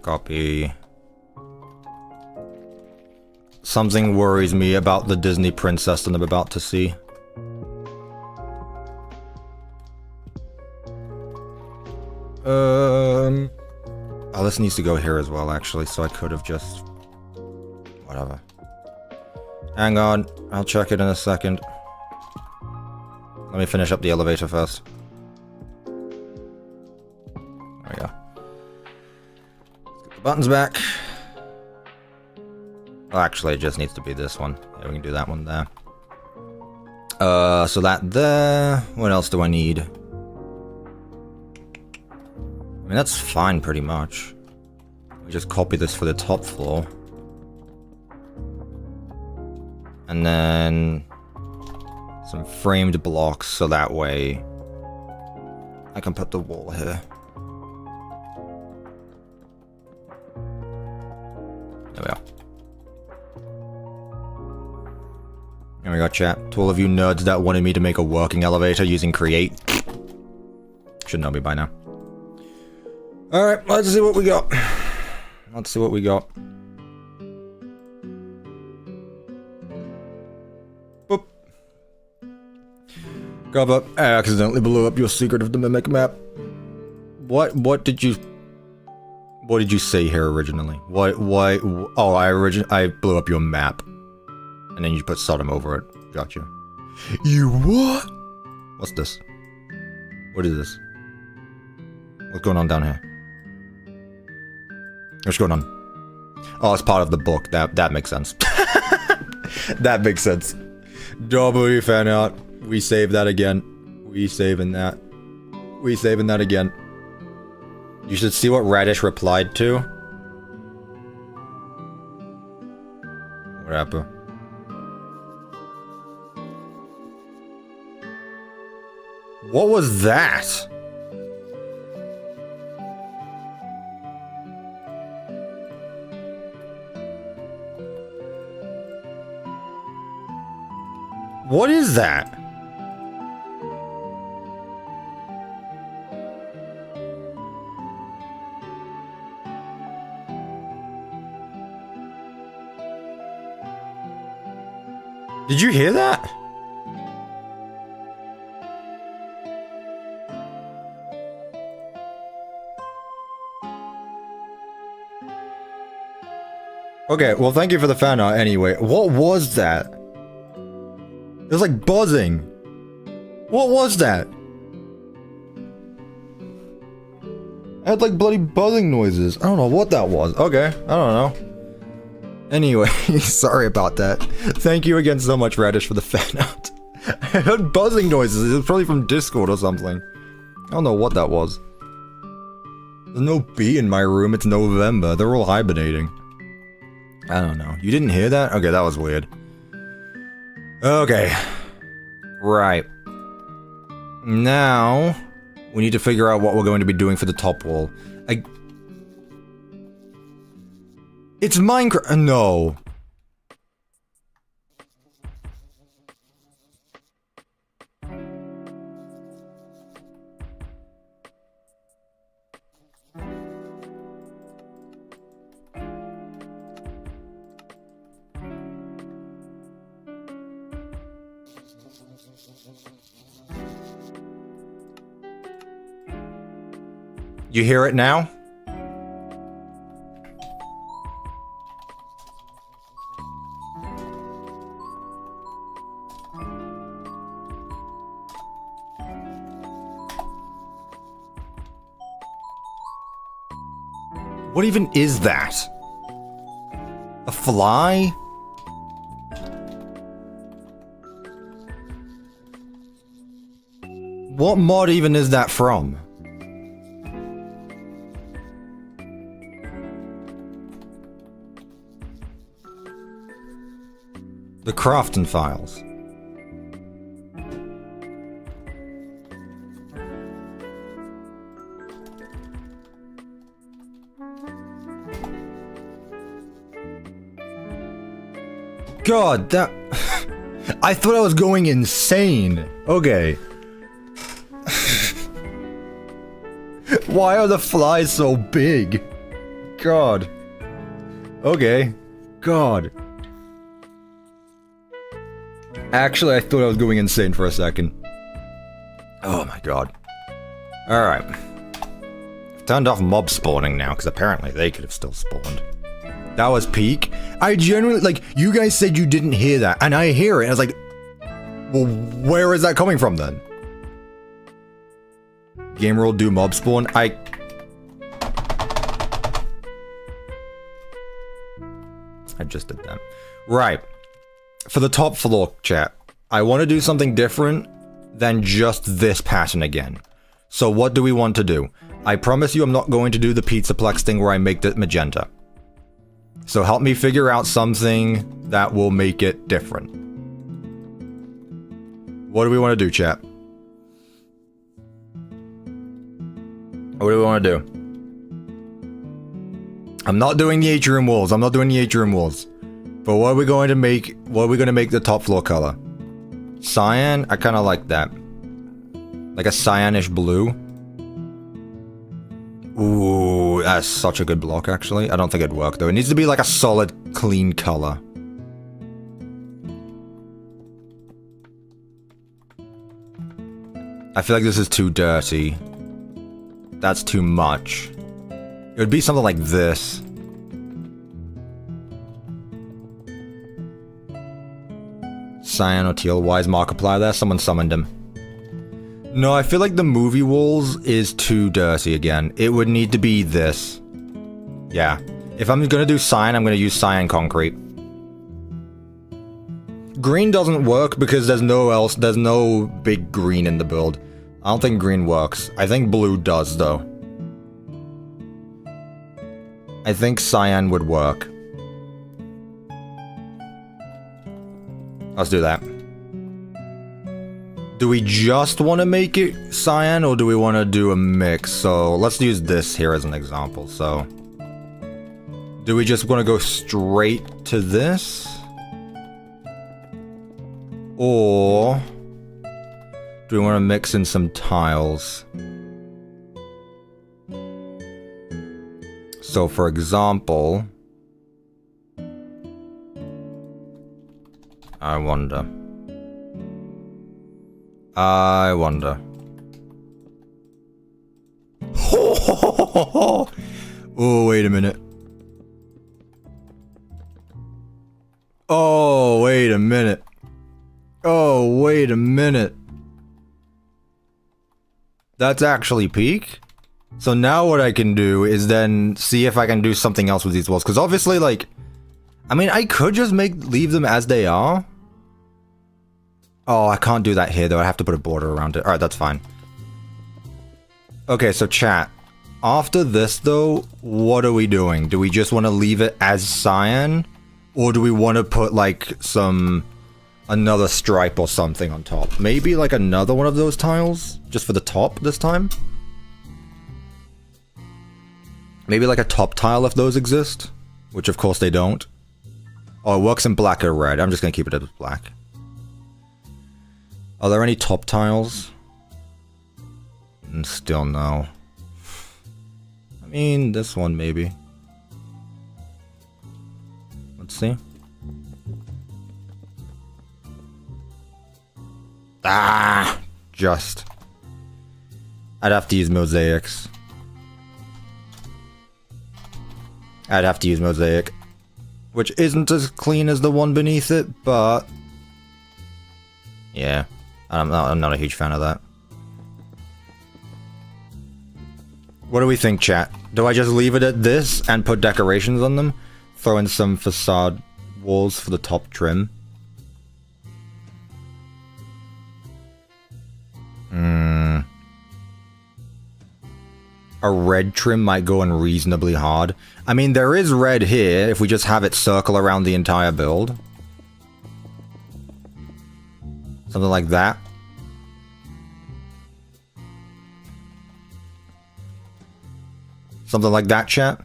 Copy. Something worries me about the Disney princess that I'm about to see. Oh, this needs to go here as well, actually, so I could have just... Whatever. Hang on, I'll check it in a second. Let me finish up the elevator first. There we go. Let's get the buttons back. Well, actually, it just needs to be this one. Yeah, we can do that one there. So that there. What else do I need? I mean, that's fine, pretty much. We just copy this for the top floor. And then some framed blocks, so that way I can put the wall here. There we go. There we go, chat. To all of you nerds that wanted me to make a working elevator using Create. Should know me by now. Alright, let's see what we got. Let's see what we got. Boop. Cover. I accidentally blew up your secret of the mimic map. What did you say here originally? Why oh, I blew up your map. And then you put SOTM over it. Gotcha. You what? What's this? What is this? What's going on down here? What's going on? Oh, it's part of the book. That makes sense. That makes sense. W fan out. We save that again. We saving that. We saving that again. You should see what Radish replied to. What happened? What was that? What is that? Did you hear that? Okay, well thank you for the fan art anyway. What was that? It was like buzzing. What was that? I had like bloody buzzing noises. I don't know what that was. Okay, I don't know. Anyway, sorry about that. Thank you again so much, Radish, for the fan art. I heard buzzing noises. It was probably from Discord or something. I don't know what that was. There's no bee in my room. It's November. They're all hibernating. I don't know. You didn't hear that? Okay, that was weird. Okay. Right. Now, we need to figure out what we're going to be doing for the top wall. It's Minecraft. No. You hear it now? What even is that? A fly? What mod even is that from? The Crafton files. God, that... I thought I was going insane. Okay. Why are the flies so big? God. Okay. God. Actually, I thought I was going insane for a second. Oh my god. Alright. Turned off mob spawning now, because apparently they could have still spawned. That was peak. I genuinely, like, you guys said you didn't hear that, and I hear it, and I was like, well, where is that coming from then? Game rule do mob spawn? I just did that. Right. For the top floor, chat, I want to do something different than just this pattern again. So what do we want to do? I promise you I'm not going to do the Pizzaplex thing where I make it magenta. So help me figure out something that will make it different. What do we want to do, chat? What do we want to do? I'm not doing the atrium walls. I'm not doing the atrium walls. But what are we going to make? What are we going to make the top floor color? Cyan? I kind of like that. Like a cyanish blue. Ooh, that's such a good block, actually. I don't think it'd work, though. It needs to be like a solid, clean color. I feel like this is too dirty. That's too much. It would be something like this. Cyan or teal. Why is Markiplier there? Someone summoned him. No, I feel like the movie walls is too dirty again. It would need to be this. Yeah. If I'm gonna do cyan, I'm gonna use cyan concrete. Green doesn't work because there's no big green in the build. I don't think green works. I think blue does, though. I think cyan would work. Let's do that. Do we just want to make it cyan, or do we want to do a mix? So, let's use this here as an example. So, do we just want to go straight to this? Or do we want to mix in some tiles? So, for example, I wonder. Oh, wait a minute. Oh, wait a minute. Oh, wait a minute. That's actually peak? So now what I can do is then see if I can do something else with these walls. Because obviously, like, I mean, I could just leave them as they are. Oh, I can't do that here, though. I have to put a border around it. Alright, that's fine. Okay, so chat. After this, though, what are we doing? Do we just want to leave it as cyan? Or do we want to put, like, another stripe or something on top? Maybe, like, another one of those tiles? Just for the top this time? Maybe, like, a top tile if those exist? Which, of course, they don't. Oh, it works in black or red. I'm just gonna keep it as black. Are there any top tiles? Still no. I mean, this one maybe. Let's see. Ah! Just. I'd have to use mosaics. I'd have to use mosaic. Which isn't as clean as the one beneath it, but... yeah. I'm not a huge fan of that. What do we think, chat? Do I just leave it at this and put decorations on them? Throw in some facade walls for the top trim? A red trim might go in reasonably hard. I mean, there is red here, if we just have it circle around the entire build. Something like that. Something like that, chat.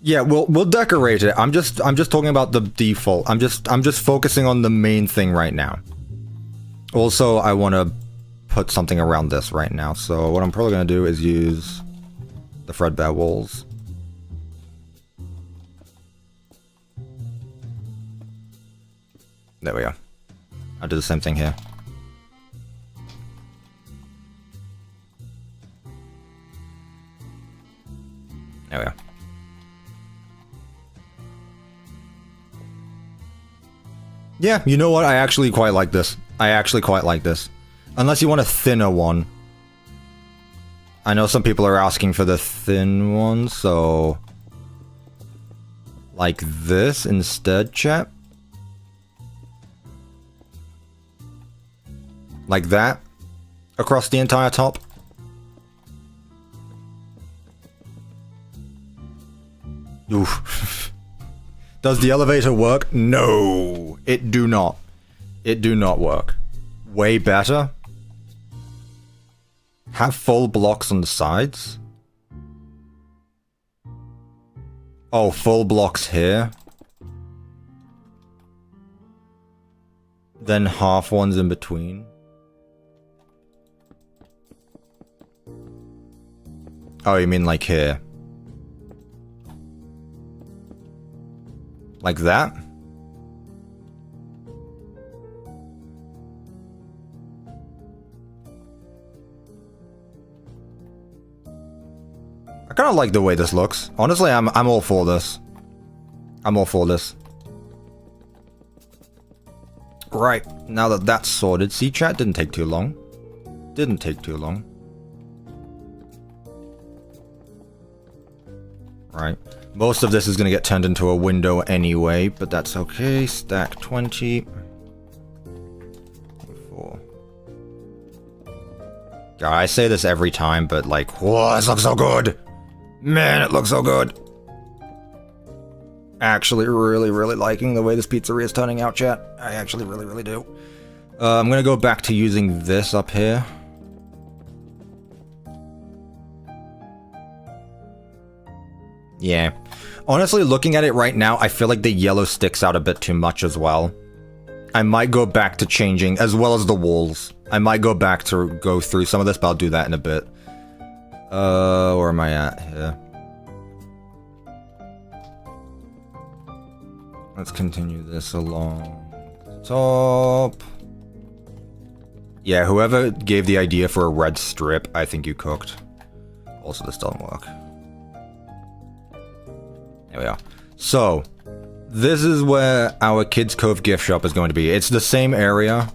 Yeah, we'll decorate it. I'm just talking about the default. I'm just focusing on the main thing right now. Also, I want to put something around this right now. So what I'm probably going to do is use the Fredbear walls. There we go. I'll do the same thing here. There we go. Yeah, you know what? I actually quite like this. Unless you want a thinner one. I know some people are asking for the thin one, so... like this instead, chat? Like that? Across the entire top? Oof. Does the elevator work? No! It do not. It do not work. Way better? Have full blocks on the sides? Oh, full blocks here? Then half ones in between? Oh, you mean like here? Like that? I kind of like the way this looks. Honestly, I'm all for this. I'm all for this. Right, now that that's sorted. See, chat didn't take too long. Didn't take too long. right? Most of this is gonna get turned into a window anyway, but that's okay. Stack 20. 4. God, I say this every time, but like, whoa, this looks so good! Man, it looks so good! Actually, really liking the way this pizzeria is turning out, chat. I actually really do. I'm gonna go back to using this up here. Yeah. Honestly, looking at it right now, I feel like the yellow sticks out a bit too much as well. I might go back to changing, as well as the walls. I might go back to go through some of this, but I'll do that in a bit. Where am I at here? Let's continue this along the top. Yeah, whoever gave the idea for a red strip, I think you cooked. Also, this doesn't work. There we are. So, this is where our Kids Cove gift shop is going to be. It's the same area.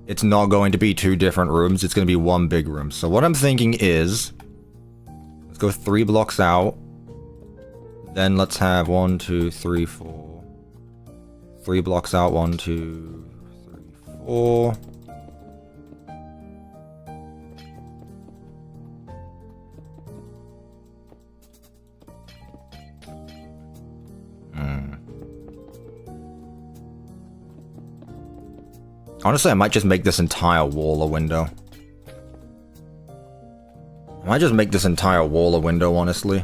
It's not going to be 2 different rooms. It's going to be 1 big room. So what I'm thinking is, let's go 3 blocks out. Then let's have 1, 2, 3, 4. 3 blocks out. 1, 2, 3, 4. Honestly, I might just make this entire wall a window. I might just make this entire wall a window, honestly.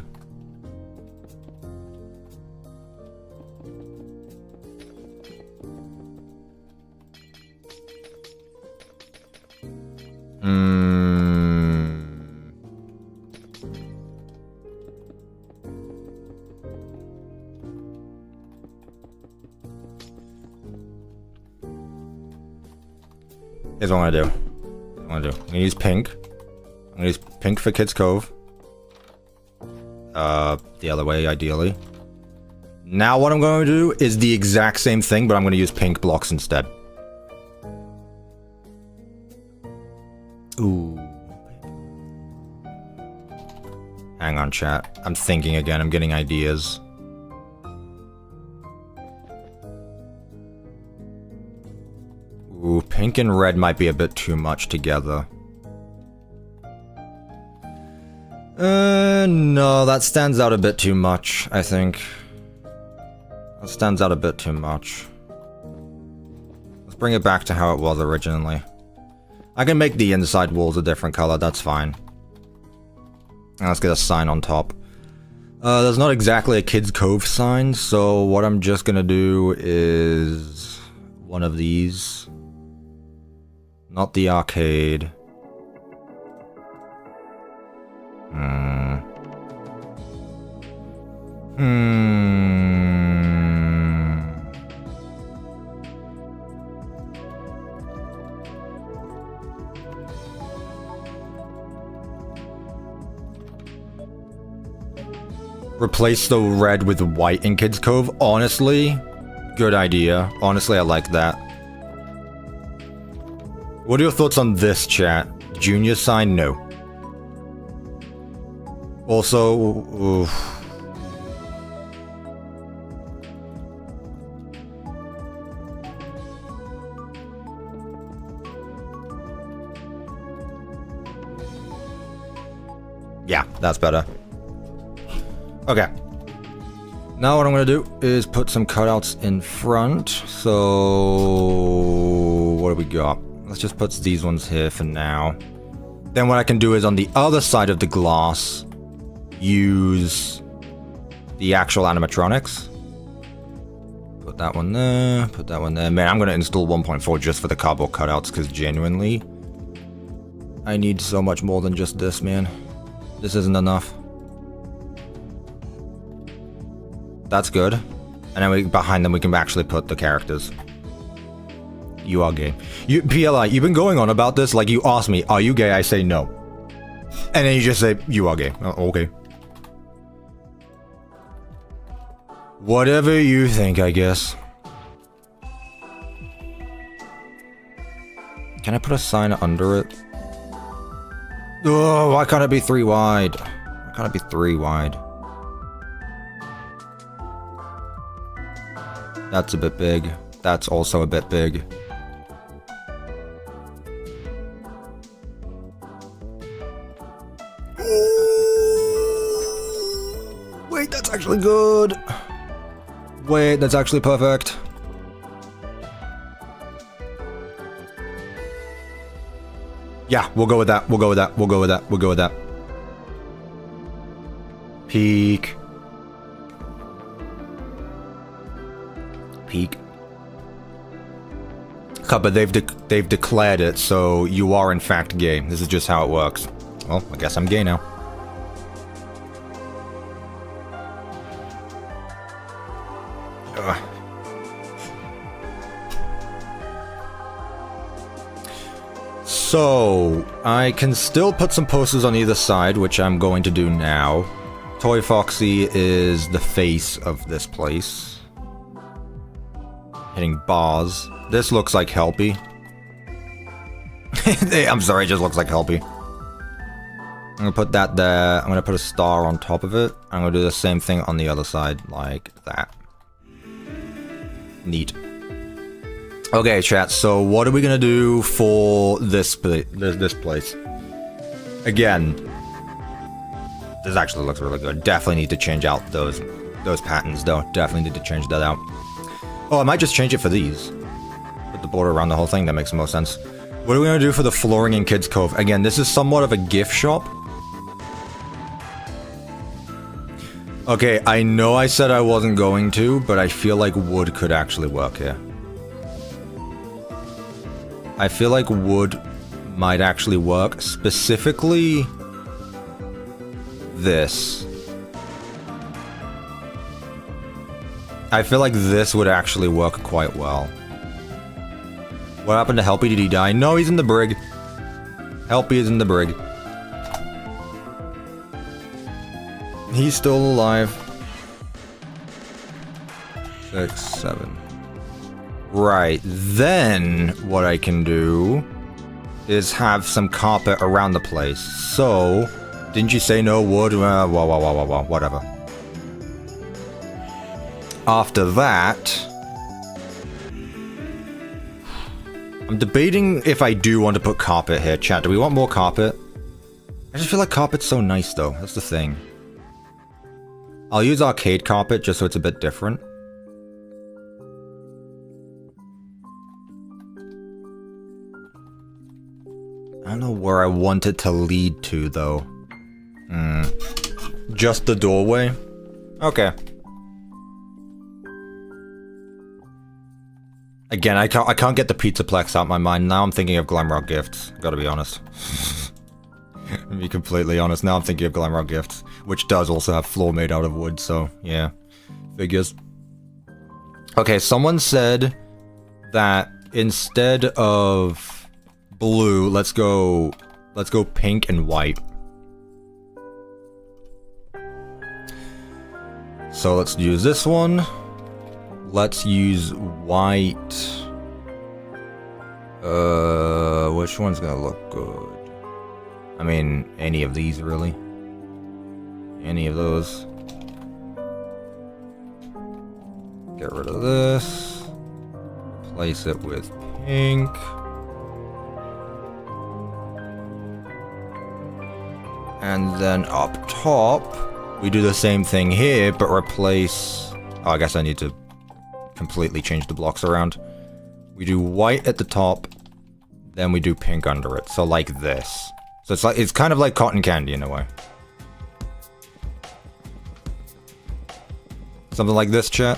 Here's what I'm gonna do. I'm gonna use pink. I'm gonna use pink for Kids Cove. The other way, ideally. Now what I'm going to do is the exact same thing, but I'm gonna use pink blocks instead. Ooh. Hang on, chat. I'm thinking again. I'm getting ideas. Ooh, pink and red might be a bit too much together. No, that stands out a bit too much, I think. That stands out a bit too much. Let's bring it back to how it was originally. I can make the inside walls a different color, that's fine. And let's get a sign on top. There's not exactly a Kids Cove sign, so what I'm just gonna do is one of these. Not the arcade. Replace the red with white in Kids Cove. Honestly, good idea. Honestly, I like that. What are your thoughts on this, chat? Junior sign? No. Also, oof. Yeah, that's better. Okay. Now what I'm gonna do is put some cutouts in front. So what do we got? Let's just put these ones here for now. Then what I can do is on the other side of the glass, use the actual animatronics. Put that one there, put that one there. Man, I'm gonna install 1.4 just for the cardboard cutouts, because genuinely, I need so much more than just this, man. This isn't enough. That's good. And then behind them we can actually put the characters. You are gay. PLI, you've been going on about this, like you ask me, are you gay? I say no. And then you just say, you are gay. Oh, okay. Whatever you think, I guess. Can I put a sign under it? Oh, why can't it be 3 wide? Why can't it be 3 wide? That's a bit big. That's also a bit big. Wait, that's actually good. Wait, that's actually perfect. Yeah, we'll go with that. We'll go with that. We'll go with that. We'll go with that. Peak. Peak. Cuppa, they've declared it, so you are in fact gay. This is just how it works. Well, I guess I'm gay now. Ugh. So, I can still put some posters on either side, which I'm going to do now. Toy Foxy is the face of this place. Hitting bars. This looks like Helpy. I'm sorry, it just looks like Helpy. I'm gonna put that there. I'm gonna put a star on top of it. I'm gonna do the same thing on the other side, like that. Neat. Okay, chat, so what are we gonna do for this place? Again, this actually looks really good. Definitely need to change out those patterns, though. Definitely need to change that out. Oh, I might just change it for these. Put the border around the whole thing, that makes the most sense. What are we gonna do for the flooring in Kids Cove? Again, this is somewhat of a gift shop. Okay, I know I said I wasn't going to, but I feel like wood could actually work here. I feel like wood might actually work, specifically this. I feel like this would actually work quite well. What happened to Helpy? Did he die? No, he's in the brig. Helpy is in the brig. He's still alive. 6, 7. Right, then what I can do is have some carpet around the place. So, didn't you say no wood? Whatever. After that, I'm debating if I do want to put carpet here. Chat, do we want more carpet? I just feel like carpet's so nice though, that's the thing. I'll use arcade carpet just so it's a bit different. I don't know where I want it to lead to, though. Just the doorway? Okay. Again, I can't get the Pizzaplex out of my mind. Now I'm thinking of Glamrock Gifts. Gotta be honest. To be completely honest, now I'm thinking of Glamrock Gifts. Which does also have floor made out of wood, so yeah. Figures. Okay, someone said that instead of blue, let's go pink and white. So let's use this one. Let's use white. Which one's gonna look good? I mean, any of these really. Any of those. Get rid of this. Replace it with pink. And then up top, we do the same thing here, but replace... Oh, I guess I need to completely change the blocks around. We do white at the top, then we do pink under it. So like this. So it's kind of like cotton candy in a way. Something like this, chat.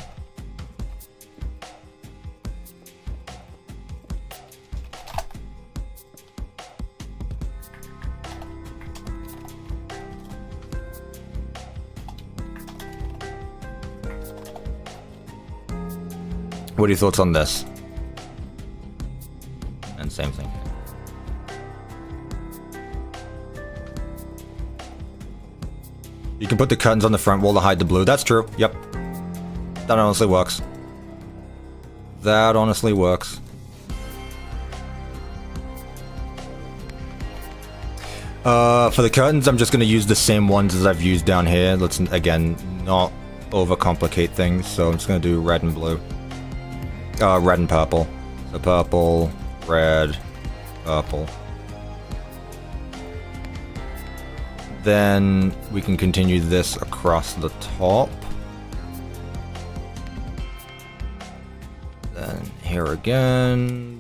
What are your thoughts on this? And same thing. You can put the curtains on the front wall to hide the blue. That's true. Yep. That honestly works. That honestly works. For the curtains, I'm just going to use the same ones as I've used down here. Let's, again, not overcomplicate things. So I'm just going to do red and blue. Red and purple. So purple, red, purple. Then we can continue this across the top. Then here again.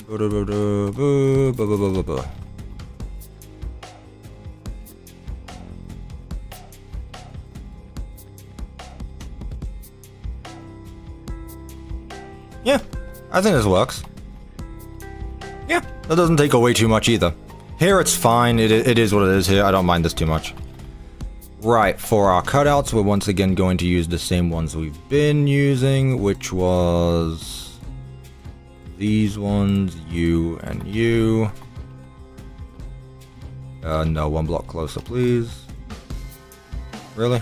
Yeah, I think this works. Yeah, that doesn't take away too much either. Here it's fine, it is what it is here, I don't mind this too much. Right, for our cutouts, we're once again going to use the same ones we've been using, which was these ones, you and you. No, one block closer, please. Really?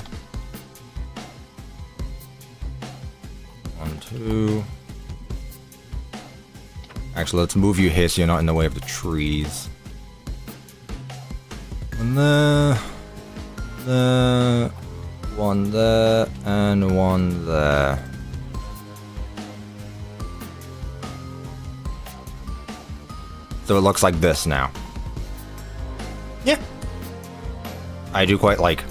1, 2. Actually, let's move you here so you're not in the way of the trees. One there, one there, and one there. So it looks like this now. Yeah. I do quite like.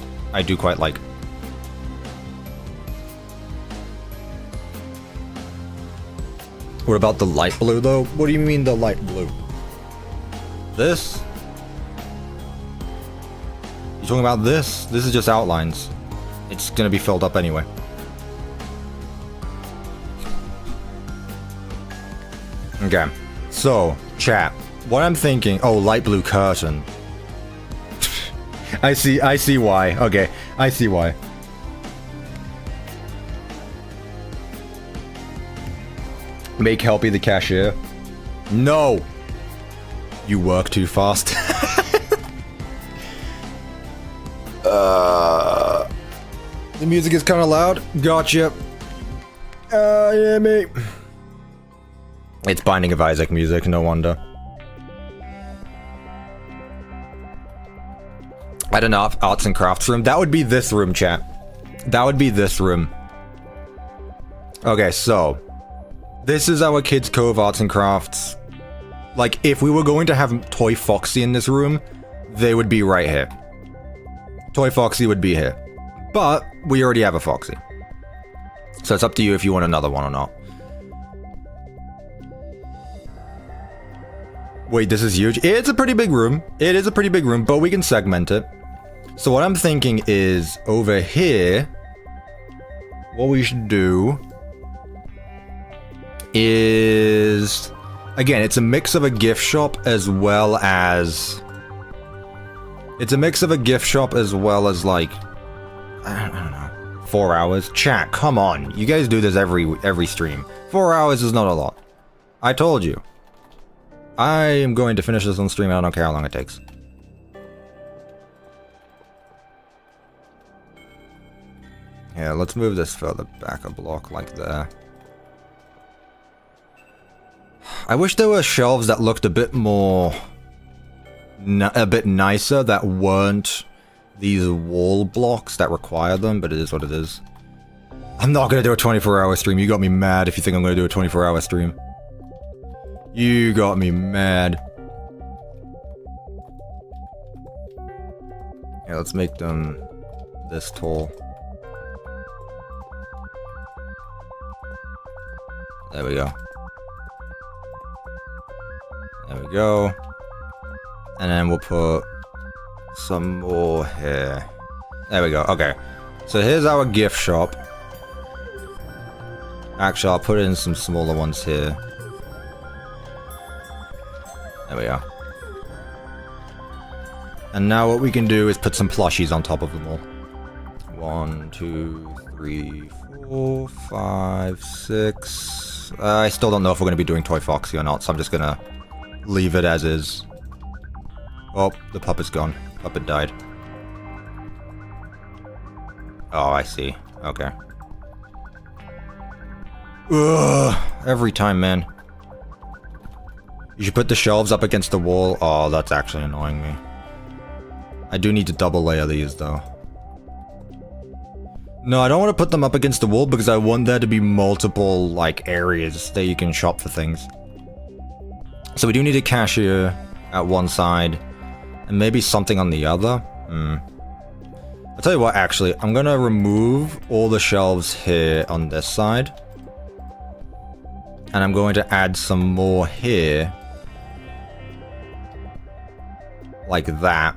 What about the light blue though? What do you mean the light blue? This? You talking about this? This is just outlines. It's gonna be filled up anyway. Okay. So, chat. What I'm thinking... Oh, light blue curtain. I see why. Okay, I see why. Make Helpy the cashier. No! You work too fast. The music is kind of loud. Gotcha. Yeah, mate. It's Binding of Isaac music, no wonder. I don't know, arts and crafts room. That would be this room, chat. That would be this room. Okay, so... This is our Kids Cove arts and crafts. Like, if we were going to have Toy Foxy in this room, they would be right here. Toy Foxy would be here. But, we already have a Foxy. So it's up to you if you want another one or not. Wait, this is huge. It's a pretty big room. It is a pretty big room, but we can segment it. So what I'm thinking is, over here, what we should do is... Again, it's a mix of a gift shop as well as... It's a mix of a gift shop as well as, like... I don't know. 4 hours? Chat, come on. You guys do this every stream. 4 hours is not a lot. I told you. I am going to finish this on stream. I don't care how long it takes. Yeah, let's move this further back a block like there. I wish there were shelves that looked a bit more... a bit nicer, that weren't these wall blocks that require them, but it is what it is. I'm not gonna do a 24-hour stream. You got me mad if you think I'm gonna do a 24-hour stream. You got me mad. Yeah, let's make them this tall. There we go. There we go. And then we'll put some more here. There we go. Okay. So here's our gift shop. Actually, I'll put in some smaller ones here. There we go. And now what we can do is put some plushies on top of them all. 1, 2, 3, 4, 5, 6. I still don't know if we're going to be doing Toy Foxy or not, so I'm just going to leave it as is. Oh, the puppet's gone. Puppet died. Oh, I see. Okay. Ugh, every time, man. You should put the shelves up against the wall. Oh, that's actually annoying me. I do need to double layer these, though. No, I don't want to put them up against the wall because I want there to be multiple, like, areas that you can shop for things. So we do need a cashier at one side, and maybe something on the other. I'll tell you what, actually, I'm gonna remove all the shelves here on this side. And I'm going to add some more here. Like that.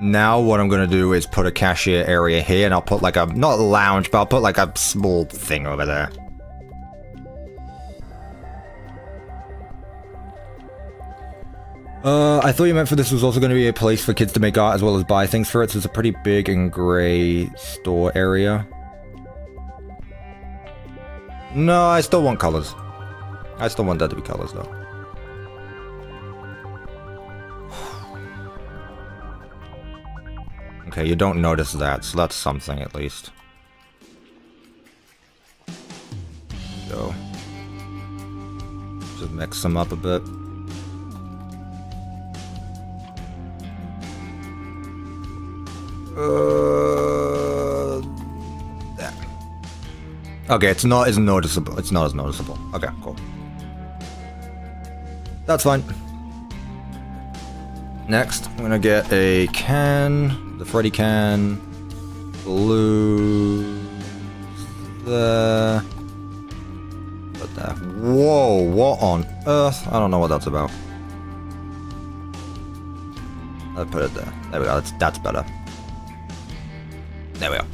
Now what I'm gonna do is put a cashier area here, and I'll put like a, not a lounge, but I'll put like a small thing over there. I thought you meant for this was also going to be a place for kids to make art as well as buy things for it, so it's a pretty big and grey store area. No, I still want colors. I still want that to be colors, though. Okay, you don't notice that, so that's something at least. Go. Just mix them up a bit. There. Okay, it's not as noticeable. It's not as noticeable. Okay, cool. That's fine. Next, I'm gonna get a can, the Freddy can, blue, there, put there. Whoa, what on earth? I don't know what that's about. I'll put it there. There we go, that's better. There we go.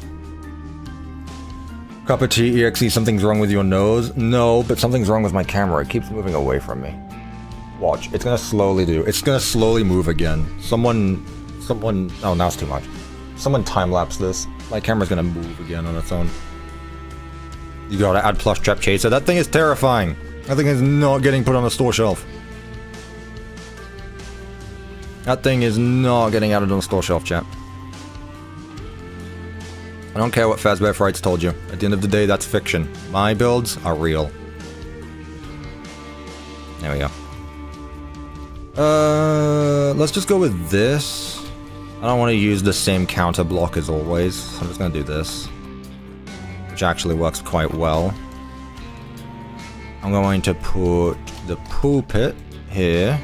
CuppaTeaExe, something's wrong with your nose? No, but something's wrong with my camera. It keeps moving away from me. Watch, it's gonna slowly do. It's gonna slowly move again. Someone, oh, now it's too much. Someone time-lapse this. My camera's gonna move again on its own. You gotta add plush trap chaser. That thing is terrifying. That thing is not getting put on a store shelf. That thing is not getting added on the store shelf, chat. I don't care what Fazbear Frights told you. At the end of the day, that's fiction. My builds are real. There we go. Let's just go with this. I don't want to use the same counter block as always, so I'm just going to do this. Which actually works quite well. I'm going to put the pool pit here.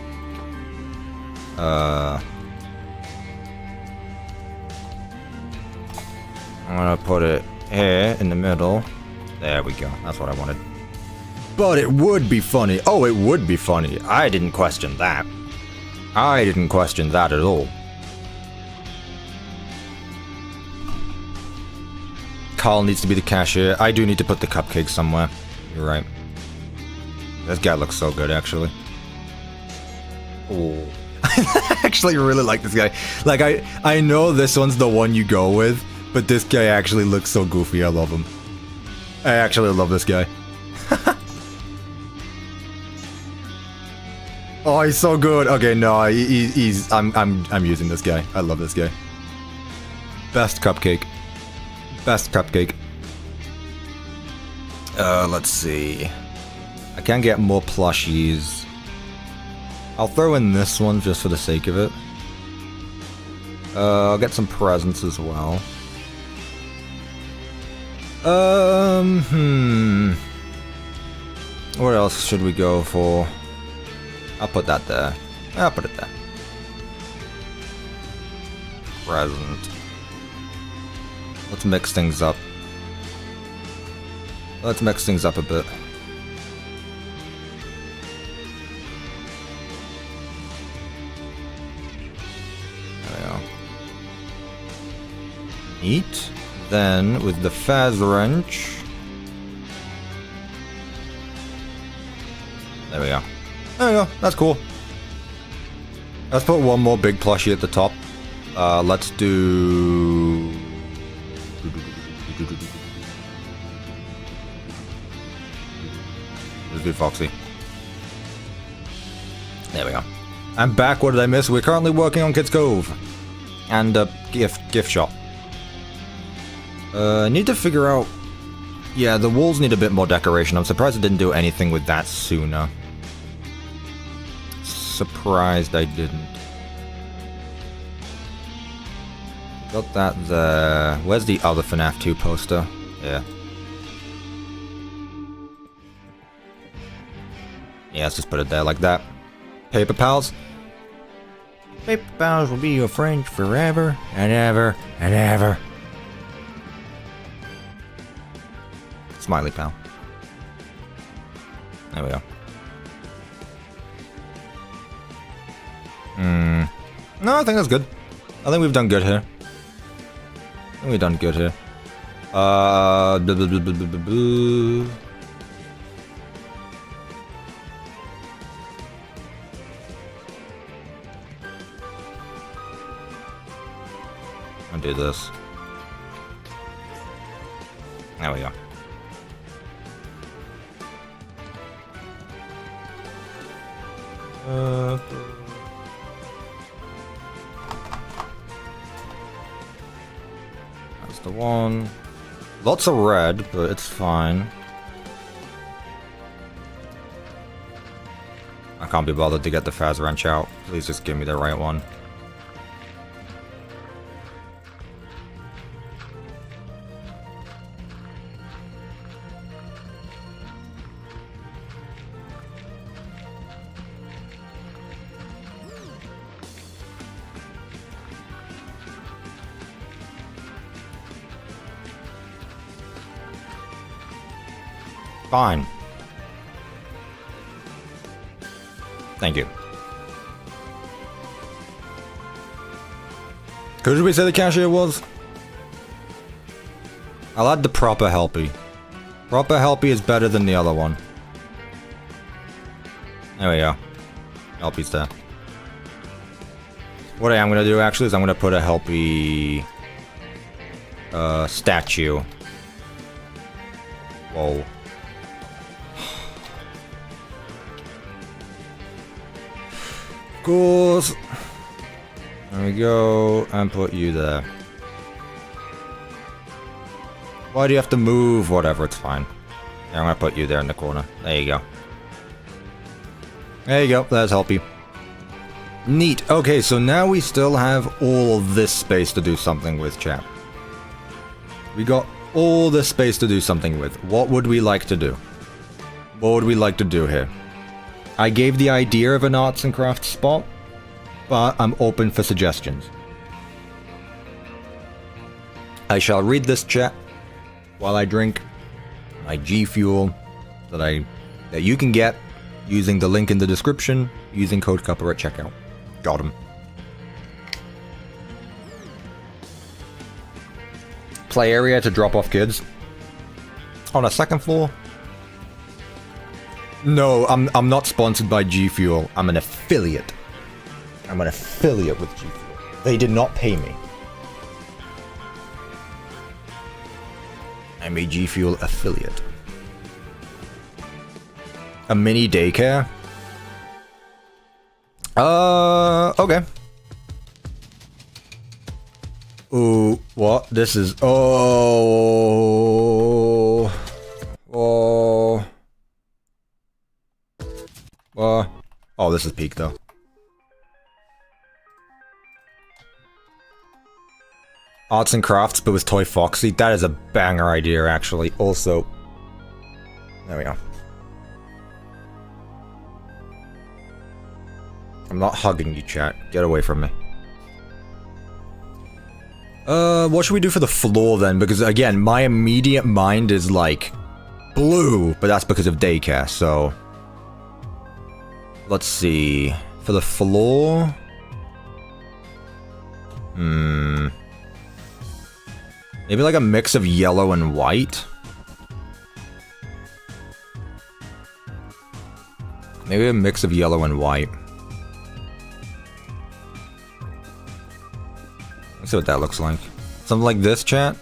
I'm gonna put it here in the middle. There we go. That's what I wanted. But it would be funny. Oh, it would be funny. I didn't question that. I didn't question that at all. Carl needs to be the cashier. I do need to put the cupcakes somewhere. You're right. This guy looks so good, actually. Oh. I actually really like this guy. Like, I know this one's the one you go with, but this guy actually looks so goofy. I love him. I actually love this guy. Oh, he's so good. Okay, no, he's I'm using this guy. I love this guy. Best cupcake. Best cupcake. Let's see. I can get more plushies. I'll throw in this one just for the sake of it. I'll get some presents as well. What else should we go for? I'll put that there. I'll put it there. Present. Let's mix things up. Let's mix things up a bit. There we go. Neat. Then, with the Faz wrench... There we go. There we go, that's cool. Let's put one more big plushie at the top. Let's do... Let's do Foxy. There we go. I'm back, what did I miss? We're currently working on Kids Cove. And a gift shop. I need to figure out... Yeah, the walls need a bit more decoration. I'm surprised I didn't do anything with that sooner. Surprised I didn't. Got that there. Where's the other FNAF 2 poster? Yeah. Yeah, let's just put it there like that. Paper pals. Paper pals will be your friends forever and ever and ever. Smiley pal. There we go. No, I think that's good. I think we've done good here. I think we've done good here. Blah, blah, blah, blah, blah, blah, blah. I'll do this. There we go. That's the one. Lots of red, but it's fine. I can't be bothered to get the Faz wrench out. Please just give me the right one. Fine. Thank you. Who did we say the cashier was? I'll add the proper helpy. Proper helpy is better than the other one. There we go. Helpy's there. What I am gonna do actually is I'm gonna put a helpy statue. Whoa. Of course. There we go, and put you there. Why do you have to move? Whatever, it's fine. Yeah, I'm gonna put you there in the corner. There you go. There you go, that's helpy. Neat. Okay, so now we still have all of this space to do something with, chat. We got all this space to do something with. What would we like to do? What would we like to do here? I gave the idea of an arts and crafts spot, but I'm open for suggestions. I shall read this chat while I drink my G Fuel that you can get using the link in the description using code Cuppa at checkout. Got him. Play area to drop off kids. On a second floor? No, I'm not sponsored by G Fuel. I'm an affiliate. I'm an affiliate with G Fuel. They did not pay me. I'm a G Fuel affiliate. A mini daycare? Okay. Ooh, what? This is... Oh... Oh, this is peak, though. Arts and crafts, but with Toy Foxy. That is a banger idea, actually. Also... There we go. I'm not hugging you, chat. Get away from me. What should we do for the floor, then? Because, again, my immediate mind is, like, blue. But that's because of daycare, so... Let's see. For the floor... Maybe like a mix of yellow and white? Maybe a mix of yellow and white. Let's see what that looks like. Something like this, chat?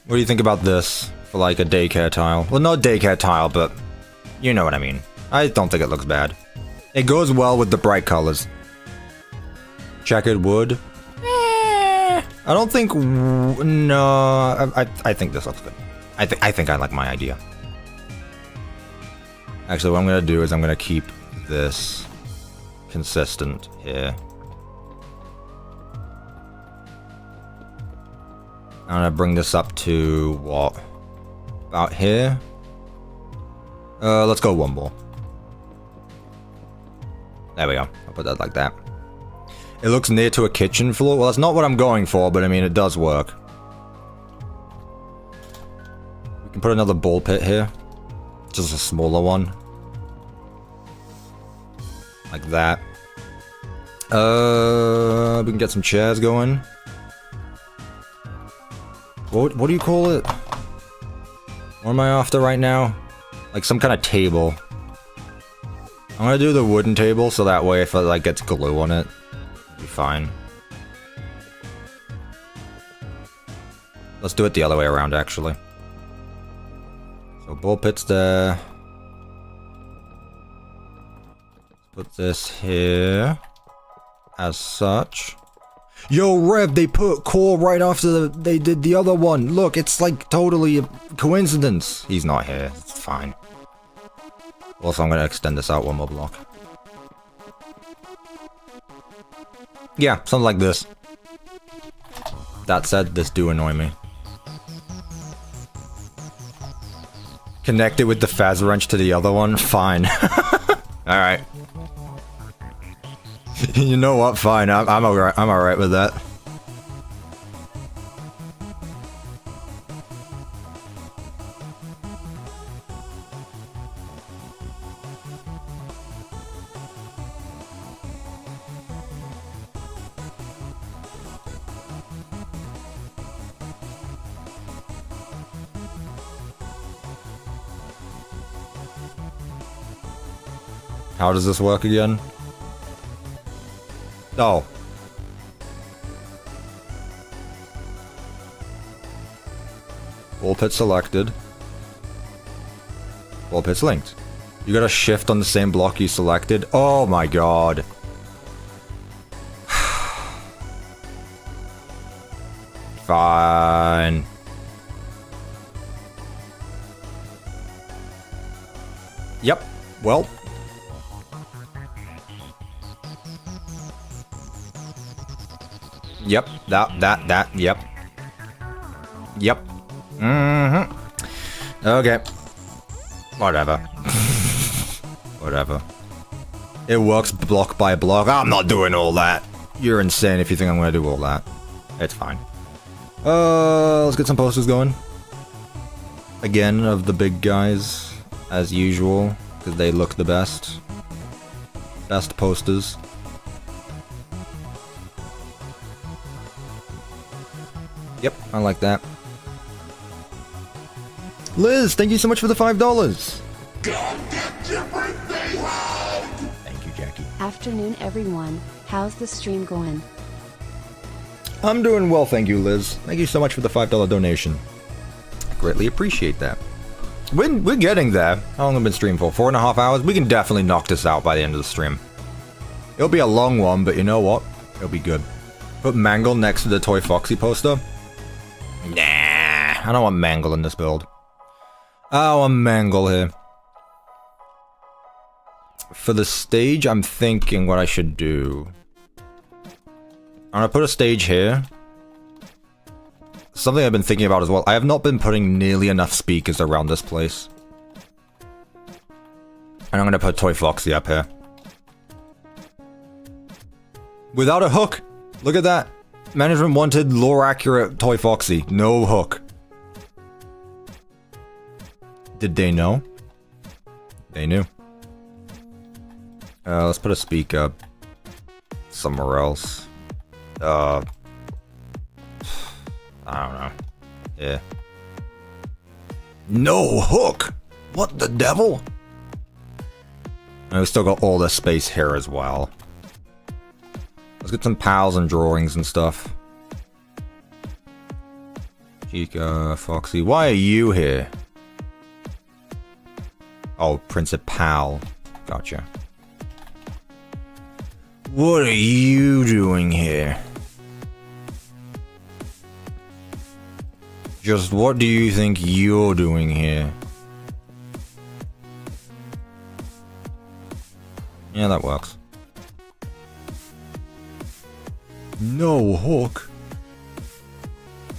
What do you think about this? For like a daycare tile? Well, not daycare tile, but you know what I mean. I don't think it looks bad. It goes well with the bright colors. Checkered wood? I don't think... No, I think this looks good. I think I like my idea. Actually, what I'm gonna do is I'm gonna keep this consistent here. I'm gonna bring this up to what? About here? Let's go one more. There we go. I'll put that like that. It looks near to a kitchen floor. Well, that's not what I'm going for, but I mean, it does work. We can put another ball pit here. Just a smaller one. Like that. We can get some chairs going. What do you call it? What am I after right now? Like some kind of table. I'm gonna do the wooden table so that way if it like gets glue on it, it'll be fine. Let's do it the other way around actually. So ball pits there. Put this here. As such. Yo, Rev, they put core right after they did the other one. Look, it's like totally a coincidence. He's not here. It's fine. Also, I'm going to extend this out one more block. Yeah, something like this. That said, this do annoy me. Connect it with the Faz wrench to the other one? Fine. Alright. You know what? Fine. I'm alright. I'm alright with that. How does this work again? Oh. Ball pit selected. Ball pit's linked. You gotta shift on the same block you selected. Oh my god. Fine. Yep. Well. Yep, yep. Yep. Mm-hmm. Okay. Whatever. Whatever. It works block by block. I'm not doing all that. You're insane if you think I'm gonna do all that. It's fine. Let's get some posters going. Again, of the big guys, as usual, because they look the best. Best posters. Yep, I like that. Liz, thank you so much for the $5. Thank you, Jackie. Afternoon everyone, how's the stream going? I'm doing well, thank you, Liz. Thank you so much for the $5 donation. I greatly appreciate that. We're getting there. How long have we been streaming for? 4.5 hours? We can definitely knock this out by the end of the stream. It'll be a long one, but you know what? It'll be good. Put Mangle next to the Toy Foxy poster. Nah, I don't want Mangle in this build. I want Mangle here. For the stage, I'm thinking what I should do. I'm gonna put a stage here. Something I've been thinking about as well. I have not been putting nearly enough speakers around this place. And I'm gonna put Toy Foxy up here. Without a hook! Look at that! Management wanted lore-accurate Toy Foxy. No hook. Did they know? They knew. Let's put a speaker somewhere else. I don't know. Yeah. No hook! What the devil? And we still got all this space here as well. Let's get some pals and drawings and stuff. Chica, Foxy, why are you here? Oh, Principal. Gotcha. What are you doing here? Just what do you think you're doing here? Yeah, that works. No hook.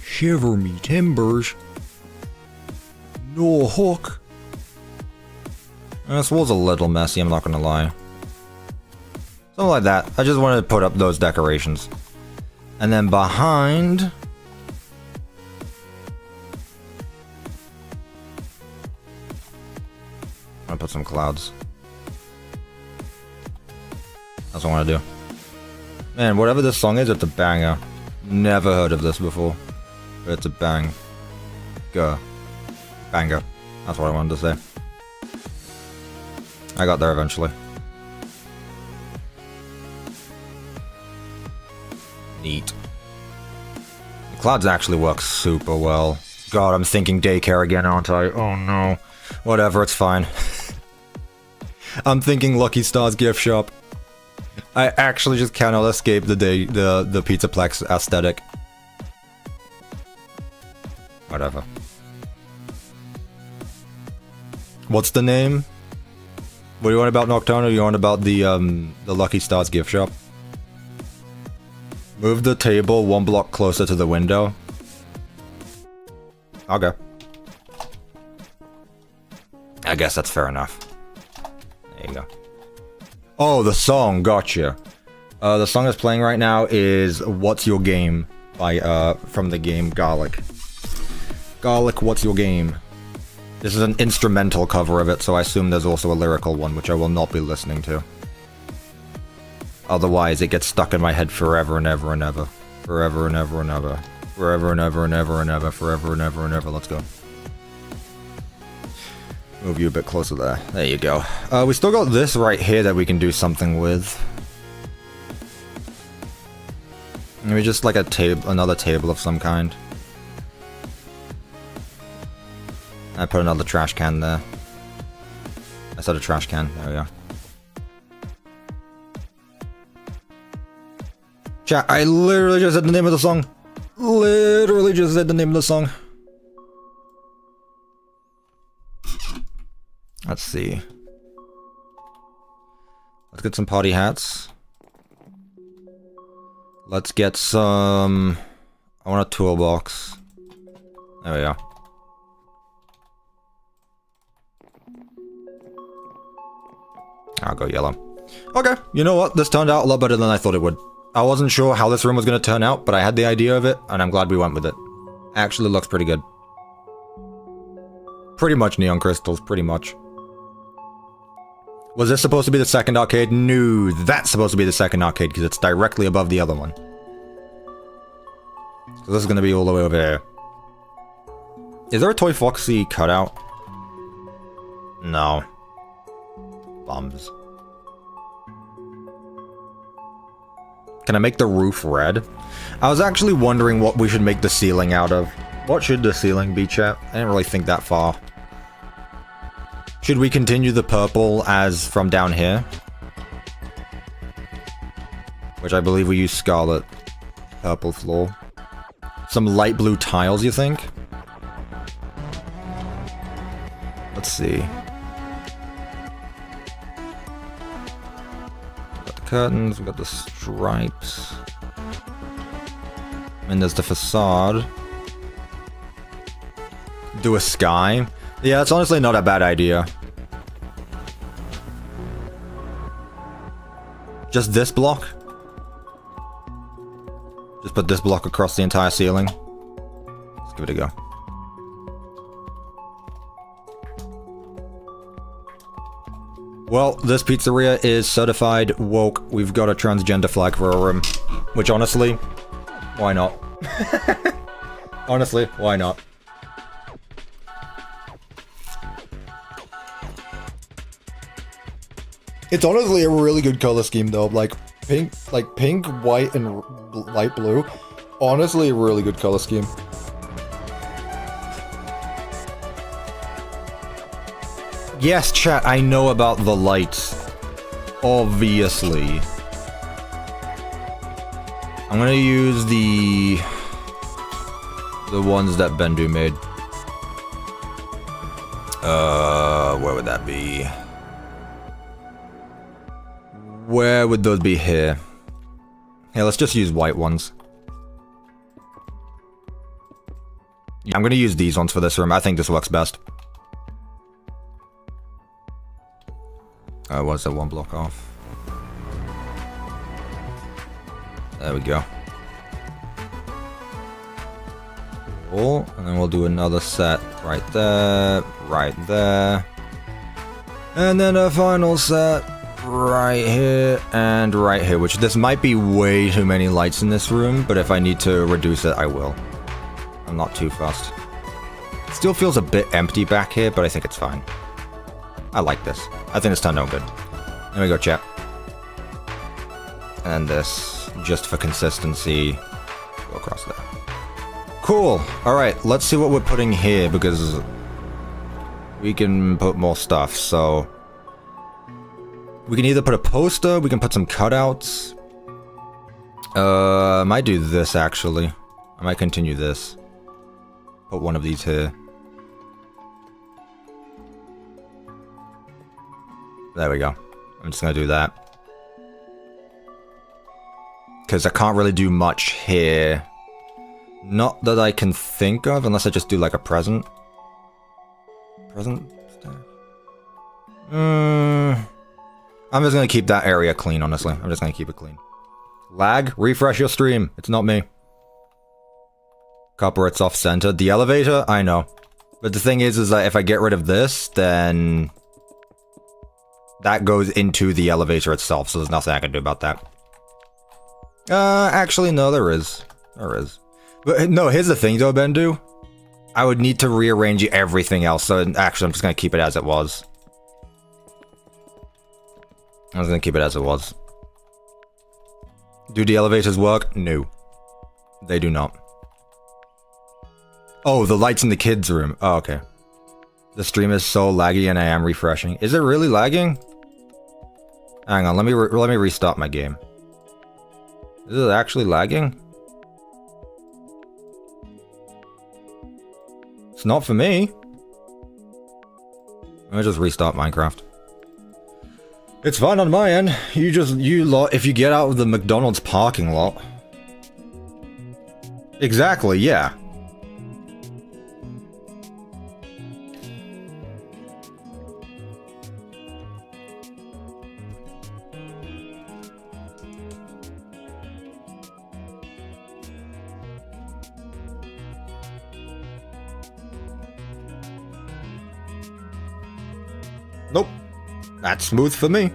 Shiver me timbers. No hook. This was a little messy, I'm not gonna lie. Something like that. I just wanted to put up those decorations. And then behind... I'm gonna put some clouds. That's what I want to do. Man, whatever this song is, it's a banger. Never heard of this before. But it's a bang. Go. Banger. That's what I wanted to say. I got there eventually. Neat. The clouds actually work super well. God, I'm thinking daycare again, aren't I? Oh no. Whatever, it's fine. I'm thinking Lucky Star's gift shop. I actually just cannot escape the Pizzaplex aesthetic. Whatever. What's the name? What do you want about Nocturne, or do you want about the Lucky Stars gift shop? Move the table 1 block closer to the window. Okay. I guess that's fair enough. There you go. Oh, the song, gotcha. The song that's playing right now is What's Your Game by, from the game Garlic. Garlic, What's Your Game? This is an instrumental cover of it, so I assume there's also a lyrical one, which I will not be listening to. Otherwise, it gets stuck in my head forever and ever and ever. Forever and ever and ever. Forever and ever and ever and ever. Forever and ever and ever. Let's go. Move you a bit closer there. There you go. We still got this right here that we can do something with. Maybe just like a table, another table of some kind. I put another trash can there. I said a trash can. There we go. Chat, I literally just said the name of the song. Literally just said the name of the song. Let's see. Let's get some party hats. Let's get some... I want a toolbox. There we go. I'll go yellow. Okay, you know what? This turned out a lot better than I thought it would. I wasn't sure how this room was going to turn out, but I had the idea of it, and I'm glad we went with it. Actually looks pretty good. Pretty much neon crystals, pretty much. Was this supposed to be the second arcade? No, that's supposed to be the second arcade, because it's directly above the other one. So this is going to be all the way over here. Is there a Toy Foxy cutout? No. Bums. Can I make the roof red? I was actually wondering what we should make the ceiling out of. What should the ceiling be, chat? I didn't really think that far. Should we continue the purple as from down here? Which I believe we use scarlet. Purple floor. Some light blue tiles, you think? Let's see. Curtains, we got the stripes. And there's the facade. Do a sky. Yeah, it's honestly not a bad idea. Just this block? Just put this block across the entire ceiling. Let's give it a go. Well, this pizzeria is certified woke. We've got a transgender flag for our room. Which, honestly, why not? Honestly, why not? It's honestly a really good color scheme, though. Like pink, white, and light blue. Honestly, a really good color scheme. Yes, chat, I know about the lights. Obviously. I'm gonna use the ones that Bendu made. Where would that be? Where would those be? Here. Yeah, let's just use white ones. Yeah, I'm gonna use these ones for this room. I think this looks best. Was that one block off? There we go. Cool. And then we'll do another set right there, right there. And then a final set right here and right here, which this might be way too many lights in this room, but if I need to reduce it, I will. I'm not too fussed. It still feels a bit empty back here, but I think it's fine. I like this. I think it's turned out good. There we go, chat. And this, just for consistency, go across there. Cool. Alright, let's see what we're putting here, because we can put more stuff, so... We can either put a poster, we can put some cutouts. I might do this, actually. I might continue this. Put one of these here. There we go. I'm just gonna do that. Because I can't really do much here. Not that I can think of, unless I just do like a present. Present stash? I'm just gonna keep that area clean, honestly. I'm just gonna keep it clean. Lag? Refresh your stream. It's not me. Copper, it's off-centered. The elevator? I know. But the thing is that if I get rid of this, then... that goes into the elevator itself, so there's nothing I can do about that. Actually, no, there is. There is. But, no, here's the thing, though, Bendu. I would need to rearrange everything else, so actually, I'm just gonna keep it as it was. I was gonna keep it as it was. Do the elevators work? No. They do not. Oh, the lights in the kids' room. Oh, okay. The stream is so laggy and I am refreshing. Is it really lagging? Hang on, let me restart my game. Is it actually lagging? It's not for me. Let me just restart Minecraft. It's fine on my end. If you get out of the McDonald's parking lot. Exactly, yeah. Nope. That's smooth for me.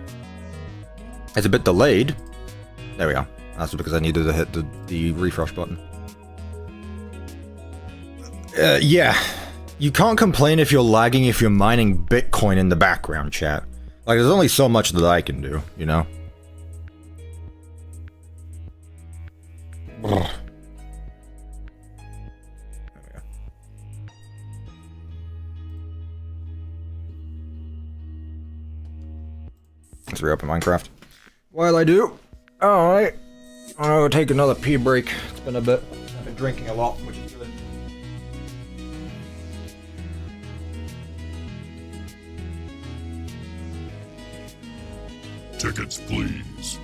It's a bit delayed. There we go. That's because I needed to hit the refresh button. Yeah. You can't complain if you're lagging if you're mining Bitcoin in the background, chat. Like, there's only so much that I can do, you know? Ugh. Let's reopen Minecraft. While I do, alright, I'll take another pee break. It's been a bit. I've been drinking a lot, which is good. Tickets, please.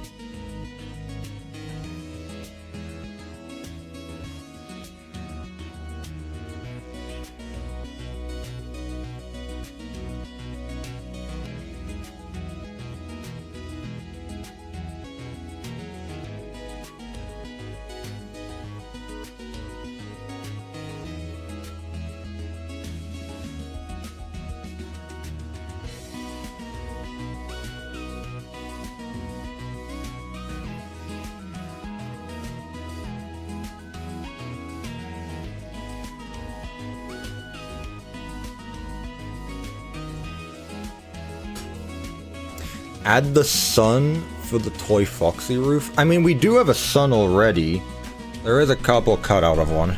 Add the sun for the Toy Foxy roof. I mean, we do have a sun already. There is a couple cut out of one.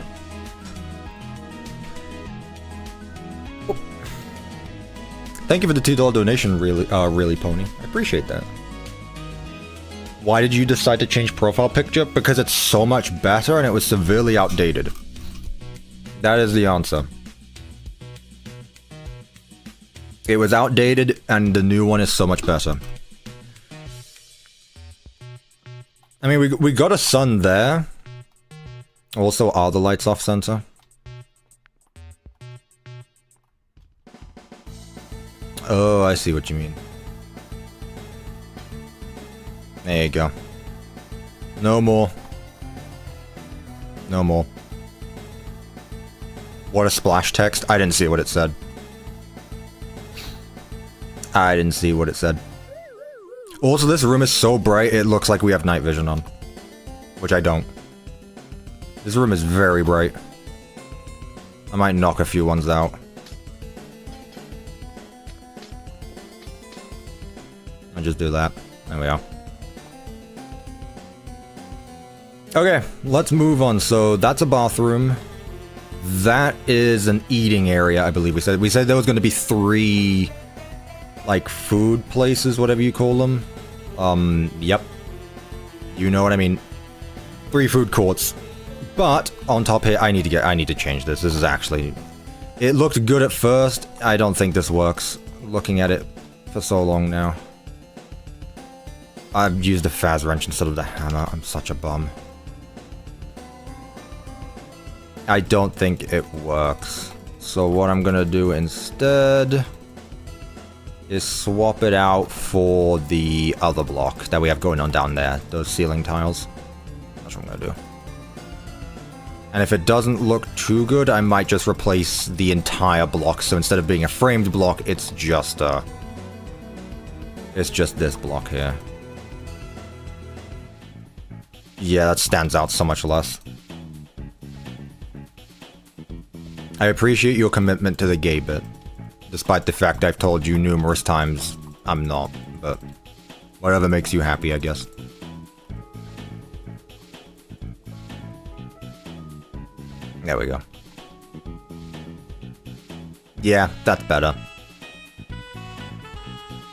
Oh. Thank you for the $2 donation, really Pony. I appreciate that. Why did you decide to change profile picture? Because it's so much better and it was severely outdated. That is the answer. It was outdated and the new one is so much better. I mean, we got a sun there. Also, are the lights off center? Oh, I see what you mean. There you go. No more. No more. What a splash text. I didn't see what it said. I didn't see what it said. Also, this room is so bright, it looks like we have night vision on. Which I don't. This room is very bright. I might knock a few ones out. I'll just do that. There we are. Okay, let's move on. So, that's a bathroom. That is an eating area, I believe we said. We said there was going to be 3... like, food places, whatever you call them. Yep. You know what I mean. 3 food courts. But, on top here, I need to change this. This is actually... It looked good at first. I don't think this works. Looking at it for so long now. I've used the Faz wrench instead of the hammer. I'm such a bum. I don't think it works. So what I'm gonna do instead is swap it out for the other block that we have going on down there. Those ceiling tiles. That's what I'm gonna do. And if it doesn't look too good, I might just replace the entire block. So instead of being a framed block, it's just this block here. Yeah, that stands out so much less. I appreciate your commitment to the gay bit, despite the fact I've told you numerous times I'm not, but whatever makes you happy, I guess. There we go. Yeah, that's better.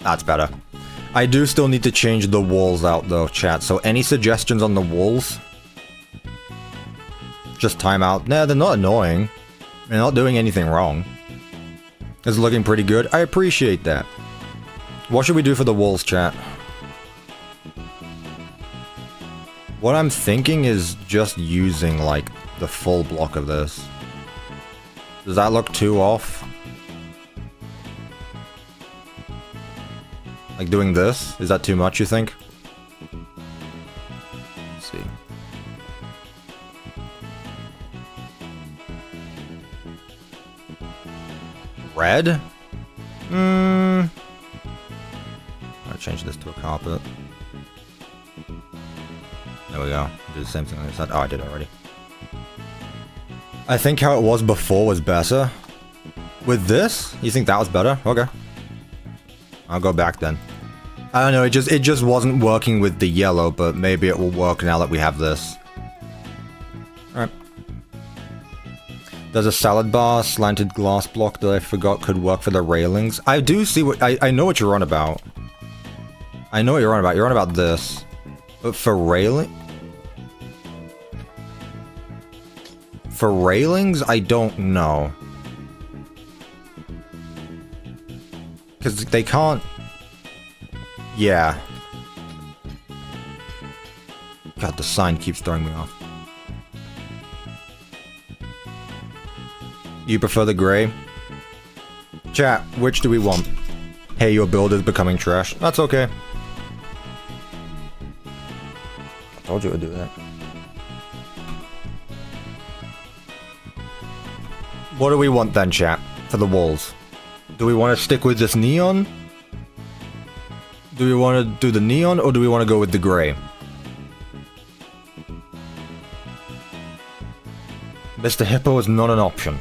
That's better. I do still need to change the walls out though, chat, so any suggestions on the walls? Just time out. Nah, they're not annoying. They're not doing anything wrong. It's looking pretty good. I appreciate that. What should we do for the walls, chat? What I'm thinking is just using, like, the full block of this. Does that look too off? Like doing this? Is that too much, you think? Let's see. Red? I'll change this to a carpet. There we go. Do the same thing on the side. Oh, I did already. I think how it was before was better. With this? You think that was better? Okay. I'll go back then. I don't know, it just wasn't working with the yellow, but maybe it will work now that we have this. Alright. There's a salad bar, slanted glass block that I forgot could work for the railings. I do see what... I know what you're on about. I know what you're on about. You're on about this. But for railing... For railings, I don't know. Because they can't... Yeah. God, the sign keeps throwing me off. You prefer the gray? Chat, which do we want? Hey, your build is becoming trash. That's okay. I told you to do that. What do we want then, chat? For the walls? Do we want to stick with this neon? Do we want to do the neon, or do we want to go with the gray? Mr. Hippo is not an option.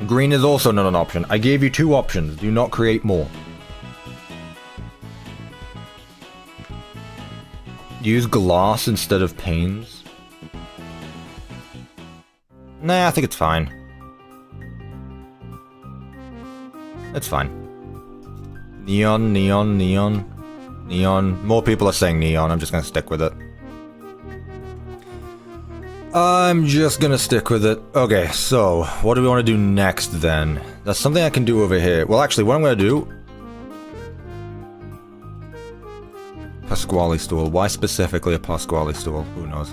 Green is also not an option. I gave you 2 options. Do not create more. Use glass instead of panes. Nah, I think it's fine. It's fine. Neon, neon, neon, neon. More people are saying neon. I'm just gonna stick with it. I'm just gonna stick with it. Okay, so what do we want to do next then? That's something I can do over here. Well, actually, what I'm gonna do... Pasquale stool. Why specifically a Pasquale stool? Who knows?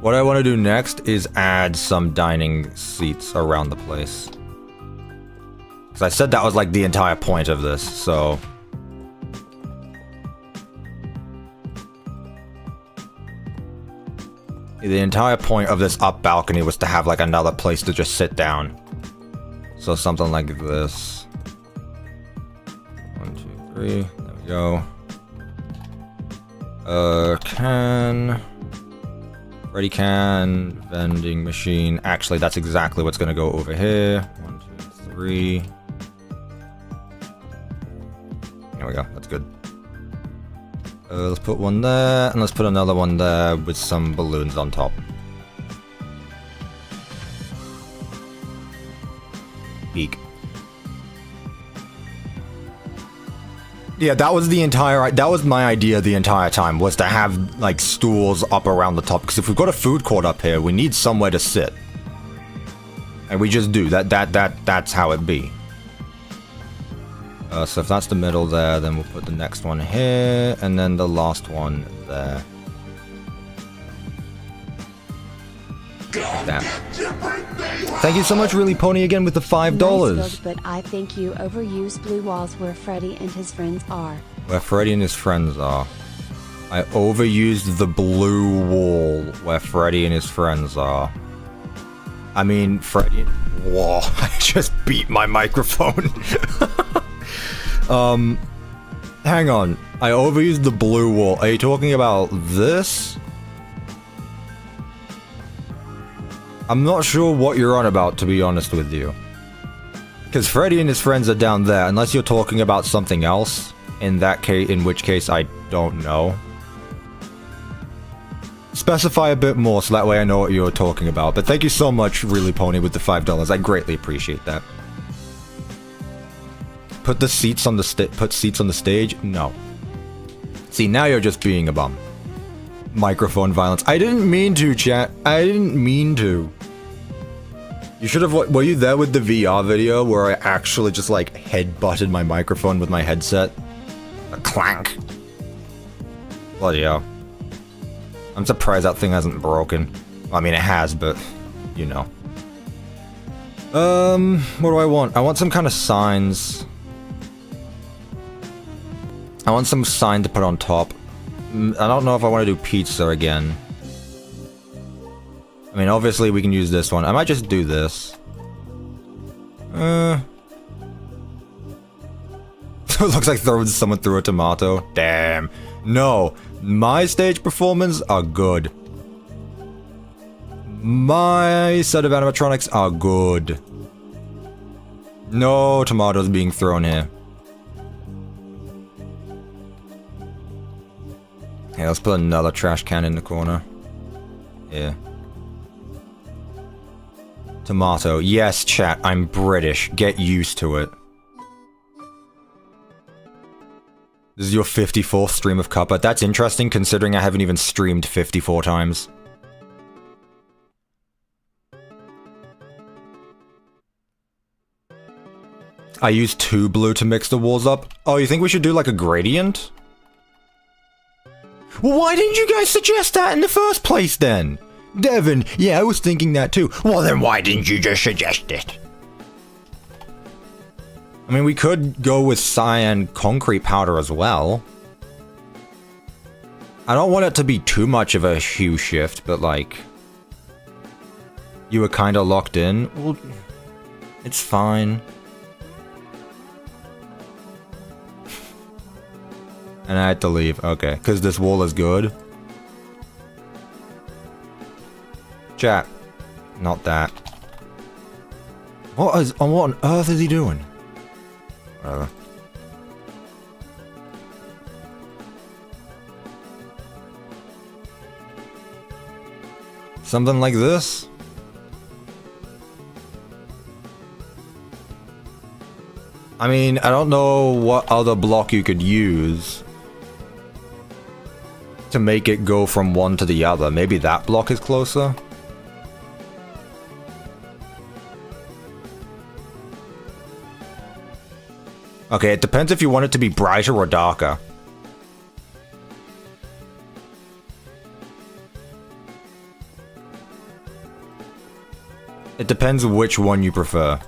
What I want to do next is add some dining seats around the place. Because I said that was like the entire point of this, so... The entire point of this up balcony was to have like another place to just sit down. So something like this. 1, 2, 3. There we go. Freddy can. Vending machine. Actually, that's exactly what's gonna go over here. 1, 2, 3. There we go. That's good. Let's put one there, and let's put another one there with some balloons on top. Peek. Yeah, that was my idea the entire time, was to have, like, stools up around the top, because if we've got a food court up here, we need somewhere to sit. And we just do. That's how it be. So if that's the middle there, then we'll put the next one here, and then the last one there. Damn. Thank you so much, Really Pony, again with the $5. Nice build, but I think you overuse blue walls where Freddy and his friends are. Where Freddy and his friends are. I overused the blue wall where Freddy and his friends are. I mean, Freddy... Whoa, I just beat my microphone. Hang on. I overused the blue wall. Are you talking about this? I'm not sure what you're on about, to be honest with you. Because Freddy and his friends are down there, unless you're talking about something else. In which case, I don't know. Specify a bit more so that way I know what you're talking about. But thank you so much, Really Pony, with the $5. I greatly appreciate that. Put seats on the stage? No. See, now you're just being a bum. Microphone violence. I didn't mean to, chat. I didn't mean to. You should have... Were you there with the VR video where I actually just, like, head-butted my microphone with my headset? A clank. Bloody hell. I'm surprised that thing hasn't broken. I mean, it has, but... You know. What do I want? I want some kind of signs... I want some sign to put on top. I don't know if I want to do pizza again. I mean, obviously we can use this one. I might just do this. It looks like someone threw a tomato. Damn. No. My stage performance are good. My set of animatronics are good. No tomatoes being thrown here. Okay, let's put another trash can in the corner. Yeah. Tomato. Yes, chat, I'm British. Get used to it. This is your 54th stream of Cuppa. That's interesting, considering I haven't even streamed 54 times. I used 2 blue to mix the walls up. Oh, you think we should do like a gradient? Well, why didn't you guys suggest that in the first place, then? Devin, yeah, I was thinking that too. Well, then why didn't you just suggest it? I mean, we could go with cyan concrete powder as well. I don't want it to be too much of a hue shift, but like... You were kinda locked in? Well, it's fine. And I had to leave. Okay, because this wall is good. Chat. Not that. What on earth is he doing? Whatever. Something like this? I mean, I don't know what other block you could use. to make it go from one to the other. Maybe that block is closer? Okay, it depends if you want it to be brighter or darker. It depends which one you prefer.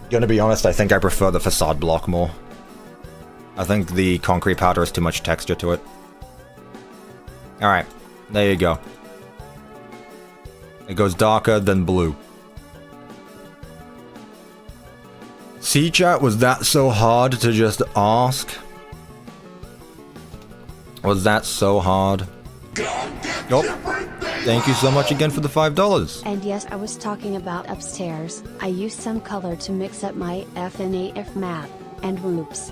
Gonna be honest, I think I prefer the facade block more. I think the concrete powder has too much texture to it. Alright, there you go. It goes darker than blue. See, chat, was that so hard to just ask? Was that so hard? Nope. Thank you so much again for the $5. And yes, I was talking about upstairs. I used some color to mix up my FNAF map, and whoops.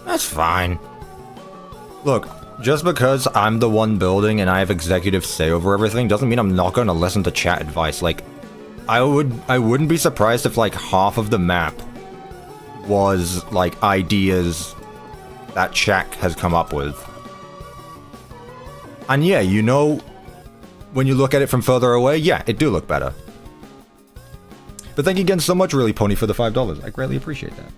That's fine. Look, just because I'm the one building and I have executive say over everything doesn't mean I'm not gonna listen to chat advice. Like, I wouldn't be surprised if like half of the map was like ideas that chat has come up with. And yeah, you know, when you look at it from further away, yeah, it do look better. But thank you again so much, Really Pony, for the $5. I greatly appreciate that.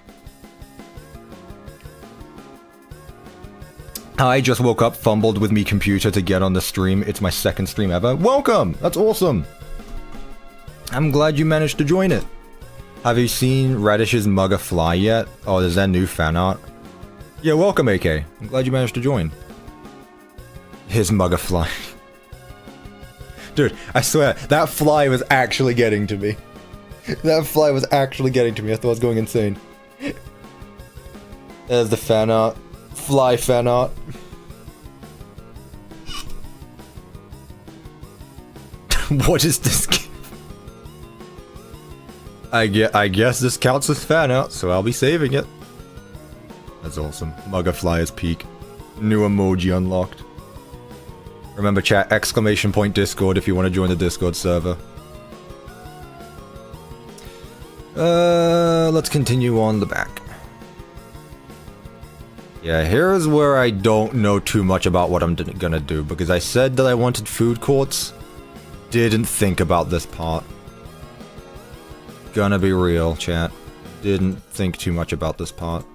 I just woke up, fumbled with me computer to get on the stream. It's my second stream ever. Welcome! That's awesome! I'm glad you managed to join it. Have you seen Radish's Mugger Fly yet? Oh, there's that new fan art. Yeah, welcome, AK. I'm glad you managed to join. His Mugger Fly. Dude, I swear, that fly was actually getting to me. That fly was actually getting to me. I thought I was going insane. There's the fan art. Fly fan art. What is this game? I guess this counts as fan art, so I'll be saving it. That's awesome. Mugger Flyer's peak. New emoji unlocked. Remember chat, !point Discord if you want to join the Discord server. Let's continue on the back. Yeah, here's where I don't know too much about what I'm gonna do, because I said that I wanted food courts. Didn't think about this part. Gonna be real, chat. Didn't think too much about this part.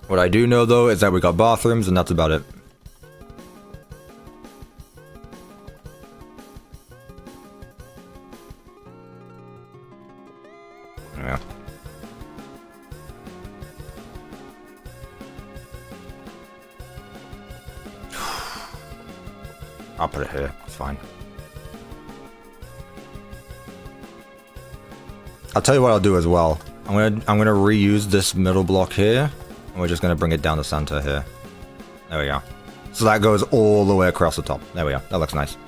What I do know, though, is that we got bathrooms, and that's about it. Yeah. I'll put it here. It's fine. I'll tell you what I'll do as well. I'm gonna reuse this middle block here, and we're just gonna bring it down the center here. There we go. So that goes all the way across the top. There we go. That looks nice.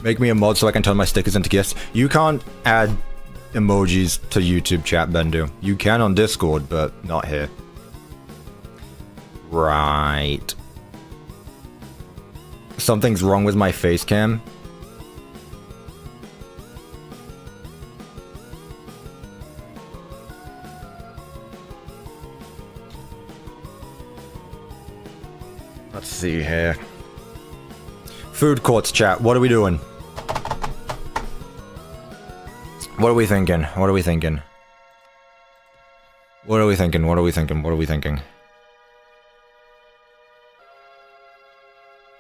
Make me a mod so I can turn my stickers into gifts. You can't add emojis to YouTube chat, Bendu. You can on Discord, but not here. Right. Something's wrong with my face cam. Let's see here. Food courts chat, what are we doing? What are we thinking? What are we thinking? What are we thinking? What are we thinking? What are we thinking?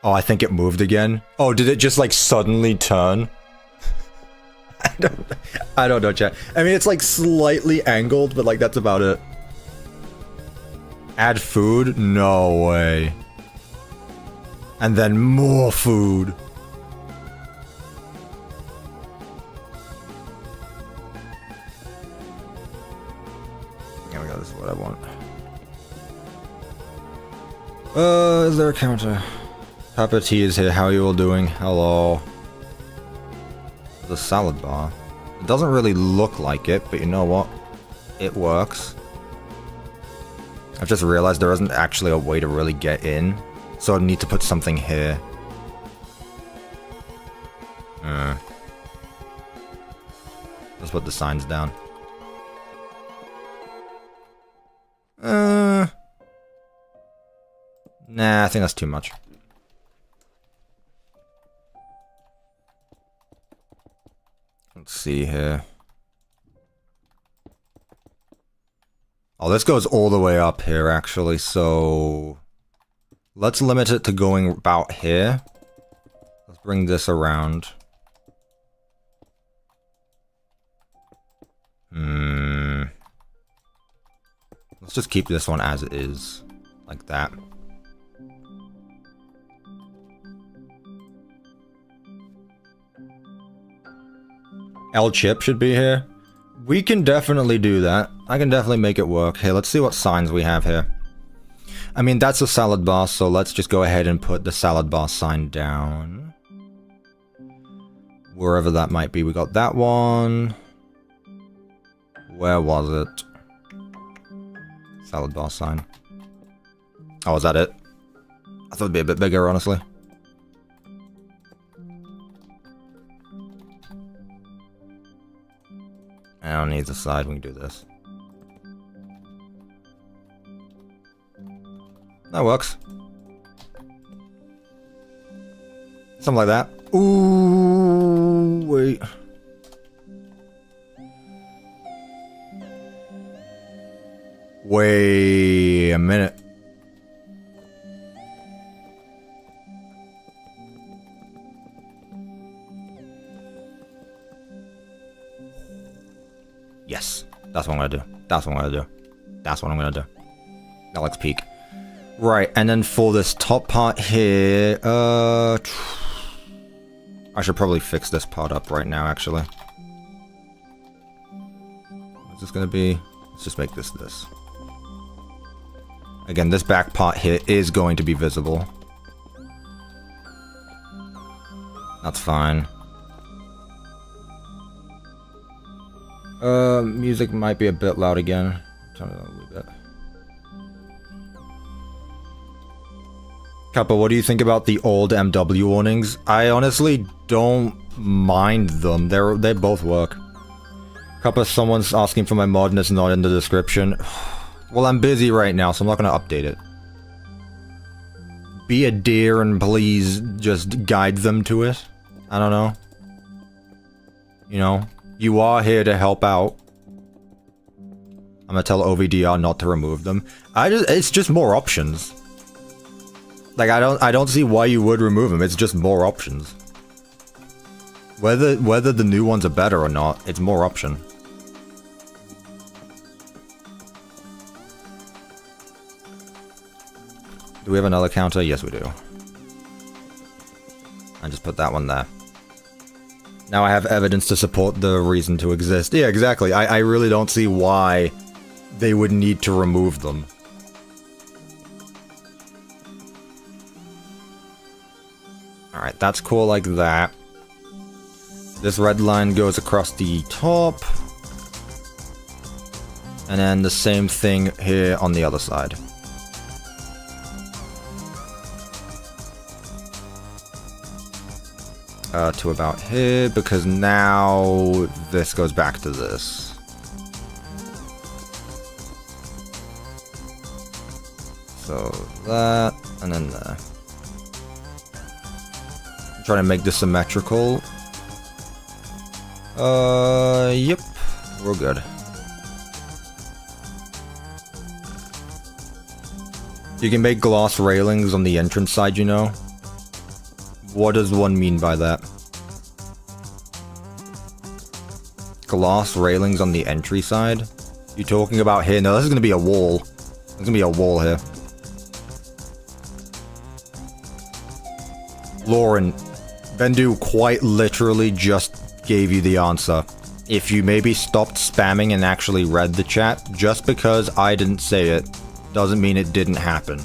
Oh, I think it moved again. Oh, did it just like suddenly turn? I don't know, chat. I mean, it's like slightly angled, but like that's about it. Add food? No way. And then more food. There we go, this is what I want. Is there a counter? Papa T is here, how are you all doing? Hello. The salad bar. It doesn't really look like it, but you know what? It works. I've just realized there isn't actually a way to really get in. So I need to put something here. Let's put the signs down. Nah, I think that's too much. Let's see here. Oh, this goes all the way up here, actually, so... Let's limit it to going about here. Let's bring this around. Let's just keep this one as it is. Like that. L-Chip should be here. We can definitely do that. I can definitely make it work. Hey, let's see what signs we have here. I mean, that's a salad bar, so let's just go ahead and put the salad bar sign down. Wherever that might be. We got that one. Where was it? Salad bar sign. Oh, is that it? I thought it'd be a bit bigger, honestly. I don't need the side, we can do this. That works. Something like that. Ooh, wait. Wait a minute. Yes, that's what I'm gonna do. That's what I'm gonna do. That's what I'm gonna do. Now let's peek. Right, and then for this top part here, I should probably fix this part up right now, actually. What's this gonna be? Let's just make this. Again, this back part here is going to be visible. That's fine. Music might be a bit loud again. Turn it up a little bit. Cuppa, what do you think about the old MW warnings? I honestly don't mind them. They both work. Cuppa, someone's asking for my mod and it's not in the description. Well, I'm busy right now, so I'm not gonna update it. Be a dear and please just guide them to it. I don't know. You know, you are here to help out. I'm gonna tell OVDR not to remove them. It's just more options. Like, I don't see why you would remove them. It's just more options. Whether the new ones are better or not, it's more option. Do we have another counter? Yes, we do. I just put that one there. Now I have evidence to support the reason to exist. Yeah, exactly. I really don't see why they would need to remove them. Alright, that's cool like that. This red line goes across the top. And then the same thing here on the other side. To about here, because now this goes back to this. So that, and then there. I'm trying to make this symmetrical. Yep, we're good. You can make glass railings on the entrance side, you know? What does one mean by that? Glass railings on the entry side? You talking about here? No, this is gonna be a wall. There's gonna be a wall here. Lauren, Bendu quite literally just gave you the answer. If you maybe stopped spamming and actually read the chat, just because I didn't say it, doesn't mean it didn't happen.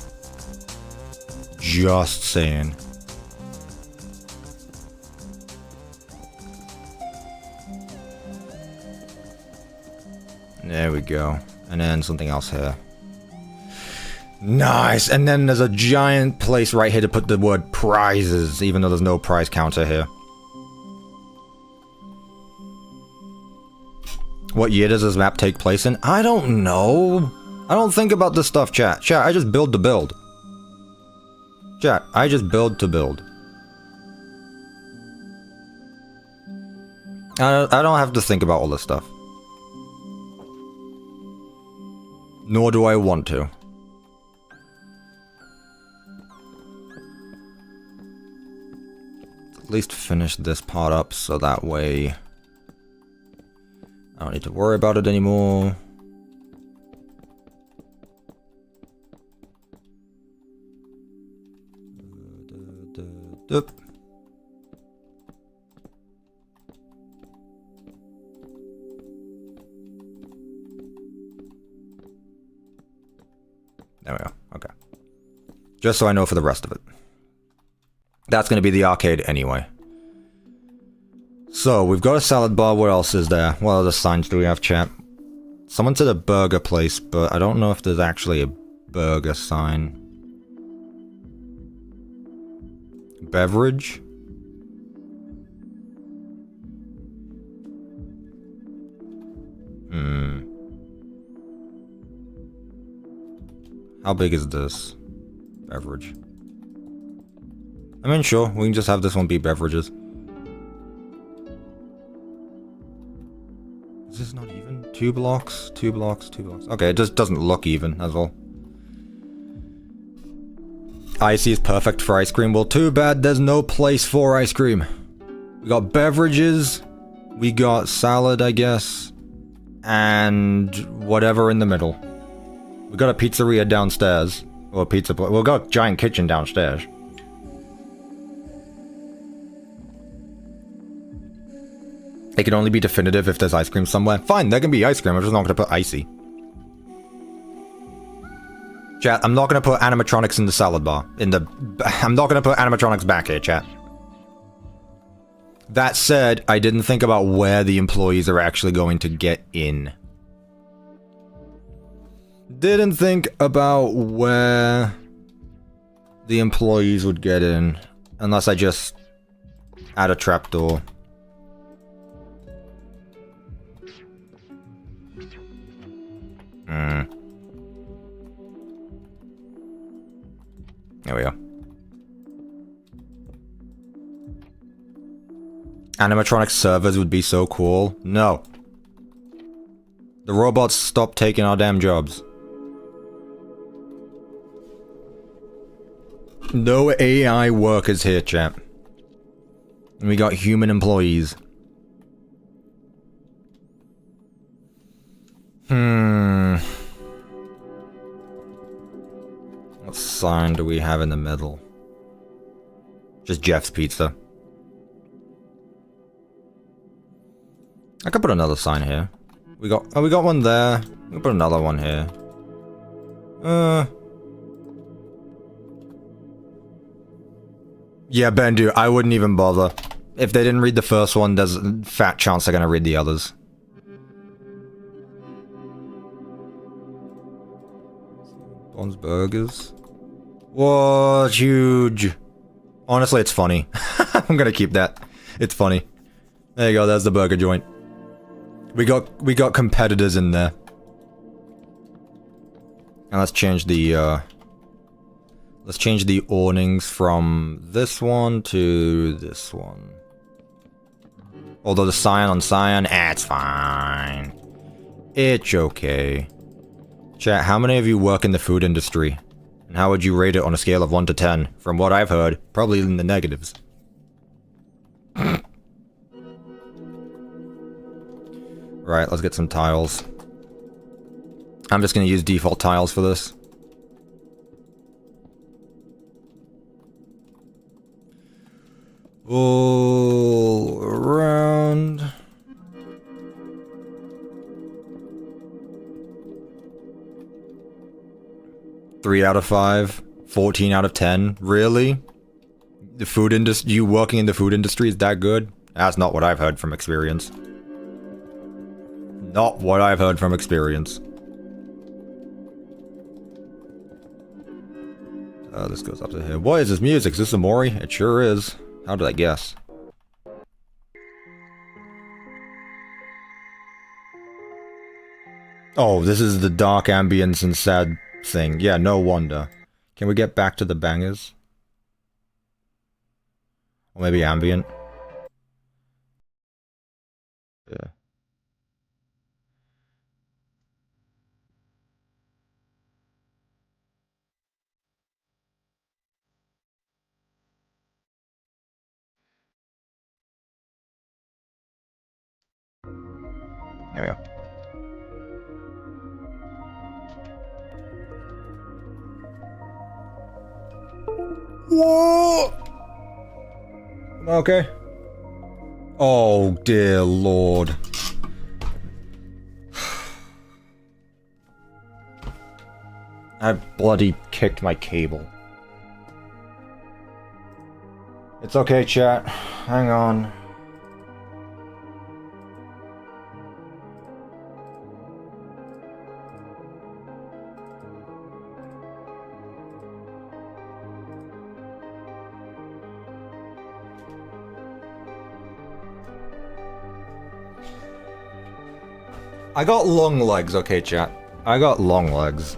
Just saying. There we go. And then something else here. Nice! And then there's a giant place right here to put the word prizes, even though there's no prize counter here. What year does this map take place in? I don't know. I don't think about this stuff, chat. Chat, I just build to build. Chat, I just build to build. I don't have to think about all this stuff. Nor do I want to. At least finish this part up so that way I don't need to worry about it anymore. There we go. Okay. Just so I know for the rest of it. That's going to be the arcade anyway. So, we've got a salad bar. What else is there? What other signs do we have, chat? Someone said a burger place, but I don't know if there's actually a burger sign. Beverage? How big is this? Beverage. I mean, sure, we can just have this one be beverages. Is this not even? 2 blocks? 2 blocks? 2 blocks. Okay, it just doesn't look even, that's all. Icy is perfect for ice cream. Well, too bad there's no place for ice cream. We got beverages. We got salad, I guess. And whatever in the middle. We got a pizzeria downstairs. Or a pizza place. We've got a giant kitchen downstairs. It can only be definitive if there's ice cream somewhere. Fine, there can be ice cream. I'm just not going to put icy. Chat, I'm not going to put animatronics in the salad bar. I'm not going to put animatronics back here, chat. That said, I didn't think about where the employees are actually going to get in. Didn't think about where the employees would get in. Unless I just add a trapdoor. There we go. Animatronic servers would be so cool. No. The robots stop taking our damn jobs. No AI workers here, chat. And we got human employees. What sign do we have in the middle? Just Jeff's Pizza. I could put another sign here. We got one there. We can put another one here. Yeah, Bendu, I wouldn't even bother. If they didn't read the first one, there's a fat chance they're gonna read the others. Bon's Burgers. Whoa, it's huge. Honestly, it's funny. I'm gonna keep that. It's funny. There you go, there's the burger joint. We got competitors in there. And let's change the awnings from this one to this one. Although the cyan on cyan, it's fine. It's okay. Chat, how many of you work in the food industry? And how would you rate it on a scale of 1 to 10? From what I've heard, probably in the negatives. Right, let's get some tiles. I'm just gonna use default tiles for this. All around. Three out of 5, 14 out of 10. Really? The food industry, you working in the food industry is that good? That's not what I've heard from experience. Not what I've heard from experience. This goes up to here. What is this music? Is this Amori? It sure is. How did I guess? Oh, this is the dark ambience and sad thing. Yeah, no wonder. Can we get back to the bangers? Or maybe ambient? Yeah. There we go. Whoa! Am I okay? Oh, dear lord. I bloody kicked my cable. It's okay, chat. Hang on. I got long legs, okay, chat. I got long legs.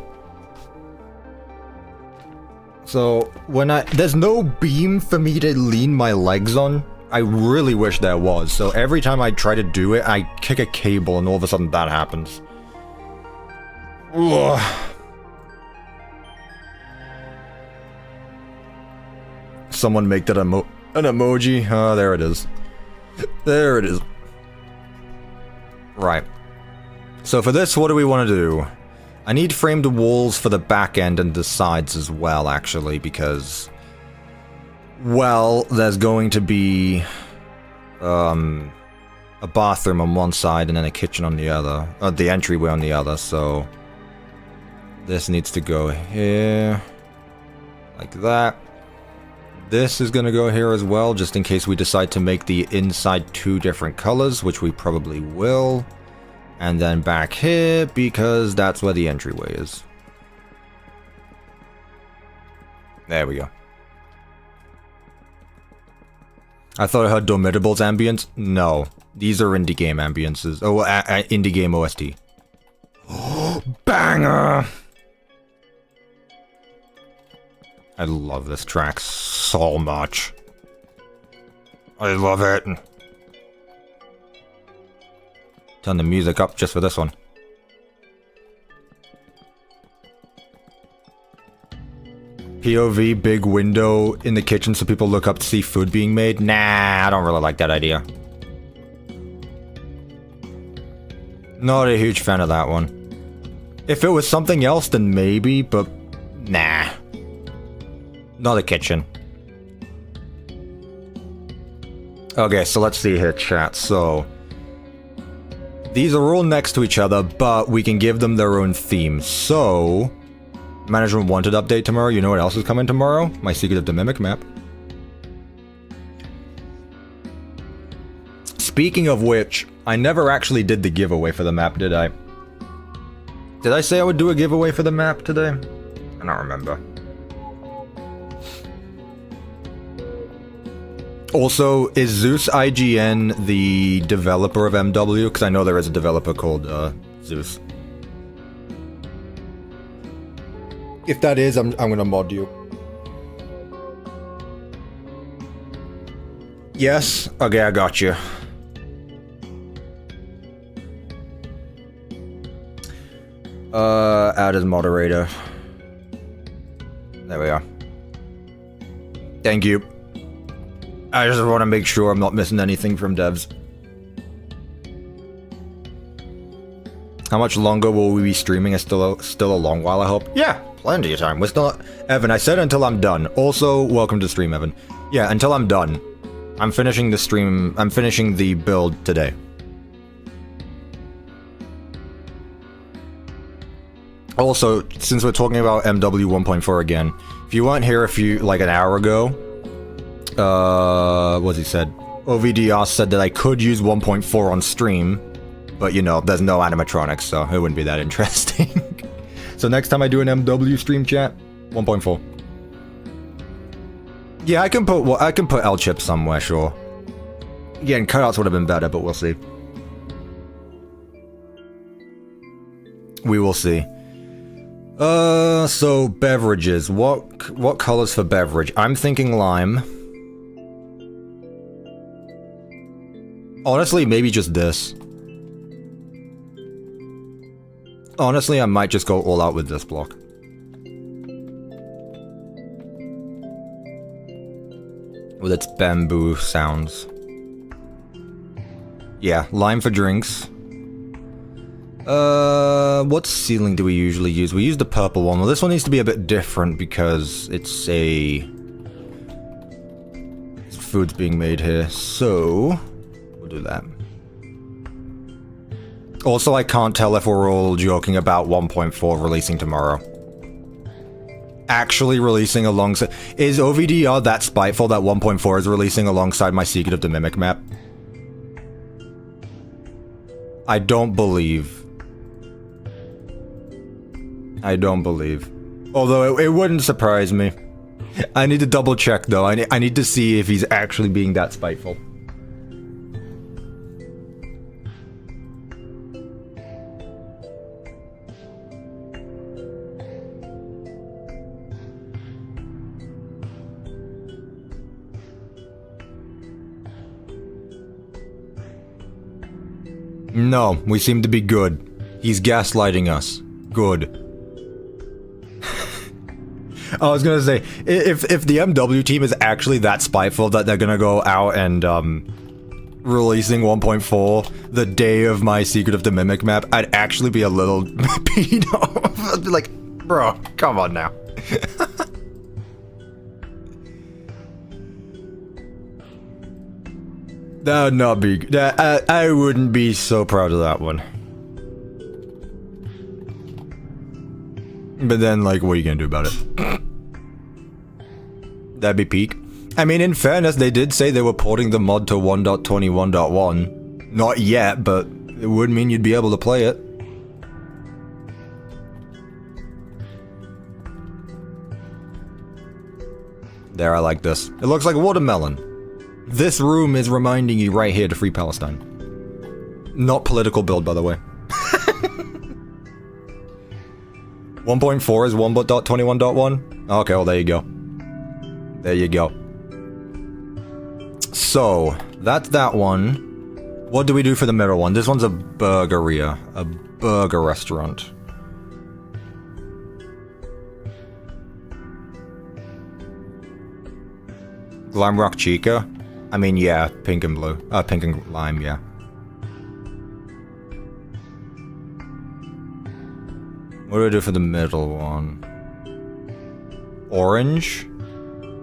So, when there's no beam for me to lean my legs on. I really wish there was. So every time I try to do it, I kick a cable and all of a sudden that happens. Ugh. Someone make that an emoji. Oh, there it is. There it is. Right. So for this, what do we want to do? I need framed walls for the back end and the sides as well, actually, because... well, there's going to be... a bathroom on one side and then a kitchen on the other. The entryway on the other, so... this needs to go here... like that. This is gonna go here as well, just in case we decide to make the inside 2 different colors, which we probably will. And then back here, because that's where the entryway is. There we go. I thought I heard Domitable's ambience. No. These are indie game ambiences. Oh, indie game OST. Banger! I love this track so much. I love it. Turn the music up just for this one. POV, big window in the kitchen so people look up to see food being made. Nah, I don't really like that idea. Not a huge fan of that one. If it was something else, then maybe, but nah. Not a kitchen. Okay, so let's see here, chat. So... these are all next to each other, but we can give them their own themes. So... management wanted update tomorrow. You know what else is coming tomorrow? My Secret of the Mimic map. Speaking of which, I never actually did the giveaway for the map, did I? Did I say I would do a giveaway for the map today? I don't remember. Also, is Zeus IGN the developer of MW? Because I know there is a developer called Zeus. If that is, I'm gonna mod you. Yes? Okay, I got you. Add as moderator. There we are. Thank you. I just want to make sure I'm not missing anything from devs. How much longer will we be streaming? It's still a long while, I hope. Yeah, plenty of time. We're still... Evan, I said until I'm done. Also, welcome to stream, Evan. Yeah, until I'm done. I'm finishing the stream... I'm finishing the build today. Also, since we're talking about MW 1.4 again, if you weren't here like an hour ago... what he said? OVDR said that I could use 1.4 on stream, but you know, there's no animatronics, so it wouldn't be that interesting. So next time I do an MW stream, chat, 1.4. Yeah, I can put L chip somewhere, sure. Again, cutouts would have been better, but we'll see. We will see. So beverages. What colors for beverage? I'm thinking lime. Honestly, maybe just this. Honestly, I might just go all out with this block. With its bamboo sounds. Yeah, lime for drinks. What ceiling do we usually use? We use the purple one. Well, this one needs to be a bit different because it's food's being made here, so we'll do that. Also, I can't tell if we're all joking about 1.4 releasing tomorrow. Actually releasing alongside... Is OVDR that spiteful that 1.4 is releasing alongside my Secret of the Mimic map? I don't believe. I don't believe. Although it wouldn't surprise me. I need to double check though. I need to see if he's actually being that spiteful. No, we seem to be good. He's gaslighting us. Good. I was gonna say, if the MW team is actually that spiteful that they're gonna go out and, releasing 1.4 the day of my Secret of the Mimic map, I'd actually be a little peed off. I'd be like, bro, come on now. That would not be... I wouldn't be so proud of that one. But then, like, what are you gonna do about it? That'd be peak. I mean, in fairness, they did say they were porting the mod to 1.21.1. Not yet, but it would mean you'd be able to play it. There, I like this. It looks like a watermelon. This room is reminding you right here to Free Palestine. Not political build, by the way. 1.4 is 1.21.1? Okay, well, there you go. There you go. So, that's that one. What do we do for the middle one? This one's a burgeria. A burger restaurant. Glamrock Chica? I mean, yeah, pink and blue. Pink and lime, yeah. What do I do for the middle one? Orange?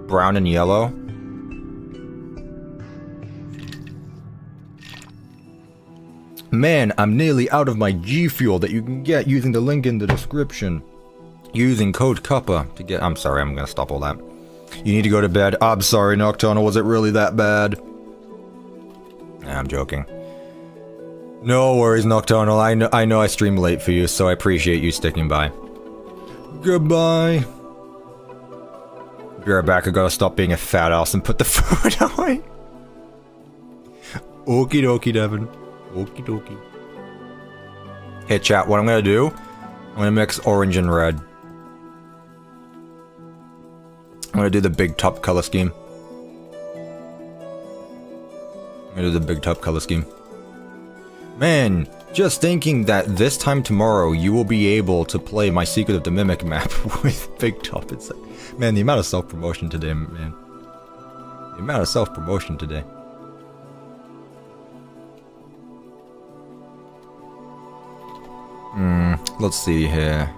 Brown and yellow? Man, I'm nearly out of my G Fuel that you can get using the link in the description. Using code CUPPA to get... I'm sorry, I'm gonna stop all that. You need to go to bed. I'm sorry, Nocturnal, was it really that bad? Nah, I'm joking. No worries, Nocturnal. I know I stream late for you, so I appreciate you sticking by. Goodbye. Be right back. I gotta stop being a fat ass and put the food away. Okie dokie, Devin. Okie dokie. Hey, chat, what I'm gonna do, I'm gonna mix orange and red. I'm gonna do the big top color scheme. I'm gonna do the big top color scheme. Man, just thinking that this time tomorrow you will be able to play my Secret of the Mimic map with big top. It's like, man, the amount of self-promotion today, man. The amount of self-promotion today. Let's see here.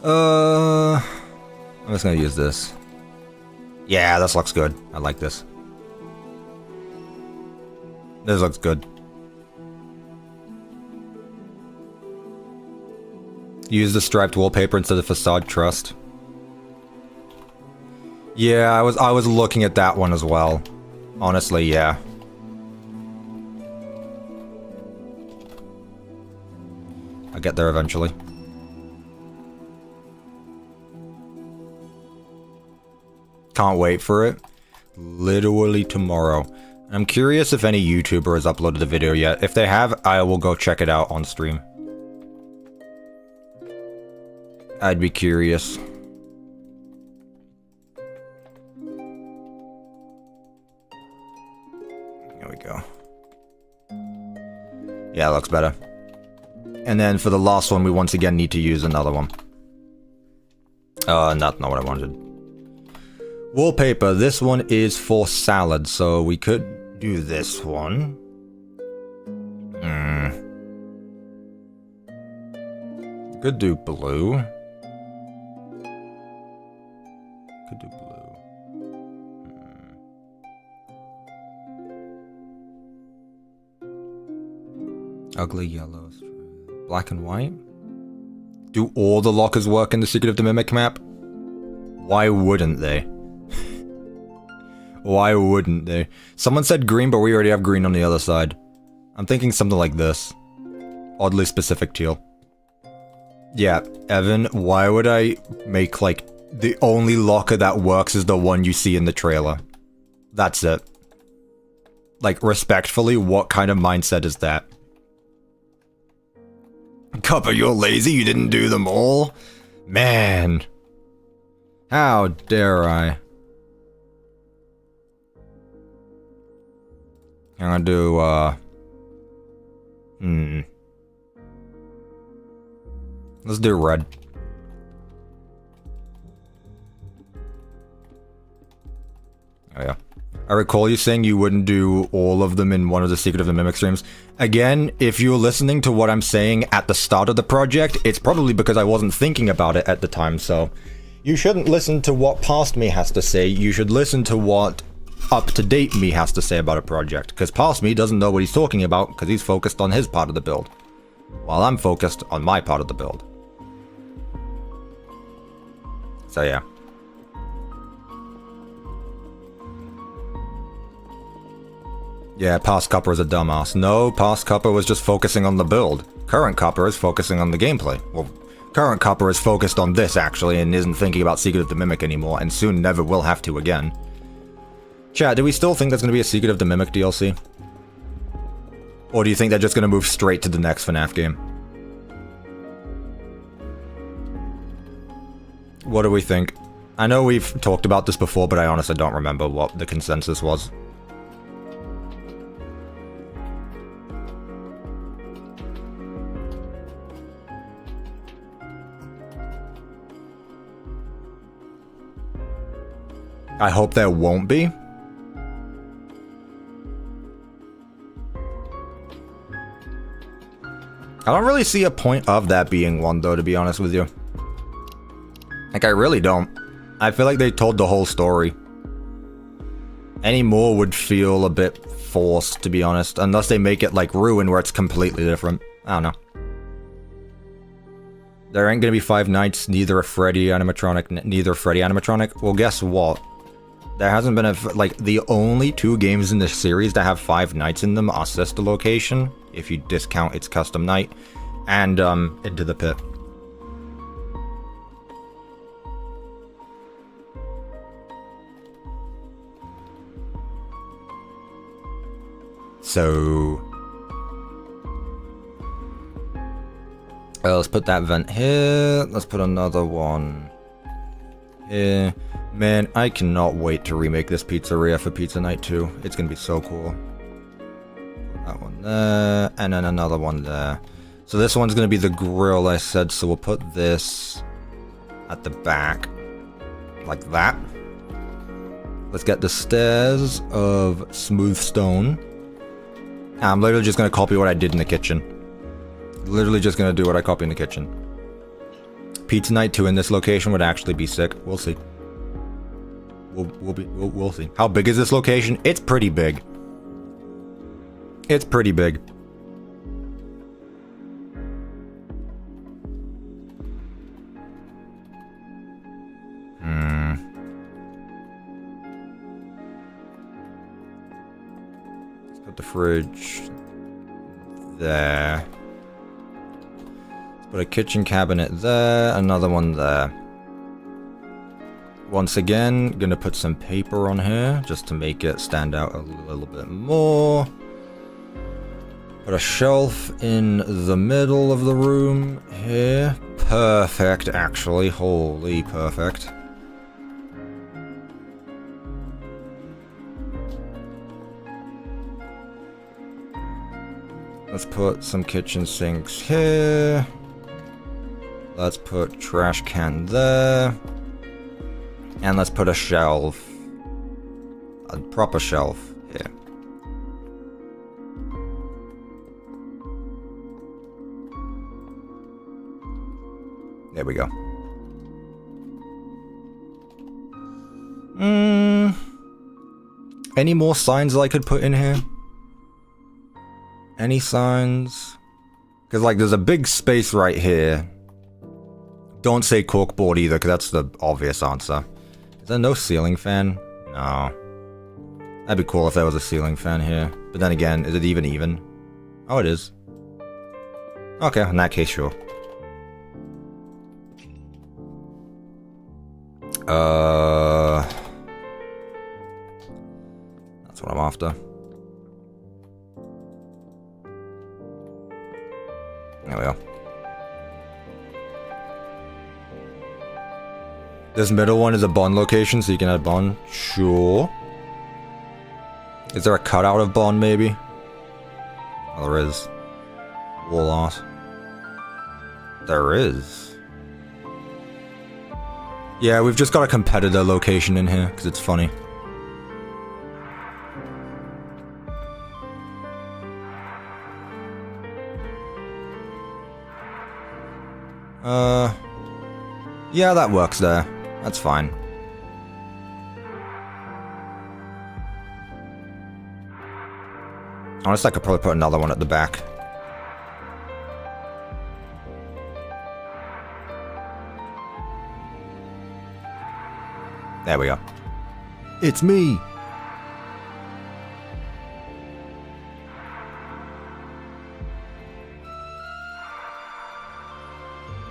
I'm just gonna use this. Yeah, this looks good. I like this. This looks good. Use the striped wallpaper instead of facade trust. Yeah, I was looking at that one as well. Honestly, yeah. I'll get there eventually. Can't wait for it. Literally tomorrow. I'm curious if any YouTuber has uploaded the video yet. If they have, I will go check it out on stream. I'd be curious. There we go. Yeah, looks better. And then for the last one, we once again need to use another one. Not what I wanted. Wallpaper. This one is for salad, so we could do this one. Could do blue. Could do blue. Ugly yellow. Black and white. Do all the lockers work in the Secret of the Mimic map? Why wouldn't they? Why wouldn't they? Someone said green, but we already have green on the other side. I'm thinking something like this. Oddly specific teal. Yeah, Evan, why would I make, like, the only locker that works is the one you see in the trailer? That's it. Like, respectfully, what kind of mindset is that? Cuppa, you're lazy? You didn't do them all? Man. How dare I? I'm gonna do, let's do red. Oh yeah. I recall you saying you wouldn't do all of them in one of the Secret of the Mimic streams. Again, if you're listening to what I'm saying at the start of the project, it's probably because I wasn't thinking about it at the time, so... You shouldn't listen to what past me has to say, you should listen to what up-to-date me has to say about a project, because past me doesn't know what he's talking about, because he's focused on his part of the build, while I'm focused on my part of the build. So yeah. Yeah, past Cuppa is a dumbass. No, past Cuppa was just focusing on the build. Current Cuppa is focusing on the gameplay. Well, current Cuppa is focused on this, actually, and isn't thinking about Secret of the Mimic anymore, and soon never will have to again. Chat, do we still think there's going to be a Secret of the Mimic DLC? Or do you think they're just going to move straight to the next FNAF game? What do we think? I know we've talked about this before, but I honestly don't remember what the consensus was. I hope there won't be. I don't really see a point of that being one, though, to be honest with you. Like, I really don't. I feel like they told the whole story. Any more would feel a bit forced, to be honest. Unless they make it like Ruin, where it's completely different. I don't know. There ain't gonna be 5 nights, neither a Freddy animatronic, neither a Freddy animatronic. Well, guess what? There hasn't been like, the only 2 games in this series that have 5 nights in them are Sister Location, if you discount its custom night, and, Into the Pit. So... let's put that vent here, let's put another one here. Man, I cannot wait to remake this pizzeria for Pizza Night 2. It's gonna be so cool. That one there, and then another one there. So this one's gonna be the grill, I said, so we'll put this at the back, like that. Let's get the stairs of smooth stone. I'm literally just gonna copy what I did in the kitchen. Literally just gonna do what I copy in the kitchen. Pizza Night 2 in this location would actually be sick. We'll see. We'll see. How big is this location? It's pretty big. It's pretty big. Let's put the fridge there. Let's put a kitchen cabinet there, another one there. Once again, gonna put some paper on here, just to make it stand out a little bit more. Put a shelf in the middle of the room here. perfect, actually. Holy perfect. Let's put some kitchen sinks here. Let's put trash can there. And let's put a shelf. A proper shelf here. There we go. Any more signs that I could put in here? Any signs? Because, like, there's a big space right here. Don't say corkboard either, because that's the obvious answer. Is there no ceiling fan? No. That'd be cool if there was a ceiling fan here. But then again, is it even? Oh, it is. Okay, in that case, sure. That's what I'm after. There we go. This middle one is a Bond location, so you can add Bond. Sure. Is there a cutout of Bond, maybe? Oh, there is. Wall art. There is. Yeah, we've just got a competitor location in here, because it's funny. Yeah, that works there. That's fine. Honestly, I could probably put another one at the back. There we go. It's me!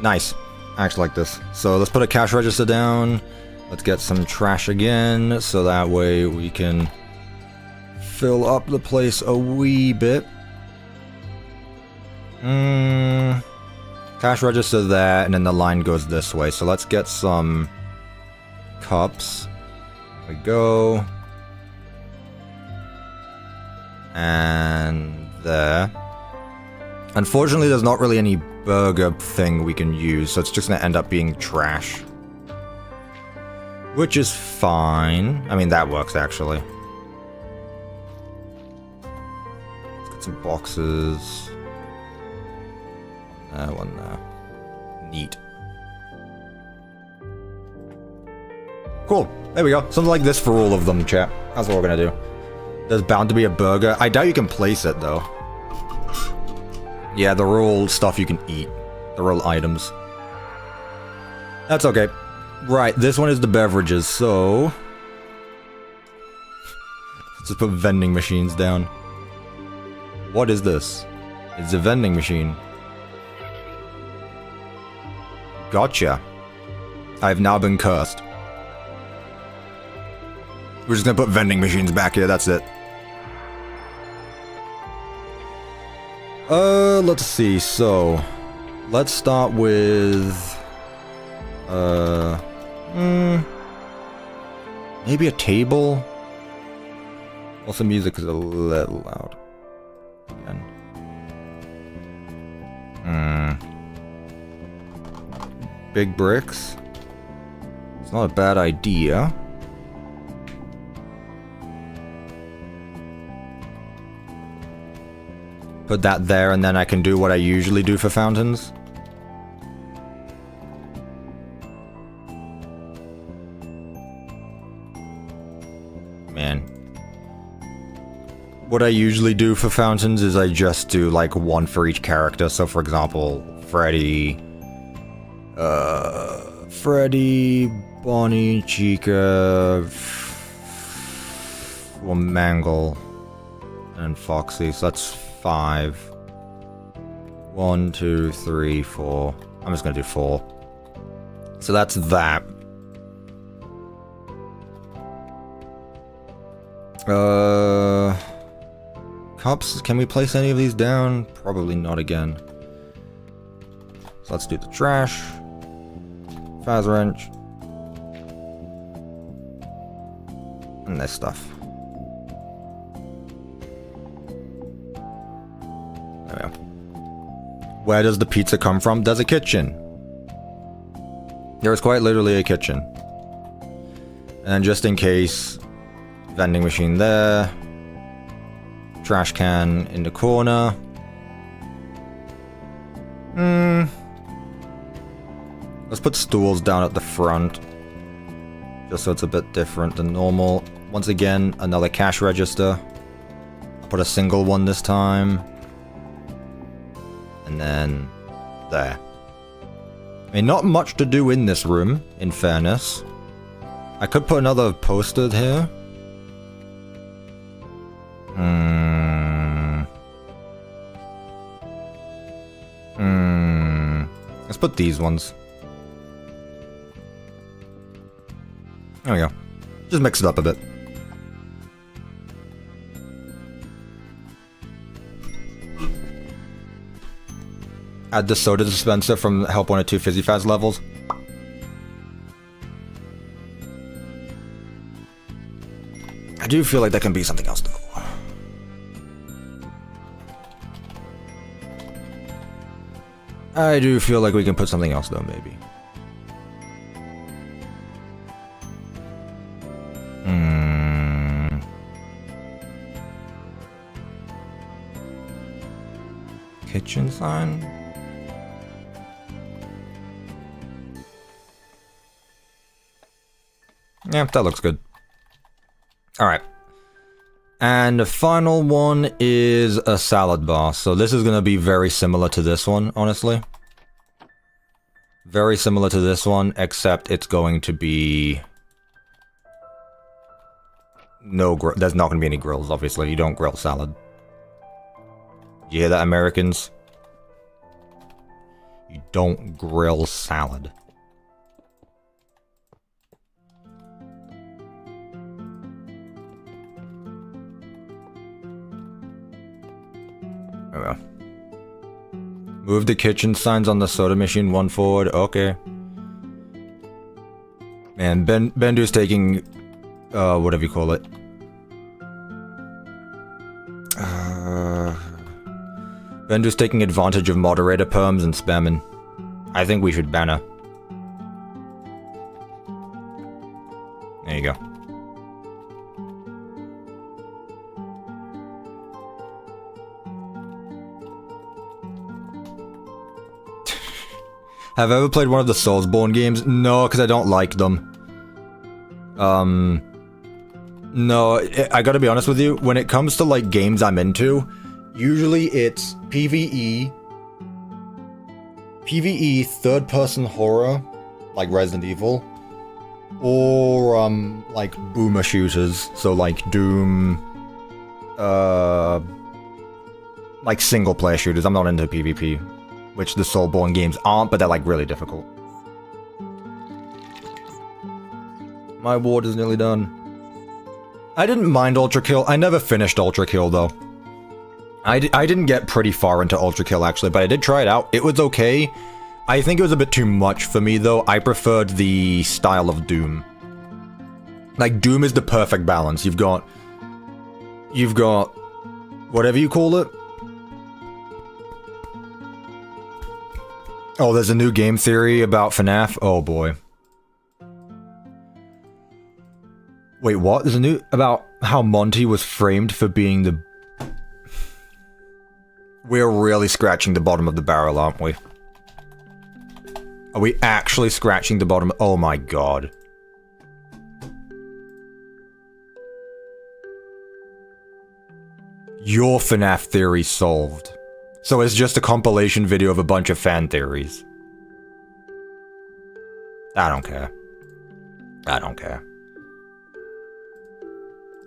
Nice. I actually like this. So let's put a cash register down. Let's get some trash again, so that way we can fill up the place a wee bit. Cash register there, and then the line goes this way. So let's get some cups. There we go. And there. Unfortunately, there's not really any burger thing we can use, so it's just gonna end up being trash. Which is fine. I mean, that works, actually. Let's get some boxes. One there. Neat. Cool. There we go. Something like this for all of them, chat. That's what we're gonna do. There's bound to be a burger. I doubt you can place it, though. Yeah, they're all stuff you can eat. They're all items. That's okay. Right, this one is the beverages, so... let's just put vending machines down. What is this? It's a vending machine. Gotcha. I've now been cursed. We're just gonna put vending machines back here, that's it. Let's see, so... let's start with... maybe a table? Also, music is a little loud. Again. Big bricks. It's not a bad idea. Put that there, and then I can do what I usually do for fountains. Man. What I usually do for fountains is I just do, like, one for each character. So, for example, Freddy... Freddy, Bonnie, Chica... well, Mangle... and Foxy, so that's 5. 1, 2, 3, 4. I'm just gonna do 4. So that's that. Cups, can we place any of these down? Probably not again. So let's do the trash. Faz wrench. And this stuff. There we go. Where does the pizza come from? There's a kitchen. There is quite literally a kitchen. And just in case, vending machine there. Trash can in the corner. Let's put stools down at the front. Just so it's a bit different than normal. Once again, another cash register. I'll put a single one this time. And then there. I mean, not much to do in this room, in fairness. I could put another poster here. Let's put these ones. There we go. Just mix it up a bit. Add the soda dispenser from help 1 or 2 Fizzy Faz levels. I do feel like that can be something else though. I do feel like we can put something else though, maybe. Kitchen sign? Yeah, that looks good. Alright. And the final one is a salad bar. So this is going to be very similar to this one, honestly. Very similar to this one, except it's going to be... there's not going to be any grills, obviously. You don't grill salad. You hear that, Americans? You don't grill salad. There we go. Move the kitchen signs on the soda machine 1 forward. Okay. Man, Bendu's taking... whatever you call it. Bendu's taking advantage of moderator perms and spamming. I think we should ban her. There you go. Have I ever played one of the Soulsborne games? No, because I don't like them. No, I gotta be honest with you, when it comes to, like, games I'm into, usually it's PvE, third-person horror, like Resident Evil, or, like, boomer shooters, so, like, Doom, like, single-player shooters. I'm not into PvP, which the Soulsborne games aren't, but they're, like, really difficult. My ward is nearly done. I didn't mind Ultra Kill. I never finished Ultra Kill, though. I didn't get pretty far into Ultra Kill, actually, but I did try it out. It was okay. I think it was a bit too much for me, though. I preferred the style of Doom. Like, Doom is the perfect balance. You've got... whatever you call it. Oh, there's a new game theory about FNAF? Oh, boy. Wait, what? There's a new... about how Monty was framed for being the... We're really scratching the bottom of the barrel, aren't we? Are we actually scratching the bottom? Oh my god. Your FNAF theory solved. So it's just a compilation video of a bunch of fan theories. I don't care. I don't care.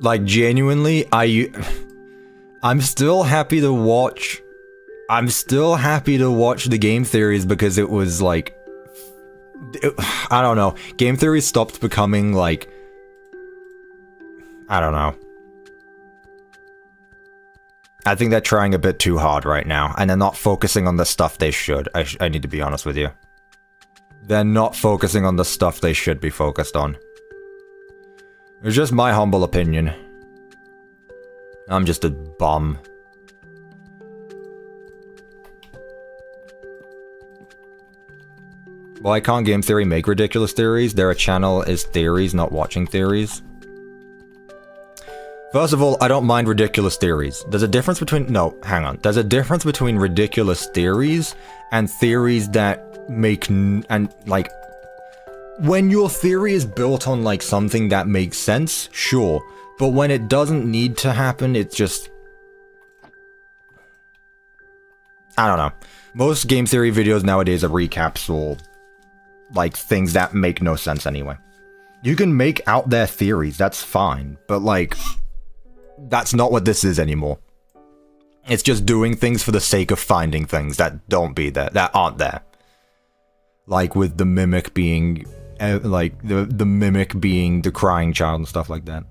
Like, genuinely, I'm still happy to watch... I'm still happy to watch the game theories because it was, like... I don't know. Game theories stopped becoming, like... I don't know. I think they're trying a bit too hard right now, and they're not focusing on the stuff they should. I need to be honest with you. They're not focusing on the stuff they should be focused on. It's just my humble opinion. I'm just a bum. Why can't Game Theory make ridiculous theories? Their channel is theories, not watching theories. First of all, I don't mind ridiculous theories. There's a difference between... No, hang on. There's a difference between ridiculous theories and theories that make... and, like... When your theory is built on, like, something that makes sense, sure. But when it doesn't need to happen, it's just... I don't know. Most game theory videos nowadays are recaps or... like, things that make no sense anyway. You can make out their theories, that's fine. But, like... that's not what this is anymore. It's just doing things for the sake of finding things that don't be there, that aren't there. Like with the mimic being, like the mimic being the crying child and stuff like that.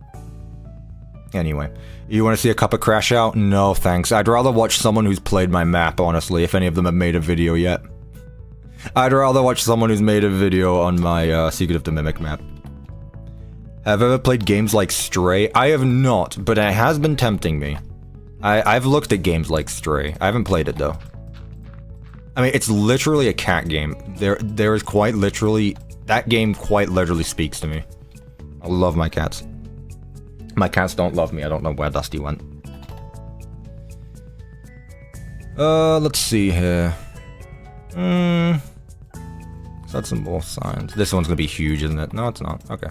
Anyway, you want to see a Cuppa crash out? No thanks. I'd rather watch someone who's played my map, honestly, if any of them have made a video yet. I'd rather watch someone who's made a video on my Secret of the Mimic map. Have I ever played games like Stray? I have not, but it has been tempting me. I've looked at games like Stray. I haven't played it though. I mean, it's literally a cat game. There is quite literally... that game quite literally speaks to me. I love my cats. My cats don't love me. I don't know where Dusty went. Let's see here. Let's add some more signs. This one's gonna be huge, isn't it? No, it's not. Okay.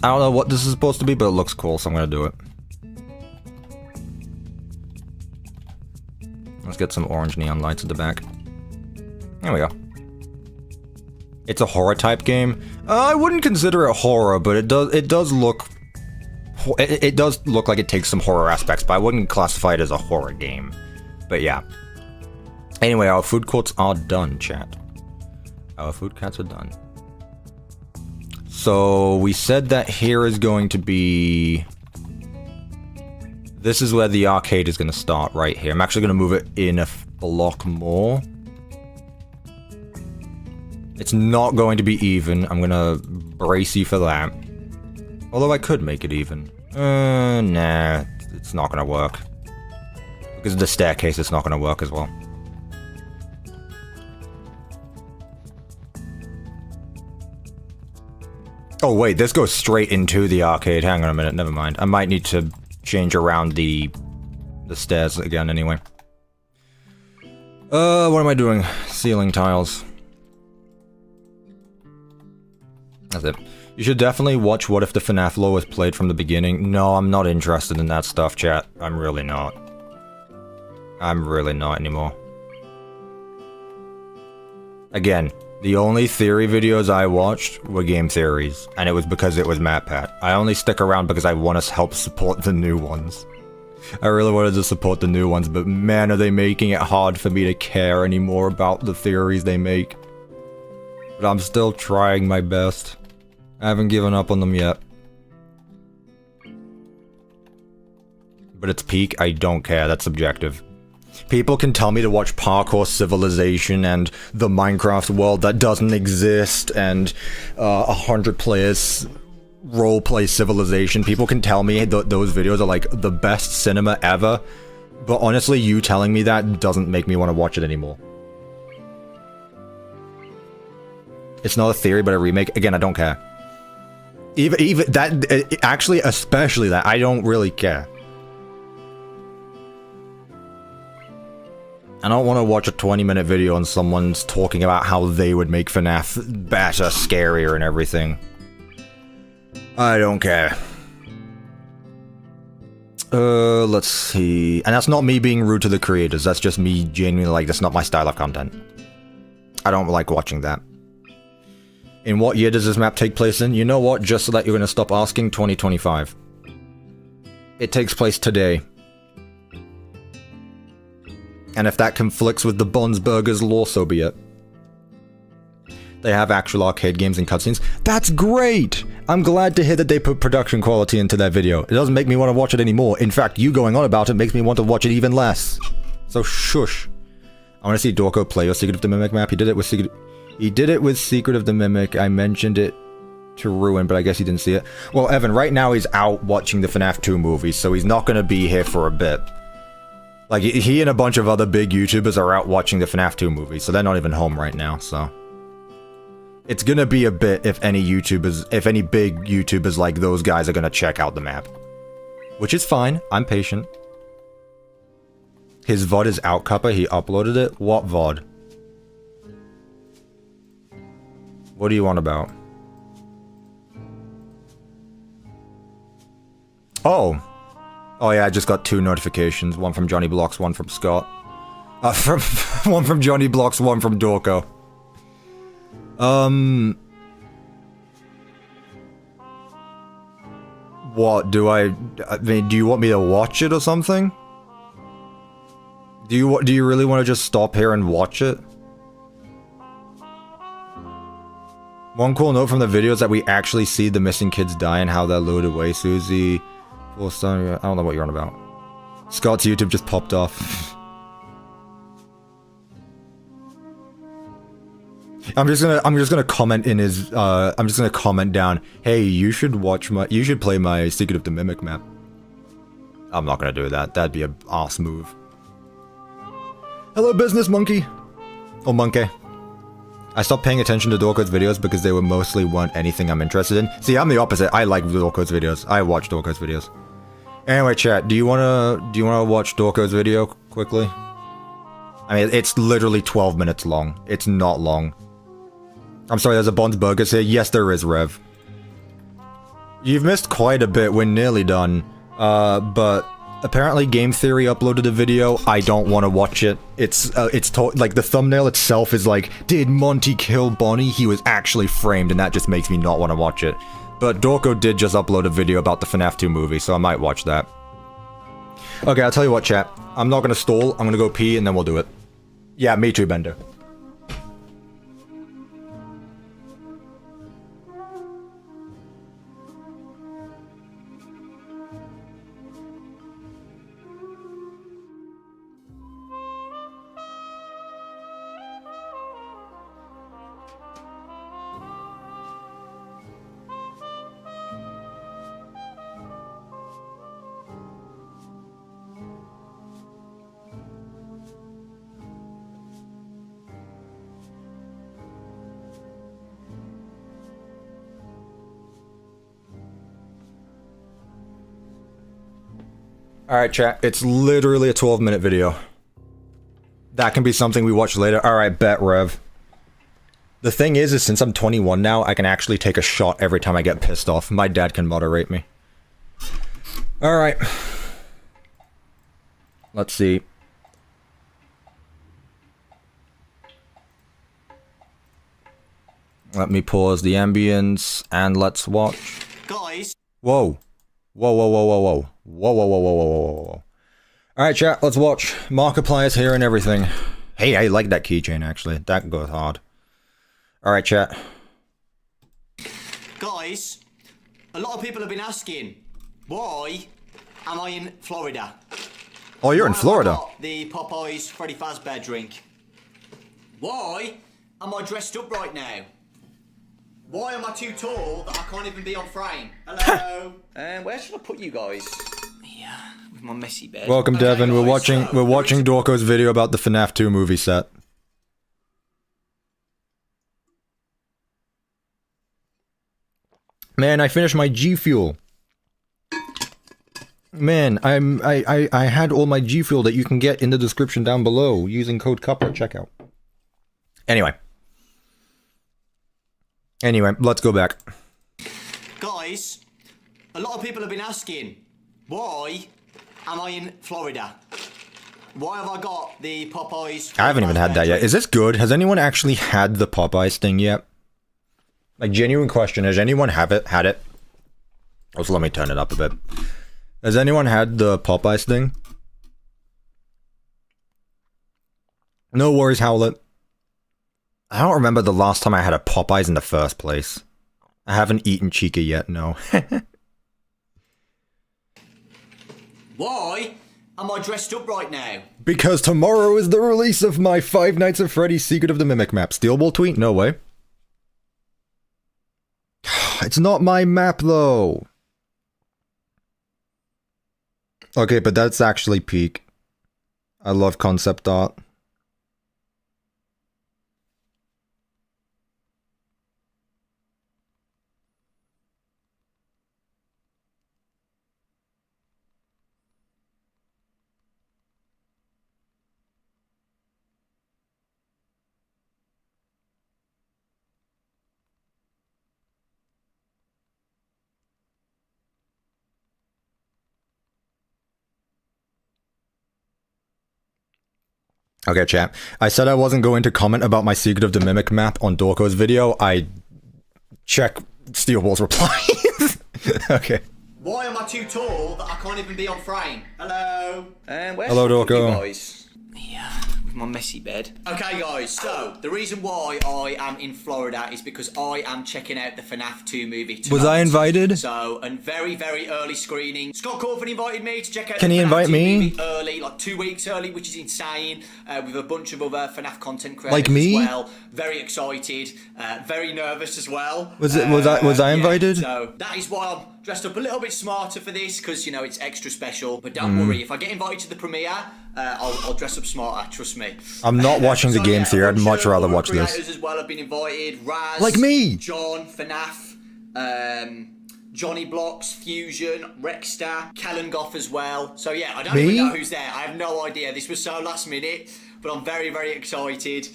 I don't know what this is supposed to be, but it looks cool, so I'm gonna do it. Let's get some orange neon lights at the back. There we go. It's a horror type game. I wouldn't consider it horror, but it does look like it takes some horror aspects, but I wouldn't classify it as a horror game. But yeah. Anyway, our food courts are done, chat. Our food courts are done. So we said that here is going to be... this is where the arcade is going to start, right here. I'm actually going to move it in a block more. It's not going to be even. I'm going to brace you for that. Although I could make it even. Nah, it's not going to work. Because of the staircase, it's not going to work as well. Oh wait, this goes straight into the arcade. Hang on a minute, never mind. I might need to change around the stairs again anyway. What am I doing? Ceiling tiles. That's it. You should definitely watch What If the FNAF lore was played from the beginning. No, I'm not interested in that stuff, chat. I'm really not. I'm really not anymore. Again, the only theory videos I watched were game theories, and it was because it was MatPat. I only stick around because I want to help support the new ones. I really wanted to support the new ones, but man, are they making it hard for me to care anymore about the theories they make. But I'm still trying my best. I haven't given up on them yet. But it's peak, I don't care, that's subjective. People can tell me to watch Parkour Civilization and the Minecraft world that doesn't exist and 100 players roleplay Civilization. People can tell me those videos are like the best cinema ever, but honestly, you telling me that doesn't make me want to watch it anymore. It's not a theory, but a remake. Again, I don't care. Even that, actually, especially that, I don't really care. I don't want to watch a 20-minute video on someone's talking about how they would make FNAF better, scarier, and everything. I don't care. Let's see. And that's not me being rude to the creators, that's just me genuinely like, that's not my style of content. I don't like watching that. In what year does this map take place in? You know what, just so that you're gonna stop asking, 2025. It takes place today. And if that conflicts with the Bonsburgers lore, so be it. They have actual arcade games and cutscenes. That's great! I'm glad to hear that they put production quality into that video. It doesn't make me want to watch it anymore. In fact, you going on about it makes me want to watch it even less. So shush. I want to see Dawko play your Secret of the Mimic map. He did it with Secret of the Mimic. I mentioned it to Ruin, but I guess he didn't see it. Well, Evan, right now he's out watching the FNAF 2 movie, so he's not going to be here for a bit. Like, he and a bunch of other big YouTubers are out watching the FNAF 2 movie, so they're not even home right now, so... It's gonna be a bit if any big YouTubers like those guys are gonna check out the map. Which is fine, I'm patient. His VOD is out, Cuppa, he uploaded it? What VOD? What do you want about? Oh! Oh yeah, I just got 2 notifications. One from Johnny Blocks, one from Scott. One from Johnny Blocks, one from Dawko. What, I mean, do you want me to watch it or something? Do you really want to just stop here and watch it? One cool note from the video is that we actually see the missing kids die and how they're lured away. Susie, I don't know what you're on about. Scott's YouTube just popped off. I'm just gonna comment in his, I'm just gonna comment down, hey, you should play my Secret of the Mimic map. I'm not gonna do that, that'd be a ass move. Hello, business monkey! Or monkey. I stopped paying attention to Dawko's videos because they weren't anything I'm interested in. See, I'm the opposite, I like Dawko's videos. I watch Dawko's videos. Anyway, chat, do you wanna watch Dawko's video quickly? I mean, it's literally 12 minutes long. It's not long. I'm sorry, there's a Bond's Burgers here. Yes, there is, Rev. You've missed quite a bit. We're nearly done. But apparently Game Theory uploaded a video. I don't want to watch it. Like, the thumbnail itself is like, did Monty kill Bonnie? He was actually framed, and that just makes me not want to watch it. But Dawko did just upload a video about the FNAF 2 movie, so I might watch that. Okay, I'll tell you what, chat. I'm not gonna stall. I'm gonna go pee, and then we'll do it. Yeah, me too, Bender. Alright, chat. It's literally a 12-minute video. That can be something we watch later. Alright, bet, Rev. The thing is since I'm 21 now, I can actually take a shot every time I get pissed off. My dad can moderate me. Alright. Let's see. Let me pause the ambience, and let's watch. Guys! Whoa. Whoa, whoa, whoa, whoa, whoa. Whoa, whoa, whoa, whoa, whoa, whoa, whoa. Alright, chat, let's watch. Markiplier's here and everything. Hey, I like that keychain, actually. That goes hard. Alright, chat. Guys, a lot of people have been asking, why am I in Florida? Oh, you're in Florida. Why have I got the Popeyes Freddy Fazbear drink? Why am I dressed up right now? Why am I too tall that I can't even be on frame? Hello? Where should I put you guys? Yeah, with my messy bed. Welcome, okay, Devin. We're watching Dawko's video about the FNAF 2 movie set. Man, I finished my G Fuel. Man, I had all my G Fuel that you can get in the description down below using code CUPPA at checkout. Anyway, let's go back. Guys, a lot of people have been asking, why am I in Florida? Why have I got the Popeyes? I haven't even had that yet. Is this good? Has anyone actually had the Popeyes thing yet? Like, genuine question. Has anyone had it? Also, let me turn it up a bit. Has anyone had the Popeyes thing? No worries, Howlet. I don't remember the last time I had a Popeyes in the first place. I haven't eaten Chica yet, no. Why am I dressed up right now? Because tomorrow is the release of my Five Nights at Freddy's Secret of the Mimic map. Steelball tweet? No way. It's not my map, though. Okay, but that's actually peak. I love concept art. Okay, chat. I said I wasn't going to comment about my Secret of the Mimic map on Dawko's video. I check Steelball's replies. Okay. Why am I too tall that I can't even be on frame? Hello? Where's Hello, you Dawko. guys? Yeah, with my messy bed. Okay, guys, so the reason why I am in Florida is because I am checking out the FNAF 2 movie tonight. Was I invited? So, a very, very early screening. Scott Cove invited me to check out Can the he FNAF invite 2 me? movie early, like 2 weeks early, which is insane, with a bunch of other FNAF content creators Like me? as well. Very excited, very nervous as well. Was I invited? So, that is why I'm dressed up a little bit smarter for this, because, you know, it's extra special. But don't worry, if I get invited to the premiere, I'll dress up smarter, trust me. I'm not watching the So, games here. I'd much rather watch this. Creators as well have been invited. Raz, Like me! John, FNAF, Johnny Blocks, Fusion, Rexstar, Kellen Goff as well. So yeah, I don't even know who's there. I have no idea. This was so last minute, but I'm very, very excited.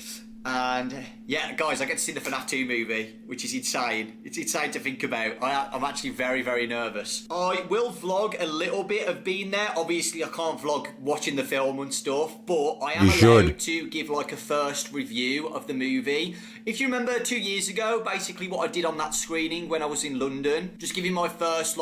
And yeah, guys, I get to see the FNAF 2 movie, which is insane. It's insane to think about. I'm actually very, very nervous. I will vlog a little bit of being there. Obviously, I can't vlog watching the film and stuff, but I am allowed to give like a first review of the movie. If you remember 2 years ago, basically what I did on that screening when I was in London, just giving my first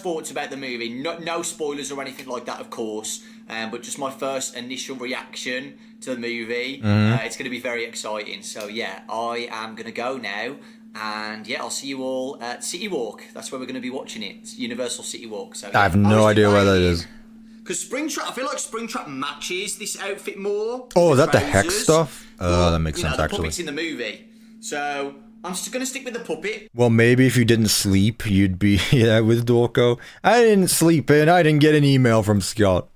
thoughts about the movie. No spoilers or anything like that, of course, but just my first initial reaction to the movie. It's going to be very exciting. So yeah, I am going to go now, and yeah, I'll see you all at City Walk. That's where we're going to be watching it. It's Universal City Walk. So I have no idea where that is. Because Springtrap, I feel like Springtrap matches this outfit more. Oh, is that the hex stuff? That makes sense, the actually. puppet's in the movie, so I'm just gonna stick with the puppet. Well, maybe if you didn't sleep, you'd be with Dawko. I didn't sleep in. I didn't get an email from Scott.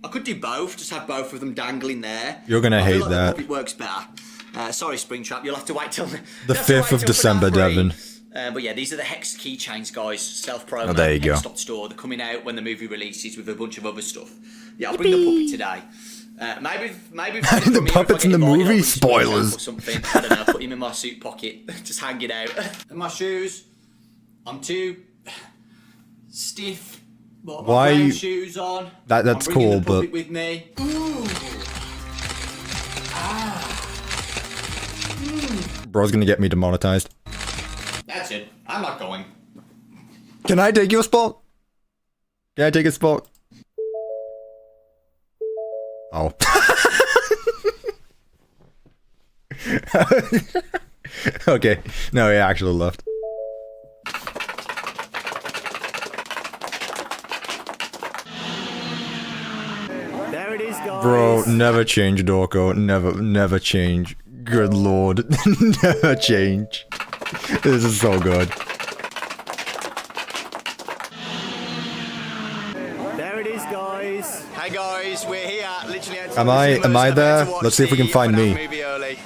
I could do both, just have both of them dangling there. You're gonna hate like that. The puppet works better. Sorry, Springtrap, you'll have to wait till the 5th of December, Devon. But yeah, these are the Hex keychains, guys. Self-promo. Oh, there you go. Store. They're coming out when the movie releases with a bunch of other stuff. Yeah, I'll bring the puppet today. Maybe the puppets in the movie? Spoilers. Or something. I don't know. Put him in my suit pocket, just hang it out. And my shoes. I'm too stiff. But Why I'm you... shoes on. That's I'm cool, the but puppet with me. bro's gonna get me demonetized. That's it. I'm not going. Can I take your spot? Can I take a spot? Oh. Okay. No, he actually left. There it is, guys. Bro, never change, Dawko. Never change. Good lord. Never change. This is so good. There it is, guys. Hey guys, we're here. Literally. Am I there? Let's see if we can find me. Movie early.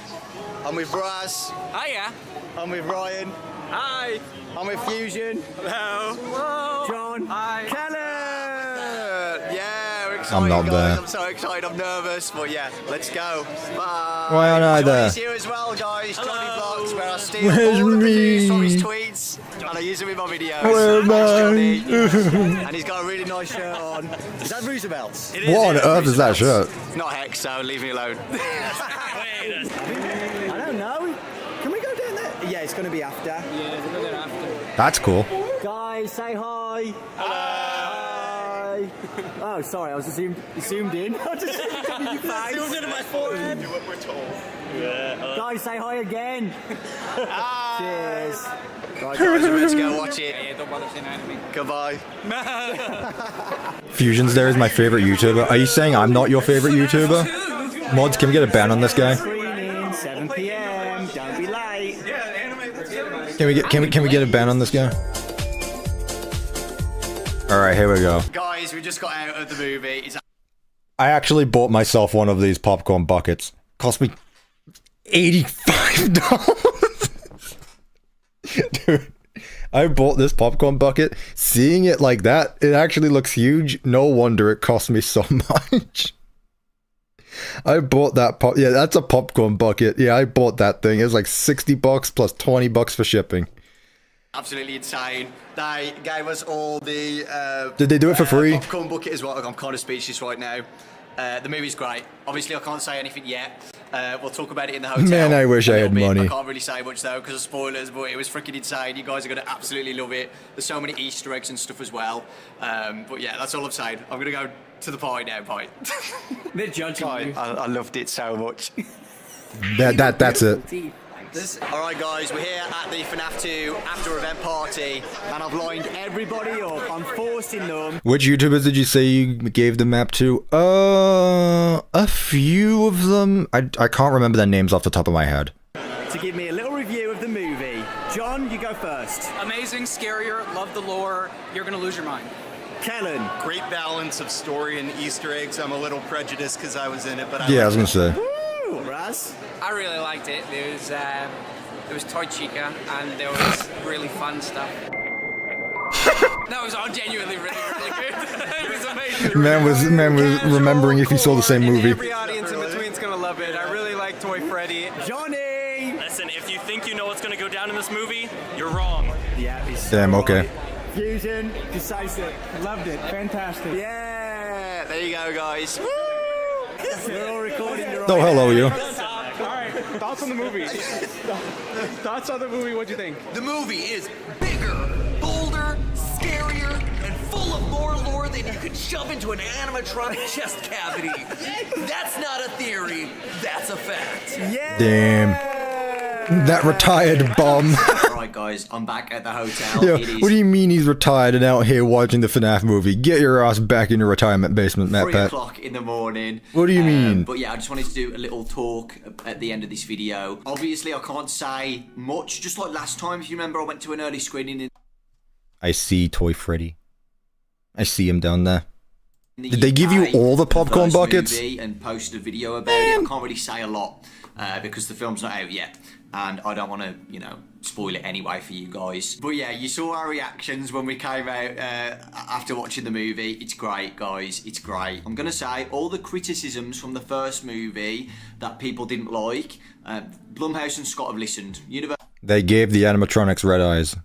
I'm with Raz. Hiya. I'm with Ryan. Hi. I'm with Fusion. Hello. Whoa. John. Hi. Kellen! Yeah, we're excited, I'm not guys. there. I'm so excited. I'm nervous, but yeah, let's go. Bye. Why aren't I there? Johnny's here as well, guys. Johnny Vlogs, where I steal Where's all of the views from me? his tweets, and I use them in my videos. Where am I? Thanks, Johnny. And he's got a really nice shirt on. Is that Roosevelt's? What on earth is that shirt? It's not Hex, so leave me alone. I don't know. Can we go down there? Yeah, it's going to be after. Yeah, we'll go there after. That's cool. Guys, say hi. Hi. Oh, sorry, I was zoomed in. I just zoomed into my forehead. Do what we're told. Guys, say hi again. Cheers. Right, guys, we're about to go watch it. Yeah, don't bother saying hi to me. Goodbye. Fusions there is my favorite YouTuber. Are you saying I'm not your favorite YouTuber? Mods, can we get a ban on this guy? Screening, 7 p.m. Don't be late. Can we get a ban on this guy? All right, here we go. Guys, we just got out of the movie. I actually bought myself one of these popcorn buckets. Cost me $85. Dude, I bought this popcorn bucket. Seeing it like that, it actually looks huge. No wonder it cost me so much. I bought that yeah, that's a popcorn bucket. Yeah, I bought that thing. It was like $60 plus $20 for shipping. Absolutely insane. They gave us all the Did they do it for free? popcorn bucket as well. I'm kind of speechless right now. The movie's great. Obviously, I can't say anything yet. We'll talk about it in the hotel. Man, I wish a I little had bit. money. I can't really say much though because of spoilers, but it was freaking insane. You guys are going to absolutely love it. There's so many Easter eggs and stuff as well. But yeah, that's all I'm saying. I'm going to go to the party now, Pie. They're judging you. I loved it so much. That's it. Alright guys, we're here at the FNAF 2 after event party and I've lined Everybody up. I'm forcing them. Which YouTubers did you say you gave the map to? A few of them. I can't remember their names off the top of my head. To give me a little review of the movie. John, you go first. Amazing, scarier, love the lore. You're gonna lose your mind. Kellen. Great balance of story and Easter eggs. I'm a little prejudiced because I was in it, but Yeah, I was gonna say. Woo, Raz. I really liked it. There was Toy Chica and there was really fun stuff. That was all genuinely really good. It was amazing. Man was remembering if he saw the same movie. Every audience in between's gonna love it. I really like Toy Freddy. Johnny. Listen, if you think you know what's gonna go down in this movie, you're wrong. Yeah, he's Damn, okay. Fusion, decisive. Loved it. Fantastic. Yeah, there you go guys. We're all recording. Oh, hello, you. Alright, thoughts on the movie. Thoughts on the movie, what'd you think? The movie is bigger, bolder, scarier, and full of more lore than you could shove into an animatronic chest cavity. That's not a theory, that's a fact. Yeah. Damn. That retired bum. Alright guys, I'm back at the hotel. Yo, It is what do you mean he's retired and out here watching the FNAF movie? Get your ass back in your retirement basement, Matt 3 Pat. o'clock in the morning. What do you mean? But yeah, I just wanted to do a little talk at the end of this video. Obviously, I can't say much. Just like last time, if you remember, I went to an early screening in I see Toy Freddy. I see him down there. the Did they give you UK, all the popcorn first buckets? movie and posted a video about it. I can't really say a lot because the film's not out yet. And I don't want to, you know, spoil it anyway for you guys. But yeah, you saw our reactions when we came out after watching the movie. It's great, guys. It's great. I'm going to say all the criticisms from the first movie that people didn't like, Blumhouse and Scott have listened. They gave the animatronics red eyes.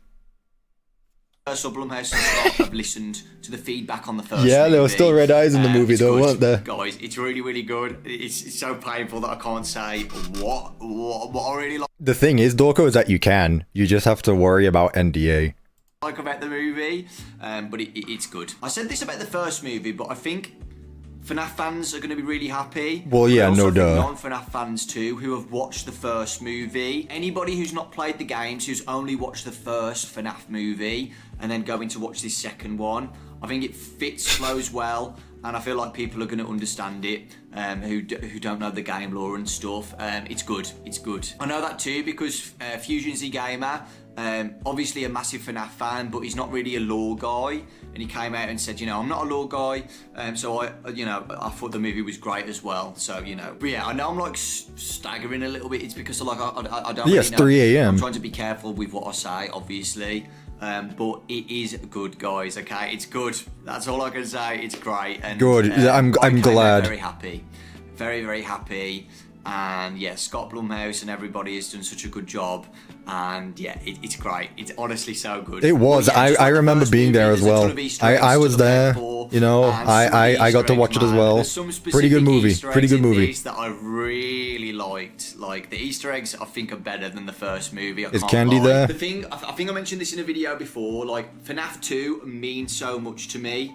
Universal, Blumhouse and Scott have listened to the feedback on the first Yeah, movie. there were still red eyes in the movie It's though, good, weren't there? Guys, it's really, really good. It's so painful that I can't say what I really The thing is, Dawko, is that you can. You just have to worry about NDA. like about the movie, but it's good. I said this about the first movie, but I think FNAF fans are going to be really happy. Well, yeah, I also no think duh. non-FNAF fans too, who have watched the first movie. Anybody who's not played the games, who's only watched the first FNAF movie, and then going to watch this second one, I think it flows well, and I feel like people are going to understand it, who don't know the game lore and stuff. It's good, it's good. I know that too because Fusion Z Gamer, obviously a massive FNAF fan, but he's not really a lore guy, and he came out and said, you know, I'm not a lore guy, so I thought the movie was great as well. So, you know, but yeah, I know I'm like staggering a little bit. It's because like I don't Yes, really know. 3 a.m. I'm trying to be careful with what I say, obviously. But it is good, guys. Okay, it's good. That's all I can say. It's great. And Good. I'm I came out glad. Very happy. Very, very happy. And yeah, Scott Blumhouse and everybody has done such a good job. And yeah, it's great. It's honestly so good. It was. But yeah, just I like the remember first being movie, there as there's a ton well. of Easter eggs I to was look there. out for, You know, and some I got to Easter watch eggs, it as man. well. There's some Pretty good specific movie. Easter Pretty eggs good in movie. this that I really liked. Like the Easter eggs, I think are better than the first movie. Is Candy there? The thing, I think I mentioned this in a video before. Like FNAF 2 means so much to me.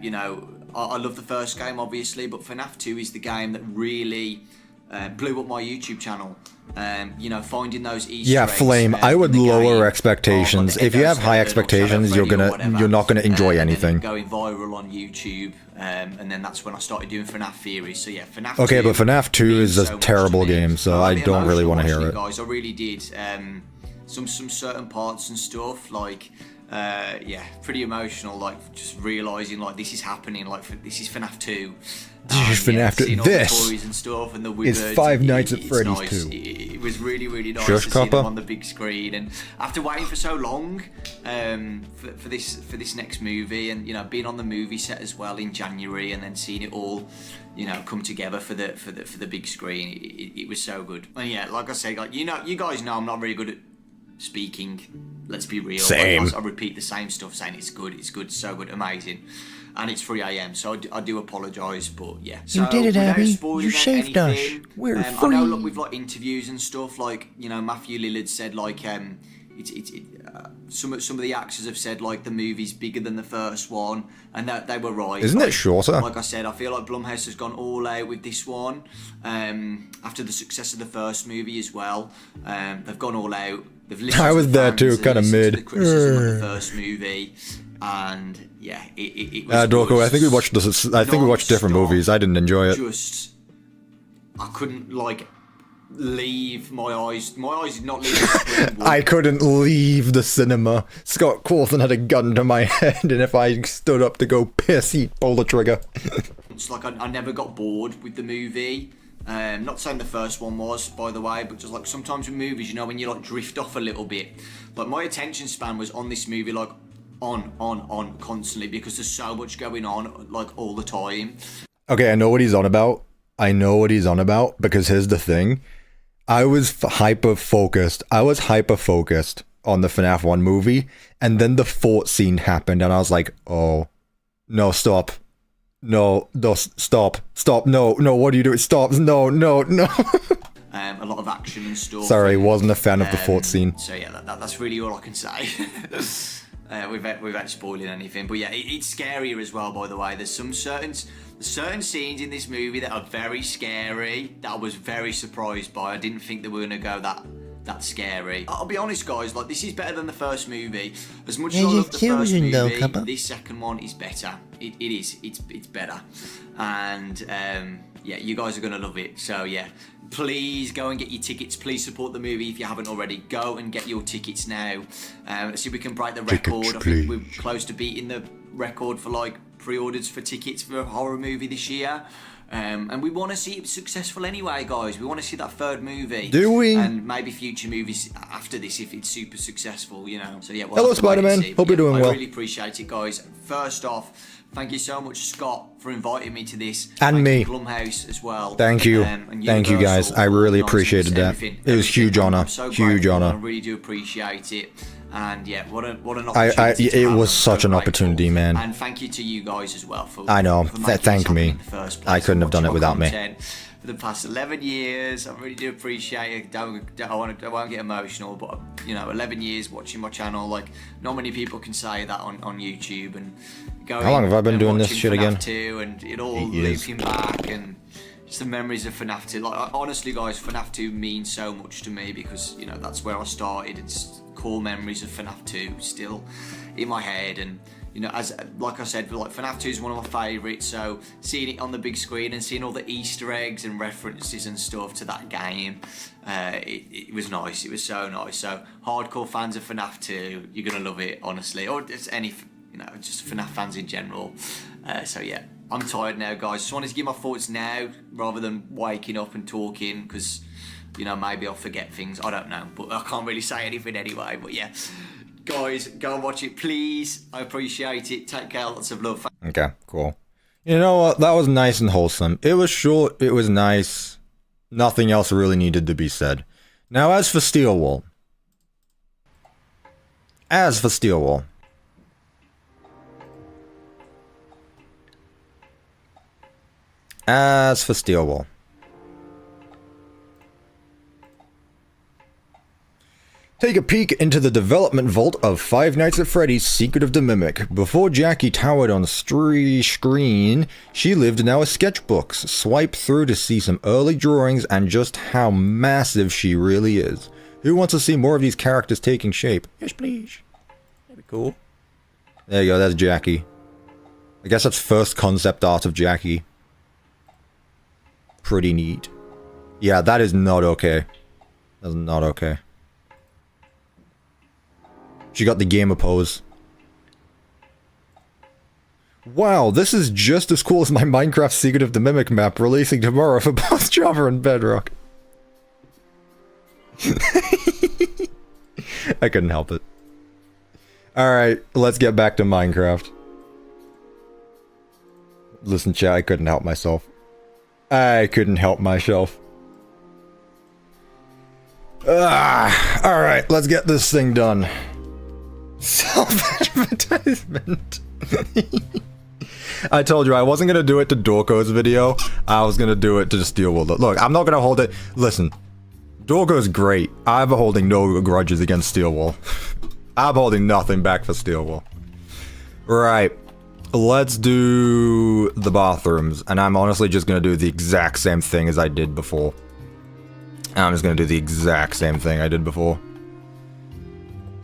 You know, I love the first game, obviously, but FNAF 2 is the game that really blew up my YouTube channel. You know, finding those Easter eggs. Flame. I would lower expectations. If you have high expectations, you're not gonna enjoy anything. Going viral on YouTube, and then that's when I started doing FNAF theories. So yeah, FNAF. Okay, but FNAF 2 is a terrible game, so I don't really want to hear it. Guys, I really did. Some certain parts and stuff, like yeah, pretty emotional. Like just realizing like this is happening. Like this is FNAF 2. This and stuff and the is Five Nights at Freddy's nice. 2. It was really nice Shush, to see them Cuppa. on the big screen, and after waiting for so long for this next movie, and you know being on the movie set as well in January, and then seeing it all, you know, come together for the big screen, it was so good. And yeah, like I said, like you guys know I'm not very good at speaking. Let's be real. Same. I repeat the same stuff, saying it's good, so good, amazing. And it's 3 AM, so I do apologise, but yeah. So, you did it, Abby. You saved us. We're free. I know, look, with like interviews and stuff, like you know, Matthew Lillard said like some of the actors have said like the movie's bigger than the first one, and that they were right. Isn't it shorter? Like I said, I feel like Blumhouse has gone all out with this one. After the success of the first movie as well, they've gone all out. They've listened I was to the there fans, too, they've kind of listened to mid. the criticism of the first movie, and yeah, it was. Dawko, I think we watched this. I think we watched different movies. I didn't enjoy it. Just, I couldn't like leave my eyes. My eyes did not leave the screen. I couldn't leave the cinema. Scott Coulson had a gun to my head, and if I stood up to go piss, he'd pull the trigger. It's like I never got bored with the movie. Not saying the first one was, by the way, but just like sometimes with movies, you know, when you like drift off a little bit. Like my attention span was on this movie, like on constantly, because there's so much going on, like all the time. Okay, I know what he's on about. Because here's the thing. I was hyper focused on the FNAF 1 movie, and then the fort scene happened, and I was like, oh, no, stop. No, stop, no, what are you doing? Stop, no. A lot of action and stuff. Sorry, wasn't a fan of the fort scene. So yeah, that's really all I can say. Without spoiling anything, but yeah, it's scarier as well. By the way, there's some certain scenes in this movie that are very scary. That I was very surprised by. I didn't think they were gonna go that scary. I'll be honest, guys. Like this is better than the first movie. As much as I love the first movie, this second one is better. It is. It's better, and yeah, you guys are gonna love it. So yeah. Please go and get your tickets. Please support the movie if you haven't already. Go and get your tickets now. Let's see if we can break the record. I think we're close to beating the record for like pre-orders for tickets for a horror movie this year. And we want to see it successful anyway, guys. We want to see that third movie. Do we? And maybe future movies after this if it's super successful, you know. So yeah. Hello, Spider-Man. Hope you're doing well. I really appreciate it, guys. First off, thank you so much, Scott, for inviting me to this. And me. Blumhouse as well. Thank you. Thank you, guys. I really appreciated that. It was huge honor. Huge honor. I really do appreciate it. And yeah, what an opportunity. It was such an opportunity, man. And thank you to you guys as well for. I know. Thank me. In the first place, I couldn't have done it without me. For the past 11 years, I really do appreciate it. I won't get emotional, but you know, 11 years watching my channel, like not many people can say that on YouTube. And going, how long have I been doing this shit again? 2 and it all looping back, and just the memories of FNAF 2. Like honestly, guys, FNAF 2 means so much to me because you know that's where I started. It's core memories of FNAF 2 still in my head, and you know, as like I said, like FNAF 2 is one of my favourites. So seeing it on the big screen and seeing all the Easter eggs and references and stuff to that game, it was nice. It was so nice. So hardcore fans of FNAF 2, you're gonna love it, honestly, or just any, you know, just FNAF fans in general. So yeah, I'm tired now, guys. Just wanted to give my thoughts now rather than waking up and talking because, you know, maybe I'll forget things. I don't know, but I can't really say anything anyway. But yeah. Guys, go and watch it, please. I appreciate it. Take care. Lots of love. Okay, cool. You know what? That was nice and wholesome. It was short. It was nice. Nothing else really needed to be said. Now, as for Steelwall. Take a peek into the development vault of Five Nights at Freddy's Secret of the Mimic. Before Jackie towered on screen, she lived in our sketchbooks. Swipe through to see some early drawings and just how massive she really is. Who wants to see more of these characters taking shape? Yes, please. That'd be cool. There you go, that's Jackie. I guess that's first concept art of Jackie. Pretty neat. Yeah, that is not okay. That's not okay. She got the gamer pose. Wow, this is just as cool as my Minecraft Secret of the Mimic map releasing tomorrow for both Java and Bedrock. I couldn't help it. Alright, let's get back to Minecraft. Listen, chat, I couldn't help myself. I couldn't help myself. Alright, let's get this thing done. Self-advertisement. I told you I wasn't gonna do it to Dawko's video. I was gonna do it to Steelwool. Look, I'm not gonna hold it. Listen, Dawko's great. I'm holding no grudges against Steelwool. I'm holding nothing back for Steelwool. Right. Let's do the bathrooms. And I'm honestly just gonna do the exact same thing as I did before. I'm just gonna do the exact same thing I did before.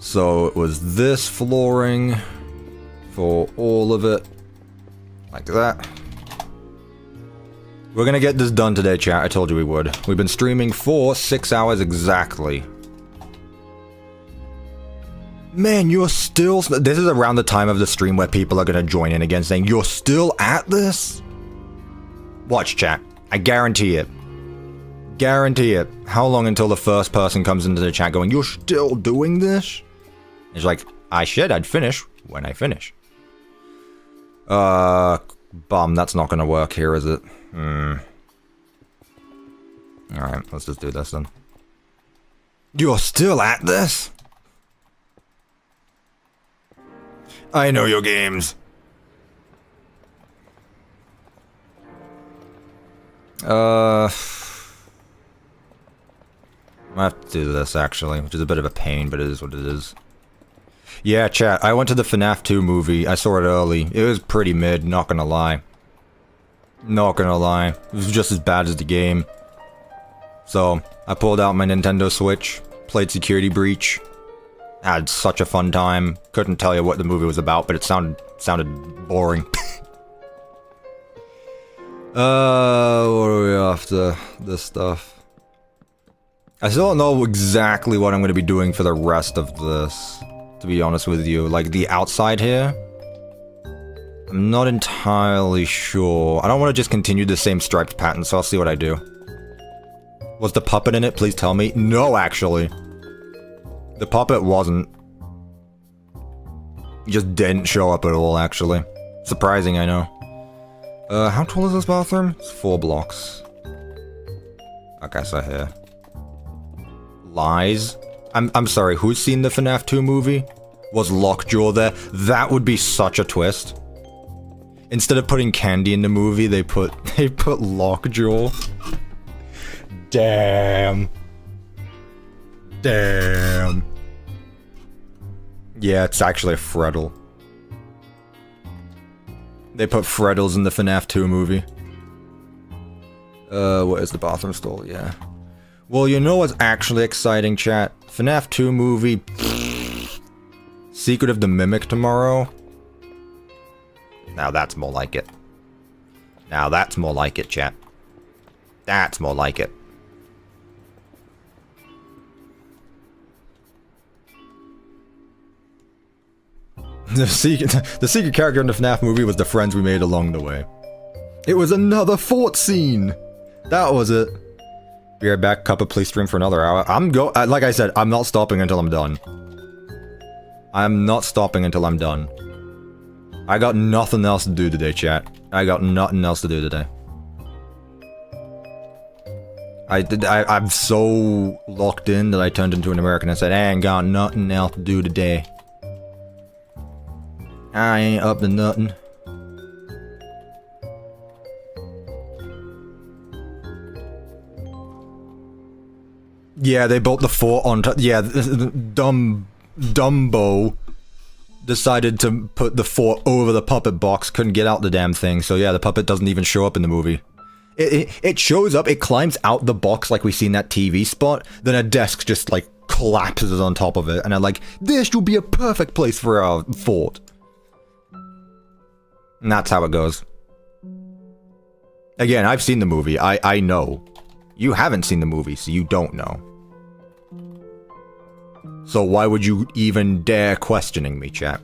So it was this flooring for all of it, like that. We're gonna get this done today, chat. I told you we would. We've been streaming for 6 hours exactly. Man, you're still... This is around the time of the stream where people are gonna join in again saying, you're still at this? Watch, chat. I guarantee it. Guarantee it. How long until the first person comes into the chat going, you're still doing this? It's like, I said I'd finish when I finish. Bum, that's not gonna work here, is it? Alright, let's just do this then. You're still at this? I know your games. I have to do this, actually, which is a bit of a pain, but it is what it is. Yeah, chat, I went to the FNAF 2 movie. I saw it early. It was pretty mid, not gonna lie. Not gonna lie. It was just as bad as the game. So, I pulled out my Nintendo Switch, played Security Breach, had such a fun time. Couldn't tell you what the movie was about, but it sounded boring. What are we after? This stuff. I still don't know exactly what I'm going to be doing for the rest of this, to be honest with you. Like, the outside here, I'm not entirely sure. I don't want to just continue the same striped pattern, so I'll see what I do. Was the puppet in it? Please tell me. No, actually. The puppet wasn't. He just didn't show up at all, actually. Surprising, I know. How tall is this bathroom? It's 4 blocks. Okay, so here. Lies. I'm sorry, who's seen the FNAF 2 movie? Was Lockjaw there? That would be such a twist. Instead of putting Candy in the movie, they put Lockjaw. Damn. Damn. Yeah, it's actually a Freddle. They put Freddles in the FNAF 2 movie. What is the bathroom stall? Yeah. Well, you know what's actually exciting, chat? FNAF 2 movie. Secret of the Mimic tomorrow. Now that's more like it. Now that's more like it, chat. That's more like it. The secret character in the FNAF movie was the friends we made along the way. It was another fort scene! That was it. Be right back, Cuppa, please stream for another hour. Like I said, I'm not stopping until I'm done. I'm not stopping until I'm done. I got nothing else to do today, chat. I got nothing else to do today. I'm so locked in that I turned into an American and said, I ain't got nothing else to do today. I ain't up to nothing. Yeah, they built the fort on top. Yeah, Dumbo decided to put the fort over the puppet box, couldn't get out the damn thing, so yeah, the puppet doesn't even show up in the movie. It shows up, it climbs out the box like we see in that TV spot, then a desk just like collapses on top of it, and I'm like, this will be a perfect place for our fort. And that's how it goes. Again, I've seen the movie, I know. You haven't seen the movie, so you don't know. So why would you even dare questioning me, chat?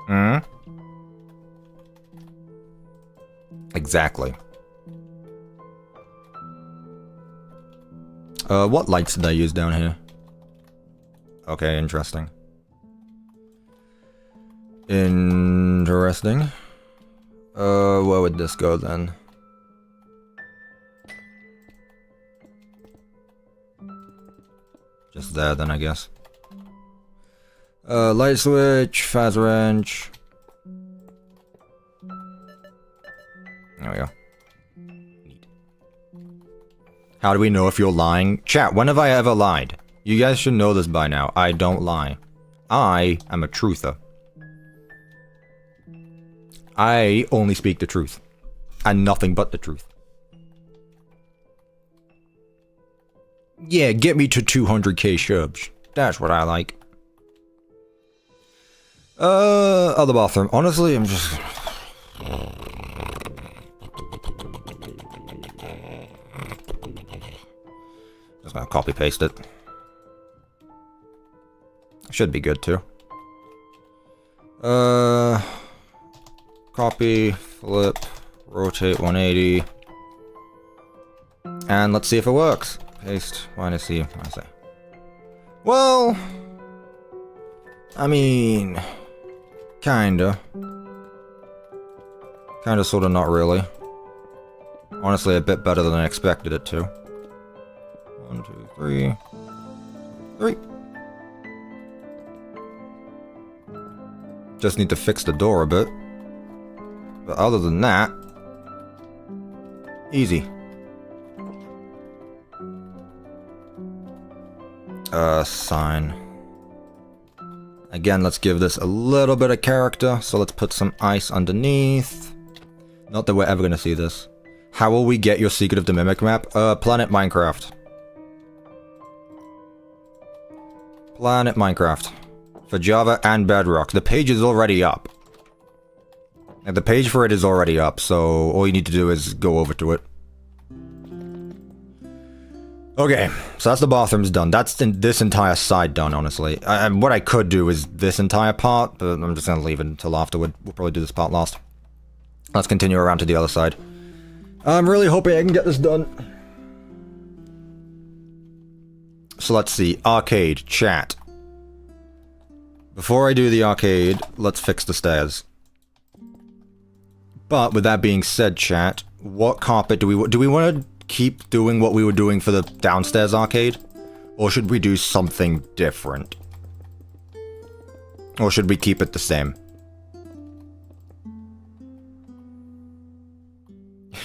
Hmm? Exactly. What lights did I use down here? Okay, interesting. Interesting. Where would this go then? Just there then, I guess. Light switch, fast wrench. There we go. Neat. How do we know if you're lying? Chat, when have I ever lied? You guys should know this by now. I don't lie. I am a truther. I only speak the truth. And nothing but the truth. Yeah, get me to 200k subs. That's what I like. Other bathroom. Honestly, I'm just... Just gonna copy paste it. Should be good too. Copy, flip, rotate 180. And let's see if it works. Paste, -C, -A. Well, I mean, kinda. Kinda, sorta, not really. Honestly, a bit better than I expected it to. 1, 2, 3. 3. Just need to fix the door a bit. But other than that, easy. Sign. Again, let's give this a little bit of character. So let's put some ice underneath. Not that we're ever gonna see this. How will we get your Secret of the Mimic map? Planet Minecraft. Planet Minecraft. For Java and Bedrock. The page is already up. And the page for it is already up, so all you need to do is go over to it. Okay, so that's the bathrooms done. That's this entire side done, honestly. What I could do is this entire part, but I'm just gonna leave it until afterward. We'll probably do this part last. Let's continue around to the other side. I'm really hoping I can get this done. So let's see. Arcade, chat. Before I do the arcade, let's fix the stairs. But with that being said, chat, what carpet do we want to keep doing what we were doing for the downstairs arcade? Or should we do something different? Or should we keep it the same?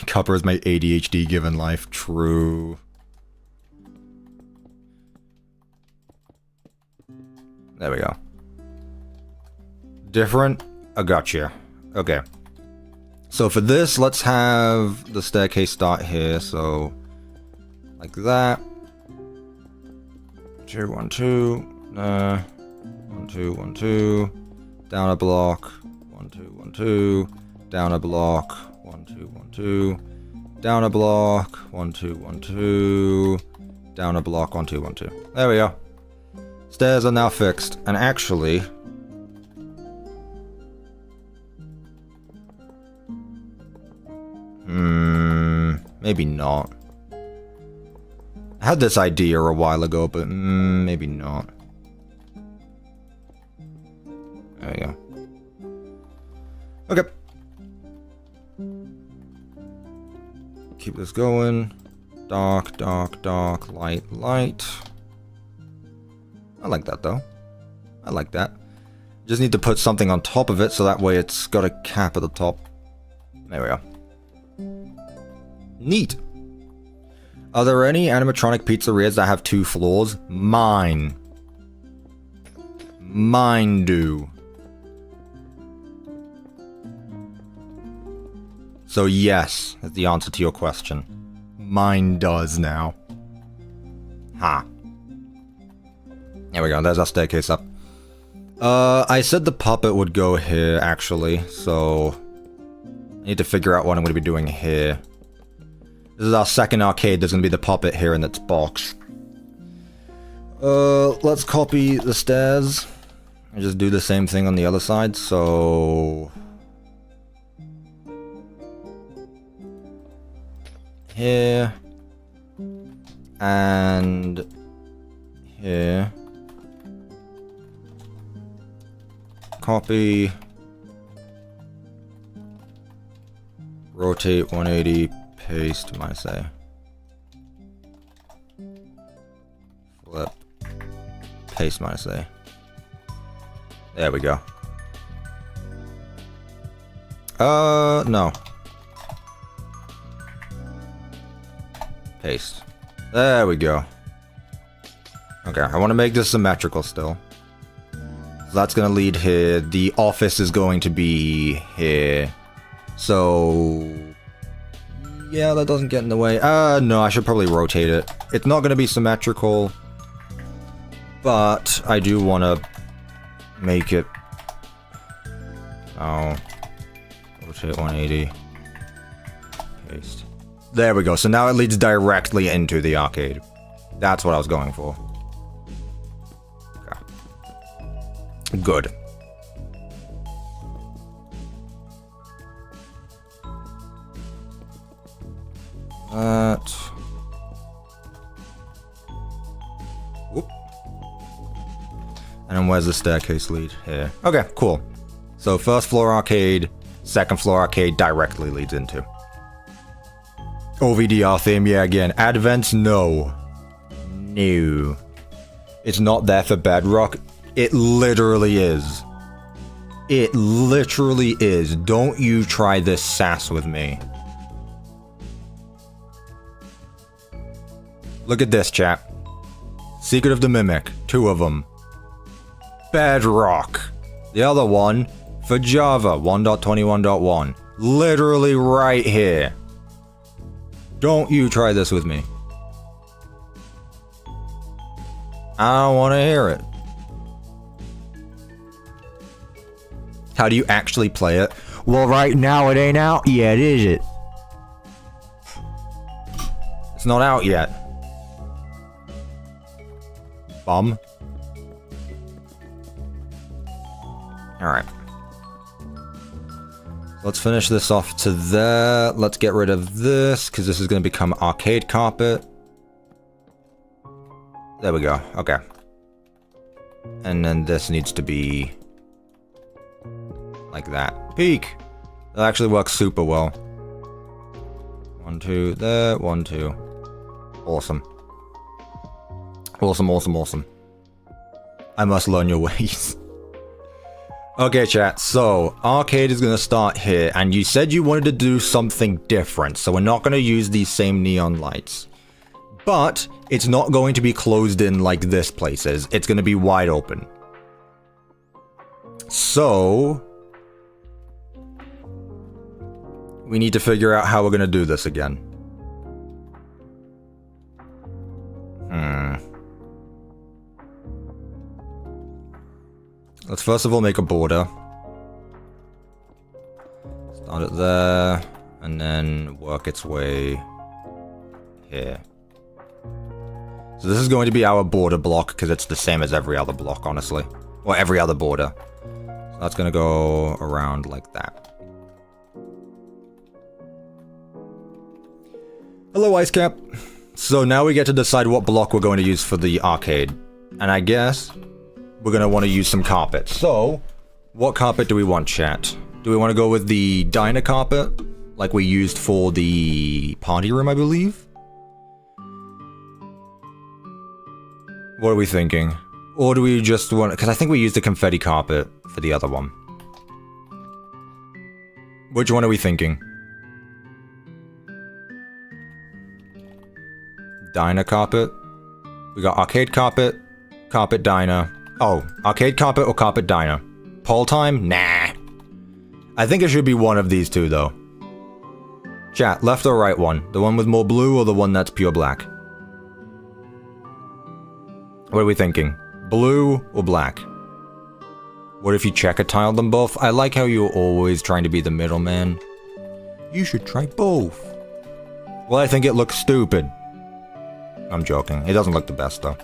Cuppa is my ADHD given life. True. There we go. Different? I gotcha. Okay. So for this, let's have the staircase start here, so like that. 2, 1, 2, 1, 2, 1, 2, down a block, 1, 2, 1, 2, down a block, 1, 2, 1, 2, down a block, 1, 2, 1, 2, down a block, 1, 2, 1, 2. There we go. Stairs are now fixed, and actually, maybe not. I had this idea a while ago, but maybe not. There we go. Okay. Keep this going. Dark, dark, dark, light, light. I like that though. I like that. Just need to put something on top of it so that way it's got a cap at the top. There we go. Neat. Are there any animatronic pizzerias that have 2 floors? Mine. Mine do. So yes, is the answer to your question. Mine does now. Ha. There we go, there's our staircase up. I said the puppet would go here, actually, so... I need to figure out what I'm going to be doing here. This is our second arcade, there's going to be the puppet here in its box. Let's copy the stairs. And just do the same thing on the other side, so... Here. And... Here. Copy. Rotate 180, paste, might say. Flip. Paste, might say. There we go. No. Paste. There we go. Okay, I want to make this symmetrical still. So that's going to lead here. The office is going to be here. So... yeah, that doesn't get in the way. No, I should probably rotate it. It's not going to be symmetrical. But I do want to make it... oh. Rotate 180. Paste. There we go. So now it leads directly into the arcade. That's what I was going for. Okay. Good. Whoop. And then where's the staircase lead? Here. Okay, cool. So first floor arcade, second floor arcade directly leads into. OVDR theme, yeah, again. Advents, no. No. It's not there for Bedrock. It literally is. It literally is. Don't you try this sass with me. Look at this, chat. Secret of the Mimic. 2 of them. Bedrock. The other one for Java 1.21.1. Literally right here. Don't you try this with me. I don't want to hear it. How do you actually play it? Well, right now it ain't out yet, is it? It's not out yet. Bum. Alright. Let's finish this off to there. Let's get rid of this, because this is going to become arcade carpet. There we go. Okay. And then this needs to be... like that. Peek! That actually works super well. 1, 2, there. 1, 2. Awesome. Awesome, awesome, awesome. I must learn your ways. Okay, chat, so arcade is going to start here, and you said you wanted to do something different, so we're not going to use these same neon lights. But it's not going to be closed in like this place is. It's going to be wide open. So we need to figure out how we're going to do this again. Let's first of all make a border. Start it there, and then work its way here. So this is going to be our border block, because it's the same as every other block, honestly. Or every other border. So that's going to go around like that. Hello, Icecap. So now we get to decide what block we're going to use for the arcade. And I guess we're going to want to use some carpet. So, what carpet do we want, chat? Do we want to go with the diner carpet? Like we used for the party room, I believe? What are we thinking? Or do we just want... because I think we used the confetti carpet for the other one. Which one are we thinking? Diner carpet. We got arcade carpet, carpet diner. Oh, arcade carpet or carpet diner. Poll time? Nah. I think it should be one of these two, though. Chat, left or right one? The one with more blue or the one that's pure black? What are we thinking? Blue or black? What if you checker-tiled them both? I like how you're always trying to be the middleman. You should try both. Well, I think it looks stupid. I'm joking. It doesn't look the best, though.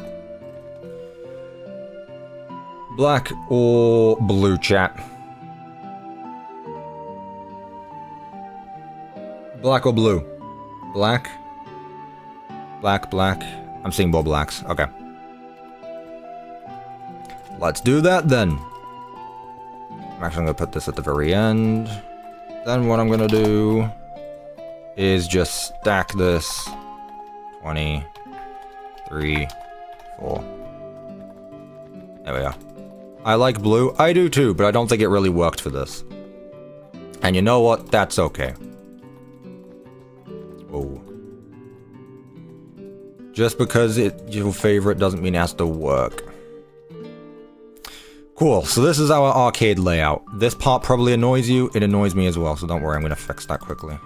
Black or blue, chat? Black or blue? Black? Black, black. I'm seeing more blacks. Okay. Let's do that, then. I'm actually going to put this at the very end. Then what I'm going to do is just stack this. 20, 3, 4. There we go. I like blue. I do too, but I don't think it really worked for this. And you know what? That's okay. Whoa. Just because it's your favorite doesn't mean it has to work. Cool, so this is our arcade layout. This part probably annoys you. It annoys me as well, so don't worry, I'm going to fix that quickly.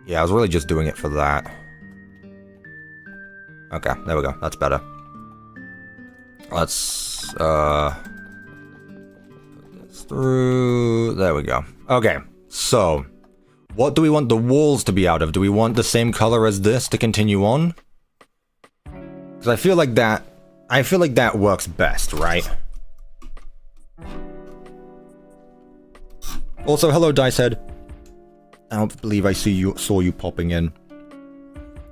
Yeah, I was really just doing it for that. Okay, there we go. That's better. Let's, put this through. There we go. Okay, so what do we want the walls to be out of? Do we want the same color as this to continue on? Because I feel like that works best, right? Also, hello, Dicehead. I don't believe I saw you popping in.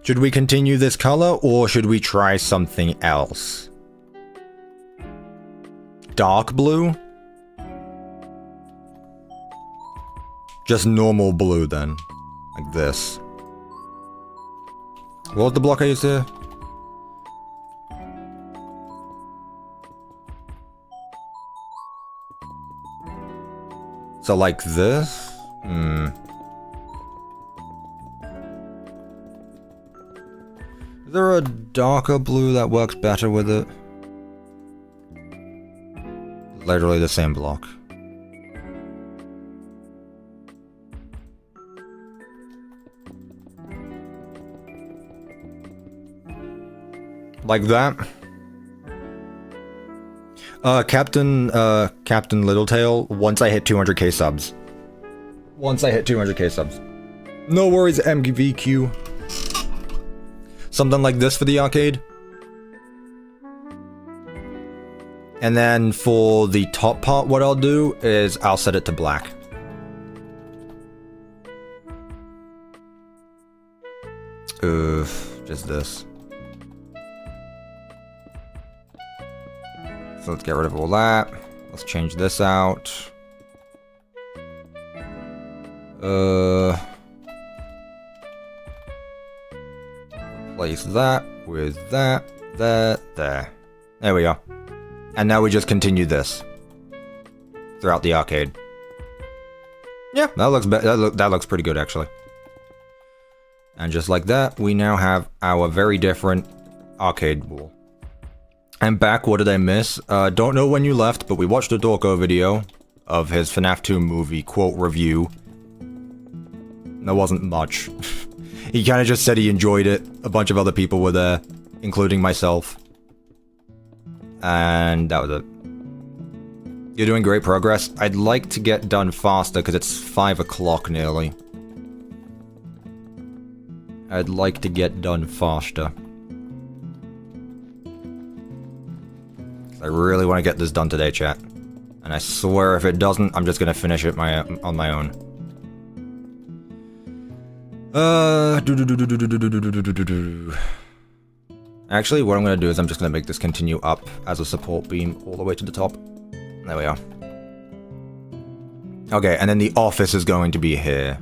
Should we continue this color, or should we try something else? Dark blue? Just normal blue, then. Like this. What was the block I used here? So like this? Is there a darker blue that works better with it? Literally the same block. Like that? Captain Littletail, once I hit 200k subs. Once I hit 200k subs. No worries, MVQ. Something like this for the arcade. And then for the top part, what I'll do is I'll set it to black. Just this. So let's get rid of all that. Let's change this out. Replace that with that, there. There we go. And now we just continue this throughout the arcade. Yeah, that looks pretty good, actually. And just like that, we now have our very different arcade wall. And back, what did I miss? Don't know when you left, but we watched a Dawko video of his FNAF 2 movie quote review. There wasn't much. He kind of just said he enjoyed it. A bunch of other people were there, including myself. And that was it. You're doing great progress. I'd like to get done faster because it's 5 o'clock nearly. I'd like to get done faster. I really want to get this done today, chat. And I swear if it doesn't, I'm just going to finish it on my own. Actually, what I'm going to do is I'm just going to make this continue up as a support beam all the way to the top. There we are. Okay, and then the office is going to be here.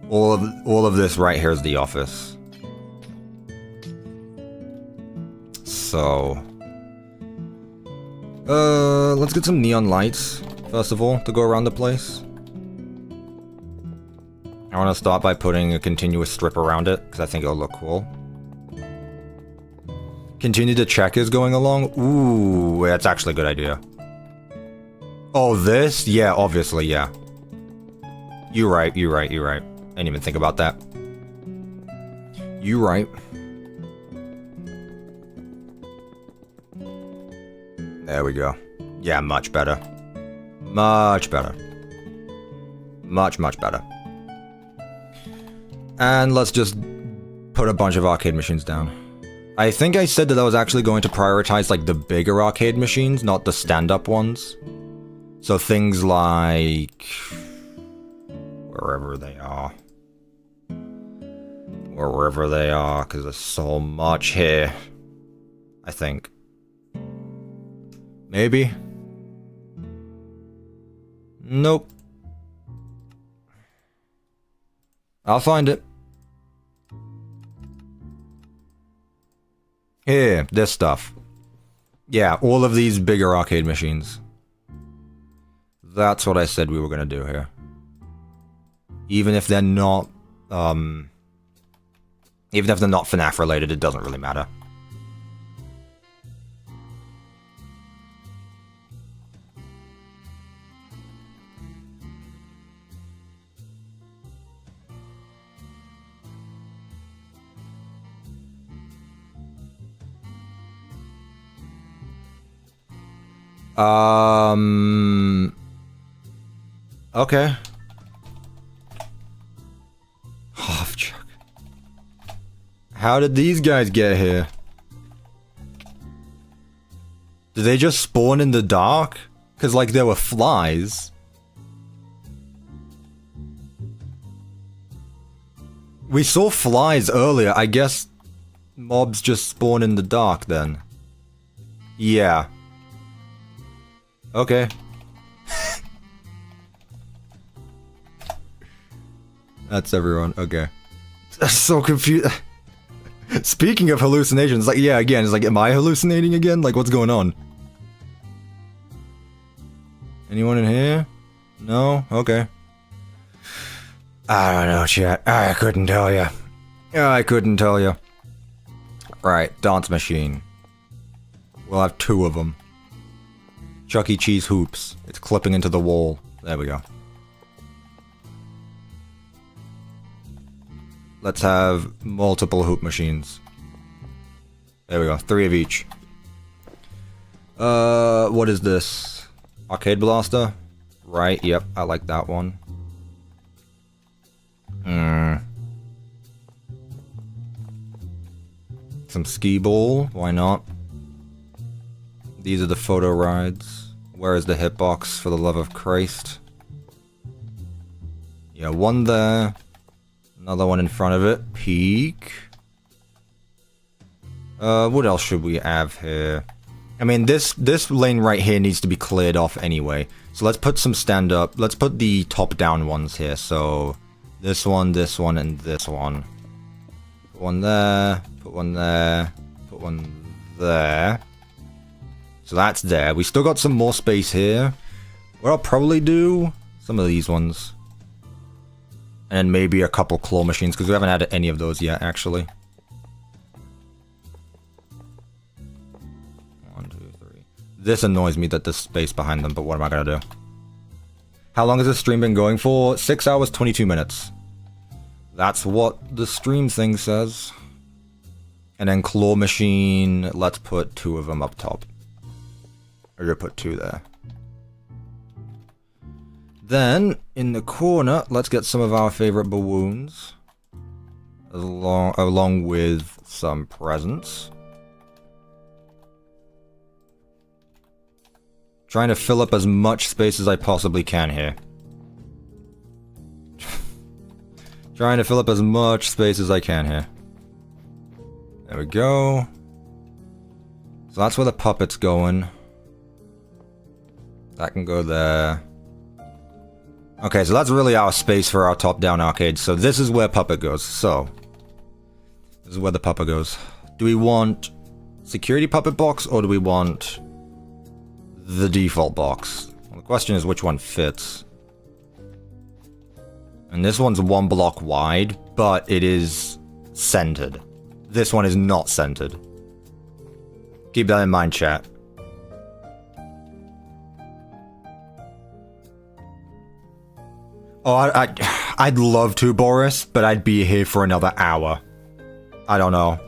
All of this right here is the office. So Let's get some neon lights, first of all, to go around the place. I want to start by putting a continuous strip around it, because I think it'll look cool. Continue to check is going along. Ooh, that's actually a good idea. Oh, this? Yeah, obviously, yeah. You're right. I didn't even think about that. You're right. There we go. Yeah, much better. Much better. Much better. And let's just put a bunch of arcade machines down. I think I said that I was actually going to prioritize, like, the bigger arcade machines, not the stand-up ones. So things like... wherever they are. Wherever they are, because there's so much here. I think. Maybe? Nope. I'll find it. Here, this stuff. Yeah, all of these bigger arcade machines. That's what I said we were gonna do here. Even if they're not, even if they're not FNAF related, it doesn't really matter. Okay. Half chuck. How did these guys get here? Did they just spawn in the dark? Cause like there were flies. We saw flies earlier. I guess mobs just spawn in the dark then. Yeah. Okay. That's everyone. Okay. That's so confused. Speaking of hallucinations, like, yeah, again, it's like, am I hallucinating again? Like, what's going on? Anyone in here? No? Okay. I don't know, chat. I couldn't tell you. I couldn't tell you. Right, dance machine. We'll have 2 of them. Chuck E. Cheese hoops. It's clipping into the wall. There we go. Let's have multiple hoop machines. There we go. 3 of each. What is this? Arcade blaster? Right, yep, I like that one. Some skee ball, why not? These are the photo rides. Where is the hitbox, for the love of Christ? Yeah, 1 there. Another one in front of it. Peak. What else should we have here? I mean, this lane right here needs to be cleared off anyway. So let's put some stand-up. Let's put the top-down ones here. So this one, and this one. Put one there. Put one there. Put one there. So that's there. We still got some more space here. What I'll probably do, some of these ones. And maybe a couple claw machines, because we haven't had any of those yet, actually. 1, 2, 3. This annoys me that there's space behind them, but what am I gonna do? How long has this stream been going for? 6 hours, 22 minutes. That's what the stream thing says. And then claw machine, let's put 2 of them up top. Or gonna put 2 there. Then, in the corner, let's get some of our favorite balloons. Along with some presents. Trying to fill up as much space as I possibly can here. Trying to fill up as much space as I can here. There we go. So that's where the puppet's going. That can go there. Okay, so that's really our space for our top-down arcade. So this is where puppet goes. So this is where the puppet goes. Do we want security puppet box or do we want the default box. Well, the question is which one fits. And this one's 1 block wide, but it is centered. This one is not centered. Keep that in mind, chat. Oh, I'd love to, Boris, but I'd be here for another hour. I don't know.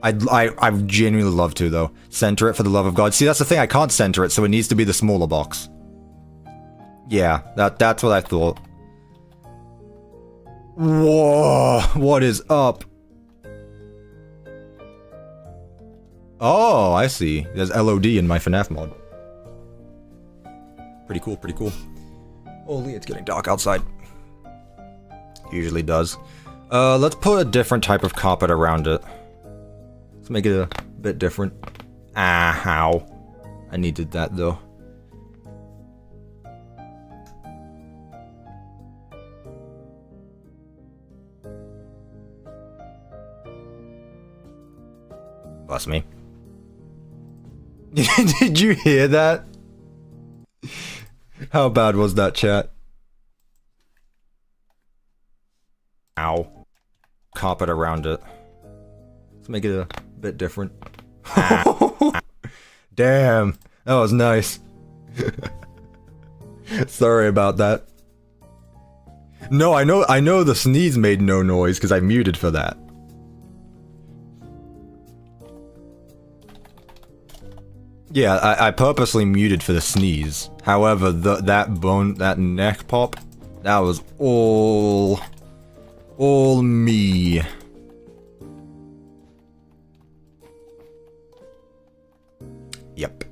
I'd genuinely love to, though. Center it for the love of God. See, that's the thing, I can't center it, so it needs to be the smaller box. Yeah, that's what I thought. Whoa, what is up? Oh, I see. There's LOD in my FNAF mod. Pretty cool, pretty cool. Holy, it's getting dark outside. Usually does. Let's put a different type of carpet around it. Let's make it a bit different. Ah, how? I needed that, though. Bless me. Did you hear that? How bad was that, chat? Ow. Carpet around it. Let's make it a bit different. Damn. That was nice. Sorry about that. No, I know the sneeze made no noise because I muted for that. Yeah, I purposely muted for the sneeze. However, that neck pop, that was all me. Yep.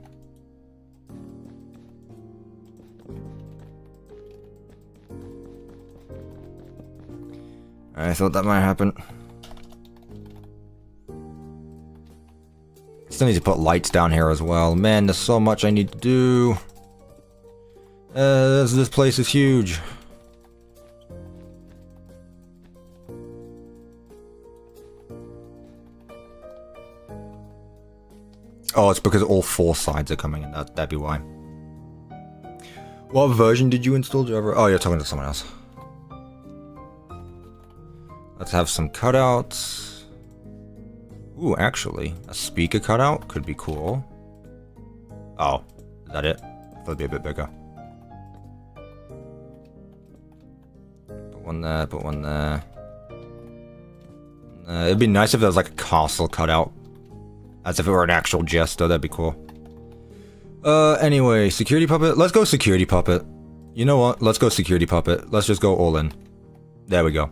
I thought that might happen. Still need to put lights down here as well. Man, there's so much I need to do. This place is huge. Oh, it's because all 4 sides are coming in. That'd be why. What version did you install, Java? Oh, you're talking to someone else. Let's have some cutouts. Ooh, actually, a speaker cutout could be cool. Oh, is that it? I thought it'd be a bit bigger. Put one there, put one there. It'd be nice if there was like a castle cutout. As if it were an actual jester, that'd be cool. Anyway, security puppet. Let's go security puppet. You know what? Let's go security puppet. Let's just go all in. There we go.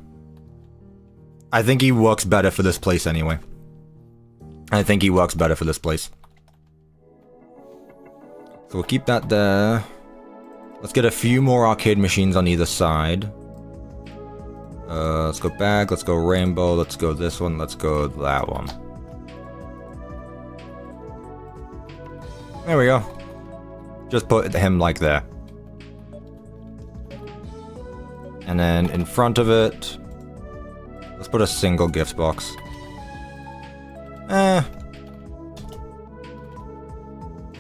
I think he works better for this place anyway. I think he works better for this place. So we'll keep that there. Let's get a few more arcade machines on either side. Let's go back, let's go rainbow, let's go this one, let's go that one. There we go. Just put him like there. And then in front of it, let's put a single gift box.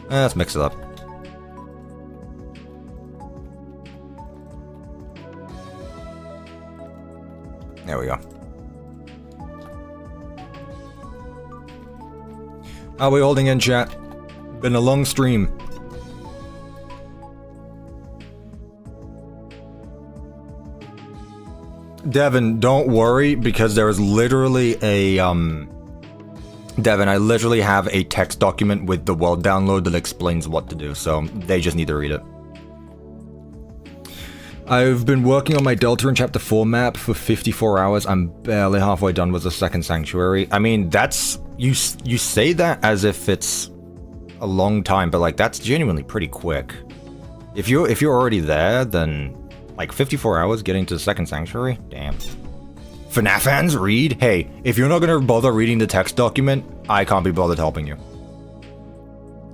Let's mix it up. There we go. How are we holding in, chat? Been a long stream. Devin, don't worry, because there is literally a, Devin, I literally have a text document with the world download that explains what to do, so they just need to read it. I've been working on my Deltarune Chapter 4 map for 54 hours. I'm barely halfway done with the second sanctuary. I mean, that's... You say that as if it's a long time, but, like, that's genuinely pretty quick. If you're already there, then... Like, 54 hours getting to the second sanctuary? Damn. FNAF fans, read? Hey, if you're not gonna bother reading the text document, I can't be bothered helping you.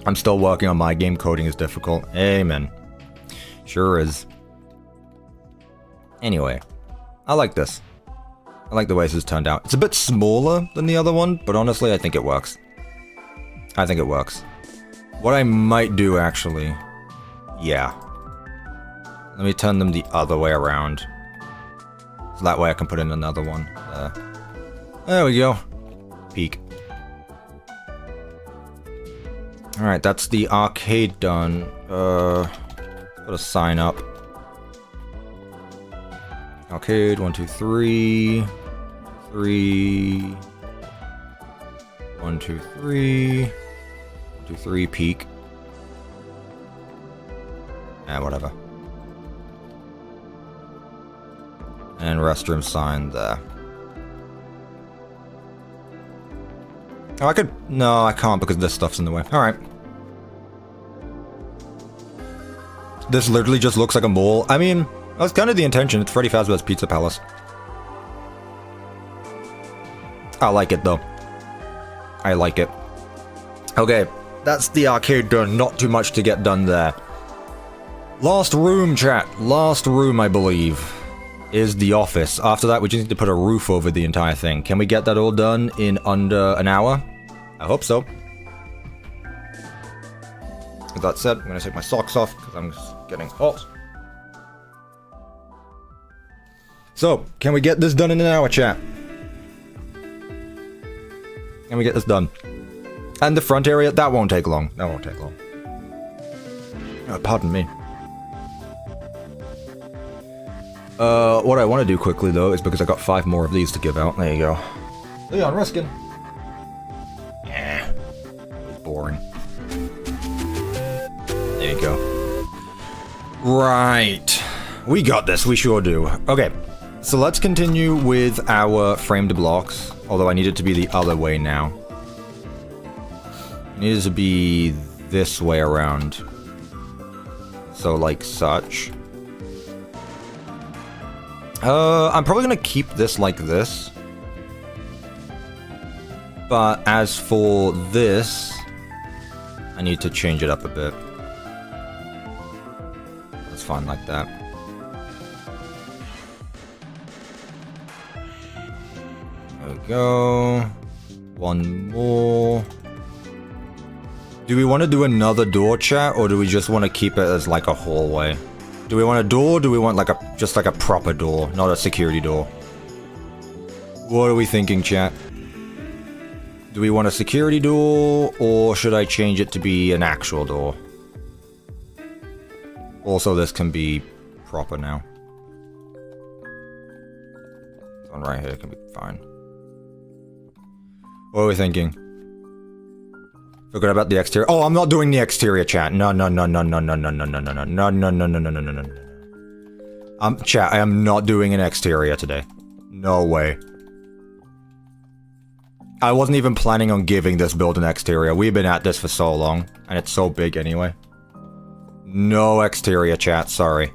I'm still working on my game. Coding is difficult. Amen. Sure is. Anyway, I like this. I like the way this has turned out. It's a bit smaller than the other one, but honestly, I think it works. I think it works. What I might do, actually... Yeah. Let me turn them the other way around. So that way I can put in another one. There we go. Peek. Alright, that's the arcade done. Put a sign up. Arcade, 1, 2, 3. 3. 1, 2, 3. 1, 2, 3, peek. Whatever. And restroom sign there. Oh, I could... No, I can't because this stuff's in the way. Alright. This literally just looks like a mall. I mean, that's kind of the intention. It's Freddy Fazbear's Pizza Palace. I like it, though. I like it. Okay, that's the arcade done. Not too much to get done there. Last room, chat. Last room, I believe, is the office. After that, we just need to put a roof over the entire thing. Can we get that all done in under an hour? I hope so. With that said, I'm going to take my socks off because I'm just getting hot. So, can we get this done in an hour, chat? Can we get this done? And the front area, that won't take long. That won't take long. Oh, pardon me. What I want to do quickly, though, is because I got 5 more of these to give out. There you go. Leon Ruskin. Yeah. Boring. There you go. Right. We got this. We sure do. Okay. So let's continue with our framed blocks. Although I need it to be the other way now. It needs to be this way around. So like such. I'm probably gonna keep this like this. But as for this, I need to change it up a bit. That's fine like that. There we go. One more. Do we want to do another door, chat, or do we just want to keep it as like a hallway? Do we want a door, or do we want like just like a proper door, not a security door? What are we thinking, chat? Do we want a security door, or should I change it to be an actual door? Also, this can be proper now. This one right here can be fine. What are we thinking? Forgot about the exterior. Oh, I'm not doing the exterior, chat. No. Chat, I am not doing an exterior today. No way. I wasn't even planning on giving this build an exterior. We've been at this for so long, and it's so big anyway. No exterior, chat. Sorry.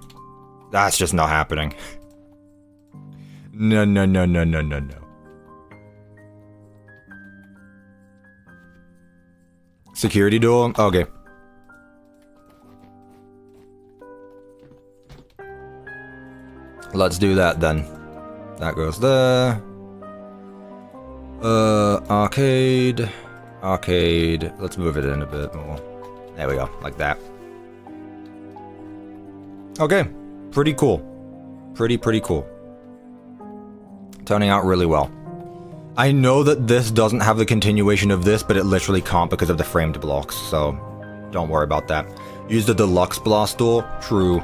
That's just not happening. No. Security door? Okay. Let's do that then. That goes there. Arcade. Arcade. Let's move it in a bit more. There we go. Like that. Okay. Pretty cool. Pretty cool. Turning out really well. I know that this doesn't have the continuation of this, but it literally can't because of the framed blocks, so don't worry about that. Use the deluxe blast door? True.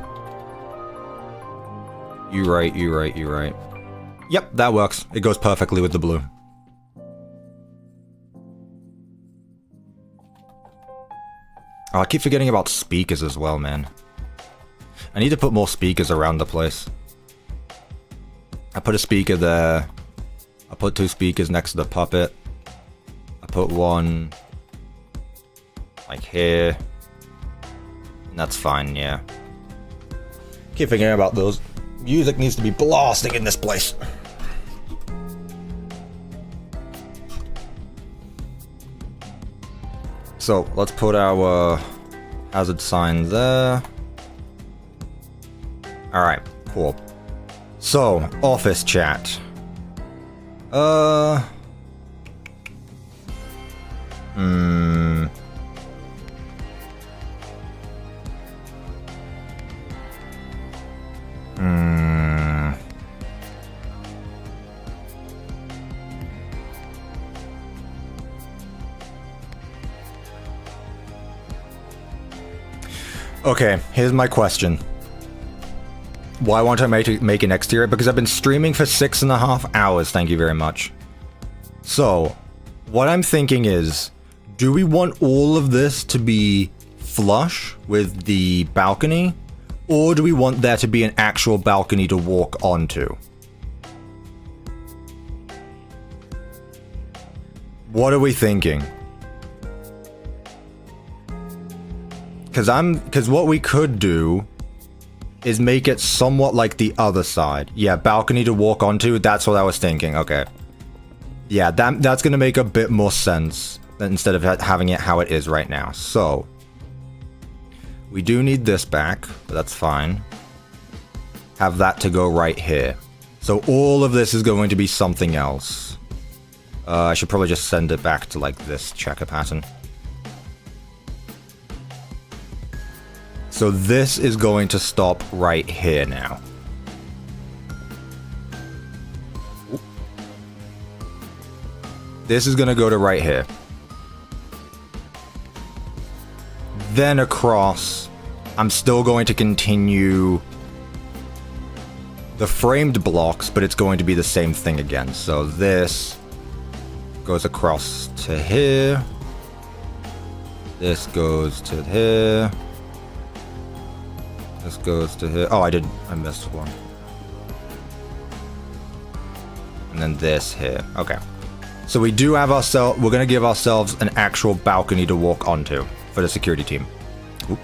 You right. Yep, that works. It goes perfectly with the blue. Oh, I keep forgetting about speakers as well, man. I need to put more speakers around the place. I put a speaker there. I put 2 speakers next to the puppet. I put one like here. And that's fine, yeah. Keep forgetting about those. Music needs to be blasting in this place. So, let's put our hazard sign there. Alright, cool. So, office chat. Okay, here's my question. Why won't I make an exterior? Because I've been streaming for 6.5 hours, thank you very much. So, what I'm thinking is, do we want all of this to be flush with the balcony? Or do we want there to be an actual balcony to walk onto? What are we thinking? Because what we could do is make it somewhat like the other side. Yeah, balcony to walk onto, that's what I was thinking, okay. Yeah, that's gonna make a bit more sense than instead of having it how it is right now. So, we do need this back, but that's fine. Have that to go right here. So all of this is going to be something else. I should probably just send it back to like this checker pattern. So this is going to stop right here now. This is going to go to right here. Then across, I'm still going to continue the framed blocks, but it's going to be the same thing again. So this goes across to here. This goes to here. This goes to here. Oh, I missed one. And then this here. Okay. So we do have we're going to give ourselves an actual balcony to walk onto for the security team. Oop.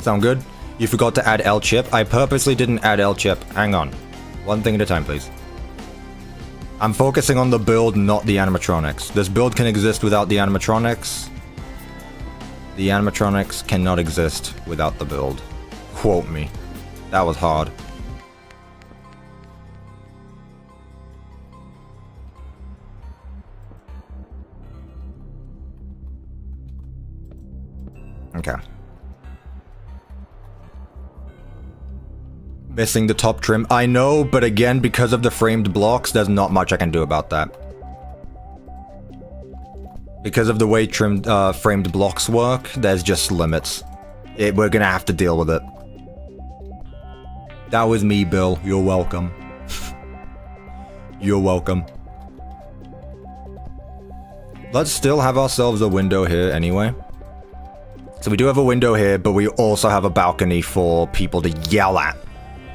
Sound good? You forgot to add L-chip. I purposely didn't add L-chip. Hang on. One thing at a time, please. I'm focusing on the build, not the animatronics. This build can exist without the animatronics. The animatronics cannot exist without the build. Quote me. That was hard. Okay. Missing the top trim. I know, but again, because of the framed blocks, there's not much I can do about that. Because of the way framed blocks work, there's just limits. We're gonna have to deal with it. That was me, Bill. You're welcome. You're welcome. Let's still have ourselves a window here anyway. So we do have a window here, but we also have a balcony for people to yell at.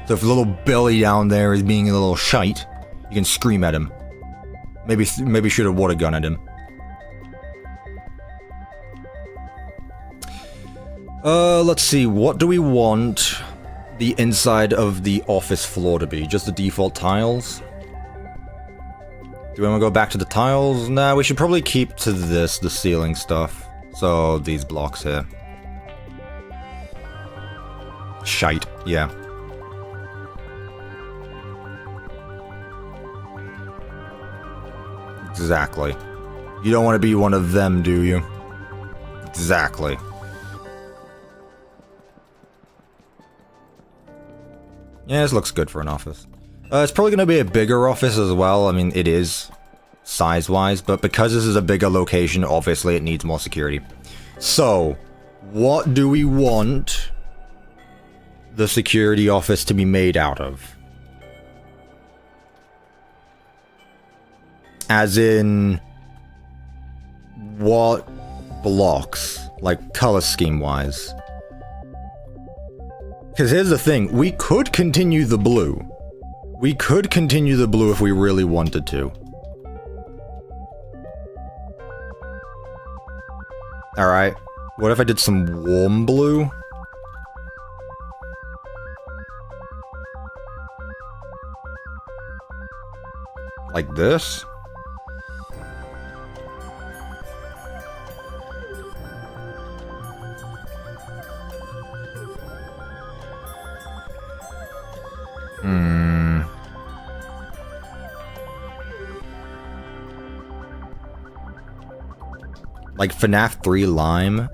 So if little Billy down there is being a little shite, you can scream at him. Maybe shoot a water gun at him. Let's see, what do we want the inside of the office floor to be? Just the default tiles? Do we want to go back to the tiles? Nah, we should probably keep to this, the ceiling stuff. So, these blocks here. Shite, yeah. Exactly. You don't want to be one of them, do you? Exactly. Yeah, this looks good for an office. It's probably going to be a bigger office as well. I mean, it is, size-wise, but because this is a bigger location, obviously it needs more security. So, what do we want the security office to be made out of? As in, what blocks? Like, color scheme-wise? Because here's the thing, we could continue the blue. We could continue the blue if we really wanted to. Alright, what if I did some warm blue? Like this? Like FNAF 3 Lime?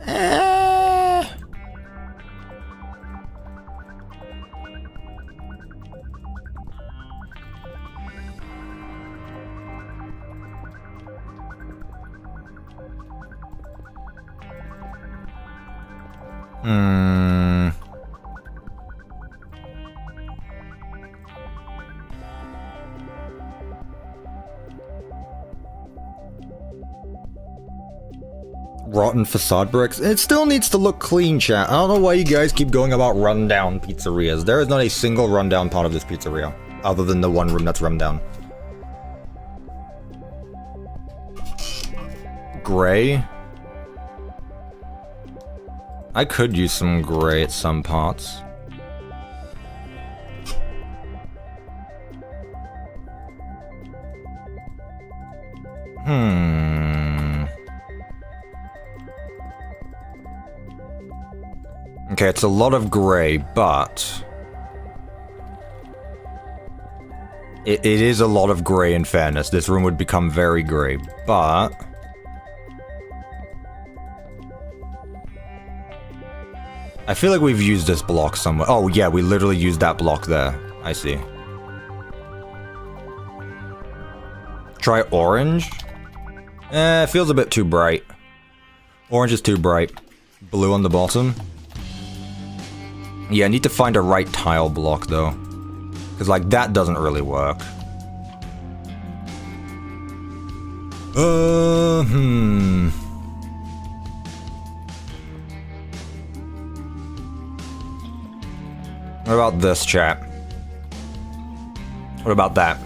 Rotten facade bricks. It still needs to look clean, chat. I don't know why you guys keep going about rundown pizzerias. There is not a single rundown part of this pizzeria, other than the one room that's rundown. Gray? I could use some gray at some parts. Okay, it's a lot of gray, but... It is a lot of gray in fairness. This room would become very gray, but... I feel like we've used this block somewhere. Oh yeah, we literally used that block there. I see. Try orange? It feels a bit too bright. Orange is too bright. Blue on the bottom. Yeah, I need to find a right tile block though. Because like that doesn't really work. What about this, chat? What about that?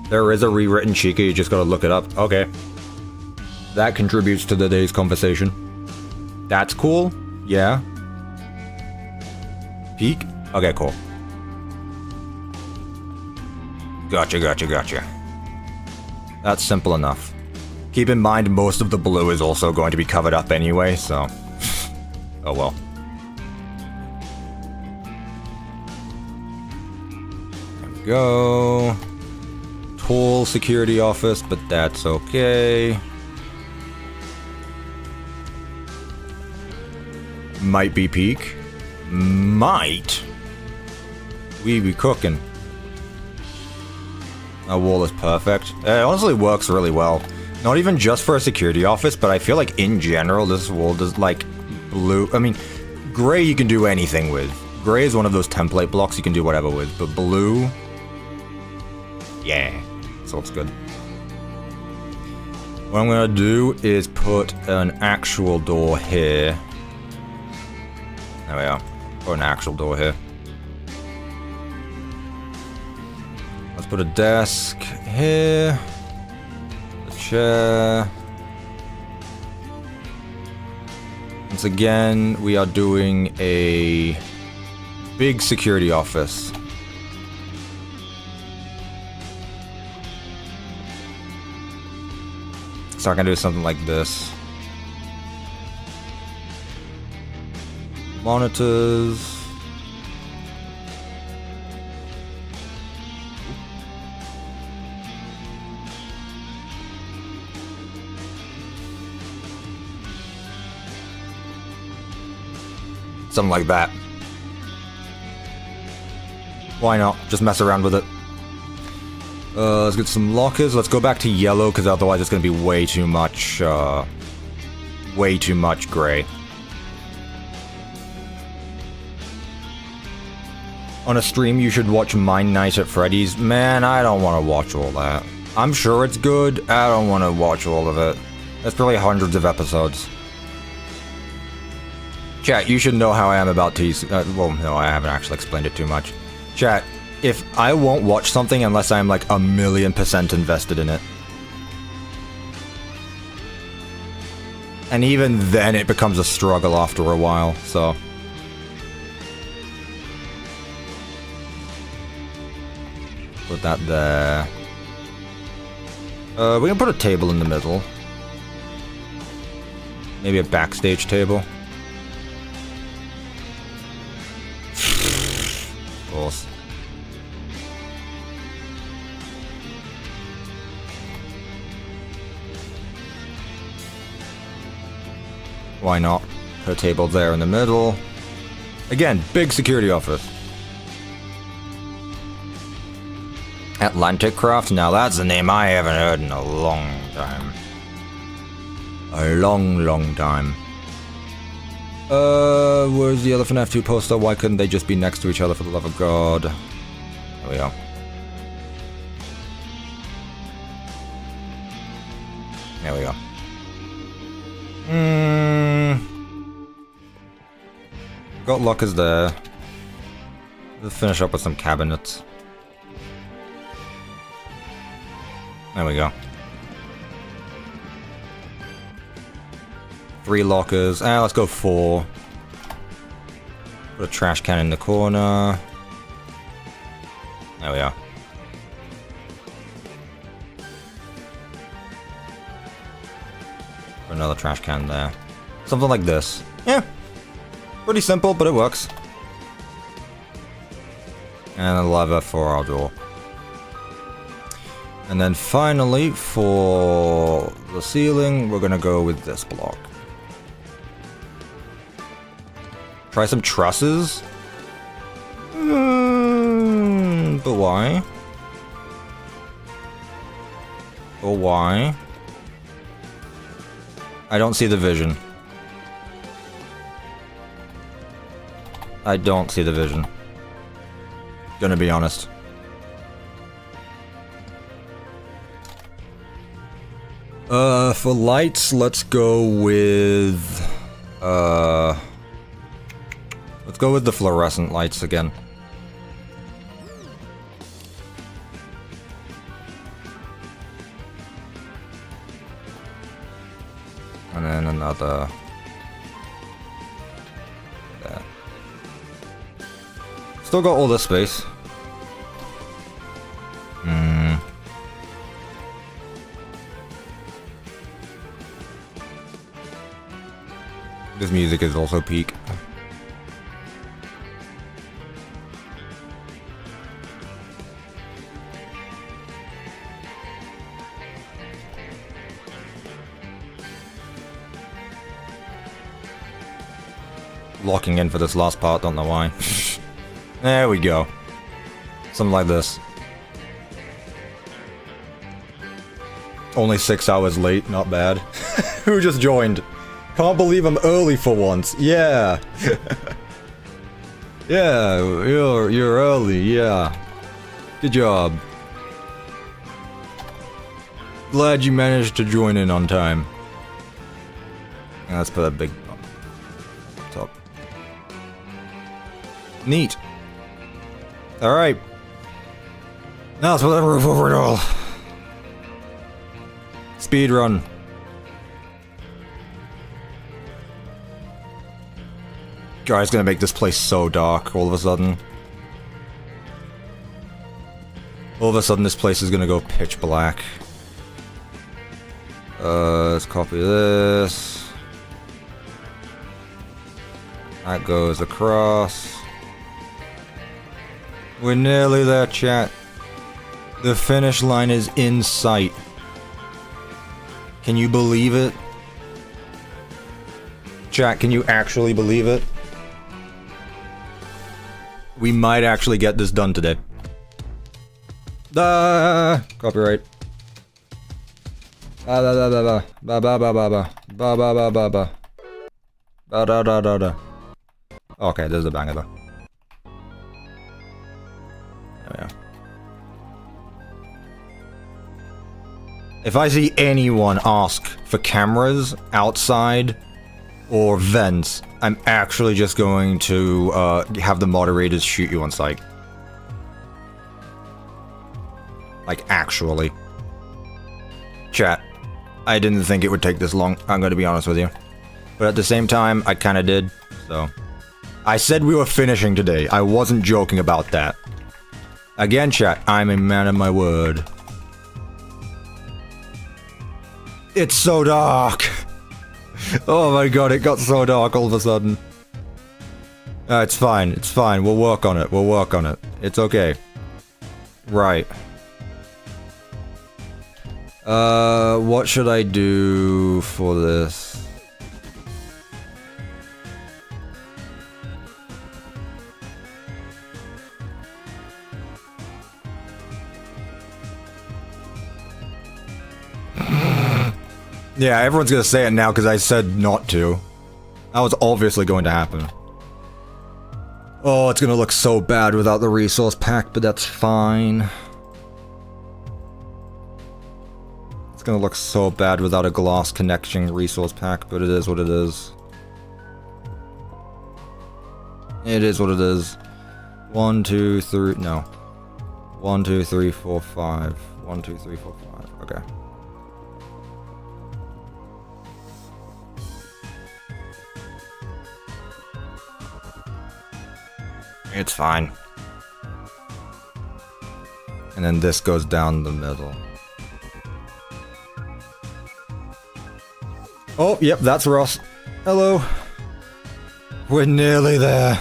There is a rewritten Chica, you just gotta look it up. Okay. That contributes to the day's conversation. That's cool. Yeah. Peak? Okay, cool. Gotcha, gotcha, gotcha. That's simple enough. Keep in mind, most of the blue is also going to be covered up anyway, so... oh well. There we go. Tall security office, but that's okay. Might be peak. Might. We be cooking. Our wall is perfect. It honestly works really well. Not even just for a security office, but I feel like in general this wall does like blue. I mean, gray you can do anything with. Gray is one of those template blocks you can do whatever with, but blue, yeah, so it's good. What I'm gonna do is put an actual door here. There we are. Put an actual door here. Let's put a desk here. A chair. Once again, we are doing a big security office. So I can do something like this. Monitors. Something like that. Why not? Just mess around with it. Let's get some lockers. Let's go back to yellow, because otherwise it's going to be way too much gray. On a stream, you should watch Mine Night at Freddy's. Man, I don't want to watch all that. I'm sure it's good. I don't want to watch all of it. There's probably hundreds of episodes. Chat, you should know how I am about teas. Well, no, I haven't actually explained it too much. Chat, if I won't watch something unless I'm like 1,000,000% invested in it. And even then it becomes a struggle after a while, so... Put that there. We can put a table in the middle. Maybe a backstage table. Of course. Why not? Put a table there in the middle. Again, big security office. Atlantic Craft? Now that's a name I haven't heard in a long time. A long, long time. Where's the other FNAF 2 poster? Why couldn't they just be next to each other, for the love of God? There we go. There we go. Got lockers there. Let's finish up with some cabinets. There we go. 3 lockers. Let's go 4. Put a trash can in the corner. There we are. Put another trash can there. Something like this. Yeah. Pretty simple, but it works. And a lever for our door. And then finally, for the ceiling, we're gonna go with this block. Try some trusses? But why? But why? I don't see the vision. I don't see the vision. Gonna be honest. For lights, let's go with... let's go with the fluorescent lights again. And then another... there. Still got all this space. This music is also peak. Locking in for this last part, don't know why. There we go. Something like this. Only 6 hours late, not bad. Who just joined? Can't believe I'm early for once. Yeah. Yeah, you're early, yeah. Good job. Glad you managed to join in on time. Yeah, let's put that big top. Neat. Alright. Now let's put that roof over it all. Speed run. Guy's gonna make this place so dark all of a sudden. All of a sudden this place is gonna go pitch black. Let's copy this. That goes across. We're nearly there, chat. The finish line is in sight. Can you believe it? Chat, can you actually believe it? We might actually get this done today. Copyright. Ba da da da ba ba ba ba ba ba ba ba ba ba ba da da da da. Okay, there's a banger though. There we are. If I see anyone ask for cameras outside or vents, I'm actually just going to have the moderators shoot you on sight. Like, actually. Chat, I didn't think it would take this long, I'm gonna be honest with you. But at the same time, I kinda did, so... I said we were finishing today, I wasn't joking about that. Again, chat, I'm a man of my word. It's so dark! Oh my god, it got so dark all of a sudden. It's fine, we'll work on it, It's okay. Right. What should I do for this? Yeah, everyone's gonna say it now because I said not to. That was obviously going to happen. Oh, it's gonna look so bad without the resource pack, but that's fine. It's gonna look so bad without a glass connection resource pack, but it is what it is. It is what it is. 1, 2, 3, no. 1, 2, 3, 4, 5. 1, 2, 3, 4, 5. Okay. It's fine. And then this goes down the middle. Oh, yep, that's Ross. Hello. We're nearly there.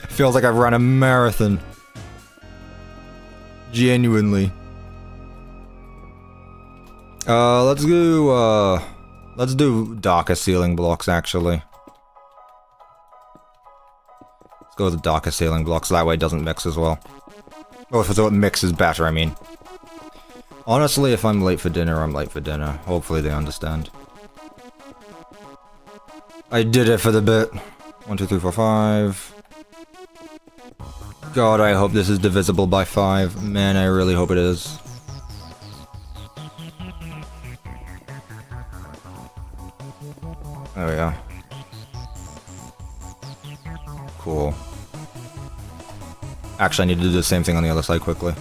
Feels like I've run a marathon. Genuinely. Let's do darker ceiling blocks, actually. Let's go with the darker ceiling blocks, that way it doesn't mix as well. Oh, if it mixes better, I mean. Honestly, if I'm late for dinner, I'm late for dinner. Hopefully they understand. I did it for the bit. 1, 2, 3, 4, 5. God, I hope this is divisible by 5. Man, I really hope it is. There we go. Cool. Actually, I need to do the same thing on the other side quickly.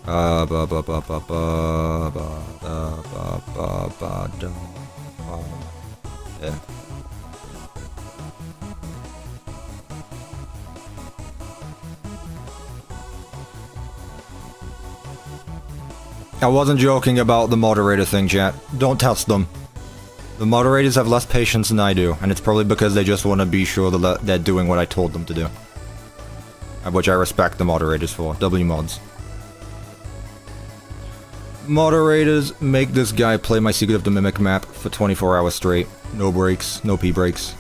Yeah. I wasn't joking about the moderator thing, chat. Don't test them. The moderators have less patience than I do, and it's probably because they just want to be sure that they're doing what I told them to do. Which I respect the moderators for. WMods. Moderators, make this guy play my Secret of the Mimic map for 24 hours straight. No breaks, no pee breaks.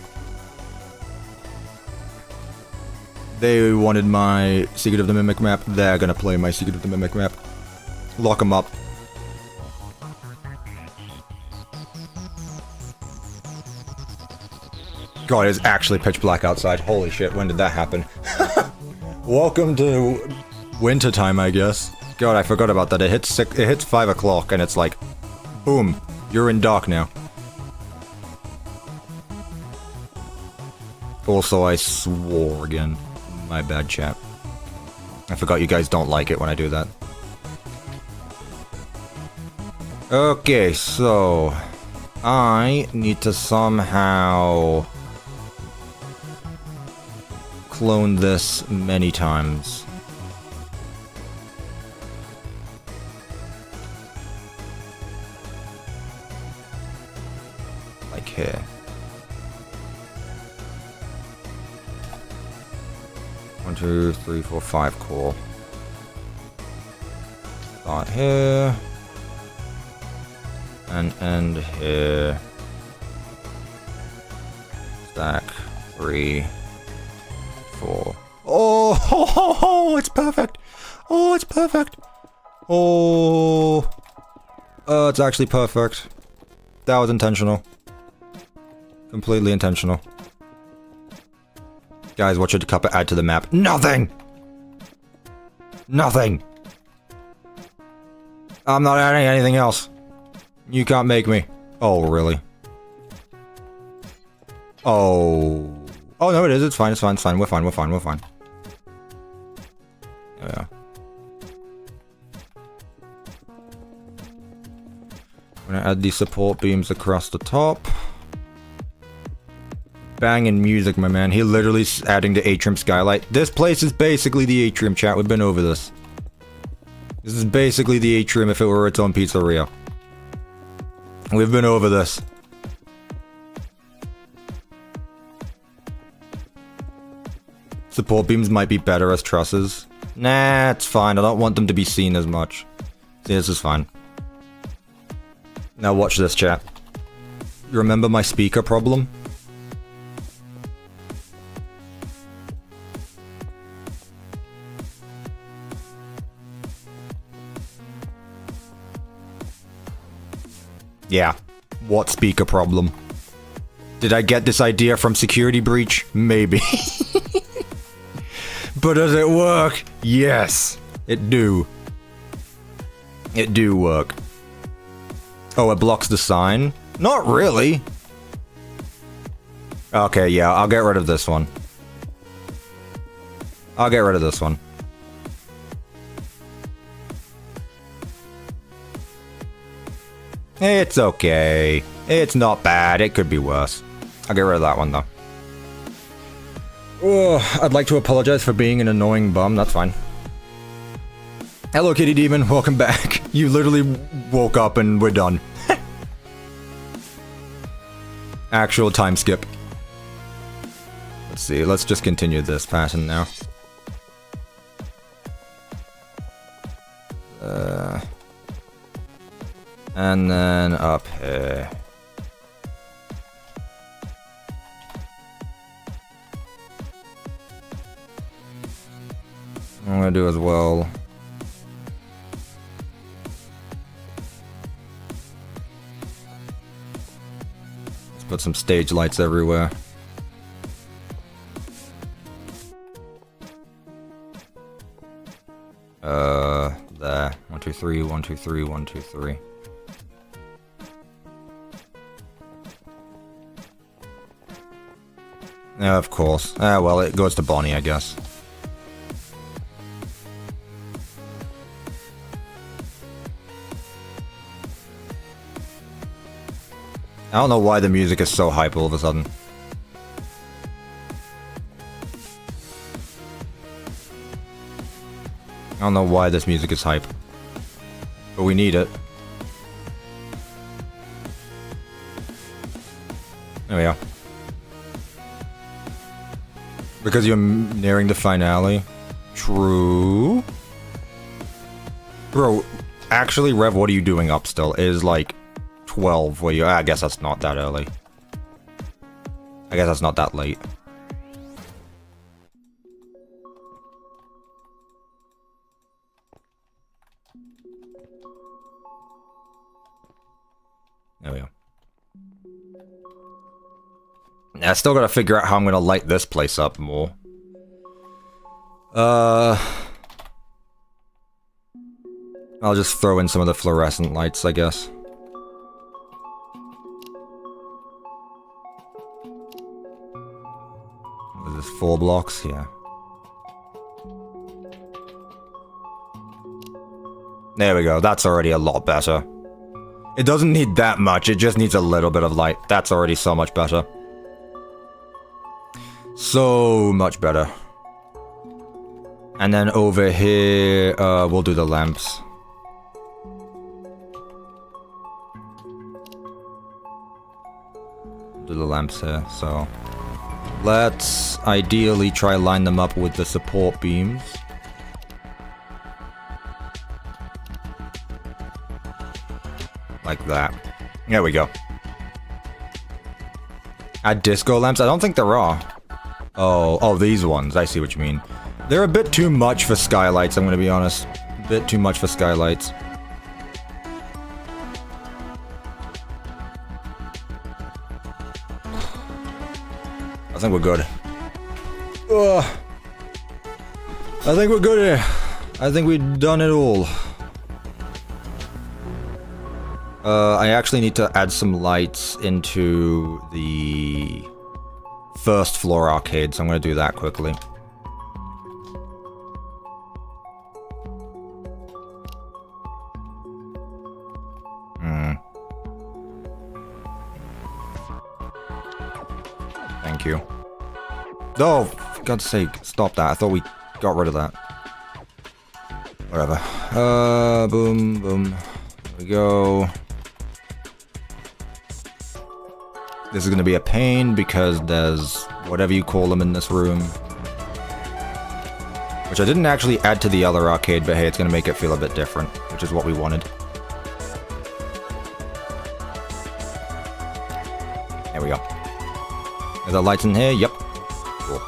They wanted my Secret of the Mimic map, they're gonna play my Secret of the Mimic map. Lock them up. God, it's actually pitch black outside. Holy shit, when did that happen? Welcome to wintertime, I guess. God, I forgot about that. It hits 5 o'clock and it's like, boom, you're in dark now. Also, I swore again. My bad, chat. I forgot you guys don't like it when I do that. Okay, so I need to somehow clone this many times. Like here. One, 2, 3, 4, 5, cool. Start here. And end here. Stack 3, 4. Oh, it's perfect. Oh, it's perfect. Oh, it's actually perfect. That was intentional. Completely intentional. Guys, what should Cuppa add to the map? Nothing! Nothing! I'm not adding anything else. You can't make me. Oh, really? Oh. Oh, no, it is. It's fine. It's fine. It's fine. We're fine. We're fine. We're fine. There we are. I'm gonna add these support beams across the top. Banging music, my man. He literally is adding the atrium skylight. This place is basically the atrium, chat. We've been over this. This is basically the atrium if it were its own pizzeria. We've been over this. Support beams might be better as trusses. Nah, it's fine. I don't want them to be seen as much. See, this is fine. Now watch this, chat. You remember my speaker problem? Yeah. What speaker problem? Did I get this idea from Security Breach? Maybe. But does it work? Yes, it do. It do work. Oh, it blocks the sign? Not really. Okay, yeah, I'll get rid of this one. I'll get rid of this one. It's okay. It's not bad. It could be worse. I'll get rid of that one, though. Oh, I'd like to apologize for being an annoying bum. That's fine. Hello, Kitty Demon. Welcome back. You literally woke up and we're done. Actual time skip. Let's see. Let's just continue this pattern now. And then up here. I'm gonna do as well. Let's put some stage lights everywhere. There. 1, 2, 3, 1, 2, 3, 1, 2, 3. Yeah, of course. Ah, well, it goes to Bonnie, I guess. I don't know why the music is so hype all of a sudden. I don't know why this music is hype. But we need it. There we are. Because you're nearing the finale? True. Bro, actually, Rev, what are you doing up still? It is like 12 where you... I guess that's not that early. I guess that's not that late. There we go. I still gotta figure out how I'm gonna light this place up more. I'll just throw in some of the fluorescent lights, I guess. Is this 4 blocks? Yeah. There we go, that's already a lot better. It doesn't need that much, it just needs a little bit of light. That's already so much better. So much better. And then over here, we'll do the lamps. Do the lamps here, so... Let's ideally try line them up with the support beams. Like that. There we go. Add disco lamps? I don't think there are. Oh, these ones. I see what you mean. They're a bit too much for skylights, I'm gonna be honest. A bit too much for skylights. I think we're good. Ugh. I think we're good here. I think we've done it all. I actually need to add some lights into the first floor arcade, so I'm going to do that quickly. Thank you. Oh, for God's sake, stop that. I thought we got rid of that. Whatever. Boom, boom. There we go. This is going to be a pain because there's whatever you call them in this room. Which I didn't actually add to the other arcade, but hey, it's going to make it feel a bit different, which is what we wanted. There we go. Are there lights in here? Yep. Cool.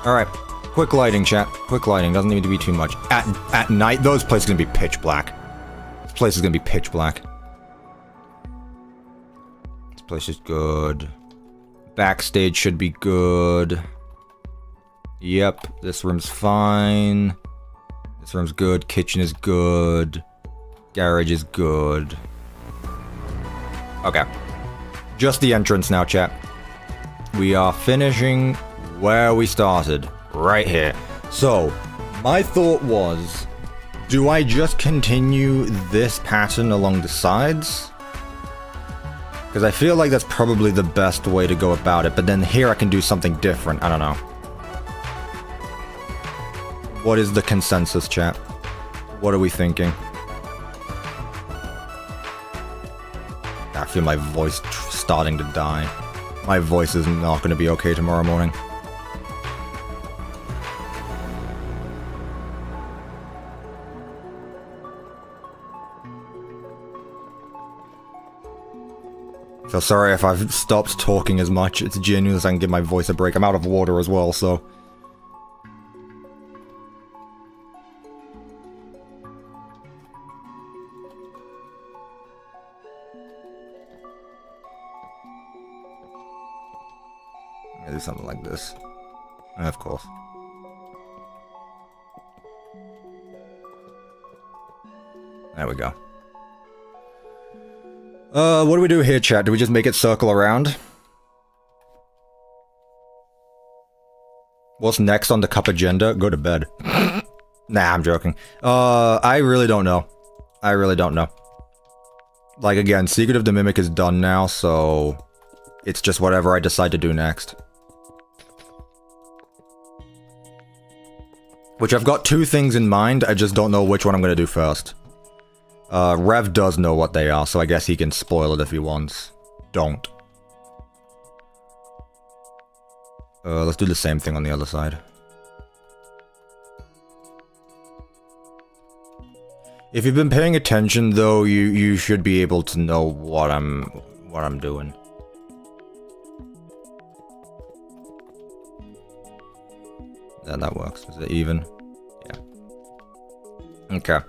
Alright. Quick lighting, chat. Quick lighting. Doesn't need to be too much. At night, those places are going to be pitch black. This place is going to be pitch black. place is good. Backstage should be good. Yep, this room's fine. This room's good. Kitchen is good. Garage is good. Okay. Just the entrance now, chat. We are finishing where we started. Right here. So, my thought was, do I just continue this pattern along the sides? Because I feel like that's probably the best way to go about it, but then here I can do something different. I don't know. What is the consensus, chat? What are we thinking? I feel my voice starting to die. My voice is not going to be okay tomorrow morning. So sorry if I've stopped talking as much. It's genuine so I can give my voice a break. I'm out of water as well, so... do something like this. Of course. There we go. What do we do here, chat? Do we just make it circle around? What's next on the cup agenda? Go to bed. Nah, I'm joking. I really don't know. I really don't know. Like, again, Secret of the Mimic is done now, so... it's just whatever I decide to do next. Which I've got two things in mind, I just don't know which one I'm gonna do first. Rev does know what they are, so I guess he can spoil it if he wants. Don't. Let's do the same thing on the other side. If you've been paying attention, though, you should be able to know what I'm doing. Yeah, that works. Is it even? Yeah. Okay.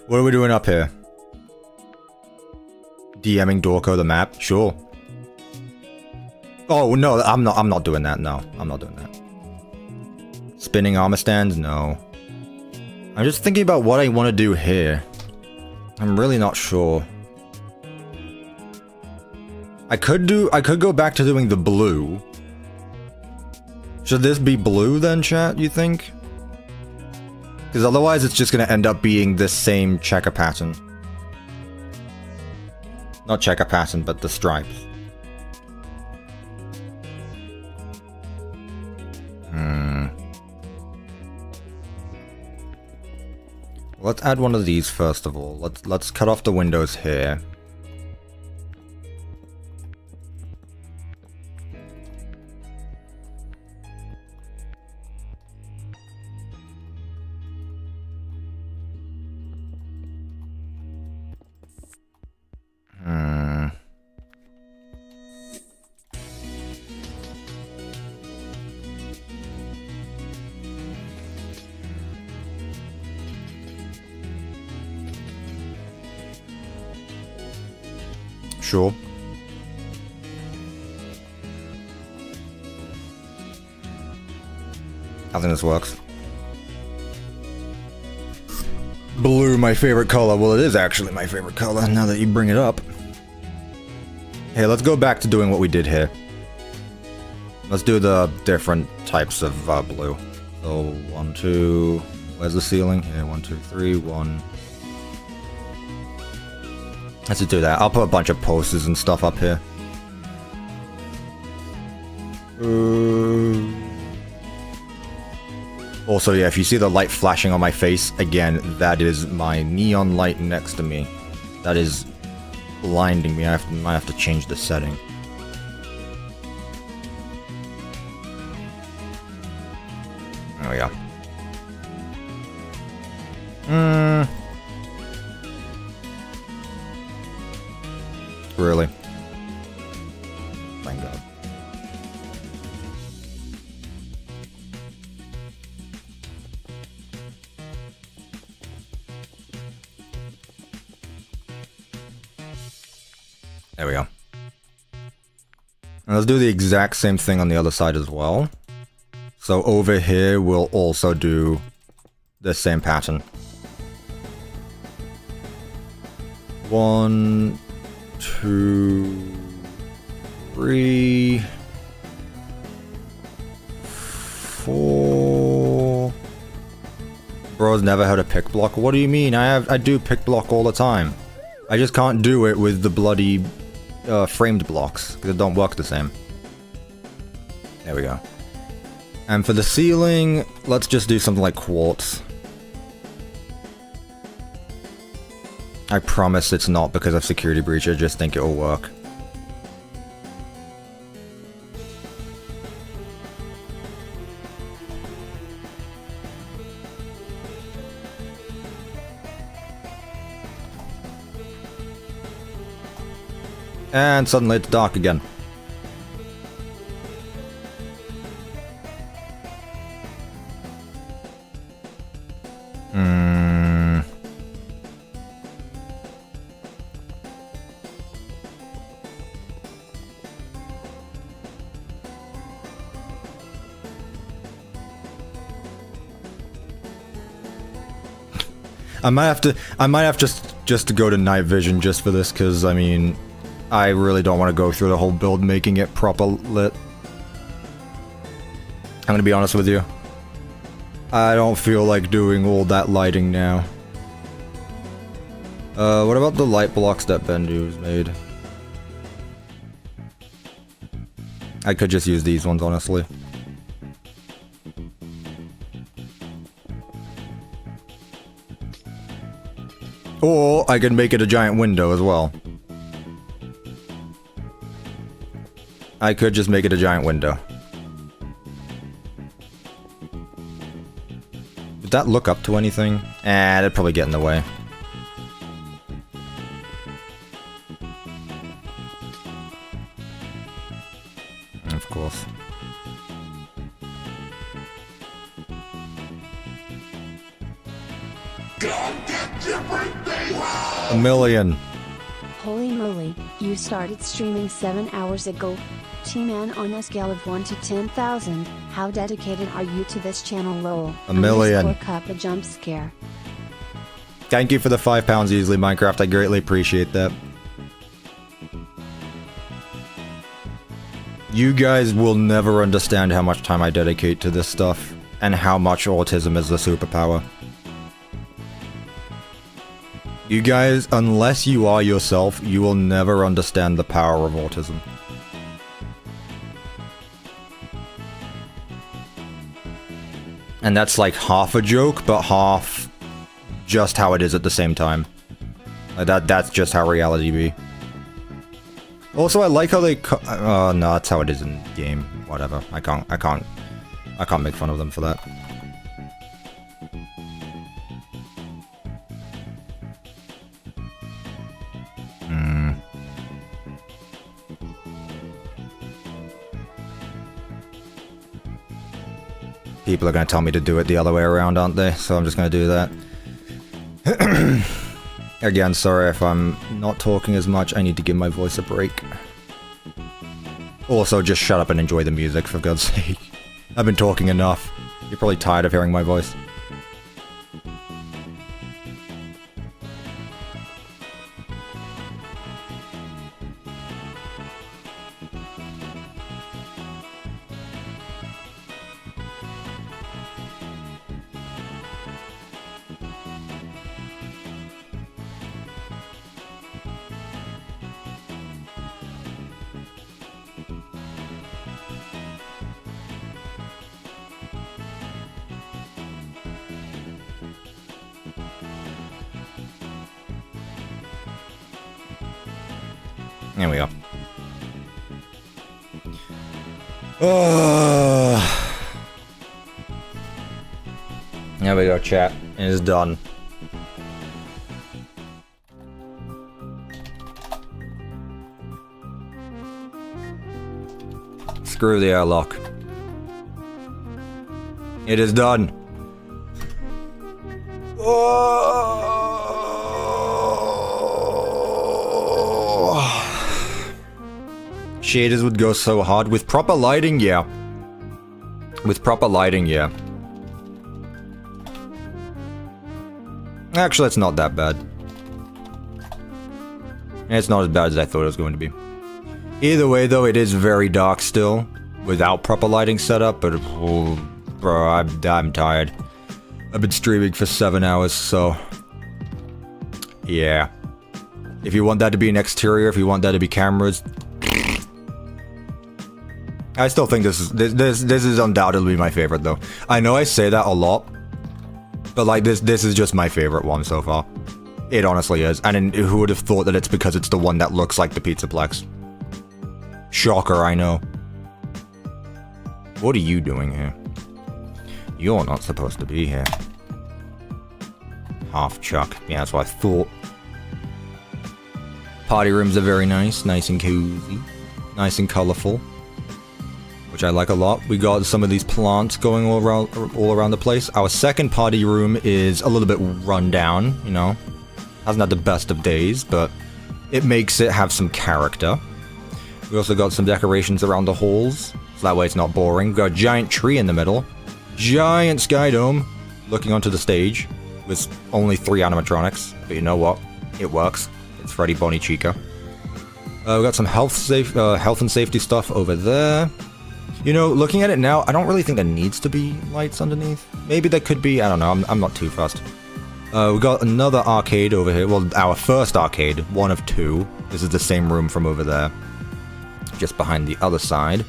What are we doing up here? DMing Dawko the map? Sure. Oh, no, I'm not doing that. No, I'm not doing that. Spinning armor stands? No. I'm just thinking about what I want to do here. I'm really not sure. I could go back to doing the blue. Should this be blue then, chat, you think? Because otherwise it's just going to end up being this same checker pattern. Not checker pattern, but the stripes. Let's add one of these first of all. Let's cut off the windows here. Sure. I think this works. Blue, my favorite color. Well, it is actually my favorite color now that you bring it up. Hey, let's go back to doing what we did here. Let's do the different types of blue. So, 1, 2... Where's the ceiling? Here, 1, 2, 3, 1... Let's just do that. I'll put a bunch of posters and stuff up here. Also, yeah, if you see the light flashing on my face, again, that is my neon light next to me. That is blinding me. I might have to change the setting. There we go. Really? Thank God. There we go. And let's do the exact same thing on the other side as well. So over here, we'll also do the same pattern. 1, 2, 3, 4. Bro's never had a pick block. What do you mean? I do pick block all the time. I just can't do it with the bloody framed blocks because it don't work the same. There we go. And for the ceiling, let's just do something like quartz. I promise it's not because of security breach, I just think it'll work. And suddenly it's dark again. I might have just to go to night vision just for this, because I mean, I really don't want to go through the whole build making it proper lit. I'm gonna be honest with you. I don't feel like doing all that lighting now. What about the light blocks that Bendu's made? I could just use these ones, honestly. Or I could make it a giant window as well. I could just make it a giant window. Would that look up to anything? It'd probably get in the way. Of course. A million. Holy moly, you started streaming 7 hours ago. T-Man, on a scale of 1 to 10,000, how dedicated are you to this channel, lol? A million. Cup a jump scare. Thank you for the £5 easily, Minecraft. I greatly appreciate that. You guys will never understand how much time I dedicate to this stuff, and how much autism is the superpower. You guys, unless you are yourself, you will never understand the power of autism. And that's like half a joke, but half just how it is at the same time. Like that's just how reality be. Also, I like how they no, that's how it is in game. Whatever. I can't make fun of them for that. People are going to tell me to do it the other way around, aren't they? So I'm just going to do that. Again, sorry if I'm not talking as much. I need to give my voice a break. Also, just shut up and enjoy the music, for God's sake. I've been talking enough. You're probably tired of hearing my voice. There we go. There we go, chat. It is done. Screw the airlock. It is done. Shaders would go so hard. With proper lighting, yeah. With proper lighting, yeah. Actually, it's not that bad. It's not as bad as I thought it was going to be. Either way, though, it is very dark still, without proper lighting setup, but... Oh, bro, I'm tired. I've been streaming for 7 hours, so... Yeah. If you want that to be an exterior, if you want that to be cameras... I still think this is undoubtedly my favorite, though. I know I say that a lot, but like this is just my favorite one so far. It honestly is, and who would have thought that it's because it's the one that looks like the Pizzaplex? Shocker, I know. What are you doing here? You're not supposed to be here. Half chuck. Yeah, that's what I thought. Party rooms are very nice, nice and cozy, nice and colorful. Which I like a lot. We got some of these plants going all around the place. Our second party room is a little bit run down, you know. Hasn't had the best of days, but it makes it have some character. We also got some decorations around the halls, so that way it's not boring. We've got a giant tree in the middle. Giant sky dome looking onto the stage with only 3 animatronics. But you know what? It works. It's Freddy, Bonnie, Chica. We got some health and safety stuff over there. You know, looking at it now, I don't really think there needs to be lights underneath. Maybe there could be, I don't know, I'm not too fussed. We got another arcade over here. Well, our first arcade, one of 2. This is the same room from over there. Just behind the other side.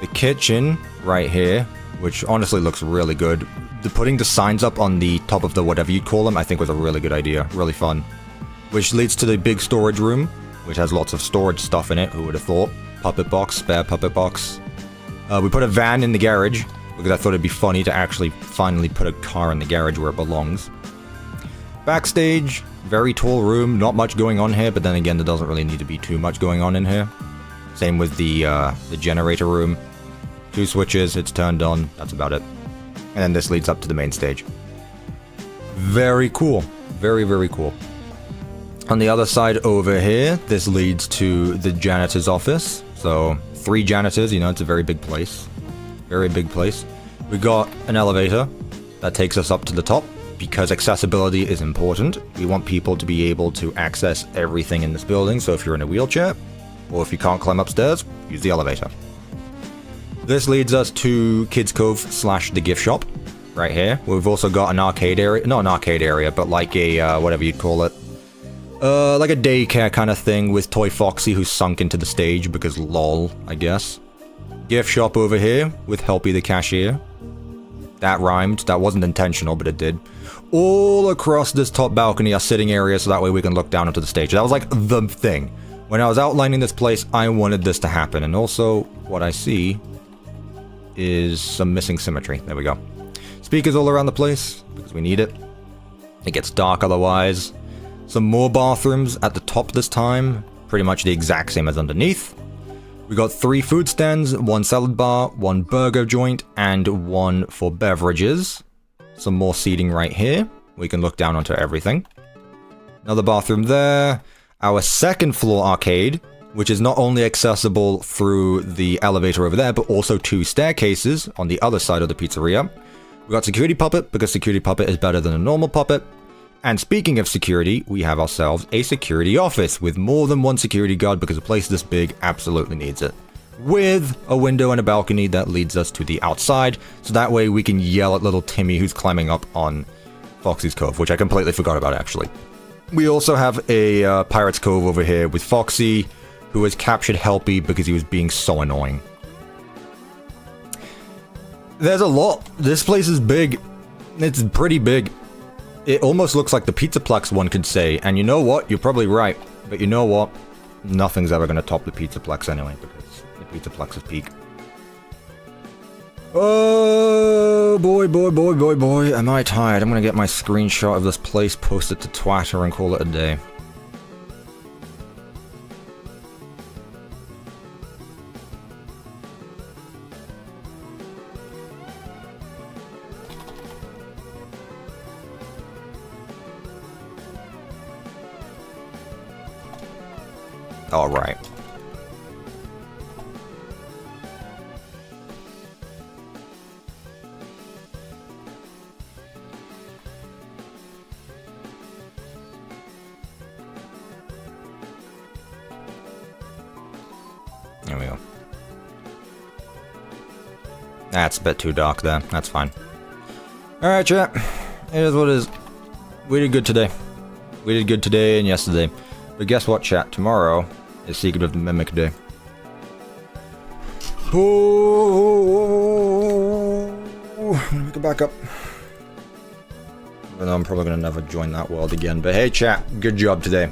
The kitchen, right here, which honestly looks really good. Putting the signs up on the top of the whatever you'd call them, I think was a really good idea. Really fun. Which leads to the big storage room, which has lots of storage stuff in it, who would have thought. Puppet box, spare puppet box. We put a van in the garage, because I thought it'd be funny to actually finally put a car in the garage where it belongs. Backstage, very tall room, not much going on here, but then again, there doesn't really need to be too much going on in here. Same with the generator room. 2 switches, it's turned on, that's about it. And then this leads up to the main stage. Very cool. Very, very cool. On the other side over here, this leads to the janitor's office. So, 3 janitors, you know, it's a very big place. Very big place. We got an elevator that takes us up to the top because accessibility is important. We want people to be able to access everything in this building, so if you're in a wheelchair, or if you can't climb upstairs, use the elevator. This leads us to Kids Cove / the gift shop, right here. We've also got an arcade area, not an arcade area, but like a, whatever you'd call it. Like a daycare kind of thing with Toy Foxy who's sunk into the stage because lol, I guess. Gift shop over here with Helpy the cashier. That rhymed. That wasn't intentional, but it did. All across this top balcony are sitting areas so that way we can look down onto the stage. That was like the thing. When I was outlining this place, I wanted this to happen. And also, what I see is some missing symmetry. There we go. Speakers all around the place because we need it. It gets dark otherwise. Some more bathrooms at the top this time, pretty much the exact same as underneath. We got 3 food stands, 1 salad bar, 1 burger joint, and 1 for beverages. Some more seating right here. We can look down onto everything. Another bathroom there. Our second floor arcade, which is not only accessible through the elevator over there, but also 2 staircases on the other side of the pizzeria. We got security puppet, because security puppet is better than a normal puppet. And speaking of security, we have ourselves a security office with more than 1 security guard because a place this big absolutely needs it. With a window and a balcony that leads us to the outside, so that way we can yell at little Timmy who's climbing up on Foxy's Cove, which I completely forgot about actually. We also have a Pirate's Cove over here with Foxy, who has captured Helpy because he was being so annoying. There's a lot. This place is big. It's pretty big. It almost looks like the Pizzaplex, one could say, and you know what? You're probably right, but you know what? Nothing's ever going to top the Pizzaplex anyway, because the Pizzaplex is peak. Oh, boy, am I tired. I'm going to get my screenshot of this place, post it to Twitter, and call it a day. Alright. There we go. That's a bit too dark there. That's fine. Alright, chat. It is what it is. We did good today. We did good today and yesterday. But guess what, chat? Tomorrow is Secret of the Mimic Day. Oh, let me go back up. Even though I'm probably gonna never join that world again. But hey, chat, good job today.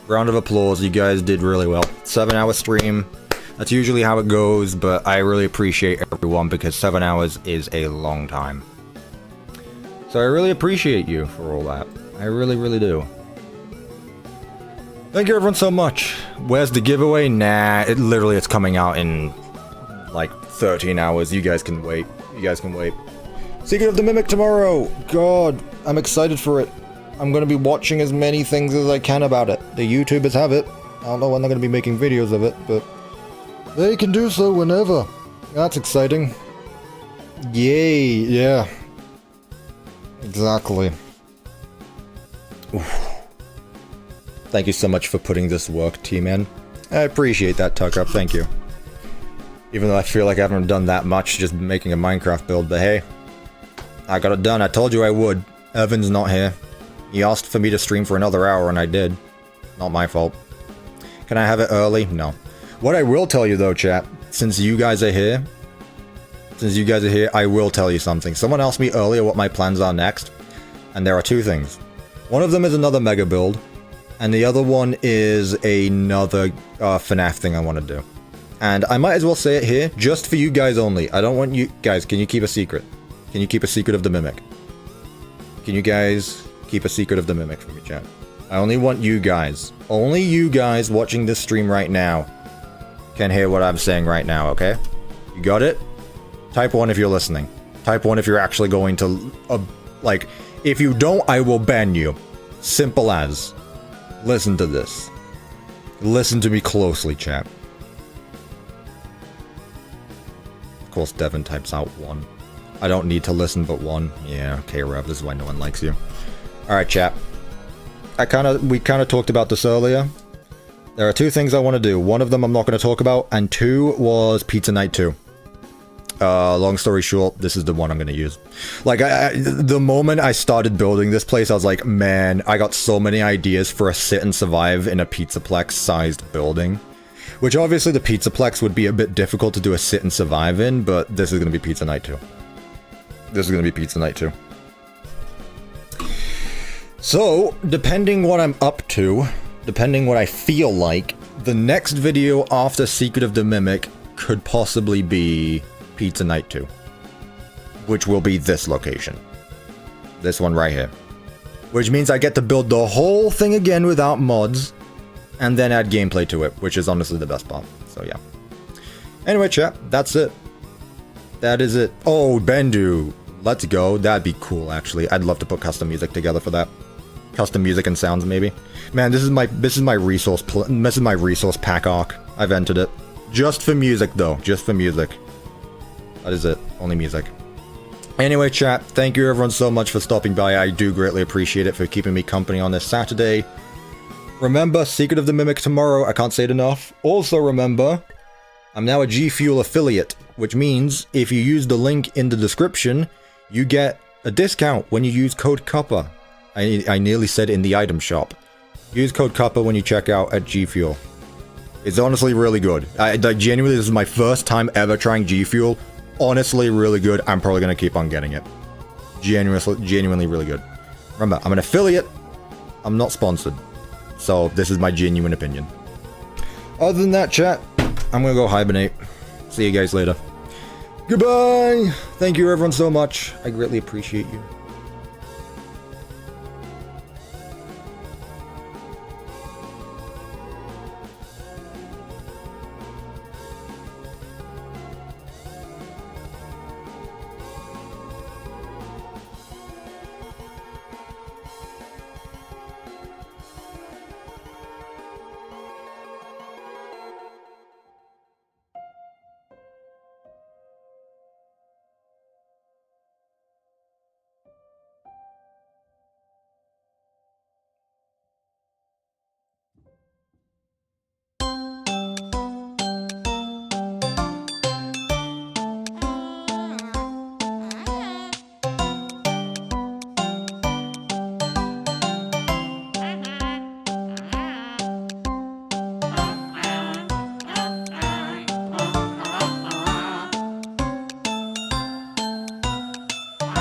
Round of applause. You guys did really well. 7-hour stream. That's usually how it goes, but I really appreciate everyone because 7 hours is a long time. So I really appreciate you for all that. I really, really do. Thank you everyone so much. Where's the giveaway? Nah, it's coming out in like 13 hours. You guys can wait. You guys can wait. Secret of the Mimic tomorrow. God, I'm excited for it. I'm going to be watching as many things as I can about it. The YouTubers have it. I don't know when they're going to be making videos of it, but they can do so whenever. That's exciting. Yay, yeah. Exactly. Oof. Thank you so much for putting this work, T-Man. I appreciate that, Tucker. Thank you. Even though I feel like I haven't done that much just making a Minecraft build, but hey. I got it done. I told you I would. Evan's not here. He asked for me to stream for another hour, and I did. Not my fault. Can I have it early? No. What I will tell you, though, chat, since you guys are here, I will tell you something. Someone asked me earlier what my plans are next, and there are two things. One of them is another mega build, and the other one is another FNAF thing I want to do. And I might as well say it here, just for you guys only. I don't want you... Guys, can you keep a secret? Can you keep a secret of the Mimic? Can you guys keep a secret of the Mimic for me, chat? I only want you guys. Only you guys watching this stream right now can hear what I'm saying right now, okay? You got it? Type 1 if you're listening. Type 1 if you're actually going to... like, if you don't, I will ban you. Simple as. Listen to this. Listen to me closely, chat. Of course, Devin types out 1. I don't need to listen but 1. Yeah, okay, Rev, this is why no one likes you. Alright, chat. We kind of talked about this earlier. There are two things I want to do. One of them I'm not going to talk about, and 2 was Pizza Night 2. Long story short, this is the one I'm going to use. Like, the moment I started building this place, I was like, man, I got so many ideas for a sit and survive in a Pizzaplex-sized building. Which, obviously, the Pizzaplex would be a bit difficult to do a sit and survive in, but this is going to be Pizza Night 2. This is going to be Pizza Night 2. So, depending what I'm up to, depending what I feel like, the next video after Secret of the Mimic could possibly be Pizza Night 2. Which will be this location. This one right here. Which means I get to build the whole thing again without mods, and then add gameplay to it, which is honestly the best part. So yeah. Anyway, chat, that's it. That is it. Oh, Bendu. Let's go. That'd be cool, actually. I'd love to put custom music together for that. Custom music and sounds, maybe. Man, this is my resource pack arc. I've entered it. Just for music, though. Just for music. That is it. Only music. Anyway, chat, thank you everyone so much for stopping by. I do greatly appreciate it for keeping me company on this Saturday. Remember, Secret of the Mimic tomorrow. I can't say it enough. Also remember, I'm now a G Fuel affiliate, which means if you use the link in the description, you get a discount when you use code CUPPA. I nearly said in the item shop. Use code CUPPA when you check out at G Fuel. It's honestly really good. Genuinely, this is my first time ever trying G Fuel. Honestly, really good. I'm probably going to keep on getting it. Genuinely really good. Remember, I'm an affiliate. I'm not sponsored. So, this is my genuine opinion. Other than that, chat, I'm going to go hibernate. See you guys later. Goodbye! Thank you everyone so much. I greatly appreciate you.